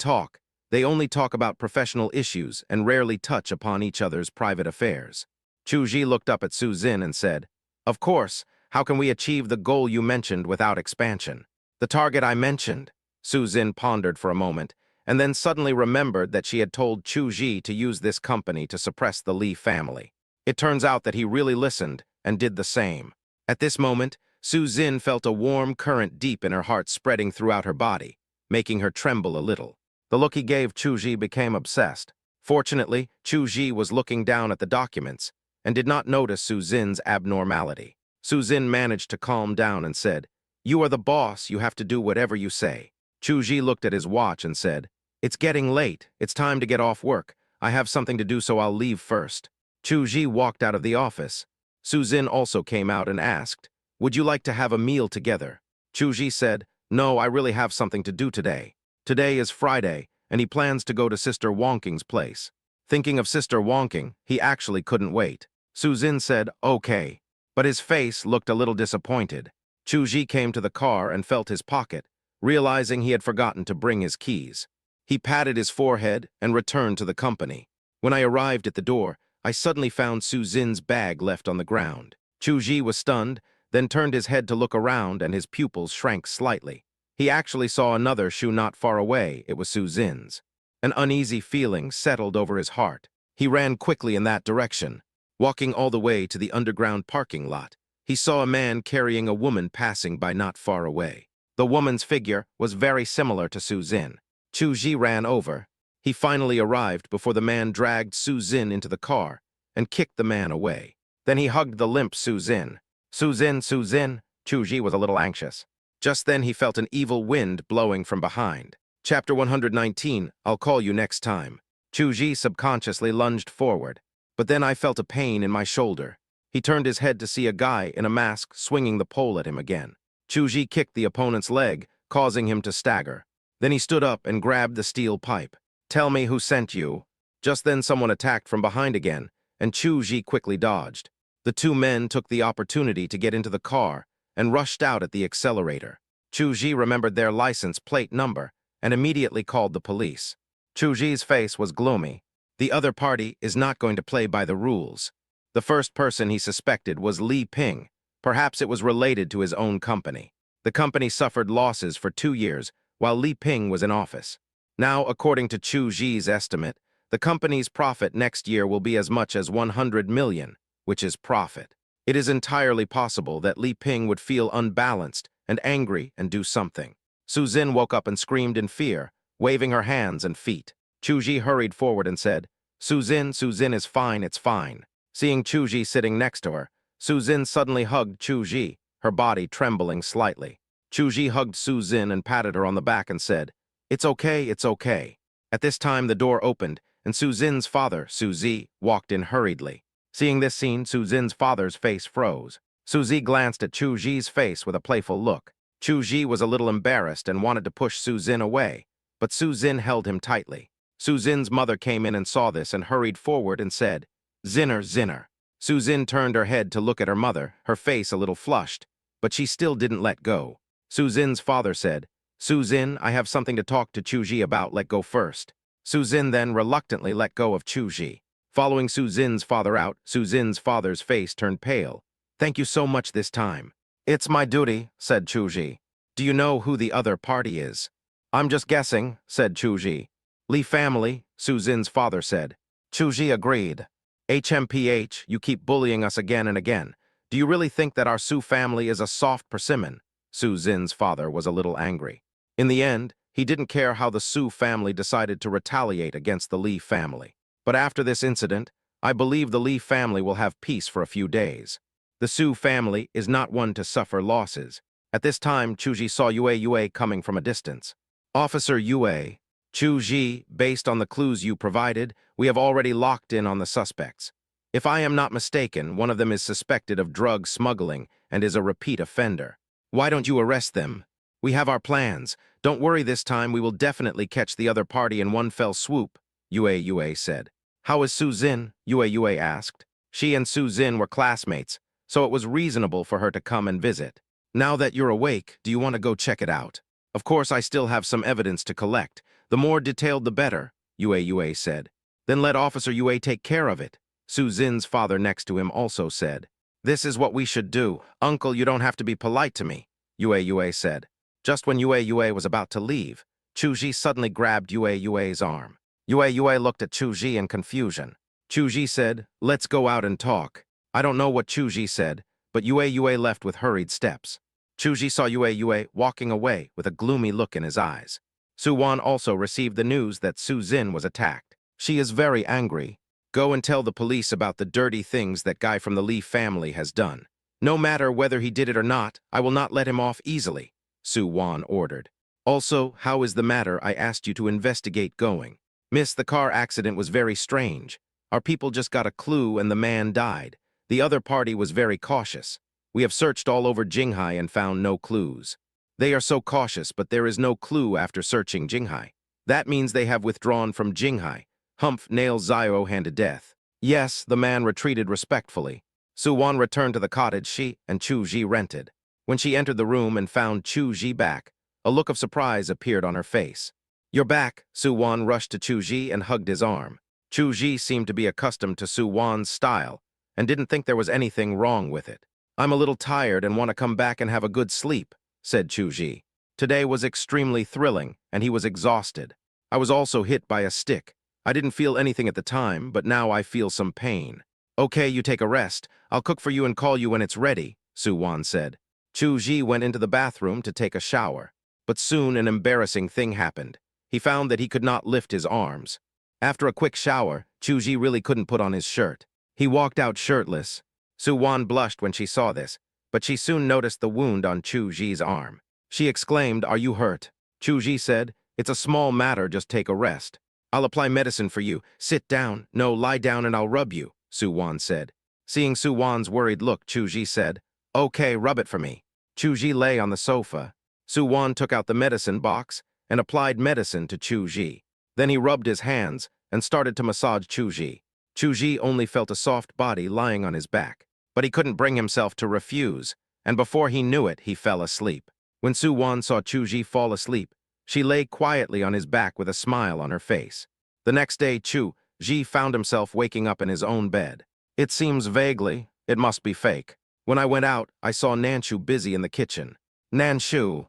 only talk about professional issues and rarely touch upon each other's private affairs. Chu Ji looked up at Su Zin and said, of course, how can we achieve the goal you mentioned without expansion? The target I mentioned? Su Zin pondered for a moment, and then suddenly remembered that she had told Chu Ji to use this company to suppress the Li family. It turns out that he really listened and did the same. At this moment, Su Zin felt a warm current deep in her heart spreading throughout her body, making her tremble a little. The look he gave Chu Ji became obsessed. Fortunately, Chu Ji was looking down at the documents and did not notice Su Zin's abnormality. Su Zin managed to calm down and said, you are the boss, you have to do whatever you say. Chu Ji looked at his watch and said, it's getting late, it's time to get off work. I have something to do, so I'll leave first. Chu Ji walked out of the office. Su Zin also came out and asked, "Would you like to have a meal together?" Chu Ji said, "No, I really have something to do today. Today is Friday, and he plans to go to Sister Wonking's place." Thinking of Sister Wonking, he actually couldn't wait. Su Zin said, "Okay." But his face looked a little disappointed. Chu Ji came to the car and felt his pocket, realizing he had forgotten to bring his keys. He patted his forehead and returned to the company. When I arrived at the door, I suddenly found Su Zin's bag left on the ground. Chu Ji was stunned, then turned his head to look around and his pupils shrank slightly. He actually saw another shoe not far away. It was Su Zin's. An uneasy feeling settled over his heart. He ran quickly in that direction. Walking all the way to the underground parking lot, he saw a man carrying a woman passing by not far away. The woman's figure was very similar to Su Zin. Chu Ji ran over. He finally arrived before the man dragged Su Zin into the car and kicked the man away. Then he hugged the limp Su Zin. "Su Zin, Su Zin." Chu Ji was a little anxious. Just then he felt an evil wind blowing from behind. Chapter 119, I'll call you next time. Chu Ji subconsciously lunged forward, but then I felt a pain in my shoulder. He turned his head to see a guy in a mask swinging the pole at him again. Chu Ji kicked the opponent's leg, causing him to stagger. Then he stood up and grabbed the steel pipe. "Tell me who sent you." Just then someone attacked from behind again, and Chu Ji quickly dodged. The two men took the opportunity to get into the car and rushed out at the accelerator. Chu Ji remembered their license plate number and immediately called the police. Chu Ji's face was gloomy. The other party is not going to play by the rules. The first person he suspected was Li Ping. Perhaps it was related to his own company. The company suffered losses for 2 years while Li Ping was in office. Now, according to Chu Ji's estimate, the company's profit next year will be as much as 100 million, which is profit. It is entirely possible that Li Ping would feel unbalanced and angry and do something. Su Zin woke up and screamed in fear, waving her hands and feet. Chu Ji hurried forward and said, Su Zin is fine, it's fine." Seeing Chu Ji sitting next to her, Su Zin suddenly hugged Chu Ji, her body trembling slightly. Chu Ji hugged Su Zin and patted her on the back and said, "It's okay, it's okay." At this time, the door opened, and Su Zin's father, Su Zi, walked in hurriedly. Seeing this scene, Su Zin's father's face froze. Su Zi glanced at Chu Ji's face with a playful look. Chu Ji was a little embarrassed and wanted to push Su Zin away, but Su Zin held him tightly. Su Zin's mother came in and saw this and hurried forward and said, "Zinner, Zinner." Su Zin turned her head to look at her mother, her face a little flushed, but she still didn't let go. Su Zin's father said, "Su Zin, I have something to talk to Chu Ji about, let go first." Su Zin then reluctantly let go of Chu Ji. Following Su Zin's father out, Su Zin's father's face turned pale. "Thank you so much this time." "It's my duty," said Chu Ji. "Do you know who the other party is?" "I'm just guessing," said Chu Ji. "Li family," Su Zin's father said. Chu Ji agreed. "HMPH, you keep bullying us again and again. Do you really think that our Su family is a soft persimmon?" Su Zin's father was a little angry. In the end, he didn't care how the Su family decided to retaliate against the Li family. But after this incident, I believe the Li family will have peace for a few days. The Su family is not one to suffer losses. At this time, Chu Ji saw Yue coming from a distance. "Officer Yue, Chu Ji, based on the clues you provided, we have already locked in on the suspects. If I am not mistaken, one of them is suspected of drug smuggling and is a repeat offender. Why don't you arrest them? We have our plans. Don't worry this time, we will definitely catch the other party in one fell swoop," Yue said. "How is Su Zin?" Yue asked. She and Su Zin were classmates, so it was reasonable for her to come and visit. "Now that you're awake, do you want to go check it out?" "Of course, I still have some evidence to collect. The more detailed, the better," Yue said. "Then let Officer Yue take care of it," Su Zin's father next to him also said. "This is what we should do. Uncle, you don't have to be polite to me," Yue said. Just when Yue was about to leave, Chu Ji suddenly grabbed Yue's arm. Yue looked at Chu Ji in confusion. Chu Ji said, "Let's go out and talk." I don't know what Chu Ji said, but Yue left with hurried steps. Chu Ji saw Yue walking away with a gloomy look in his eyes. Su Wan also received the news that Su Zin was attacked. She is very angry. "Go and tell the police about the dirty things that guy from the Li family has done. No matter whether he did it or not, I will not let him off easily," Su Wan ordered. "Also, how is the matter I asked you to investigate going?" "Miss, the car accident was very strange. Our people just got a clue and the man died. The other party was very cautious. We have searched all over Jinghai and found no clues. They are so cautious, but there is no clue after searching Jinghai. That means they have withdrawn from Jinghai. Humph nails Zio-Han to death. Yes, the man retreated respectfully. Su-wan returned to the cottage she and Chu-ji rented. When she entered the room and found Chu-ji back, a look of surprise appeared on her face. "You're back." Su-wan rushed to Chu-ji and hugged his arm. Chu-ji seemed to be accustomed to Su-wan's style and didn't think there was anything wrong with it. "I'm a little tired and want to come back and have a good sleep," said Chu-ji. Today was extremely thrilling, and he was exhausted. "I was also hit by a stick. I didn't feel anything at the time, but now I feel some pain." "Okay, you take a rest. I'll cook for you and call you when it's ready," Su-wan said. Chu-ji went into the bathroom to take a shower. But soon an embarrassing thing happened. He found that he could not lift his arms. After a quick shower, Chu-ji really couldn't put on his shirt. He walked out shirtless. Su-wan blushed when she saw this, but she soon noticed the wound on Chu-ji's arm. She exclaimed, "Are you hurt?" Chu-ji said, "It's a small matter, just take a rest. I'll apply medicine for you. Sit down. No, lie down and I'll rub you," Su-wan said. Seeing Su-wan's worried look, Chu-ji said, "Okay, rub it for me." Chu-ji lay on the sofa. Su-wan took out the medicine box and applied medicine to Chu-ji. Then he rubbed his hands and started to massage Chu-ji. Chu-ji only felt a soft body lying on his back, but he couldn't bring himself to refuse, and before he knew it, he fell asleep. When Su-wan saw Chu-ji fall asleep, she lay quietly on his back with a smile on her face. The next day, Chu-ji found himself waking up in his own bed. "It seems vaguely. It must be fake. When I went out, I saw Nanshu busy in the kitchen." Nanshu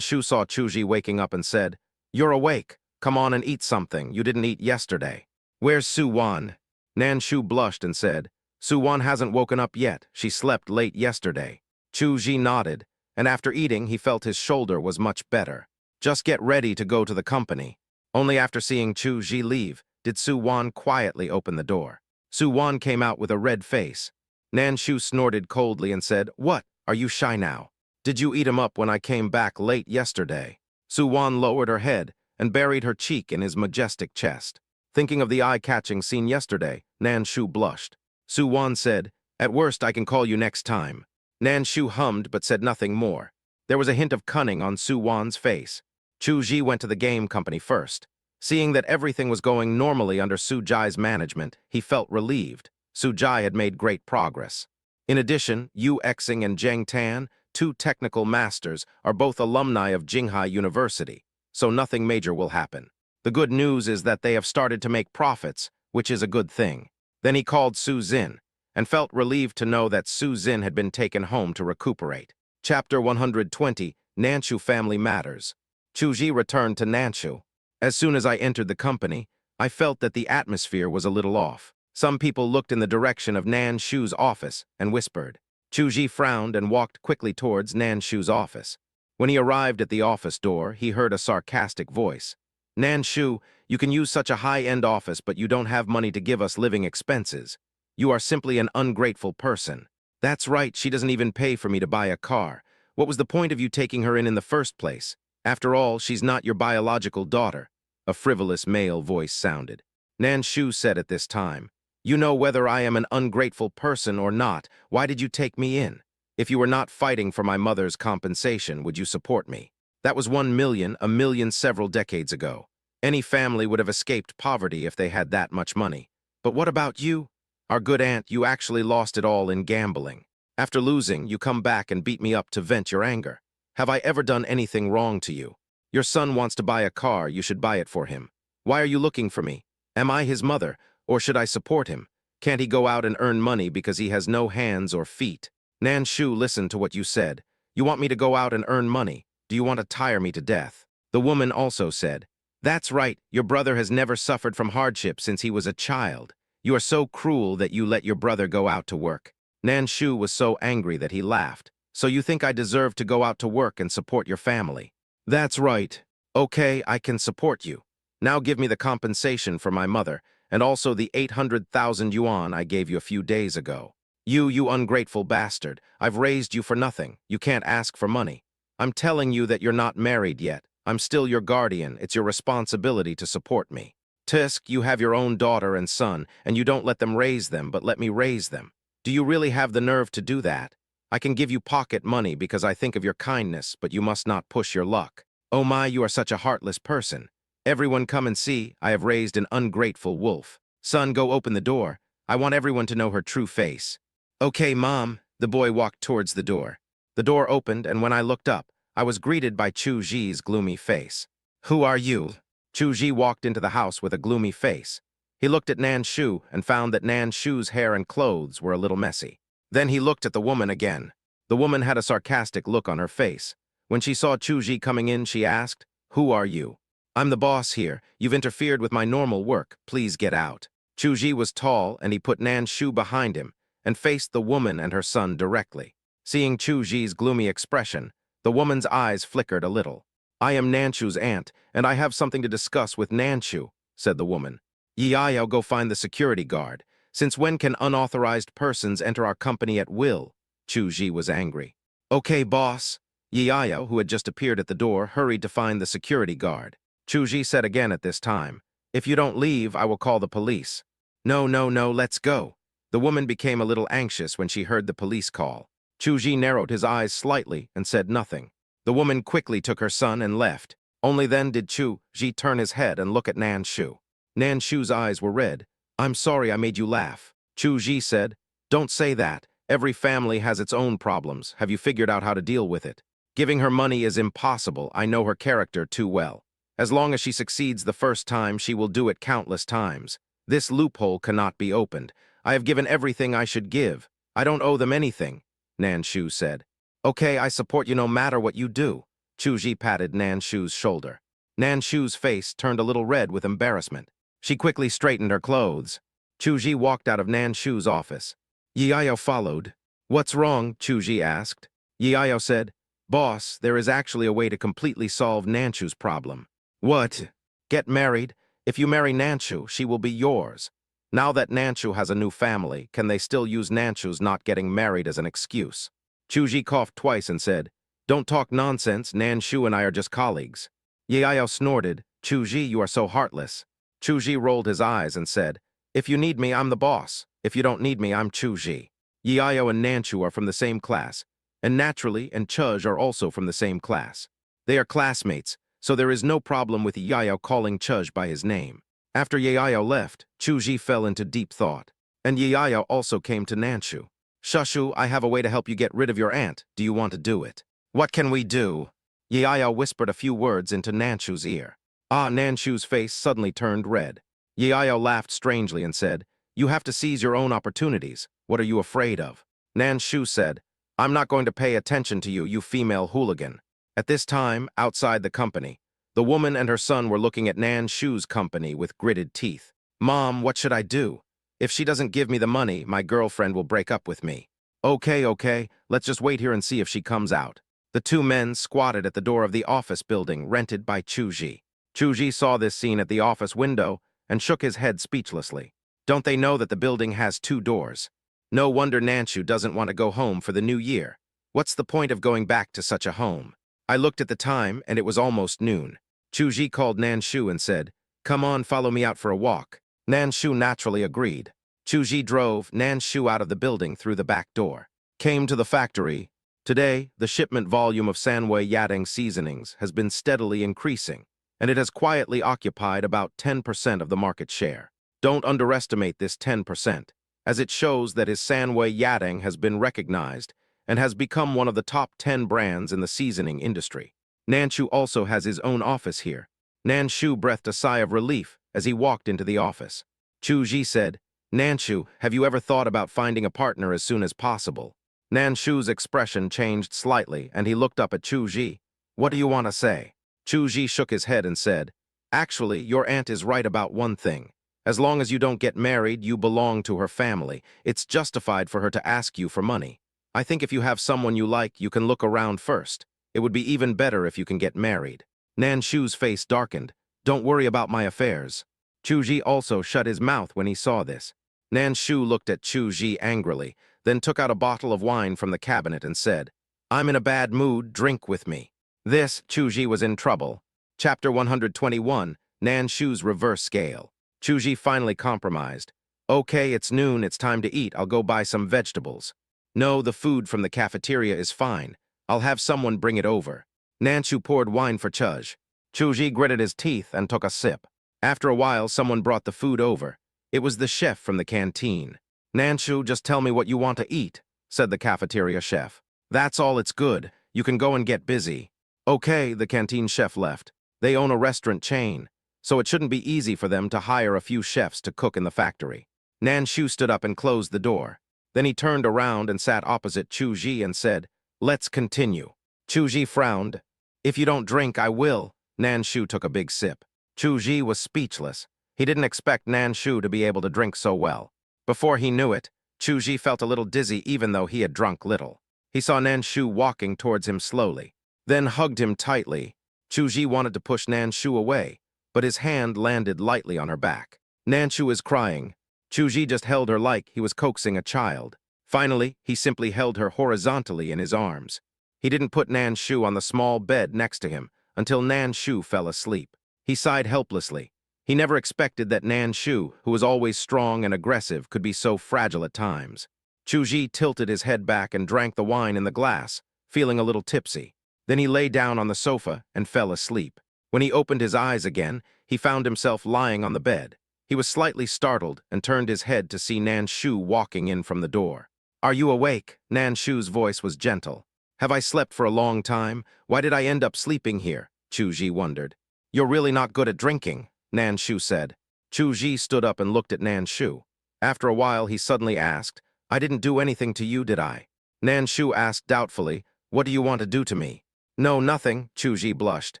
saw Chu-ji waking up and said, "You're awake. Come on and eat something. You didn't eat yesterday." "Where's Su-wan?" Nanshu blushed and said, "Su-wan hasn't woken up yet. She slept late yesterday." Chu-ji nodded, and after eating, he felt his shoulder was much better. "Just get ready to go to the company." Only after seeing Chu-ji leave did Su-wan quietly open the door. Su-wan came out with a red face. Nanshu snorted coldly and said, "What? Are you shy now? Did you eat him up when I came back late yesterday?" Su-wan lowered her head and buried her cheek in his majestic chest. Thinking of the eye-catching scene yesterday, Nanshu blushed. Su-wan said, "At worst, I can call you next time." Nanshu hummed but said nothing more. There was a hint of cunning on Su-wan's face. Chu-ji went to the game company first. Seeing that everything was going normally under Su-jai's management, he felt relieved. Su-jai had made great progress. In addition, Yu Exing and Zheng Tan, two technical masters, are both alumni of Jinghai University, so nothing major will happen. The good news is that they have started to make profits, which is a good thing. Then he called Su-jin, and felt relieved to know that Su-jin had been taken home to recuperate. Chapter 120, Nanshu Family Matters. Chu-ji returned to Nanshu. "As soon as I entered the company, I felt that the atmosphere was a little off. Some people looked in the direction of Nanshu's office and whispered. Chu-ji frowned and walked quickly towards Nanshu's office. When he arrived at the office door, he heard a sarcastic voice. "Nanshu, you can use such a high-end office, but you don't have money to give us living expenses. You are simply an ungrateful person." "That's right, she doesn't even pay for me to buy a car. What was the point of you taking her in the first place? After all, she's not your biological daughter." A frivolous male voice sounded. Nanshu said at this time, "You know whether I am an ungrateful person or not. Why did you take me in? If you were not fighting for my mother's compensation, would you support me? That was 1 million, a million several decades ago. Any family would have escaped poverty if they had that much money. But what about you? Our good aunt, you actually lost it all in gambling. After losing, you come back and beat me up to vent your anger. Have I ever done anything wrong to you? Your son wants to buy a car, you should buy it for him. Why are you looking for me? Am I his mother, or should I support him? Can't he go out and earn money because he has no hands or feet?" "Nanshu, listen to what you said. You want me to go out and earn money. Do you want to tire me to death?" The woman also said, "That's right, your brother has never suffered from hardship since he was a child. You are so cruel that you let your brother go out to work." Nanshu was so angry that he laughed. "So you think I deserve to go out to work and support your family?" "That's right. Okay, I can support you. Now give me the compensation for my mother, and also the 800,000 yuan I gave you a few days ago." You ungrateful bastard. I've raised you for nothing. You can't ask for money. I'm telling you that you're not married yet. I'm still your guardian. It's your responsibility to support me. Tisk, you have your own daughter and son, and you don't let them raise them, but let me raise them. Do you really have the nerve to do that? I can give you pocket money because I think of your kindness, but you must not push your luck. Oh my, you are such a heartless person. Everyone come and see, I have raised an ungrateful wolf. Son, go open the door. I want everyone to know her true face. Okay, Mom. The boy walked towards the door. The door opened, and when I looked up, I was greeted by Chu Ji's gloomy face. Who are you? Chu Ji walked into the house with a gloomy face. He looked at Nan Shu and found that Nan Shu's hair and clothes were a little messy. Then he looked at the woman again. The woman had a sarcastic look on her face. When she saw Chu Ji coming in, she asked, "Who are you?" "I'm the boss here. You've interfered with my normal work. Please get out." Chu Ji was tall, and he put Nan Shu behind him and faced the woman and her son directly. Seeing Chu Ji's gloomy expression, the woman's eyes flickered a little. "I am Nanshu's aunt, and I have something to discuss with Nanshu," said the woman. "I'll go find the security guard. Since when can unauthorized persons enter our company at will?" Chu Ji was angry. "Okay, boss." Yiao, who had just appeared at the door, hurried to find the security guard. Chu Ji said again at this time, "If you don't leave, I will call the police." No, let's go." The woman became a little anxious when she heard the police call. Chu Ji narrowed his eyes slightly and said nothing. The woman quickly took her son and left. Only then did Chu Ji turn his head and look at Nan Shu. Nan Shu's eyes were red. "I'm sorry I made you laugh." Chu Ji said, "Don't say that. Every family has its own problems. Have you figured out how to deal with it? Giving her money is impossible. I know her character too well. As long as she succeeds the first time, she will do it countless times. This loophole cannot be opened. I have given everything I should give. I don't owe them anything," Nan Shu said. "Okay, I support you no matter what you do." Chu Ji patted Nan Shu's shoulder. Nan Shu's face turned a little red with embarrassment. She quickly straightened her clothes. Chu Ji walked out of Nan Shu's office. Yiao followed. "What's wrong?" Chu Ji asked. Yiao said, "Boss, there is actually a way to completely solve Nanshu's problem." "What?" "Get married. If you marry Nanshu, she will be yours." Now that Nanshu has a new family, can they still use Nanshu's not getting married as an excuse? Chu Ji coughed twice and said, "Don't talk nonsense. Nanshu and I are just colleagues." Yiao snorted, "Chu Ji, you are so heartless." Chu Ji rolled his eyes and said, "If you need me, I'm the boss. If you don't need me, I'm Chu Ji." Yiao and Nanshu are from the same class, and naturally and Chuj are also from the same class. They are classmates, so there is no problem with Yiao calling Chuj by his name. After Yiao left, Chu Ji fell into deep thought, and Yiao also came to Nanshu. "Shushu, I have a way to help you get rid of your aunt. Do you want to do it?" "What can we do?" Yiao whispered a few words into Nanshu's ear. Nanshu's face suddenly turned red. Yiao laughed strangely and said, "You have to seize your own opportunities. What are you afraid of?" Nanshu said, "I'm not going to pay attention to you, you female hooligan." At this time, outside the company, the woman and her son were looking at Nanshu's company with gritted teeth. "Mom, what should I do? If she doesn't give me the money, my girlfriend will break up with me." Okay, let's just wait here and see if she comes out." The two men squatted at the door of the office building rented by Chu Ji. Chu Ji saw this scene at the office window and shook his head speechlessly. Don't they know that the building has 2 doors? No wonder Nanshu doesn't want to go home for the new year. What's the point of going back to such a home? I looked at the time, and it was almost noon. Chu Ji called Nanshu and said, "Come on, follow me out for a walk." Nanshu naturally agreed. Chu Ji drove Nanshu out of the building through the back door. Came to the factory. Today, the shipment volume of Sanwei Yadang seasonings has been steadily increasing, and it has quietly occupied about 10% of the market share. Don't underestimate this 10%, as it shows that his Sanwei Yadang has been recognized and has become one of the top 10 brands in the seasoning industry. Nanshu also has his own office here. Nanshu breathed a sigh of relief as he walked into the office. Chu Ji said, "Nanshu, have you ever thought about finding a partner as soon as possible?" Nanshu's expression changed slightly, and he looked up at Chu Ji. "What do you want to say?" Chu Ji shook his head and said, "Actually, your aunt is right about one thing. As long as you don't get married, you belong to her family. It's justified for her to ask you for money. I think if you have someone you like, you can look around first. It would be even better if you can get married." Nanshu's face darkened. "Don't worry about my affairs." Chu Ji also shut his mouth when he saw this. Nanshu looked at Chu Ji angrily, then took out a bottle of wine from the cabinet and said, "I'm in a bad mood, drink with me." This, Chu Ji was in trouble. Chapter 121, Nanshu's Reverse Scale. Chu Ji finally compromised. Okay, it's noon, it's time to eat, I'll go buy some vegetables. No, the food from the cafeteria is fine. I'll have someone bring it over. Nanshu poured wine for Chuj. Chuji gritted his teeth and took a sip. After a while, someone brought the food over. It was the chef from the canteen. Nanshu, just tell me what you want to eat, said the cafeteria chef. That's all, it's good. You can go and get busy. Okay, the canteen chef left. They own a restaurant chain, so it shouldn't be easy for them to hire a few chefs to cook in the factory. Nanshu stood up and closed the door. Then he turned around and sat opposite Chuji and said, "Let's continue." Chuji frowned. "If you don't drink, I will." Nanshu took a big sip. Chuji was speechless. He didn't expect Nanshu to be able to drink so well. Before he knew it, Chuji felt a little dizzy even though he had drunk little. He saw Nanshu walking towards him slowly, then hugged him tightly. Chuji wanted to push Nanshu away, but his hand landed lightly on her back. Nanshu is crying. Chuji just held her like he was coaxing a child. Finally, he simply held her horizontally in his arms. He didn't put Nanshu on the small bed next to him until Nanshu fell asleep. He sighed helplessly. He never expected that Nanshu, who was always strong and aggressive, could be so fragile at times. Chuji tilted his head back and drank the wine in the glass, feeling a little tipsy. Then he lay down on the sofa and fell asleep. When he opened his eyes again, he found himself lying on the bed. He was slightly startled and turned his head to see Nanshu walking in from the door. "Are you awake?" Nanshu's voice was gentle. "Have I slept for a long time? Why did I end up sleeping here?" Chuji wondered. "You're really not good at drinking," Nanshu said. Chuji stood up and looked at Nanshu. After a while, he suddenly asked, "I didn't do anything to you, did I?" Nanshu asked doubtfully, "What do you want to do to me?" "No, nothing," Chuji blushed.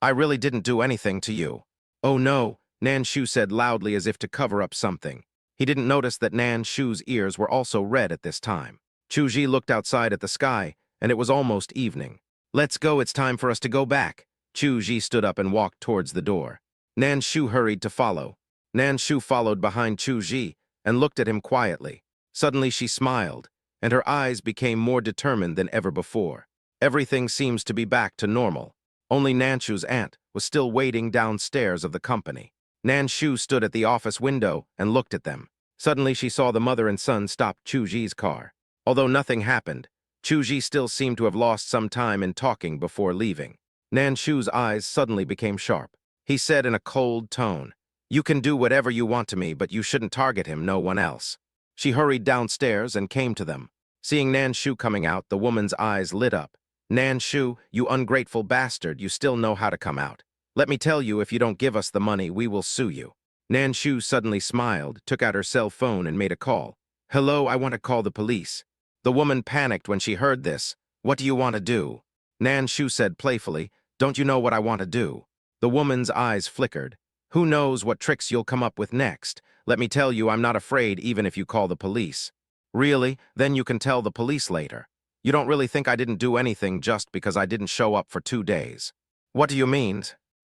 "I really didn't do anything to you." "Oh no," Nanshu said loudly as if to cover up something. He didn't notice that Nanshu's ears were also red at this time. Chuji looked outside at the sky, and it was almost evening. "Let's go, it's time for us to go back." Chuji stood up and walked towards the door. Nanshu hurried to follow. Nanshu followed behind Chuji and looked at him quietly. Suddenly she smiled, and her eyes became more determined than ever before. Everything seems to be back to normal. Only Nanshu's aunt was still waiting downstairs of the company. Nanshu stood at the office window and looked at them. Suddenly she saw the mother and son stop Chuji's car. Although nothing happened, Chuji still seemed to have lost some time in talking before leaving. Nanshu's eyes suddenly became sharp. He said in a cold tone, "You can do whatever you want to me, but you shouldn't target him, no one else." She hurried downstairs and came to them. Seeing Nanshu coming out, the woman's eyes lit up. "Nanshu, you ungrateful bastard, you still know how to come out. Let me tell you, if you don't give us the money, we will sue you." Nanshu suddenly smiled, took out her cell phone and made a call. "Hello, I want to call the police." The woman panicked when she heard this. "What do you want to do?" Nanshu said playfully, "Don't you know what I want to do?" The woman's eyes flickered. "Who knows what tricks you'll come up with next? Let me tell you, I'm not afraid even if you call the police." "Really? Then you can tell the police later. You don't really think I didn't do anything just because I didn't show up for 2 days?" "What do you mean?"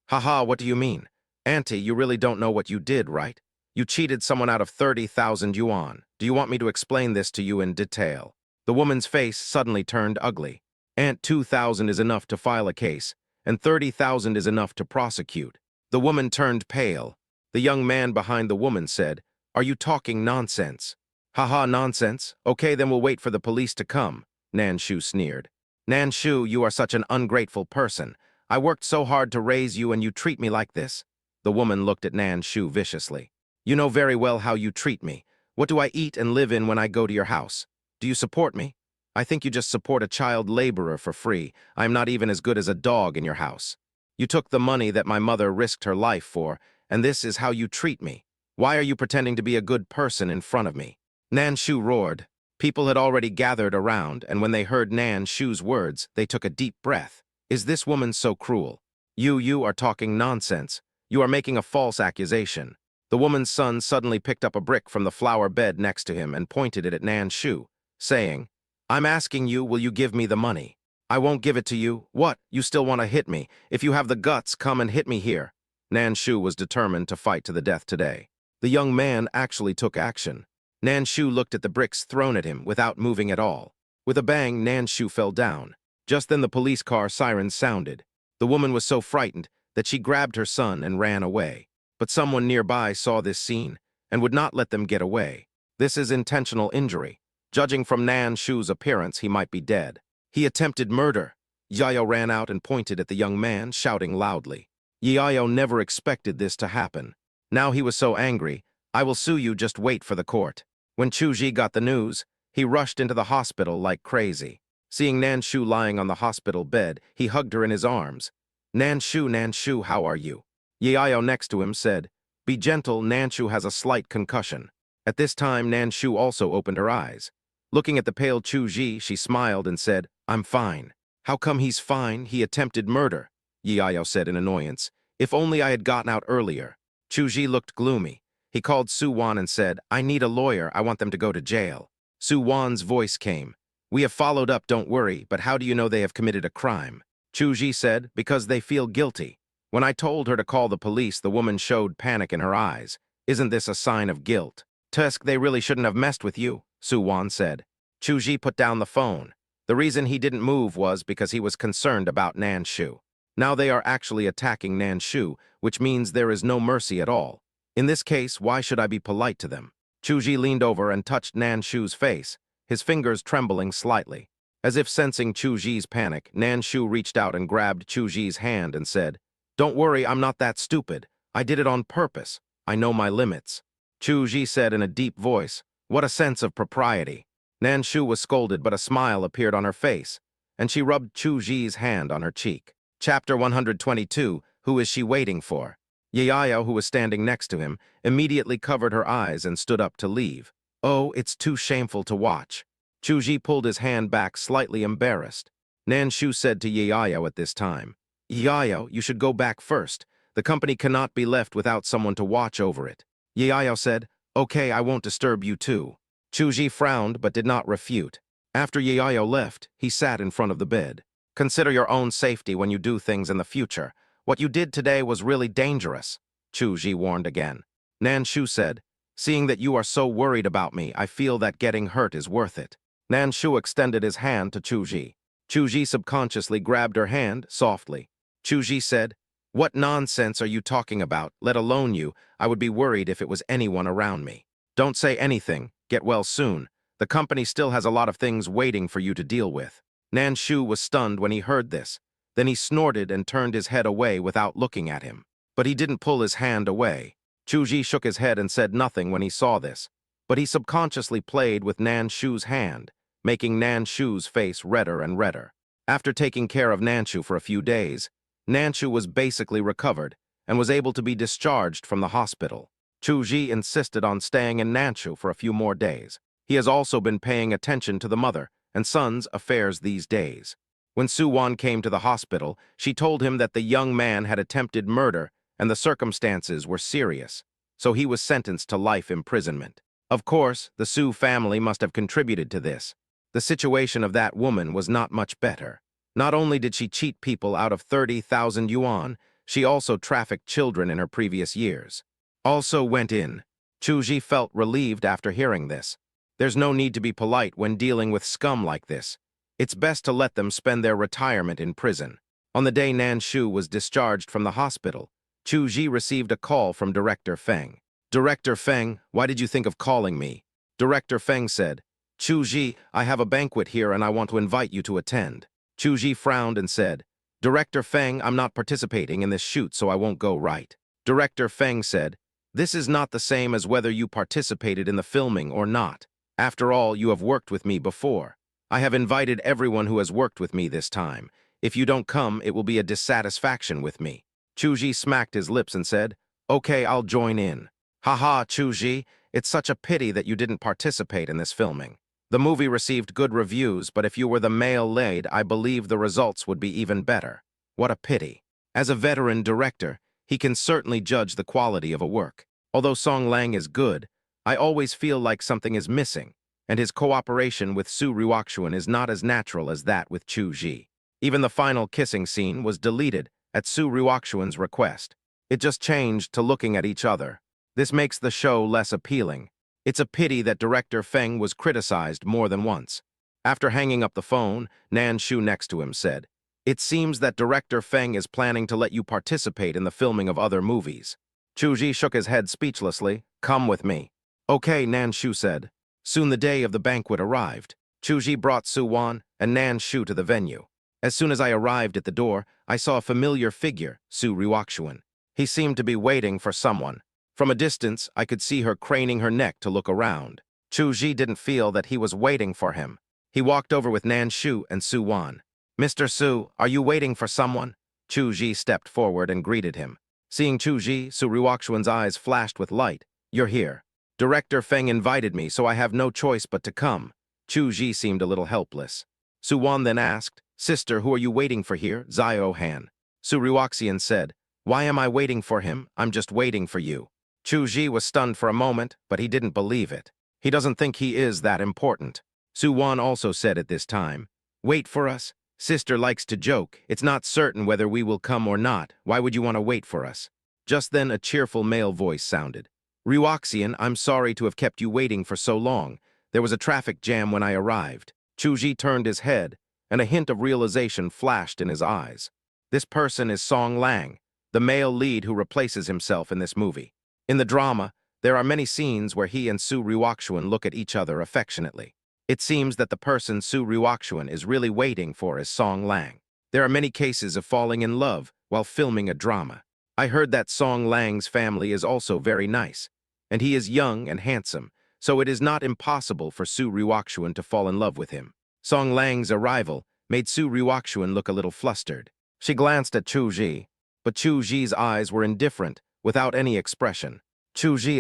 "Haha, what do you mean? Auntie, you really don't know what you did, right? You cheated someone out of 30,000 yuan. Do you want me to explain this to you in detail?" The woman's face suddenly turned ugly. "Aunt, 2,000 is enough to file a case, and 30,000 is enough to prosecute." The woman turned pale. The young man behind the woman said, "Are you talking nonsense?" "Haha, nonsense? Okay, then we'll wait for the police to come," Nanshu sneered. "Nanshu, you are such an ungrateful person. I worked so hard to raise you and you treat me like this." The woman looked at Nanshu viciously. "You know very well how you treat me. What do I eat and live in when I go to your house? Do you support me? I think you just support a child laborer for free. I am not even as good as a dog in your house. You took the money that my mother risked her life for, and this is how you treat me. Why are you pretending to be a good person in front of me?" Nanshu roared. People had already gathered around, and when they heard Nanshu's words, they took a deep breath. "Is this woman so cruel? You are talking nonsense. You are making a false accusation." The woman's son suddenly picked up a brick from the flower bed next to him and pointed it at Nanshu, saying, "I'm asking you, will you give me the money?" "I won't give it to you." "What? You still want to hit me? If you have the guts, come and hit me here." Nanshu was determined to fight to the death today. The young man actually took action. Nanshu looked at the bricks thrown at him without moving at all. With a bang, Nanshu fell down. Just then the police car sirens sounded. The woman was so frightened that she grabbed her son and ran away. But someone nearby saw this scene. and would not let them get away. This is intentional injury. Judging from Nan Shu's appearance, he might be dead. He attempted murder. Yayo ran out and pointed at the young man, shouting loudly. Yayo never expected this to happen. Now he was so angry. I will sue you, just wait for the court. When Chuji got the news, he rushed into the hospital like crazy. Seeing Nan Shu lying on the hospital bed, he hugged her in his arms. Nan Shu, how are you? Yayo next to him said, Be gentle, Nan Shu has a slight concussion. At this time, Nan Shu also opened her eyes. Looking at the pale Chuji, she smiled and said, I'm fine. How come he's fine? He attempted murder, Yayo said in annoyance. If only I had gotten out earlier. Chuji looked gloomy. He called Su Wan and said, I need a lawyer, I want them to go to jail. Su Wan's voice came. We have followed up, don't worry, but how do you know they have committed a crime? Chuji said, because they feel guilty. When I told her to call the police, the woman showed panic in her eyes. Isn't this a sign of guilt? Tusk, they really shouldn't have messed with you, Su Wan said. Chuji put down the phone. The reason he didn't move was because he was concerned about Nan Shu. Now they are actually attacking Nan Shu, which means there is no mercy at all. In this case, why should I be polite to them? Chuji leaned over and touched Nan Shu's face, his fingers trembling slightly. As if sensing Chuji's panic, Nan Shu reached out and grabbed Chuji's hand and said, Don't worry, I'm not that stupid. I did it on purpose. I know my limits. Chuji said in a deep voice, What a sense of propriety. Nan Shu was scolded, but a smile appeared on her face, and she rubbed Chuji's hand on her cheek. Chapter 122, Who is she waiting for? Yayo, who was standing next to him, immediately covered her eyes and stood up to leave. Oh, it's too shameful to watch. Chuji pulled his hand back, slightly embarrassed. Nan Shu said to Yayo at this time, Yayo, you should go back first. The company cannot be left without someone to watch over it. Yayo said, Okay, I won't disturb you too. Chuji frowned but did not refute. After Yayo left, he sat in front of the bed. Consider your own safety when you do things in the future. What you did today was really dangerous, Chuji warned again. Nan Shu said, Seeing that you are so worried about me, I feel that getting hurt is worth it. Nan Shu extended his hand to Chuji. Chuji subconsciously grabbed her hand softly. Chuji said, What nonsense are you talking about? Let alone you, I would be worried if it was anyone around me. Don't say anything. Get well soon. The company still has a lot of things waiting for you to deal with. Nan Shu was stunned when he heard this. Then he snorted and turned his head away without looking at him. But he didn't pull his hand away. Chuji shook his head and said nothing when he saw this. But he subconsciously played with Nan Shu's hand, making Nan Shu's face redder and redder. After taking care of Nan Shu for a few days, Nan Shu was basically recovered and was able to be discharged from the hospital. Chuji insisted on staying in Nan Shu for a few more days. He has also been paying attention to the mother and son's affairs these days. When Su Wan came to the hospital, she told him that the young man had attempted murder and the circumstances were serious, so he was sentenced to life imprisonment. Of course, the Su family must have contributed to this. The situation of that woman was not much better. Not only did she cheat people out of 30,000 yuan, she also trafficked children in her previous years. Also went in. Chuji felt relieved after hearing this. There's no need to be polite when dealing with scum like this. It's best to let them spend their retirement in prison. On the day Nan Shu was discharged from the hospital, Chuji received a call from Director Feng. Director Feng, why did you think of calling me? Director Feng said, Chuji, I have a banquet here and I want to invite you to attend. Chuji frowned and said, Director Feng, I'm not participating in this shoot, so I won't go, right? Director Feng said, This is not the same as whether you participated in the filming or not. After all, you have worked with me before. I have invited everyone who has worked with me this time. If you don't come, it will be a dissatisfaction with me. Chuji smacked his lips and said, Okay, I'll join in. Haha, Chuji, it's such a pity that you didn't participate in this filming. The movie received good reviews, but if you were the male lead, I believe the results would be even better. What a pity. As a veteran director, he can certainly judge the quality of a work. Although Song Lang is good, I always feel like something is missing, and his cooperation with Su Ruoxuan is not as natural as that with Chu Ji. Even the final kissing scene was deleted at Su Ruoxuan's request. It just changed to looking at each other. This makes the show less appealing. It's a pity that Director Feng was criticized more than once. After hanging up the phone, Nan Shu next to him said, It seems that Director Feng is planning to let you participate in the filming of other movies. Chu Ji shook his head speechlessly. Come with me. Okay, Nan Shu said. Soon the day of the banquet arrived. Chu Ji brought Su Wan and Nan Shu to the venue. As soon as I arrived at the door, I saw a familiar figure, Su Ruoxuan. He seemed to be waiting for someone. From a distance, I could see her craning her neck to look around. Chu Ji didn't feel that he was waiting for him. He walked over with Nan Shu and Su Wan. Mr. Su, are you waiting for someone? Chu Ji stepped forward and greeted him. Seeing Chu Ji, Su Ruoxuan's eyes flashed with light. You're here. Director Feng invited me, so I have no choice but to come. Chu Ji seemed a little helpless. Su Wan then asked, Sister, who are you waiting for here? Zio Han. Su Ruoxian said, Why am I waiting for him? I'm just waiting for you. Chu Ji was stunned for a moment, but he didn't believe it. He doesn't think he is that important. Su Wan also said at this time, Wait for us? Sister likes to joke. It's not certain whether we will come or not. Why would you want to wait for us? Just then a cheerful male voice sounded. Ruoxian, I'm sorry to have kept you waiting for so long. There was a traffic jam when I arrived. Chu Ji turned his head, and a hint of realization flashed in his eyes. This person is Song Lang, the male lead who replaces himself in this movie. In the drama, there are many scenes where he and Su Ruoxuan look at each other affectionately. It seems that the person Su Ruoxuan is really waiting for is Song Lang. There are many cases of falling in love while filming a drama. I heard that Song Lang's family is also very nice, and he is young and handsome, so it is not impossible for Su Ruoxuan to fall in love with him. Song Lang's arrival made Su Ruoxuan look a little flustered. She glanced at Chu Ji, but Chu Ji's eyes were indifferent, without any expression. Chu Ji,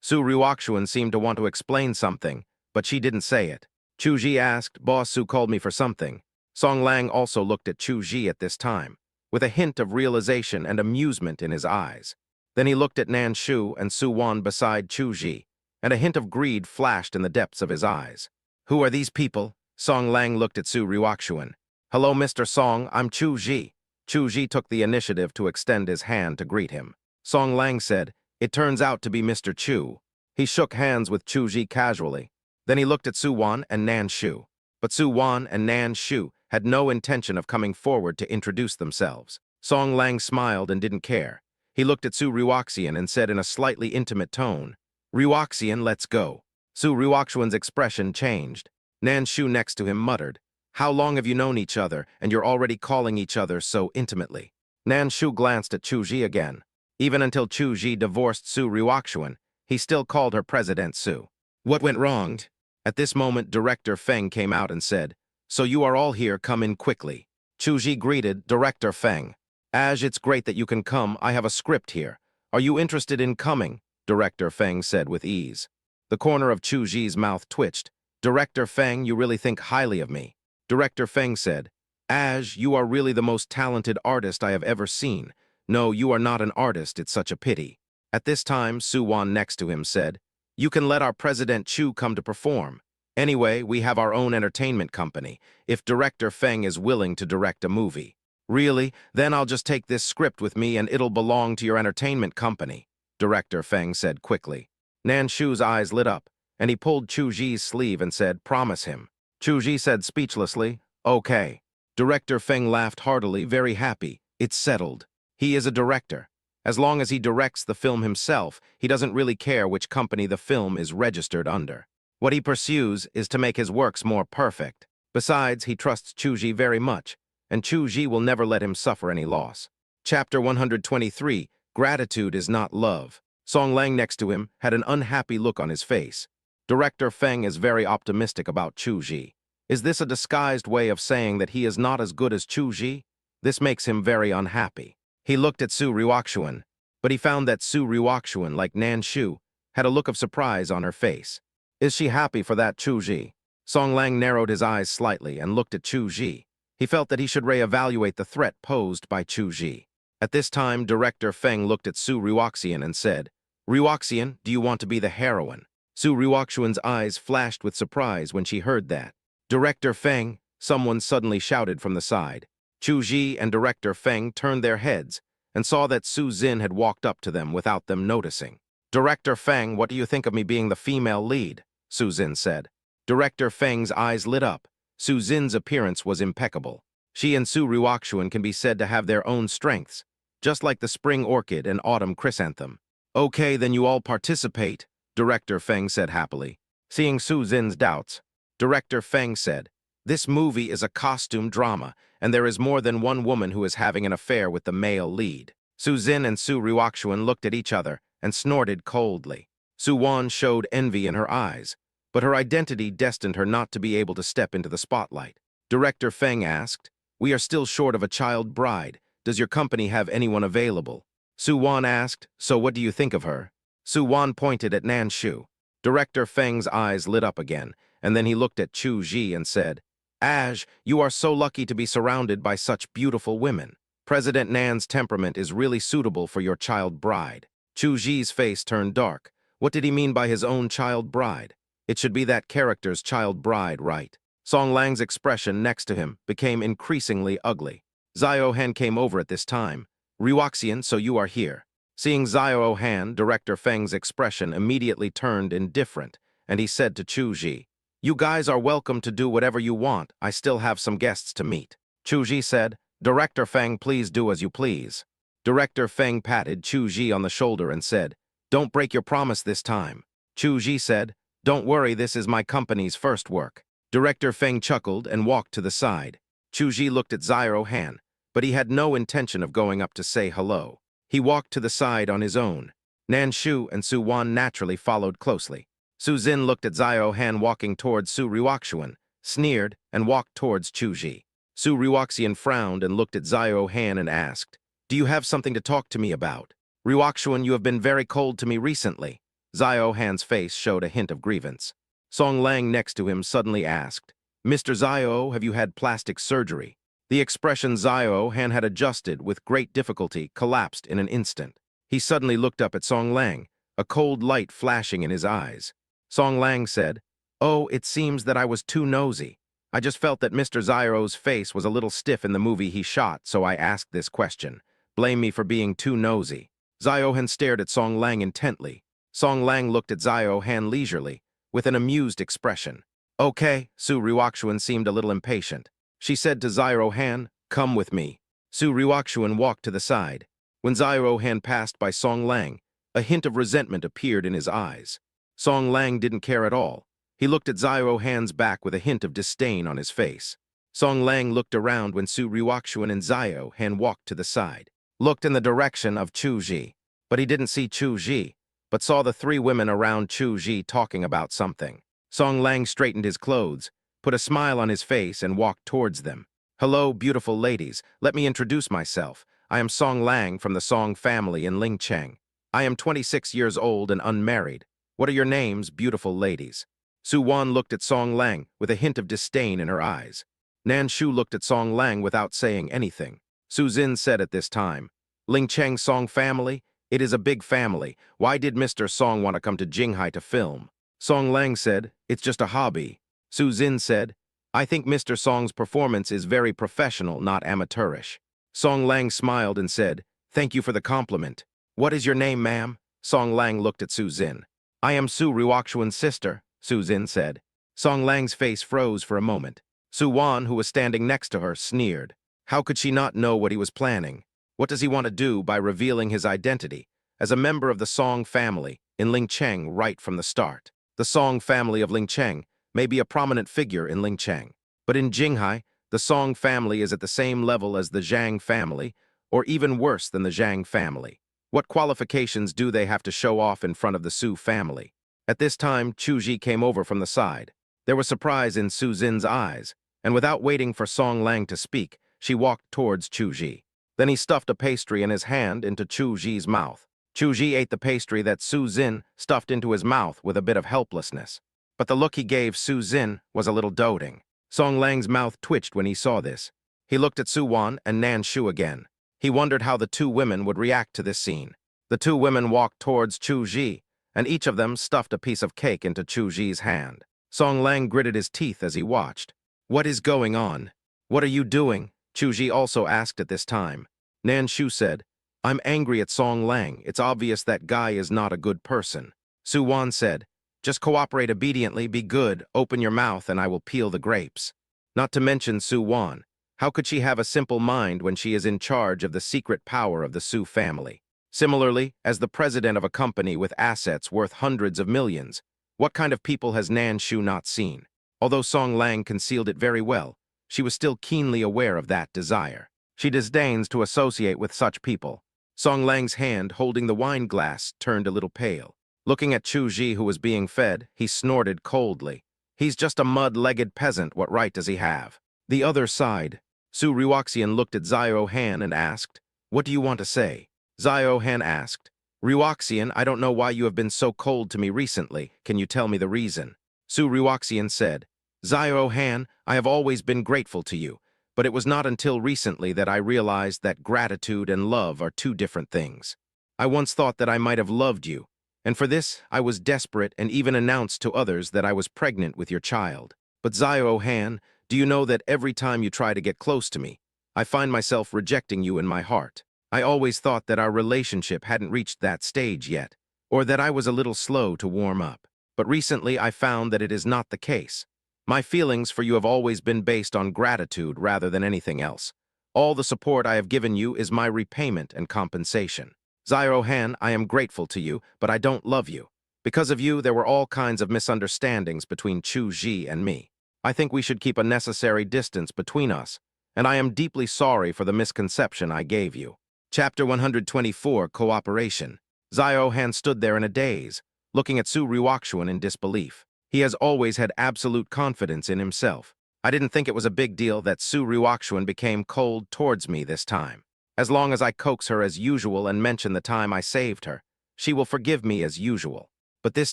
Su Ruoxuan seemed to want to explain something, but she didn't say it. Chu Ji asked, Boss Su called me for something. Song Lang also looked at Chu Ji at this time, with a hint of realization and amusement in his eyes. Then he looked at Nan Shu and Su Wan beside Chu Ji, and a hint of greed flashed in the depths of his eyes. Who are these people? Song Lang looked at Su Ruoxuan. Hello, Mr. Song, I'm Chu Ji. Chu Ji took the initiative to extend his hand to greet him. Song Lang said, It turns out to be Mr. Chu. He shook hands with Chu Ji casually. Then he looked at Su Wan and Nan Shu. But Su Wan and Nan Shu had no intention of coming forward to introduce themselves. Song Lang smiled and didn't care. He looked at Su Ruoxian and said in a slightly intimate tone, Ruoxian, let's go. Su Ruoxuan's expression changed. Nan Shu next to him muttered, How long have you known each other, and you're already calling each other so intimately? Nan Shu glanced at Chu Ji again. Even until Chu Ji divorced Su Ruoxuan, he still called her President Su. What went wrong? At this moment, Director Feng came out and said, So you are all here, come in quickly. Chu Ji greeted Director Feng. As it's great that you can come, I have a script here. Are you interested in coming? Director Feng said with ease. The corner of Chu Ji's mouth twitched. Director Feng, you really think highly of me. Director Feng said, Aj, you are really the most talented artist I have ever seen. No, you are not an artist, it's such a pity. At this time, Su Wan next to him said, You can let our President Chu come to perform. Anyway, we have our own entertainment company, if Director Feng is willing to direct a movie. Really? Then I'll just take this script with me and it'll belong to your entertainment company, Director Feng said quickly. Nan Shu's eyes lit up, and he pulled Chu Ji's sleeve and said, Promise him. Chu Ji said speechlessly, Okay. Director Feng laughed heartily, very happy. It's settled. He is a director. As long as he directs the film himself, he doesn't really care which company the film is registered under. What he pursues is to make his works more perfect. Besides, he trusts Chu Ji very much, and Chu Ji will never let him suffer any loss. Chapter 123, Gratitude is Not Love. Song Lang next to him had an unhappy look on his face. Director Feng is very optimistic about Chu Ji. Is this a disguised way of saying that he is not as good as Chu Ji? This makes him very unhappy. He looked at Su Ruoxuan, but he found that Su Ruoxuan, like Nan Shu, had a look of surprise on her face. Is she happy for that Chu Ji? Song Lang narrowed his eyes slightly and looked at Chu Ji. He felt that he should reevaluate the threat posed by Chu Ji. At this time, Director Feng looked at Su Ruoxian and said, Ruoxian, do you want to be the heroine? Su Ruoxuan's eyes flashed with surprise when she heard that. Director Feng, someone suddenly shouted from the side. Chu Ji and Director Feng turned their heads and saw that Su Zin had walked up to them without them noticing. Director Feng, what do you think of me being the female lead? Su Zin said. Director Feng's eyes lit up. Su Zin's appearance was impeccable. She and Su Ruoxuan can be said to have their own strengths. just like the spring orchid and autumn chrysanthem. Okay, then you all participate, Director Feng said happily. Seeing Su Zin's doubts, Director Feng said, this movie is a costume drama, and there is more than one woman who is having an affair with the male lead. Su Zin and Su Ruoxuan looked at each other and snorted coldly. Su Wan showed envy in her eyes, but her identity destined her not to be able to step into the spotlight. Director Feng asked, we are still short of a child bride. Does your company have anyone available? Su Wan asked, so what do you think of her? Su Wan pointed at Nan Shu. Director Feng's eyes lit up again, and then he looked at Chu Ji and said, Aj, you are so lucky to be surrounded by such beautiful women. President Nan's temperament is really suitable for your child bride. Chu Ji's face turned dark. What did he mean by his own child bride? It should be that character's child bride, right? Song Lang's expression next to him became increasingly ugly. Zio Han came over at this time. Ruoxian, so you are here. Seeing Zio Han, Director Feng's expression immediately turned indifferent, and he said to Chu Ji, you guys are welcome to do whatever you want. I still have some guests to meet. Chu Ji said, Director Feng, please do as you please. Director Feng patted Chu Ji on the shoulder and said, don't break your promise this time. Chu Ji said, don't worry, this is my company's first work. Director Feng chuckled and walked to the side. Chu Ji looked at Zio Han, but he had no intention of going up to say hello. He walked to the side on his own. Nan Shu and Su Wan naturally followed closely. Su Zin looked at Zio Han walking towards Su Ruoxuan, sneered, and walked towards Chu Ji. Su Ruoxian frowned and looked at Zio Han and asked, do you have something to talk to me about? Ruoxuan, you have been very cold to me recently. Zio Han's face showed a hint of grievance. Song Lang next to him suddenly asked, Mr. Zio, have you had plastic surgery? The expression Zio Han had adjusted with great difficulty collapsed in an instant. He suddenly looked up at Song Lang, a cold light flashing in his eyes. Song Lang said, oh, it seems that I was too nosy. I just felt that Mr. Zio's face was a little stiff in the movie he shot, so I asked this question. Blame me for being too nosy. Zio Han stared at Song Lang intently. Song Lang looked at Zio Han leisurely, with an amused expression. Okay, Su Ruoxuan seemed a little impatient. She said to Zio Han, come with me. Su Ruoxuan walked to the side. When Zio Han passed by Song Lang, a hint of resentment appeared in his eyes. Song Lang didn't care at all. He looked at Zio Han's back with a hint of disdain on his face. Song Lang looked around when Su Ruoxuan and Zio Han walked to the side, looked in the direction of Chu Ji. But he didn't see Chu Ji, but saw the three women around Chu Ji talking about something. Song Lang straightened his clothes, put a smile on his face, and walked towards them. Hello, beautiful ladies. Let me introduce myself. I am Song Lang from the Song family in Lingcheng. I am 26 years old and unmarried. What are your names, beautiful ladies? Su Wan looked at Song Lang with a hint of disdain in her eyes. Nan Shu looked at Song Lang without saying anything. Su Zin said at this time, Lingcheng Song family? It is a big family. Why did Mr. Song want to come to Jinghai to film? Song Lang said, it's just a hobby. Su Zin said, I think Mr. Song's performance is very professional, not amateurish. Song Lang smiled and said, thank you for the compliment. What is your name, ma'am? Song Lang looked at Su Zin. I am Su Ruoxuan's sister, Su Zin said. Song Lang's face froze for a moment. Su Wan, who was standing next to her, sneered. How could she not know what he was planning? What does he want to do by revealing his identity as a member of the Song family in Lingcheng right from the start? The Song family of Lingcheng may be a prominent figure in Lingcheng, but in Jinghai, the Song family is at the same level as the Zhang family, or even worse than the Zhang family. What qualifications do they have to show off in front of the Su family? At this time, Chu Ji came over from the side. There was surprise in Su Zin's eyes, and without waiting for Song Lang to speak, she walked towards Chu Ji. Then he stuffed a pastry in his hand into Chu Ji's mouth. Chu Ji ate the pastry that Su Zin stuffed into his mouth with a bit of helplessness. But the look he gave Su Zin was a little doting. Song Lang's mouth twitched when he saw this. He looked at Su Wan and Nan Shu again. He wondered how the two women would react to this scene. The two women walked towards Chu Ji, and each of them stuffed a piece of cake into Chu Ji's hand. Song Lang gritted his teeth as he watched. What is going on? What are you doing? Chu Ji also asked at this time. Nan Shu said, I'm angry at Song Lang. It's obvious that guy is not a good person. Su Wan said, just cooperate obediently, be good, open your mouth, and I will peel the grapes. Not to mention Su Wan. How could she have a simple mind when she is in charge of the secret power of the Su family? Similarly, as the president of a company with assets worth hundreds of millions, what kind of people has Nan Shu not seen? Although Song Lang concealed it very well, she was still keenly aware of that desire. She disdains to associate with such people. Song Lang's hand holding the wine glass turned a little pale. Looking at Chu Ji, who was being fed, he snorted coldly. He's just a mud-legged peasant, what right does he have? The other side. Su Ruoxian looked at Zio Han and asked, "What do you want to say?" Zio Han asked, "Ruoxian, I don't know why you have been so cold to me recently. Can you tell me the reason?" Su Ruoxian said, "Zio Han, I have always been grateful to you, but it was not until recently that I realized that gratitude and love are two different things. I once thought that I might have loved you, and for this I was desperate and even announced to others that I was pregnant with your child. But Zio Han, do you know that every time you try to get close to me, I find myself rejecting you in my heart? I always thought that our relationship hadn't reached that stage yet, or that I was a little slow to warm up. But recently I found that it is not the case. My feelings for you have always been based on gratitude rather than anything else. All the support I have given you is my repayment and compensation. Zio Han, I am grateful to you, but I don't love you. Because of you, there were all kinds of misunderstandings between Chu Ji and me. I think we should keep a necessary distance between us, and I am deeply sorry for the misconception I gave you." Chapter 124, Cooperation. Zio Han stood there in a daze, looking at Su Ruoxian in disbelief. He has always had absolute confidence in himself. I didn't think it was a big deal that Su Ruoxian became cold towards me this time. As long as I coax her as usual and mention the time I saved her, she will forgive me as usual. But this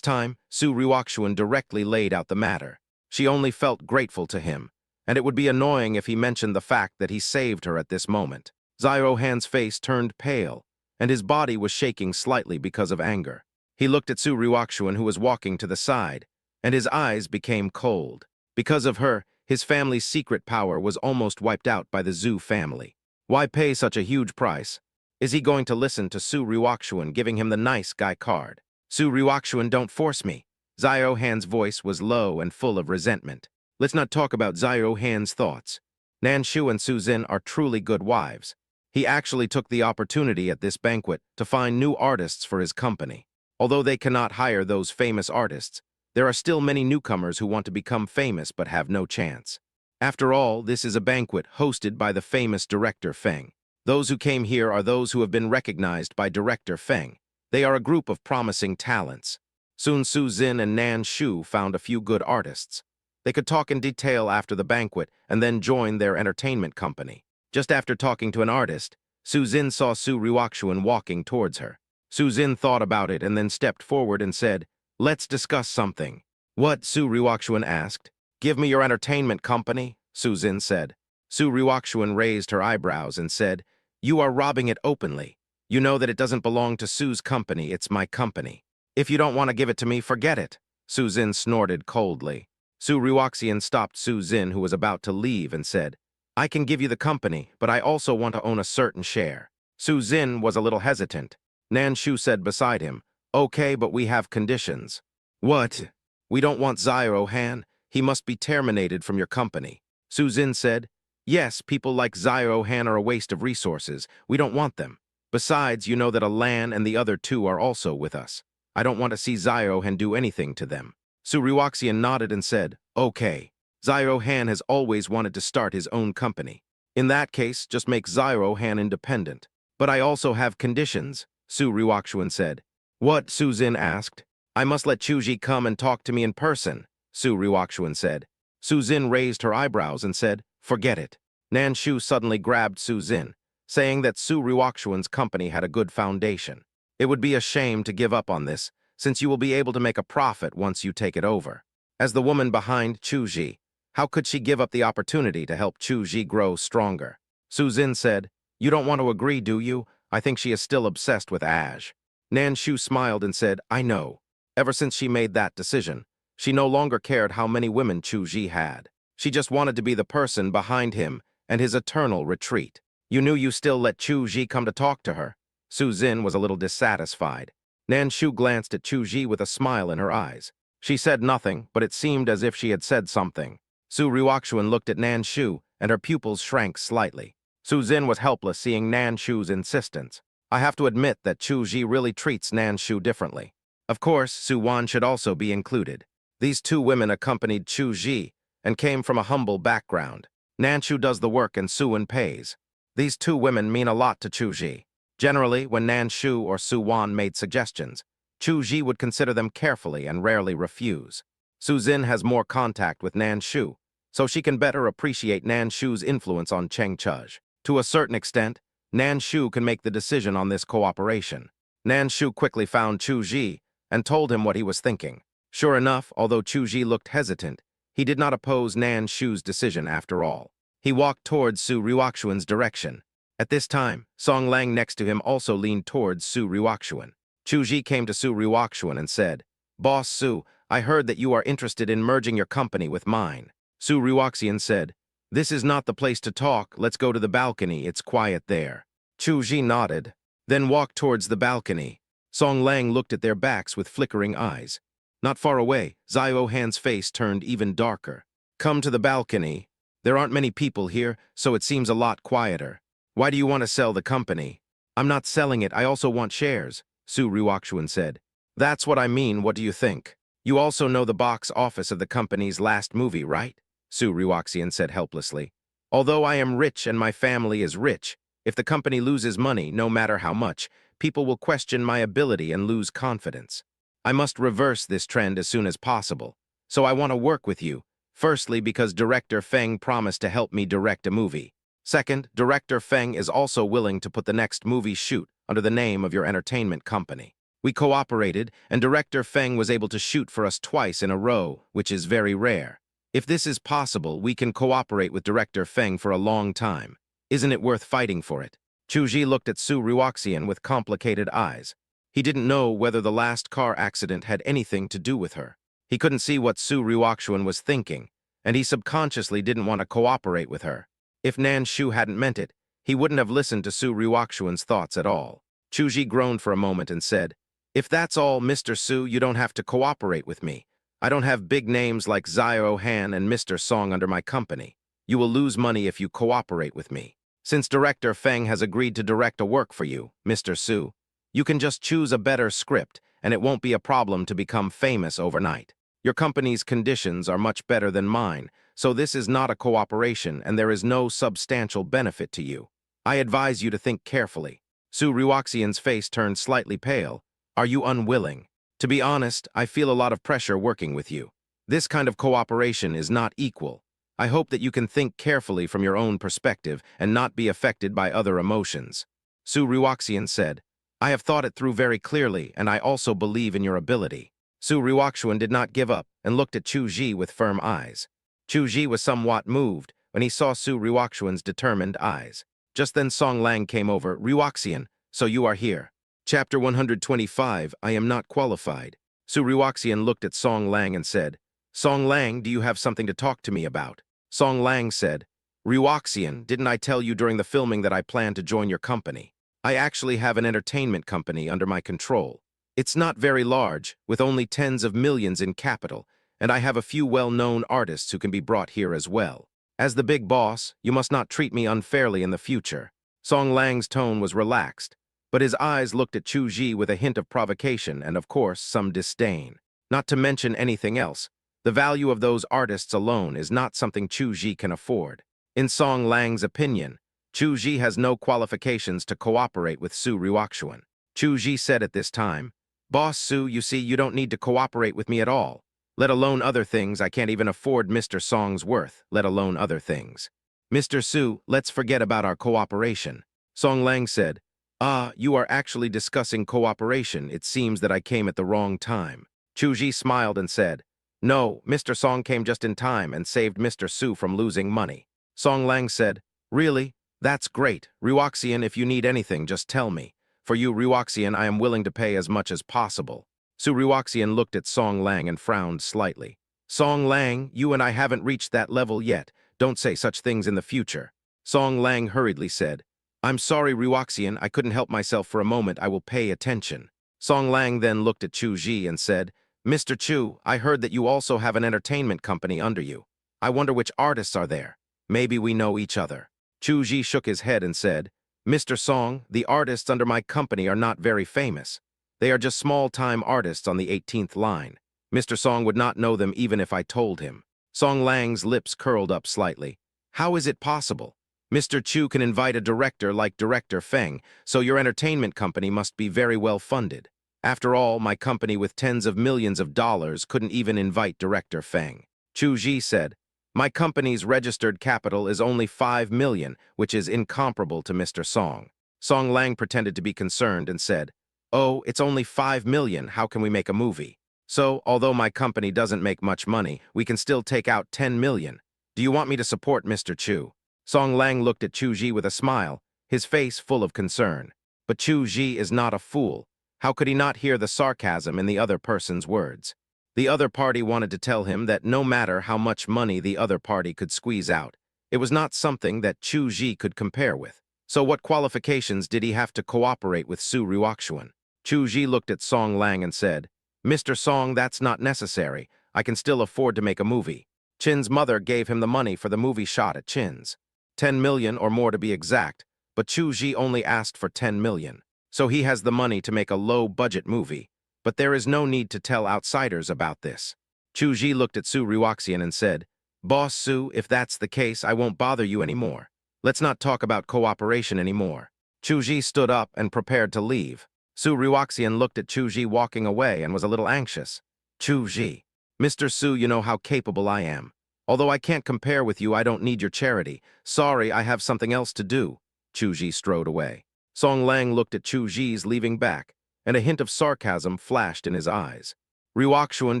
time, Su Ruoxian directly laid out the matter. She only felt grateful to him, and it would be annoying if he mentioned the fact that he saved her at this moment. Zio Han's face turned pale, and his body was shaking slightly because of anger. He looked at Su Ruoxian, who was walking to the side, and his eyes became cold. Because of her, his family's secret power was almost wiped out by the Zhu family. Why pay such a huge price? Is he going to listen to Su Ruoxian giving him the nice guy card? Su Ruoxian, don't force me. Zio Han's voice was low and full of resentment. Let's not talk about Zio Han's thoughts. Nan Shu and Su Zin are truly good wives. He actually took the opportunity at this banquet to find new artists for his company. Although they cannot hire those famous artists, there are still many newcomers who want to become famous but have no chance. After all, this is a banquet hosted by the famous director Feng. Those who came here are those who have been recognized by director Feng. They are a group of promising talents. Soon Su Zin and Nan Shu found a few good artists. They could talk in detail after the banquet and then join their entertainment company. Just after talking to an artist, Su Zin saw Su Ruoxian walking towards her. Su Zin thought about it and then stepped forward and said, "Let's discuss something." "What?" Su Ruoxian asked. "Give me your entertainment company," Su Zin said. Su Ruoxian raised her eyebrows and said, "You are robbing it openly. You know that it doesn't belong to Su's company, it's my company. If you don't want to give it to me, forget it." Su Zin snorted coldly. Su Ruoxian stopped Su Zin, who was about to leave, and said, "I can give you the company, but I also want to own a certain share." Su Zin was a little hesitant. Nan Shu said beside him, "Okay, but we have conditions." "What?" "We don't want Zio Han. He must be terminated from your company." Su Zin said, "Yes, people like Zio Han are a waste of resources. We don't want them. Besides, you know that Alan and the other two are also with us. I don't want to see Zio Han do anything to them." Su Ruoxian nodded and said, "Okay. Zio Han has always wanted to start his own company. In that case, just make Zio Han independent." "But I also have conditions," Su Ruoxian said. "What?" Su Zin asked. "I must let Chu Ji come and talk to me in person," Su Ruoxian said. Su Zin raised her eyebrows and said, "Forget it." Nan Shu suddenly grabbed Su Zin, saying that Su Ruoxian's company had a good foundation. "It would be a shame to give up on this, since you will be able to make a profit once you take it over." As the woman behind Chu Ji, how could she give up the opportunity to help Chu Ji grow stronger? Su Zin said, "You don't want to agree, do you? I think she is still obsessed with Aj." Nan Shu smiled and said, "I know." Ever since she made that decision, she no longer cared how many women Chu Ji had. She just wanted to be the person behind him and his eternal retreat. "You knew you still let Chu Ji come to talk to her?" Su Zin was a little dissatisfied. Nan Shu glanced at Chu Ji with a smile in her eyes. She said nothing, but it seemed as if she had said something. Su Ruoxian looked at Nan Shu and her pupils shrank slightly. Su Jin was helpless seeing Nan Shu's insistence. I have to admit that Chu Ji really treats Nan Shu differently. Of course, Su Wan should also be included. These two women accompanied Chu Ji and came from a humble background. Nan Shu does the work and Su Wan pays. These two women mean a lot to Chu Ji. Generally, when Nan Shu or Su Wan made suggestions, Chu Ji would consider them carefully and rarely refuse. Su Jin has more contact with Nan Shu, so she can better appreciate Nan Shu's influence on Cheng Chej. To a certain extent, Nan Shu can make the decision on this cooperation. Nan Shu quickly found Chu Ji and told him what he was thinking. Sure enough, although Chu Ji looked hesitant, he did not oppose Nan Shu's decision after all. He walked towards Su Ruoxuan's direction. At this time, Song Lang next to him also leaned towards Su Ruoxuan. Chu Ji came to Su Ruoxuan and said, "Boss Su, I heard that you are interested in merging your company with mine." Su Ruoxian said, "This is not the place to talk, let's go to the balcony, it's quiet there." Chu Ji nodded, then walked towards the balcony. Song Lang looked at their backs with flickering eyes. Not far away, Xiao Han's face turned even darker. "Come to the balcony. There aren't many people here, so it seems a lot quieter. Why do you want to sell the company?" "I'm not selling it, I also want shares," Su Ruoxuan said. "That's what I mean, what do you think? You also know the box office of the company's last movie, right?" Su Ruoxian said helplessly. "Although I am rich and my family is rich, if the company loses money, no matter how much, people will question my ability and lose confidence. I must reverse this trend as soon as possible, so I want to work with you. Firstly, because director Feng promised to help me direct a movie. Second, director Feng is also willing to put the next movie shoot under the name of your entertainment company. We cooperated, and director Feng was able to shoot for us twice in a row, which is very rare. If this is possible, we can cooperate with director Feng for a long time. Isn't it worth fighting for it?" Chu Ji looked at Su Ruoxian with complicated eyes. He didn't know whether the last car accident had anything to do with her. He couldn't see what Su Ruoxuan was thinking, and he subconsciously didn't want to cooperate with her. If Nan Shu hadn't meant it, he wouldn't have listened to Su Ruoxuan's thoughts at all. Chu Ji groaned for a moment and said, "If that's all, Mr. Su, you don't have to cooperate with me. I don't have big names like Xiao Han and Mr. Song under my company. You will lose money if you cooperate with me. Since director Feng has agreed to direct a work for you, Mr. Su, you can just choose a better script, and it won't be a problem to become famous overnight. Your company's conditions are much better than mine, so this is not a cooperation and there is no substantial benefit to you. I advise you to think carefully." Su Ruoxian's face turned slightly pale. "Are you unwilling? To be honest, I feel a lot of pressure working with you. This kind of cooperation is not equal. I hope that you can think carefully from your own perspective and not be affected by other emotions." Su Ruoxian said, "I have thought it through very clearly, and I also believe in your ability." Su Ruoxuan did not give up and looked at Chu Ji with firm eyes. Chu Ji was somewhat moved when he saw Su Ruoxuan's determined eyes. Just then Song Lang came over. "Ruoxian, so you are here." Chapter 125, I am not qualified. Su Ruoxian looked at Song Lang and said, "Song Lang, do you have something to talk to me about?" Song Lang said, "Ruoxian, didn't I tell you during the filming that I plan to join your company? I actually have an entertainment company under my control. It's not very large, with only tens of millions in capital, and I have a few well-known artists who can be brought here as well. As the big boss, you must not treat me unfairly in the future." Song Lang's tone was relaxed, but his eyes looked at Chu Ji with a hint of provocation and, of course, some disdain. Not to mention anything else, the value of those artists alone is not something Chu Ji can afford. In Song Lang's opinion, Chu Ji has no qualifications to cooperate with Su Ruoxuan. Chu Ji said at this time, "Boss Su, you see, you don't need to cooperate with me at all. Let alone other things, I can't even afford Mr. Song's worth, let alone other things. Mr. Su, let's forget about our cooperation." Song Lang said, "Ah, you are actually discussing cooperation. It seems that I came at the wrong time." Chu Ji smiled and said, "No, Mr. Song came just in time and saved Mr. Su from losing money." Song Lang said, "Really? That's great. Ruoxian, if you need anything, just tell me. For you, Ruoxian, I am willing to pay as much as possible." Su Ruoxian looked at Song Lang and frowned slightly. "Song Lang, you and I haven't reached that level yet. Don't say such things in the future." Song Lang hurriedly said, "I'm sorry, Ruoxian, I couldn't help myself for a moment. I will pay attention." Song Lang then looked at Chu Ji and said, "Mr. Chu, I heard that you also have an entertainment company under you. I wonder which artists are there. Maybe we know each other. Chu Ji shook his head and said, Mr. Song, the artists under my company are not very famous. They are just small-time artists on the 18th line. Mr. Song would not know them even if I told him. Song Lang's lips curled up slightly. How is it possible? Mr. Chu can invite a director like Director Feng, so your entertainment company must be very well funded. After all, my company with tens of millions of dollars couldn't even invite Director Feng. Chu Ji said, my company's registered capital is only 5 million, which is incomparable to Mr. Song. Song Lang pretended to be concerned and said, oh, it's only 5 million, how can we make a movie? So, although my company doesn't make much money, we can still take out 10 million. Do you want me to support Mr. Chu? Song Lang looked at Chu Ji with a smile, his face full of concern. But Chu Ji is not a fool. How could he not hear the sarcasm in the other person's words? The other party wanted to tell him that no matter how much money the other party could squeeze out, it was not something that Chu Ji could compare with. So what qualifications did he have to cooperate with Su Ruoxuan? Chu Ji looked at Song Lang and said, Mr. Song, that's not necessary. I can still afford to make a movie. Chin's mother gave him the money for the movie shot at Chin's. 10 million or more to be exact, but Chu Ji only asked for 10 million. So he has the money to make a low-budget movie. But there is no need to tell outsiders about this. Chu Ji looked at Su Ruoxian and said, Boss Su, if that's the case, I won't bother you anymore. Let's not talk about cooperation anymore. Chu Ji stood up and prepared to leave. Su Ruoxian looked at Chu Ji walking away and was a little anxious. Chu Ji, Mr. Su, you know how capable I am. Although I can't compare with you, I don't need your charity. Sorry, I have something else to do. Chu Ji strode away. Song Lang looked at Chu Ji's leaving back, and a hint of sarcasm flashed in his eyes. Ruoxuan,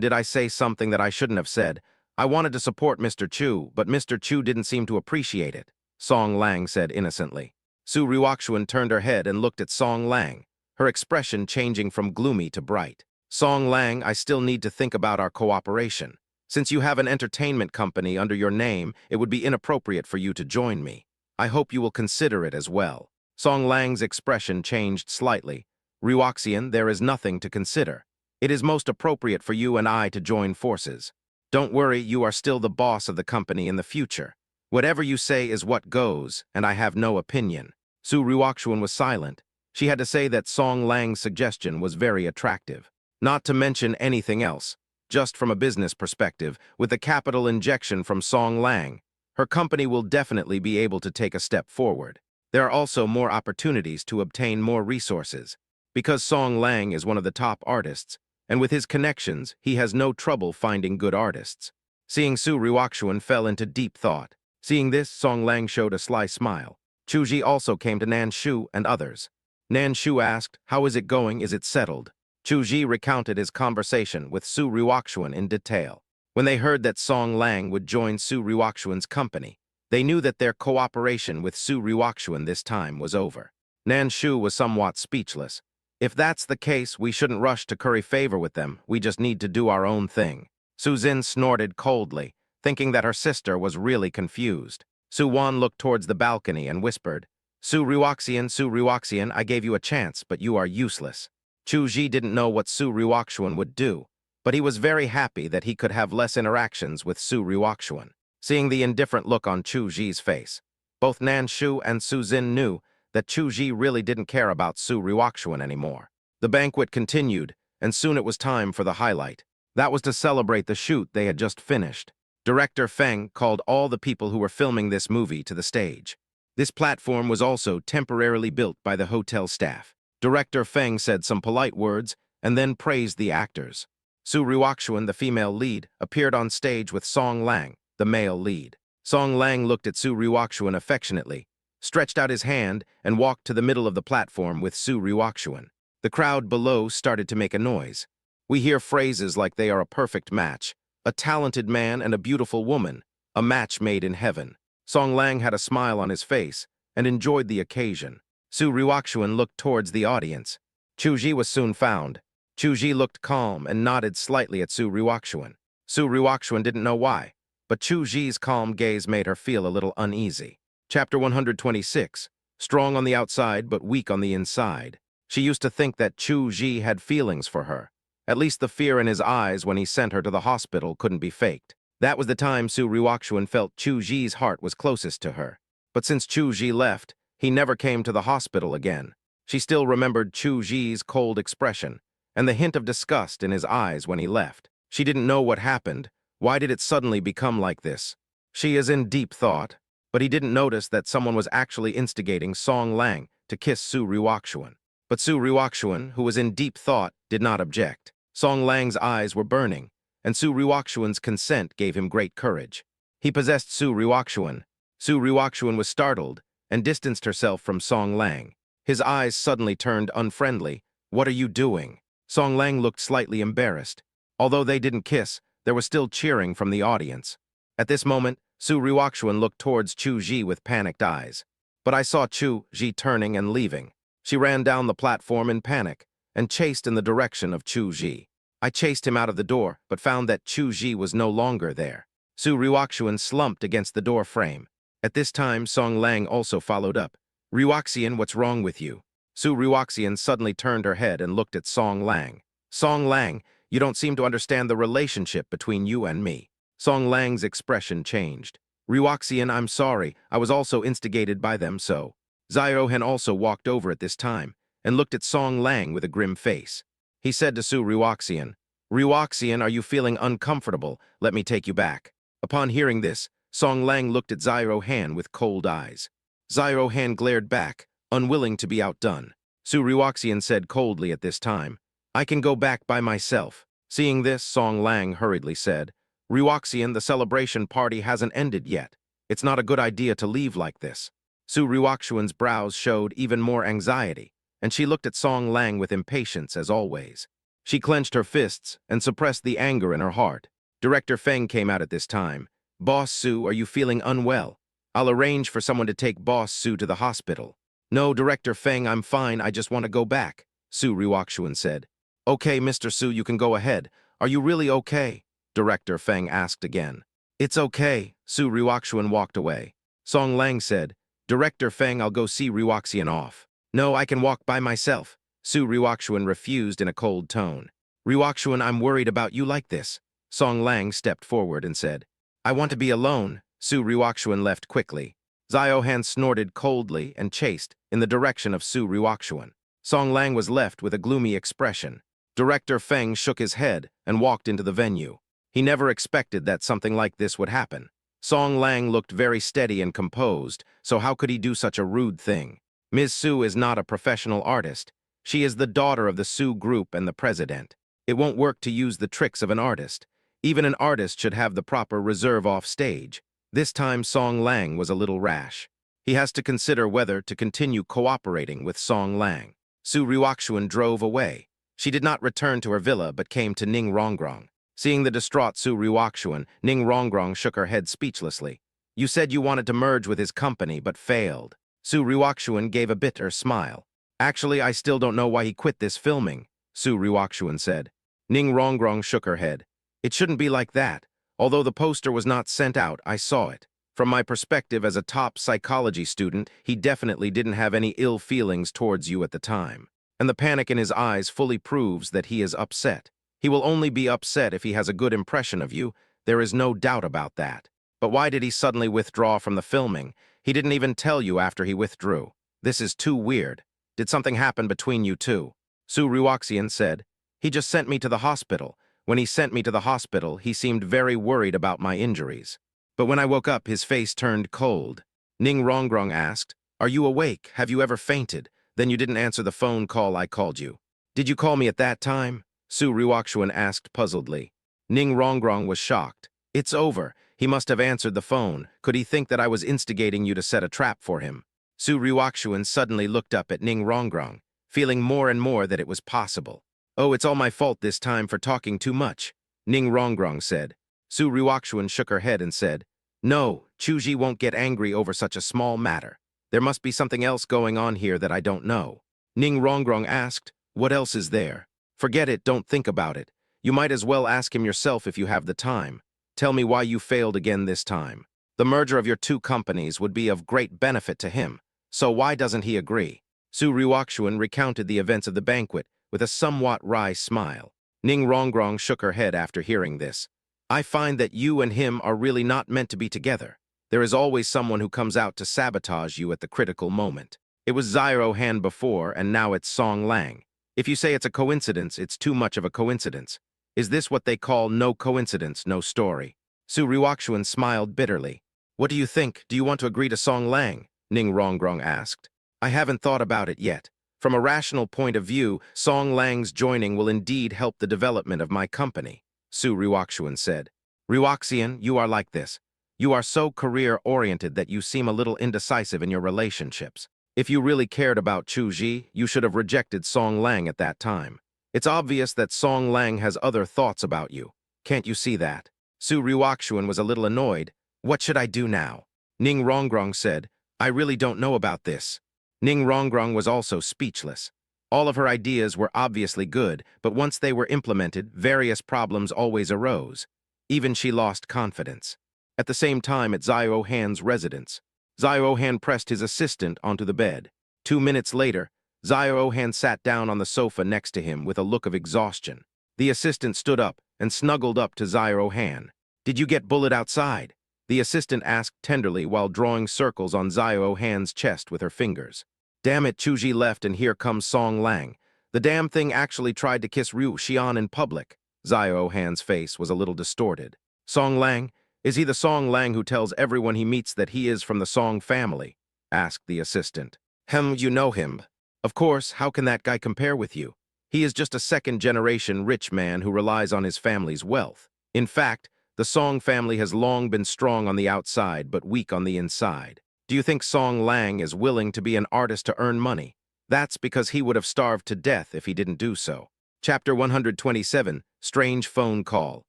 did I say something that I shouldn't have said? I wanted to support Mr. Chu, but Mr. Chu didn't seem to appreciate it, Song Lang said innocently. Su Ruoxuan turned her head and looked at Song Lang, her expression changing from gloomy to bright. Song Lang, I still need to think about our cooperation. Since you have an entertainment company under your name, it would be inappropriate for you to join me. I hope you will consider it as well. Song Lang's expression changed slightly. Ruoxian, there is nothing to consider. It is most appropriate for you and I to join forces. Don't worry, you are still the boss of the company in the future. Whatever you say is what goes, and I have no opinion. Su Ruoxuan was silent. She had to say that Song Lang's suggestion was very attractive. Not to mention anything else. Just from a business perspective, with the capital injection from Song Lang, her company will definitely be able to take a step forward. There are also more opportunities to obtain more resources. Because Song Lang is one of the top artists, and with his connections, he has no trouble finding good artists. Seeing Su Ruoxuan fell into deep thought. Seeing this, Song Lang showed a sly smile. Chu Ji also came to Nan Shu and others. Nan Shu asked, how is it going? Is it settled? Chu Ji recounted his conversation with Su Ruoxuan in detail. When they heard that Song Lang would join Su Ruoxuan's company, they knew that their cooperation with Su Ruoxuan this time was over. Nan Shu was somewhat speechless. If that's the case, we shouldn't rush to curry favor with them. We just need to do our own thing. Su Zin snorted coldly, thinking that her sister was really confused. Su Wan looked towards the balcony and whispered, Su Ruoxian, I gave you a chance, but you are useless. Chu Ji didn't know what Su Ruoxuan would do, but he was very happy that he could have less interactions with Su Ruoxuan. Seeing the indifferent look on Chu Ji's face, both Nan Shu and Su Zin knew that Chu Ji really didn't care about Su Ruoxuan anymore. The banquet continued, and soon it was time for the highlight. That was to celebrate the shoot they had just finished. Director Feng called all the people who were filming this movie to the stage. This platform was also temporarily built by the hotel staff. Director Feng said some polite words and then praised the actors. Su Ruoxuan, the female lead, appeared on stage with Song Lang, the male lead. Song Lang looked at Su Ruoxuan affectionately, stretched out his hand, and walked to the middle of the platform with Su Ruoxuan. The crowd below started to make a noise. We hear phrases like they are a perfect match, a talented man and a beautiful woman, a match made in heaven. Song Lang had a smile on his face and enjoyed the occasion. Su Ruoxuan looked towards the audience. Chu Ji was soon found. Chu Ji looked calm and nodded slightly at Su Ruoxuan. Su Ruoxuan didn't know why, but Chu Ji's calm gaze made her feel a little uneasy. Chapter 126. Strong on the outside but weak on the inside. She used to think that Chu Ji had feelings for her. At least the fear in his eyes when he sent her to the hospital couldn't be faked. That was the time Su Ryukshuan felt Chu Ji's heart was closest to her. But since Chu Ji left, he never came to the hospital again. She still remembered Chu Ji's cold expression and the hint of disgust in his eyes when he left. She didn't know what happened. Why did it suddenly become like this? She is in deep thought, but he didn't notice that someone was actually instigating Song Lang to kiss Su Ryukshuan. But Su Ryukshuan, who was in deep thought, did not object. Song Lang's eyes were burning, and Su Ryukshuan's consent gave him great courage. He possessed Su Ryukshuan. Su Ryukshuan was startled and distanced herself from Song Lang. His eyes suddenly turned unfriendly. "What are you doing?" Song Lang looked slightly embarrassed. Although they didn't kiss, there was still cheering from the audience. At this moment, Su Ryukshuan looked towards Chu Ji with panicked eyes. But I saw Chu Ji turning and leaving. She ran down the platform in panic and chased in the direction of Chu Ji. I chased him out of the door, but found that Chu Ji was no longer there. Su Ryukshuan slumped against the door frame. At this time, Song Lang also followed up. "Ryukshuan, what's wrong with you?" Su Ryukshuan suddenly turned her head and looked at Song Lang. "Song Lang, you don't seem to understand the relationship between you and me." Song Lang's expression changed. "Ryukshuan, I'm sorry. I was also instigated by them, so." Ziohen also walked over at this time and looked at Song Lang with a grim face. He said to Su Ryukshuan, "Ryukshuan, are you feeling uncomfortable? Let me take you back." Upon hearing this, Song Lang looked at Ziohen with cold eyes. Ziohen glared back, unwilling to be outdone. Su Ryukshuan said coldly at this time, "I can go back by myself." Seeing this, Song Lang hurriedly said, "Ryukshuan, the celebration party hasn't ended yet. It's not a good idea to leave like this." Su Ryukshuan's brows showed even more anxiety, and she looked at Song Lang with impatience as always. She clenched her fists and suppressed the anger in her heart. Director Feng came out at this time. "Boss Su, are you feeling unwell? I'll arrange for someone to take Boss Su to the hospital." "No, Director Feng, I'm fine. I just want to go back," Su Ryukshuan said. "Okay, Mr. Su, you can go ahead. Are you really okay?" Director Feng asked again. "It's okay." Su Ryukshuan walked away. Song Lang said, "Director Feng, I'll go see Ryukshuan off." "No, I can walk by myself." Su Ryukshuan refused in a cold tone. "Ryukshuan, I'm worried about you like this." Song Lang stepped forward and said, "I want to be alone." Su Ryukshuan left quickly. Ziohen snorted coldly and chased in the direction of Su Ryukshuan. Song Lang was left with a gloomy expression. Director Feng shook his head and walked into the venue. He never expected that something like this would happen. Song Lang looked very steady and composed, so how could he do such a rude thing? Ms. Su is not a professional artist. She is the daughter of the Su Group and the president. It won't work to use the tricks of an artist. Even an artist should have the proper reserve off stage. This time Song Lang was a little rash. He has to consider whether to continue cooperating with Song Lang. Su Ryukshuan drove away. She did not return to her villa but came to Ning Rongrong. Seeing the distraught Su Ryukshuan, Ning Rongrong shook her head speechlessly. "You said you wanted to merge with his company but failed." Su Ryukshuan gave a bitter smile. "Actually, I still don't know why he quit this filming," Su Ryukshuan said. Ning Rongrong shook her head. "It shouldn't be like that. Although the poster was not sent out, I saw it. From my perspective as a top psychology student, he definitely didn't have any ill feelings towards you at the time. And the panic in his eyes fully proves that he is upset. He will only be upset if he has a good impression of you. There is no doubt about that. But why did he suddenly withdraw from the filming? He didn't even tell you after he withdrew. This is too weird. Did something happen between you two?" Su Ryukshuan said, "He just sent me to the hospital. When he sent me to the hospital, he seemed very worried about my injuries. But when I woke up, his face turned cold." Ning Rongrong asked, "Are you awake? Have you ever fainted? Then you didn't answer the phone call I called you." "Did you call me at that time?" Su Ryukshuan asked puzzledly. Ning Rongrong was shocked. "It's over. He must have answered the phone. Could he think that I was instigating you to set a trap for him?" Su Ryukshuan suddenly looked up at Ning Rongrong, feeling more and more that it was possible. "Oh, it's all my fault this time for talking too much," Ning Rongrong said. Su Ryukshuan shook her head and said, "No, Chuji won't get angry over such a small matter. There must be something else going on here that I don't know." Ning Rongrong asked, "What else is there?" "Forget it, don't think about it. You might as well ask him yourself if you have the time. Tell me why you failed again this time. The merger of your two companies would be of great benefit to him, so why doesn't he agree?" Su Ryukshuan recounted the events of the banquet with a somewhat wry smile. Ning Rongrong shook her head after hearing this. I find that you and him are really not meant to be together. There is always someone who comes out to sabotage you at the critical moment. It was Zyro Han before, and now it's Song Lang. If you say it's a coincidence, it's too much of a coincidence. Is this what they call no coincidence, no story? Su Ryukshuan smiled bitterly. What do you think? Do you want to agree to Song Lang? Ning Rongrong asked. I haven't thought about it yet. From a rational point of view, Song Lang's joining will indeed help the development of my company, Su Ryukshuan said. Ryuxian, you are like this. You are so career-oriented that you seem a little indecisive in your relationships. If you really cared about Chu Ji, you should have rejected Song Lang at that time. It's obvious that Song Lang has other thoughts about you. Can't you see that? Su Ryukshuan was a little annoyed. What should I do now? Ning Rongrong said, I really don't know about this. Ning Rongrong was also speechless. All of her ideas were obviously good, but once they were implemented, various problems always arose. Even she lost confidence. At the same time at Zyro Han's residence, Zyro Han pressed his assistant onto the bed. 2 minutes later, Zyro Han sat down on the sofa next to him with a look of exhaustion. The assistant stood up and snuggled up to Zyro Han. Did you get bullet outside? The assistant asked tenderly while drawing circles on Zyro Han's chest with her fingers. Damn it, Chuji left and here comes Song Lang. The damn thing actually tried to kiss Ryu Xian in public. Zyro Han's face was a little distorted. Song Lang? Is he the Song Lang who tells everyone he meets that he is from the Song family? Asked the assistant. You know him. Of course, how can that guy compare with you? He is just a second-generation rich man who relies on his family's wealth. In fact, the Song family has long been strong on the outside but weak on the inside. Do you think Song Lang is willing to be an artist to earn money? That's because he would have starved to death if he didn't do so. Chapter 127, Strange Phone Call.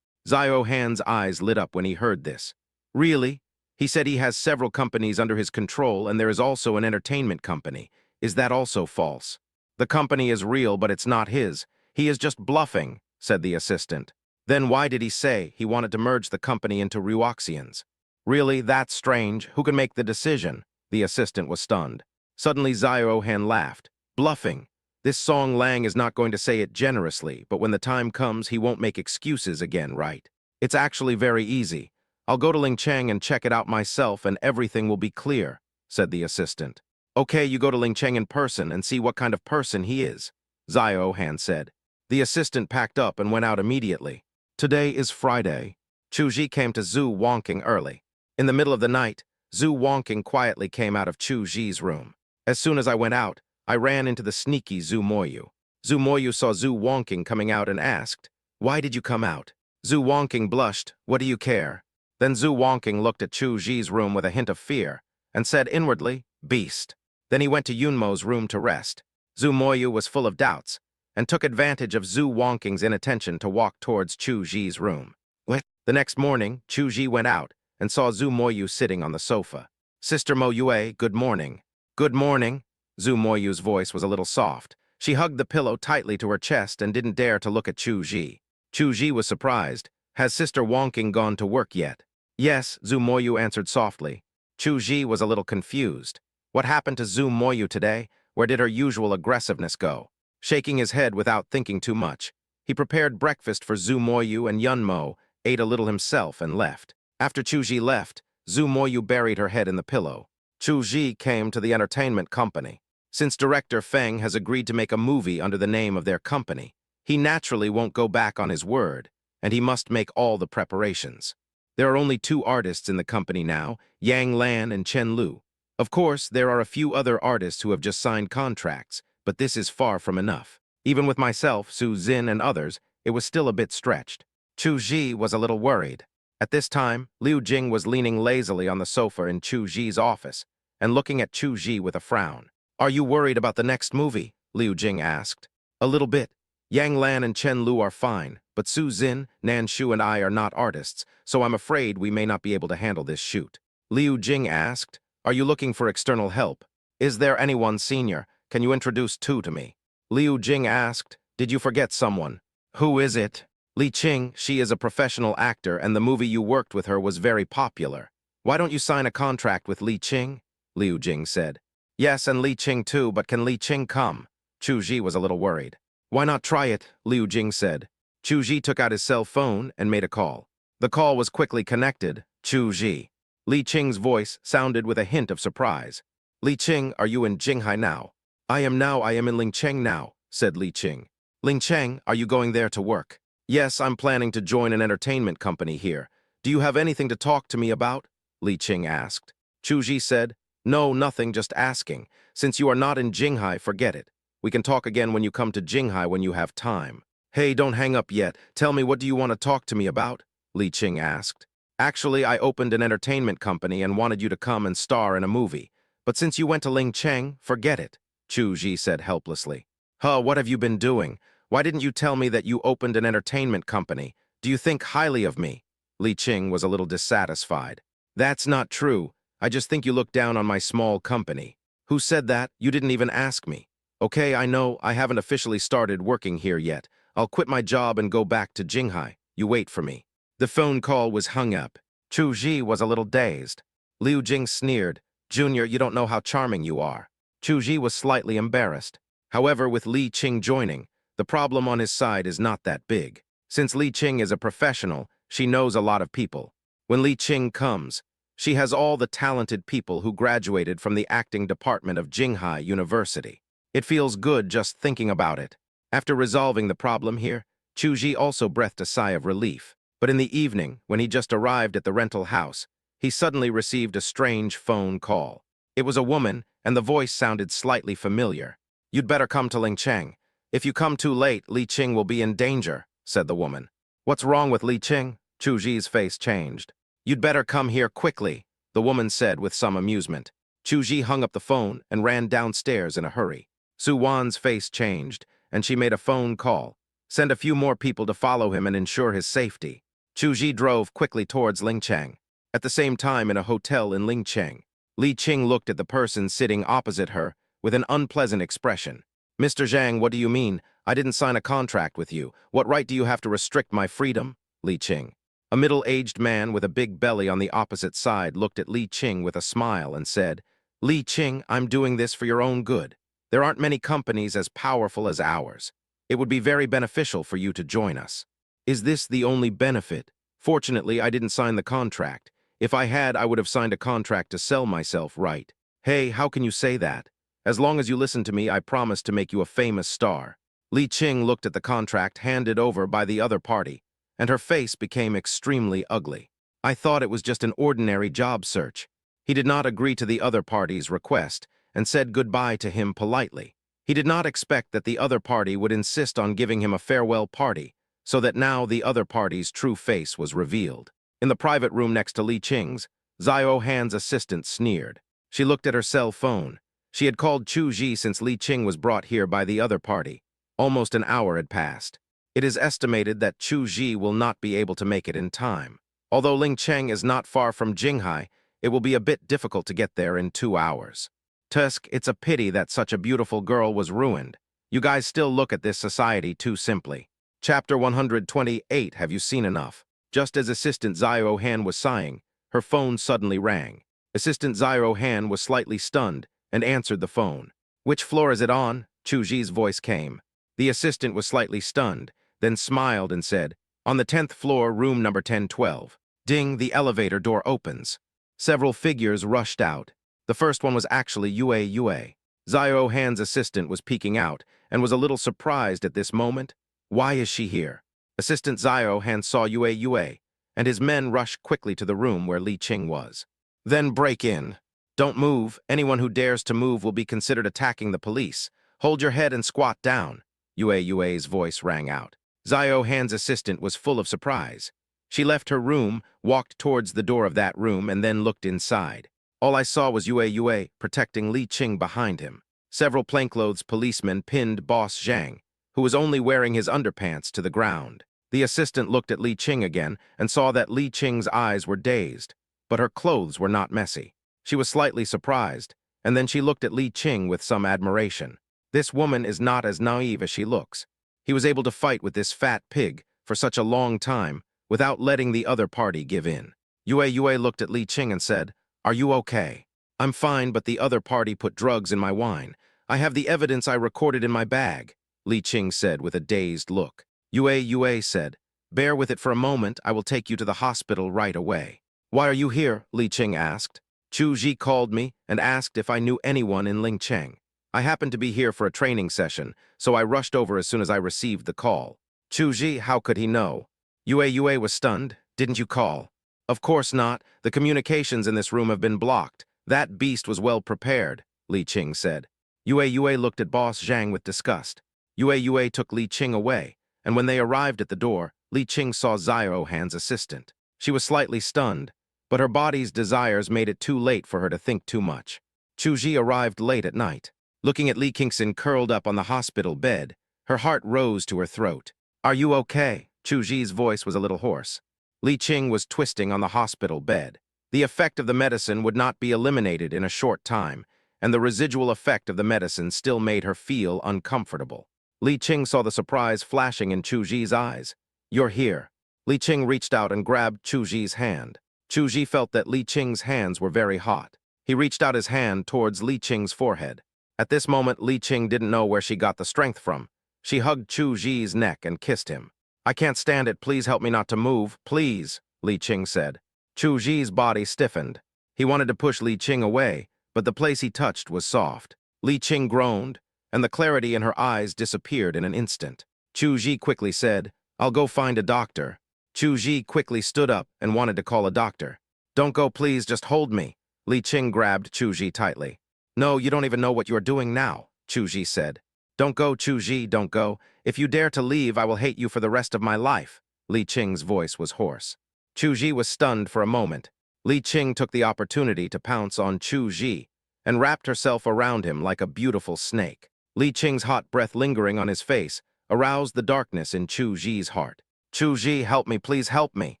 Zyro Han's eyes lit up when he heard this. Really? He said he has several companies under his control and there is also an entertainment company. Is that also false? The company is real, but it's not his. He is just bluffing, said the assistant. Then why did he say he wanted to merge the company into Ryuxian's? Really, that's strange. Who can make the decision? The assistant was stunned. Suddenly Zyro Han laughed. Bluffing. This Song Lang is not going to say it generously, but when the time comes, he won't make excuses again, right? It's actually very easy. I'll go to Ling Cheng and check it out myself and everything will be clear, said the assistant. Okay, you go to Ling Cheng in person and see what kind of person he is, Zyro Han said. The assistant packed up and went out immediately. Today is Friday. Chu Ji came to Zhu Wongking early. In the middle of the night, Zhu Wongking quietly came out of Chu Ji's room. As soon as I went out, I ran into the sneaky Zhu Moyu. Zhu Moyu saw Zhu Wongking coming out and asked, Why did you come out? Zhu Wongking blushed, What do you care? Then Zhu Wongking looked at Chu Ji's room with a hint of fear and said inwardly, Beast. Then he went to Yunmo's room to rest. Zhu Moyu was full of doubts and took advantage of Zhu Wongking's inattention to walk towards Chu Ji's room. The next morning, Chu Ji went out and saw Zhu Moyu sitting on the sofa. Sister Mo Yue, good morning. Good morning. Zhu Moyu's voice was a little soft. She hugged the pillow tightly to her chest and didn't dare to look at Chu Ji. Chu Ji was surprised. Has Sister Wongking gone to work yet? Yes, Zhu Moyu answered softly. Chu Ji was a little confused. What happened to Zhu Moyu today? Where did her usual aggressiveness go? Shaking his head without thinking too much, he prepared breakfast for Zhu Moyu and Yunmo, ate a little himself and left. After Chu Ji left, Zhu Moyu buried her head in the pillow. Chu Ji came to the entertainment company. Since director Feng has agreed to make a movie under the name of their company, he naturally won't go back on his word, and he must make all the preparations. There are only 2 artists in the company now, Yang Lan and Chen Lu. Of course, there are a few other artists who have just signed contracts, but this is far from enough. Even with myself, Su Zin, and others, it was still a bit stretched. Chu Ji was a little worried. At this time, Liu Jing was leaning lazily on the sofa in Chu Ji's office and looking at Chu Ji with a frown. Are you worried about the next movie? Liu Jing asked. A little bit. Yang Lan and Chen Lu are fine, but Su Zin, Nan Shu, and I are not artists, so I'm afraid we may not be able to handle this shoot. Liu Jing asked, Are you looking for external help? Is there anyone senior? Can you introduce 2 to me? Liu Jing asked, Did you forget someone? Who is it? Li Qing, she is a professional actor and the movie you worked with her was very popular. Why don't you sign a contract with Li Qing? Liu Jing said. Yes, and Li Qing too, but can Li Qing come? Chu Ji was a little worried. Why not try it? Liu Jing said. Chu Ji took out his cell phone and made a call. The call was quickly connected. Chu Ji. Li Qing's voice sounded with a hint of surprise. Li Qing, are you in Jinghai now? I am in Lingcheng now, said Li Qing. Lingcheng, are you going there to work? Yes, I'm planning to join an entertainment company here. Do you have anything to talk to me about? Li Qing asked. Chu Ji said, no, nothing, just asking. Since you are not in Jinghai, forget it. We can talk again when you come to Jinghai when you have time. Hey, don't hang up yet. Tell me, what do you want to talk to me about? Li Qing asked. Actually, I opened an entertainment company and wanted you to come and star in a movie. But since you went to Lingcheng, forget it, Chu Ji said helplessly. Huh, what have you been doing? Why didn't you tell me that you opened an entertainment company? Do you think highly of me? Li Qing was a little dissatisfied. That's not true. I just think you look down on my small company. Who said that? You didn't even ask me. Okay, I know, I haven't officially started working here yet. I'll quit my job and go back to Jinghai. You wait for me. The phone call was hung up. Chu Ji was a little dazed. Liu Jing sneered. Junior, you don't know how charming you are. Chu Ji was slightly embarrassed. However, with Li Qing joining, the problem on his side is not that big. Since Li Qing is a professional, she knows a lot of people. When Li Qing comes, she has all the talented people who graduated from the acting department of Jinghai University. It feels good just thinking about it. After resolving the problem here, Chu Ji also breathed a sigh of relief. But in the evening, when he just arrived at the rental house, he suddenly received a strange phone call. It was a woman, and the voice sounded slightly familiar. You'd better come to Lingcheng. If you come too late, Li Qing will be in danger, said the woman. What's wrong with Li Qing? Chu Ji's face changed. You'd better come here quickly, the woman said with some amusement. Chu Ji hung up the phone and ran downstairs in a hurry. Su Wan's face changed, and she made a phone call. Send a few more people to follow him and ensure his safety. Chu Ji drove quickly towards Lingcheng. At the same time, in a hotel in Lingcheng, Li Qing looked at the person sitting opposite her with an unpleasant expression. Mr. Zhang, what do you mean? I didn't sign a contract with you. What right do you have to restrict my freedom? Li Qing. A middle-aged man with a big belly on the opposite side looked at Li Qing with a smile and said, Li Qing, I'm doing this for your own good. There aren't many companies as powerful as ours. It would be very beneficial for you to join us. Is this the only benefit? Fortunately, I didn't sign the contract. If I had, I would have signed a contract to sell myself, right? Hey, how can you say that? As long as you listen to me, I promise to make you a famous star. Li Qing looked at the contract handed over by the other party, and her face became extremely ugly. I thought it was just an ordinary job search. He did not agree to the other party's request and said goodbye to him politely. He did not expect that the other party would insist on giving him a farewell party, so that now the other party's true face was revealed. In the private room next to Li Qing's, Xiao Han's assistant sneered. She looked at her cell phone. She had called Chu Ji since Li Qing was brought here by the other party. Almost an hour had passed. It is estimated that Chu Ji will not be able to make it in time. Although Lingcheng is not far from Jinghai, it will be a bit difficult to get there in 2 hours. Tusk, it's a pity that such a beautiful girl was ruined. You guys still look at this society too simply. Chapter 128, have you seen enough? Just as Assistant Xiao Han was sighing, her phone suddenly rang. Assistant Xiao Han was slightly stunned and answered the phone. Which floor is it on? Chu Ji's voice came. The assistant was slightly stunned, then smiled and said, on the 10th floor, room number 1012. Ding, the elevator door opens. Several figures rushed out. The first one was actually Yue. Xiao Han's assistant was peeking out and was a little surprised at this moment. Why is she here? Assistant Xiao Han saw Yue, and his men rushed quickly to the room where Li Qing was. Then break in. Don't move. Anyone who dares to move will be considered attacking the police. Hold your head and squat down. Yue's voice rang out. Xiao Han's assistant was full of surprise. She left her room, walked towards the door of that room, and then looked inside. All I saw was Yue protecting Li Qing behind him. Several plainclothes policemen pinned Boss Zhang, who was only wearing his underpants, to the ground. The assistant looked at Li Qing again and saw that Li Qing's eyes were dazed, but her clothes were not messy. She was slightly surprised, and then she looked at Li Qing with some admiration. This woman is not as naive as she looks. He was able to fight with this fat pig for such a long time without letting the other party give in. Yue looked at Li Qing and said, Are you okay? I'm fine, but the other party put drugs in my wine. I have the evidence I recorded in my bag, Li Qing said with a dazed look. Yue said, Bear with it for a moment, I will take you to the hospital right away. Why are you here? Li Qing asked. Chu Ji called me and asked if I knew anyone in Lingcheng. I happened to be here for a training session, so I rushed over as soon as I received the call. Chu Ji, how could he know? Yue was stunned. Didn't you call? Of course not. The communications in this room have been blocked. That beast was well prepared, Li Qing said. Yue looked at Boss Zhang with disgust. Yue took Li Qing away, and when they arrived at the door, Li Qing saw Xiao Han's assistant. She was slightly stunned, but her body's desires made it too late for her to think too much. Chu Ji arrived late at night. Looking at Li Qingxin curled up on the hospital bed, her heart rose to her throat. Are you okay? Chu Ji's voice was a little hoarse. Li Qing was twisting on the hospital bed. The effect of the medicine would not be eliminated in a short time, and the residual effect of the medicine still made her feel uncomfortable. Li Qing saw the surprise flashing in Chu Ji's eyes. You're here. Li Qing reached out and grabbed Chu Ji's hand. Chu Ji felt that Li Qing's hands were very hot. He reached out his hand towards Li Qing's forehead. At this moment, Li Qing didn't know where she got the strength from. She hugged Chu Ji's neck and kissed him. I can't stand it. Please help me not to move. Please, Li Qing said. Chu Ji's body stiffened. He wanted to push Li Qing away, but the place he touched was soft. Li Qing groaned, and the clarity in her eyes disappeared in an instant. Chu Ji quickly said, I'll go find a doctor. Chu Ji quickly stood up and wanted to call a doctor. Don't go, please, just hold me. Li Qing grabbed Chu Ji tightly. No, you don't even know what you're doing now, Chu Ji said. Don't go, Chu Ji, don't go. If you dare to leave, I will hate you for the rest of my life. Li Qing's voice was hoarse. Chu Ji was stunned for a moment. Li Qing took the opportunity to pounce on Chu Ji and wrapped herself around him like a beautiful snake. Li Qing's hot breath lingering on his face aroused the darkness in Chu Ji's heart. Chu Ji, help me, please help me,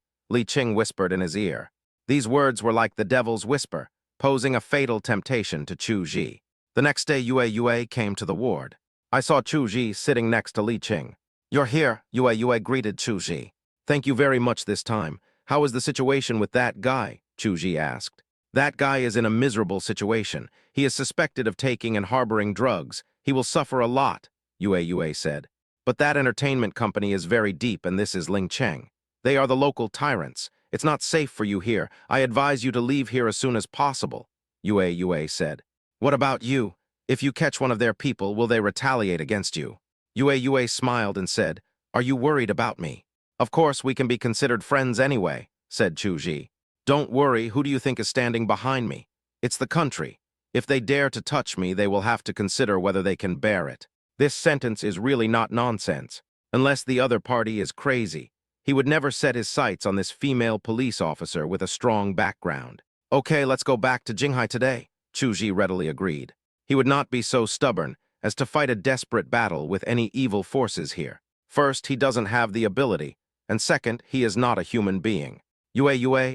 Li Qing whispered in his ear. These words were like the devil's whisper, posing a fatal temptation to Chu Ji. The next day, Yue came to the ward. I saw Chu Ji sitting next to Li Qing. You're here, Yue greeted Chu Ji. Thank you very much this time. How is the situation with that guy? Chu Ji asked. That guy is in a miserable situation. He is suspected of taking and harboring drugs. He will suffer a lot, Yue said. But that entertainment company is very deep, and this is Lingcheng. They are the local tyrants. It's not safe for you here. I advise you to leave here as soon as possible, Yue said. What about you? If you catch one of their people, will they retaliate against you? Yue smiled and said, Are you worried about me? Of course, we can be considered friends anyway, said Chu Ji. Don't worry, who do you think is standing behind me? It's the country. If they dare to touch me, they will have to consider whether they can bear it. This sentence is really not nonsense. Unless the other party is crazy, he would never set his sights on this female police officer with a strong background. Okay, let's go back to Jinghai today, Chu Ji readily agreed. He would not be so stubborn as to fight a desperate battle with any evil forces here. First, he doesn't have the ability, and second, he is not a human being. Yue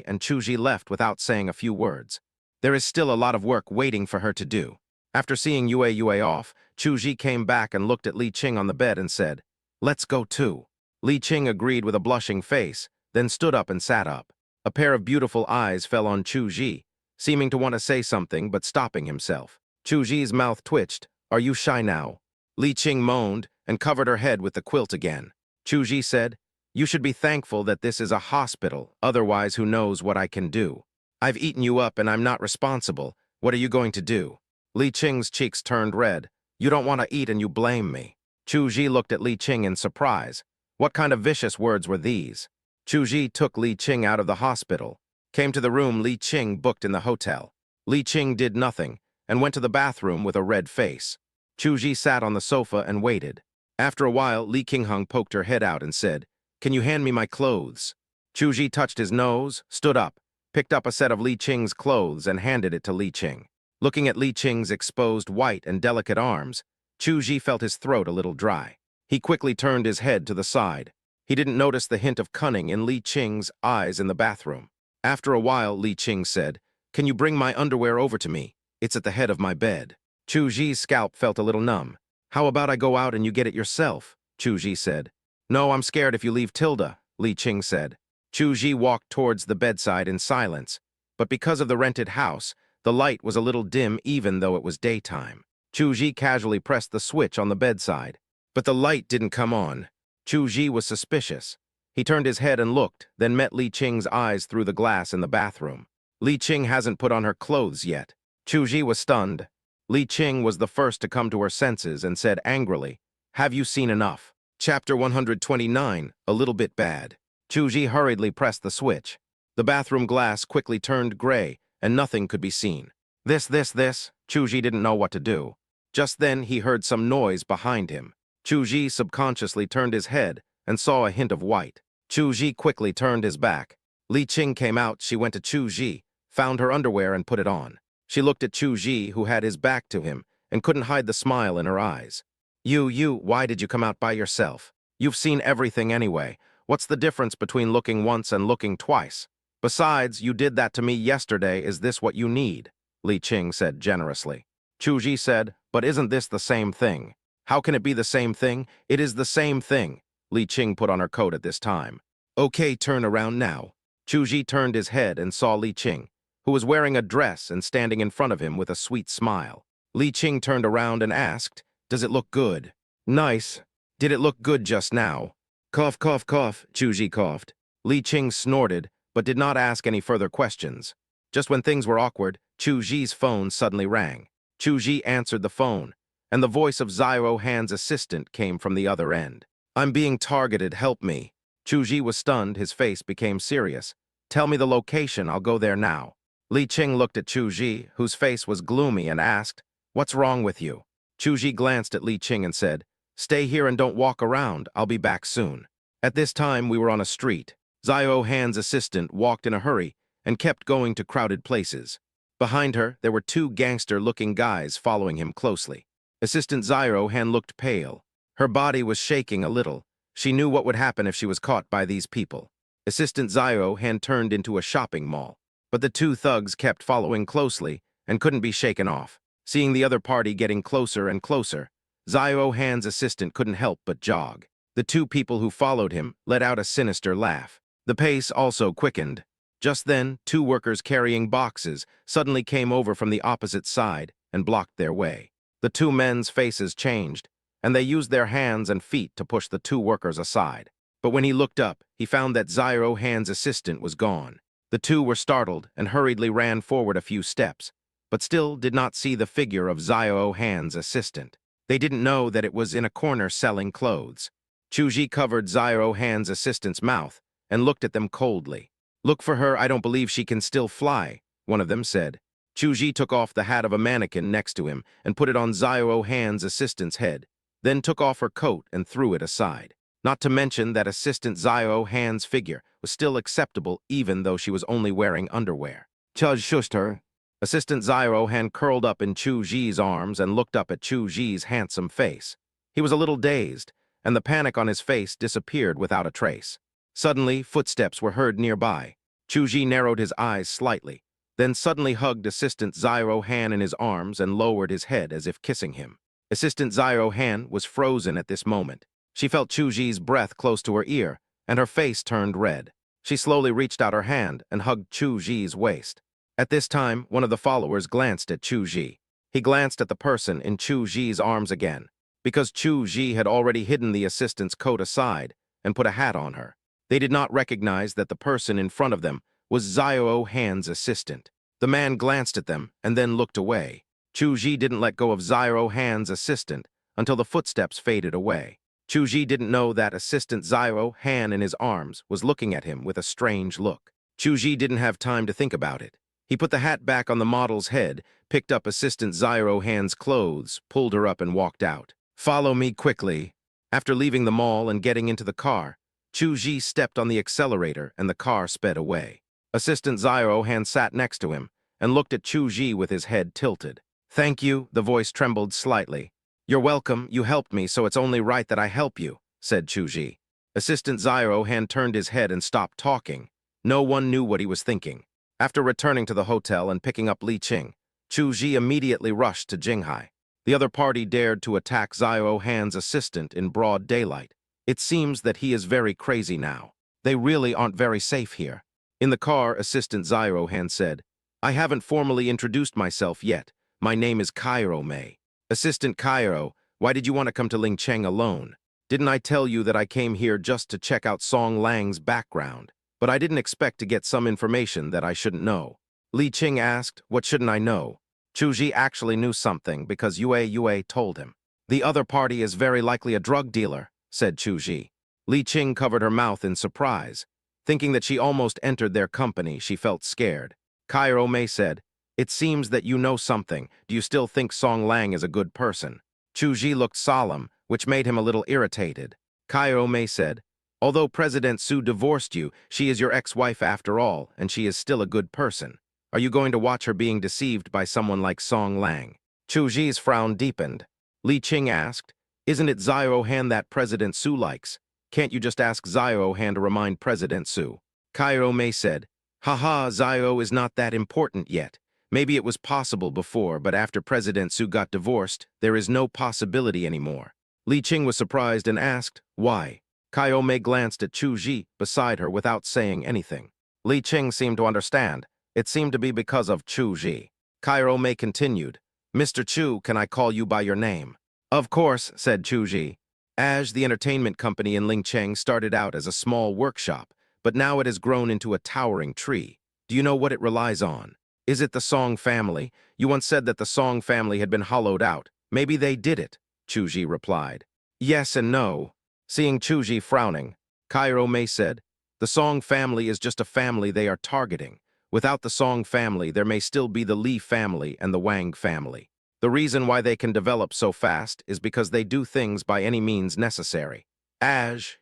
and Chu Ji left without saying a few words. There is still a lot of work waiting for her to do. After seeing Yue off, Chu Ji came back and looked at Li Qing on the bed and said, Let's go too. Li Qing agreed with a blushing face, then stood up and sat up. A pair of beautiful eyes fell on Chu Ji, seeming to want to say something but stopping himself. Chu Ji's mouth twitched. Are you shy now? Li Qing moaned and covered her head with the quilt again. Chu Ji said, You should be thankful that this is a hospital, otherwise who knows what I can do. I've eaten you up and I'm not responsible. What are you going to do? Li Qing's cheeks turned red. You don't want to eat and you blame me. Chu Ji looked at Li Qing in surprise. What kind of vicious words were these? Chu Ji took Li Qing out of the hospital, came to the room Li Qing booked in the hotel. Li Qing did nothing and went to the bathroom with a red face. Chu Ji sat on the sofa and waited. After a while, Li Qingheng poked her head out and said, Can you hand me my clothes? Chu Ji touched his nose, stood up, picked up a set of Li Qing's clothes and handed it to Li Qing. Looking at Li Qing's exposed white and delicate arms, Chu Ji felt his throat a little dry. He quickly turned his head to the side. He didn't notice the hint of cunning in Li Qing's eyes in the bathroom. After a while, Li Qing said, Can you bring my underwear over to me? It's at the head of my bed. Chu Ji's scalp felt a little numb. How about I go out and you get it yourself? Chu Ji said. No, I'm scared if you leave Tilda, Li Qing said. Chu Ji walked towards the bedside in silence, but because of the rented house, the light was a little dim even though it was daytime. Chu Ji casually pressed the switch on the bedside, but the light didn't come on. Chu Ji was suspicious. He turned his head and looked, then met Li Qing's eyes through the glass in the bathroom. Li Qing hasn't put on her clothes yet. Chu Ji was stunned. Li Qing was the first to come to her senses and said angrily, "Have you seen enough?" Chapter 129, A Little Bit Bad. Chu Ji hurriedly pressed the switch. The bathroom glass quickly turned gray, and nothing could be seen. This. Chu Ji didn't know what to do. Just then, he heard some noise behind him. Chu Ji subconsciously turned his head and saw a hint of white. Chu Ji quickly turned his back. Li Qing came out. She went to Chu Ji, found her underwear and put it on. She looked at Chu Ji, who had his back to him, and couldn't hide the smile in her eyes. Why did you come out by yourself? You've seen everything anyway. What's the difference between looking once and looking twice? Besides, you did that to me yesterday. Is this what you need? Li Qing said generously. Chu Ji said, "But isn't this the same thing?" "How can it be the same thing? It is the same thing." Li Qing put on her coat at this time. "Okay, turn around now." Chu Ji turned his head and saw Li Qing, who was wearing a dress and standing in front of him with a sweet smile. Li Qing turned around and asked, "Does it look good?" "Nice. Did it look good just now?" Cough, cough, cough, Chu Ji coughed. Li Qing snorted, but did not ask any further questions. Just when things were awkward, Chu Ji's phone suddenly rang. Chu Ji answered the phone, and the voice of Zhao Han's assistant came from the other end. "I'm being targeted, help me." Chu Ji was stunned, his face became serious. "Tell me the location, I'll go there now." Li Qing looked at Chu Ji, whose face was gloomy, and asked, "What's wrong with you?" Chu Ji glanced at Li Qing and said, "Stay here and don't walk around, I'll be back soon." At this time, we were on a street. Zhao Han's assistant walked in a hurry and kept going to crowded places. Behind her, there were two gangster-looking guys following him closely. Assistant Zhao Han looked pale. Her body was shaking a little. She knew what would happen if she was caught by these people. Assistant Zhao Han turned into a shopping mall, but the two thugs kept following closely and couldn't be shaken off. Seeing the other party getting closer and closer, Zhao Han's assistant couldn't help but jog. The two people who followed him let out a sinister laugh. The pace also quickened. Just then, two workers carrying boxes suddenly came over from the opposite side and blocked their way. The two men's faces changed, and they used their hands and feet to push the two workers aside. But when he looked up, he found that Zhao Han's assistant was gone. The two were startled and hurriedly ran forward a few steps, but still did not see the figure of Zhao Han's assistant. They didn't know that it was in a corner selling clothes. Chu Ji covered Zhao Han's assistant's mouth and looked at them coldly. "Look for her, I don't believe she can still fly," one of them said. Chu Ji took off the hat of a mannequin next to him and put it on Zhao Han's assistant's head, then took off her coat and threw it aside. Not to mention that Assistant Zhao Han's figure was still acceptable even though she was only wearing underwear. "Judge shushed her." Assistant Zhao Han curled up in Chu Ji's arms and looked up at Chu Ji's handsome face. He was a little dazed, and the panic on his face disappeared without a trace. Suddenly, footsteps were heard nearby. Chu Ji narrowed his eyes slightly, then suddenly hugged Assistant Zhao Han in his arms and lowered his head as if kissing him. Assistant Zhao Han was frozen at this moment. She felt Chu Ji's breath close to her ear, and her face turned red. She slowly reached out her hand and hugged Chu Ji's waist. At this time, one of the followers glanced at Chu Ji. He glanced at the person in Chu Ji's arms again, because Chu Ji had already hidden the assistant's coat aside and put a hat on her. They did not recognize that the person in front of them was Zhao Han's assistant. The man glanced at them and then looked away. Chu Ji didn't let go of Zhao Han's assistant until the footsteps faded away. Chu Ji didn't know that Assistant Zhao Han in his arms was looking at him with a strange look. Chu Ji didn't have time to think about it. He put the hat back on the model's head, picked up Assistant Zhao Han's clothes, pulled her up and walked out. "Follow me quickly." After leaving the mall and getting into the car, Chu Ji stepped on the accelerator and the car sped away. Assistant Zhao Han sat next to him and looked at Chu Ji with his head tilted. "Thank you," the voice trembled slightly. "You're welcome, you helped me, so it's only right that I help you," said Chu Ji. Assistant Zhao Han turned his head and stopped talking. No one knew what he was thinking. After returning to the hotel and picking up Li Qing, Chu Ji immediately rushed to Jinghai. The other party dared to attack Zhao Han's assistant in broad daylight. It seems that he is very crazy now. They really aren't very safe here. In the car, Assistant Zhao Han said, "I haven't formally introduced myself yet. My name is Cairo Mei." "Assistant Cairo, why did you want to come to Lingcheng alone?" Didn't I tell you that I came here just to check out Song Lang's background? But I didn't expect to get some information that I shouldn't know. Li Qing asked, what shouldn't I know? Chu Ji actually knew something because Yue told him. The other party is very likely a drug dealer, said Chu Ji. Li Qing covered her mouth in surprise. Thinking that she almost entered their company, she felt scared. Cairo Mei said, it seems that you know something. Do you still think Song Lang is a good person? Chu Ji looked solemn, which made him a little irritated. Cairo Mei said, although President Su divorced you, she is your ex-wife after all, and she is still a good person. Are you going to watch her being deceived by someone like Song Lang? Chu Ji's frown deepened. Li Qing asked, isn't it Zhao Han that President Su likes? Can't you just ask Zhao Han to remind President Su? Cairo Mei said, haha, Zhao is not that important yet. Maybe it was possible before, but after President Su got divorced, there is no possibility anymore. Li Qing was surprised and asked, why? Cairo Mei glanced at Chu Ji beside her without saying anything. Li Qing seemed to understand. It seemed to be because of Chu Ji. Cairo Mei continued, Mr. Chu, can I call you by your name? Of course, said Chu Ji. The entertainment company in Lingcheng started out as a small workshop, but now it has grown into a towering tree. Do you know what it relies on? Is it the Song family? You once said that the Song family had been hollowed out. Maybe they did it, Chu Ji replied. Yes and no. Seeing Chu Ji frowning, Cairo Mei said, the Song family is just a family they are targeting. Without the Song family, there may still be the Li family and the Wang family. The reason why they can develop so fast is because they do things by any means necessary.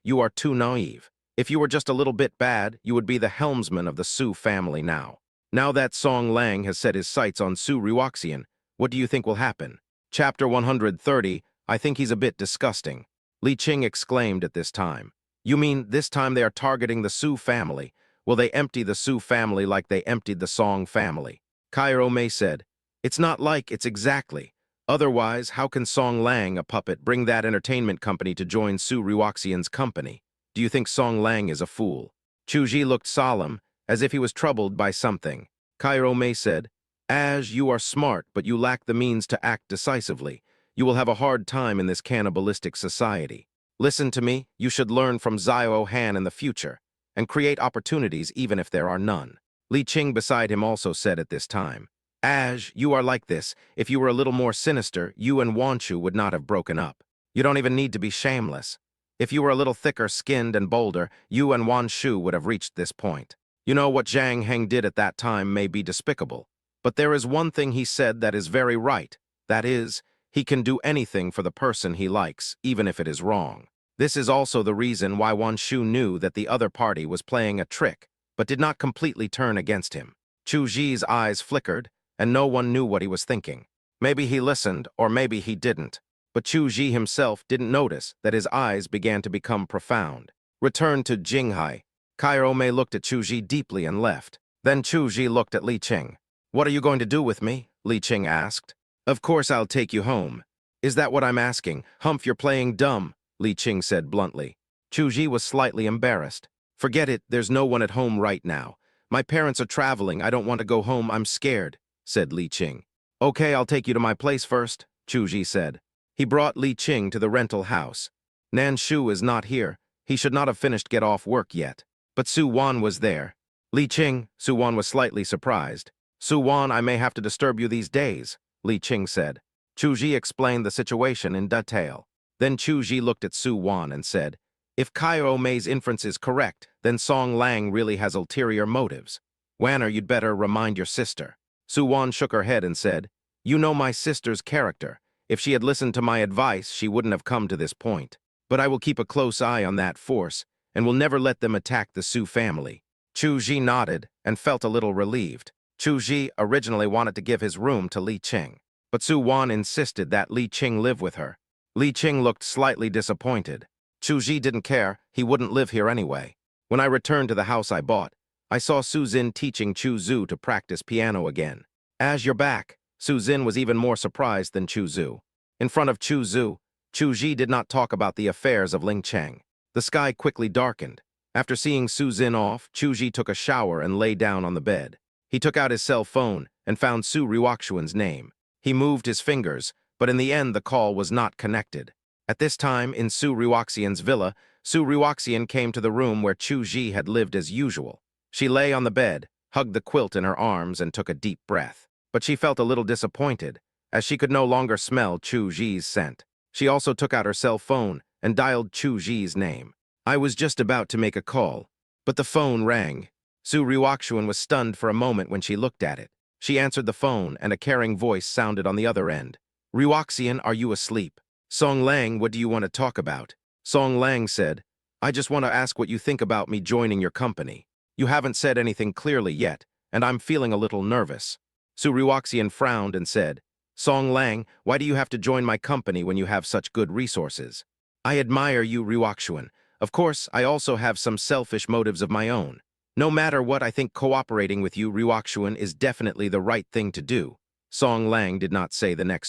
You are too naive. If you were just a little bit bad, you would be the helmsman of the Su family now. Now that Song Lang has set his sights on Su Ruoxian, what do you think will happen? Chapter 130, I think he's a bit disgusting. Li Qing exclaimed at this time. You mean this time they are targeting the Su family? Will they empty the Su family like they emptied the Song family? Cairo Mei said, it's not like, it's exactly. Otherwise, how can Song Lang, a puppet, bring that entertainment company to join Su Ruoxian's company? Do you think Song Lang is a fool? Chu Ji looked solemn, as if he was troubled by something. Cairo Mei said, you are smart, but you lack the means to act decisively. You will have a hard time in this cannibalistic society. Listen to me, you should learn from Zhao Han in the future, and create opportunities even if there are none. Li Qing beside him also said at this time, you are like this. If you were a little more sinister, you and Wanshu would not have broken up. You don't even need to be shameless. If you were a little thicker-skinned and bolder, you and Wanshu would have reached this point. You know what Zhang Heng did at that time may be despicable, but there is one thing he said that is very right. That is, he can do anything for the person he likes, even if it is wrong. This is also the reason why Wanshu knew that the other party was playing a trick, but did not completely turn against him. Chu Ji's eyes flickered, and no one knew what he was thinking. Maybe he listened, or maybe he didn't. But Chu Ji himself didn't notice that his eyes began to become profound. Returned to Jinghai. Cairo Mei looked at Chu Ji deeply and left. Then Chu Ji looked at Li Qing. What are you going to do with me? Li Qing asked. Of course I'll take you home. Is that what I'm asking? Humph, you're playing dumb, Li Qing said bluntly. Chu Ji was slightly embarrassed. Forget it, there's no one at home right now. My parents are traveling, I don't want to go home, I'm scared, said Li Qing. Okay, I'll take you to my place first, Chu Ji said. He brought Li Qing to the rental house. Nan Shu is not here. He should not have finished get off work yet. But Su Wan was there. Li Qing, Su Wan was slightly surprised. Su Wan, I may have to disturb you these days, Li Qing said. Chu Ji explained the situation in detail. Then Chu Ji looked at Su Wan and said, if Cairo Mei's inference is correct, then Song Lang really has ulterior motives. Wanner, you'd better remind your sister. Su Wan shook her head and said, you know my sister's character. If she had listened to my advice, she wouldn't have come to this point. But I will keep a close eye on that force, and will never let them attack the Su family. Chu Ji nodded and felt a little relieved. Chu Ji originally wanted to give his room to Li Qing, but Su Wan insisted that Li Qing live with her. Li Qing looked slightly disappointed. Chu Ji didn't care, he wouldn't live here anyway. When I returned to the house I bought, I saw Su Zin teaching Chu Zhu to practice piano again. As you're back, Su Zin was even more surprised than Chu Zhu. In front of Chu Zhu, Chu Ji did not talk about the affairs of Ling Cheng. The sky quickly darkened. After seeing Su Zin off, Chu Ji took a shower and lay down on the bed. He took out his cell phone and found Su Ruoxuan's name. He moved his fingers, but in the end the call was not connected. At this time, in Su Ruoxian's villa, Su Ruoxian came to the room where Chu Ji had lived as usual. She lay on the bed, hugged the quilt in her arms, and took a deep breath. But she felt a little disappointed, as she could no longer smell Chu Ji's scent. She also took out her cell phone and dialed Chu Ji's name. I was just about to make a call, but the phone rang. Su Ruoxian was stunned for a moment when she looked at it. She answered the phone, and a caring voice sounded on the other end. Ruoxian, are you asleep? Song Lang, what do you want to talk about? Song Lang said, I just want to ask what you think about me joining your company. You haven't said anything clearly yet, and I'm feeling a little nervous. Su Ruoxian frowned and said, Song Lang, why do you have to join my company when you have such good resources? I admire you, Ruoxian. Of course, I also have some selfish motives of my own. No matter what, I think cooperating with you, Ruoxian, is definitely the right thing to do. Song Lang did not say the next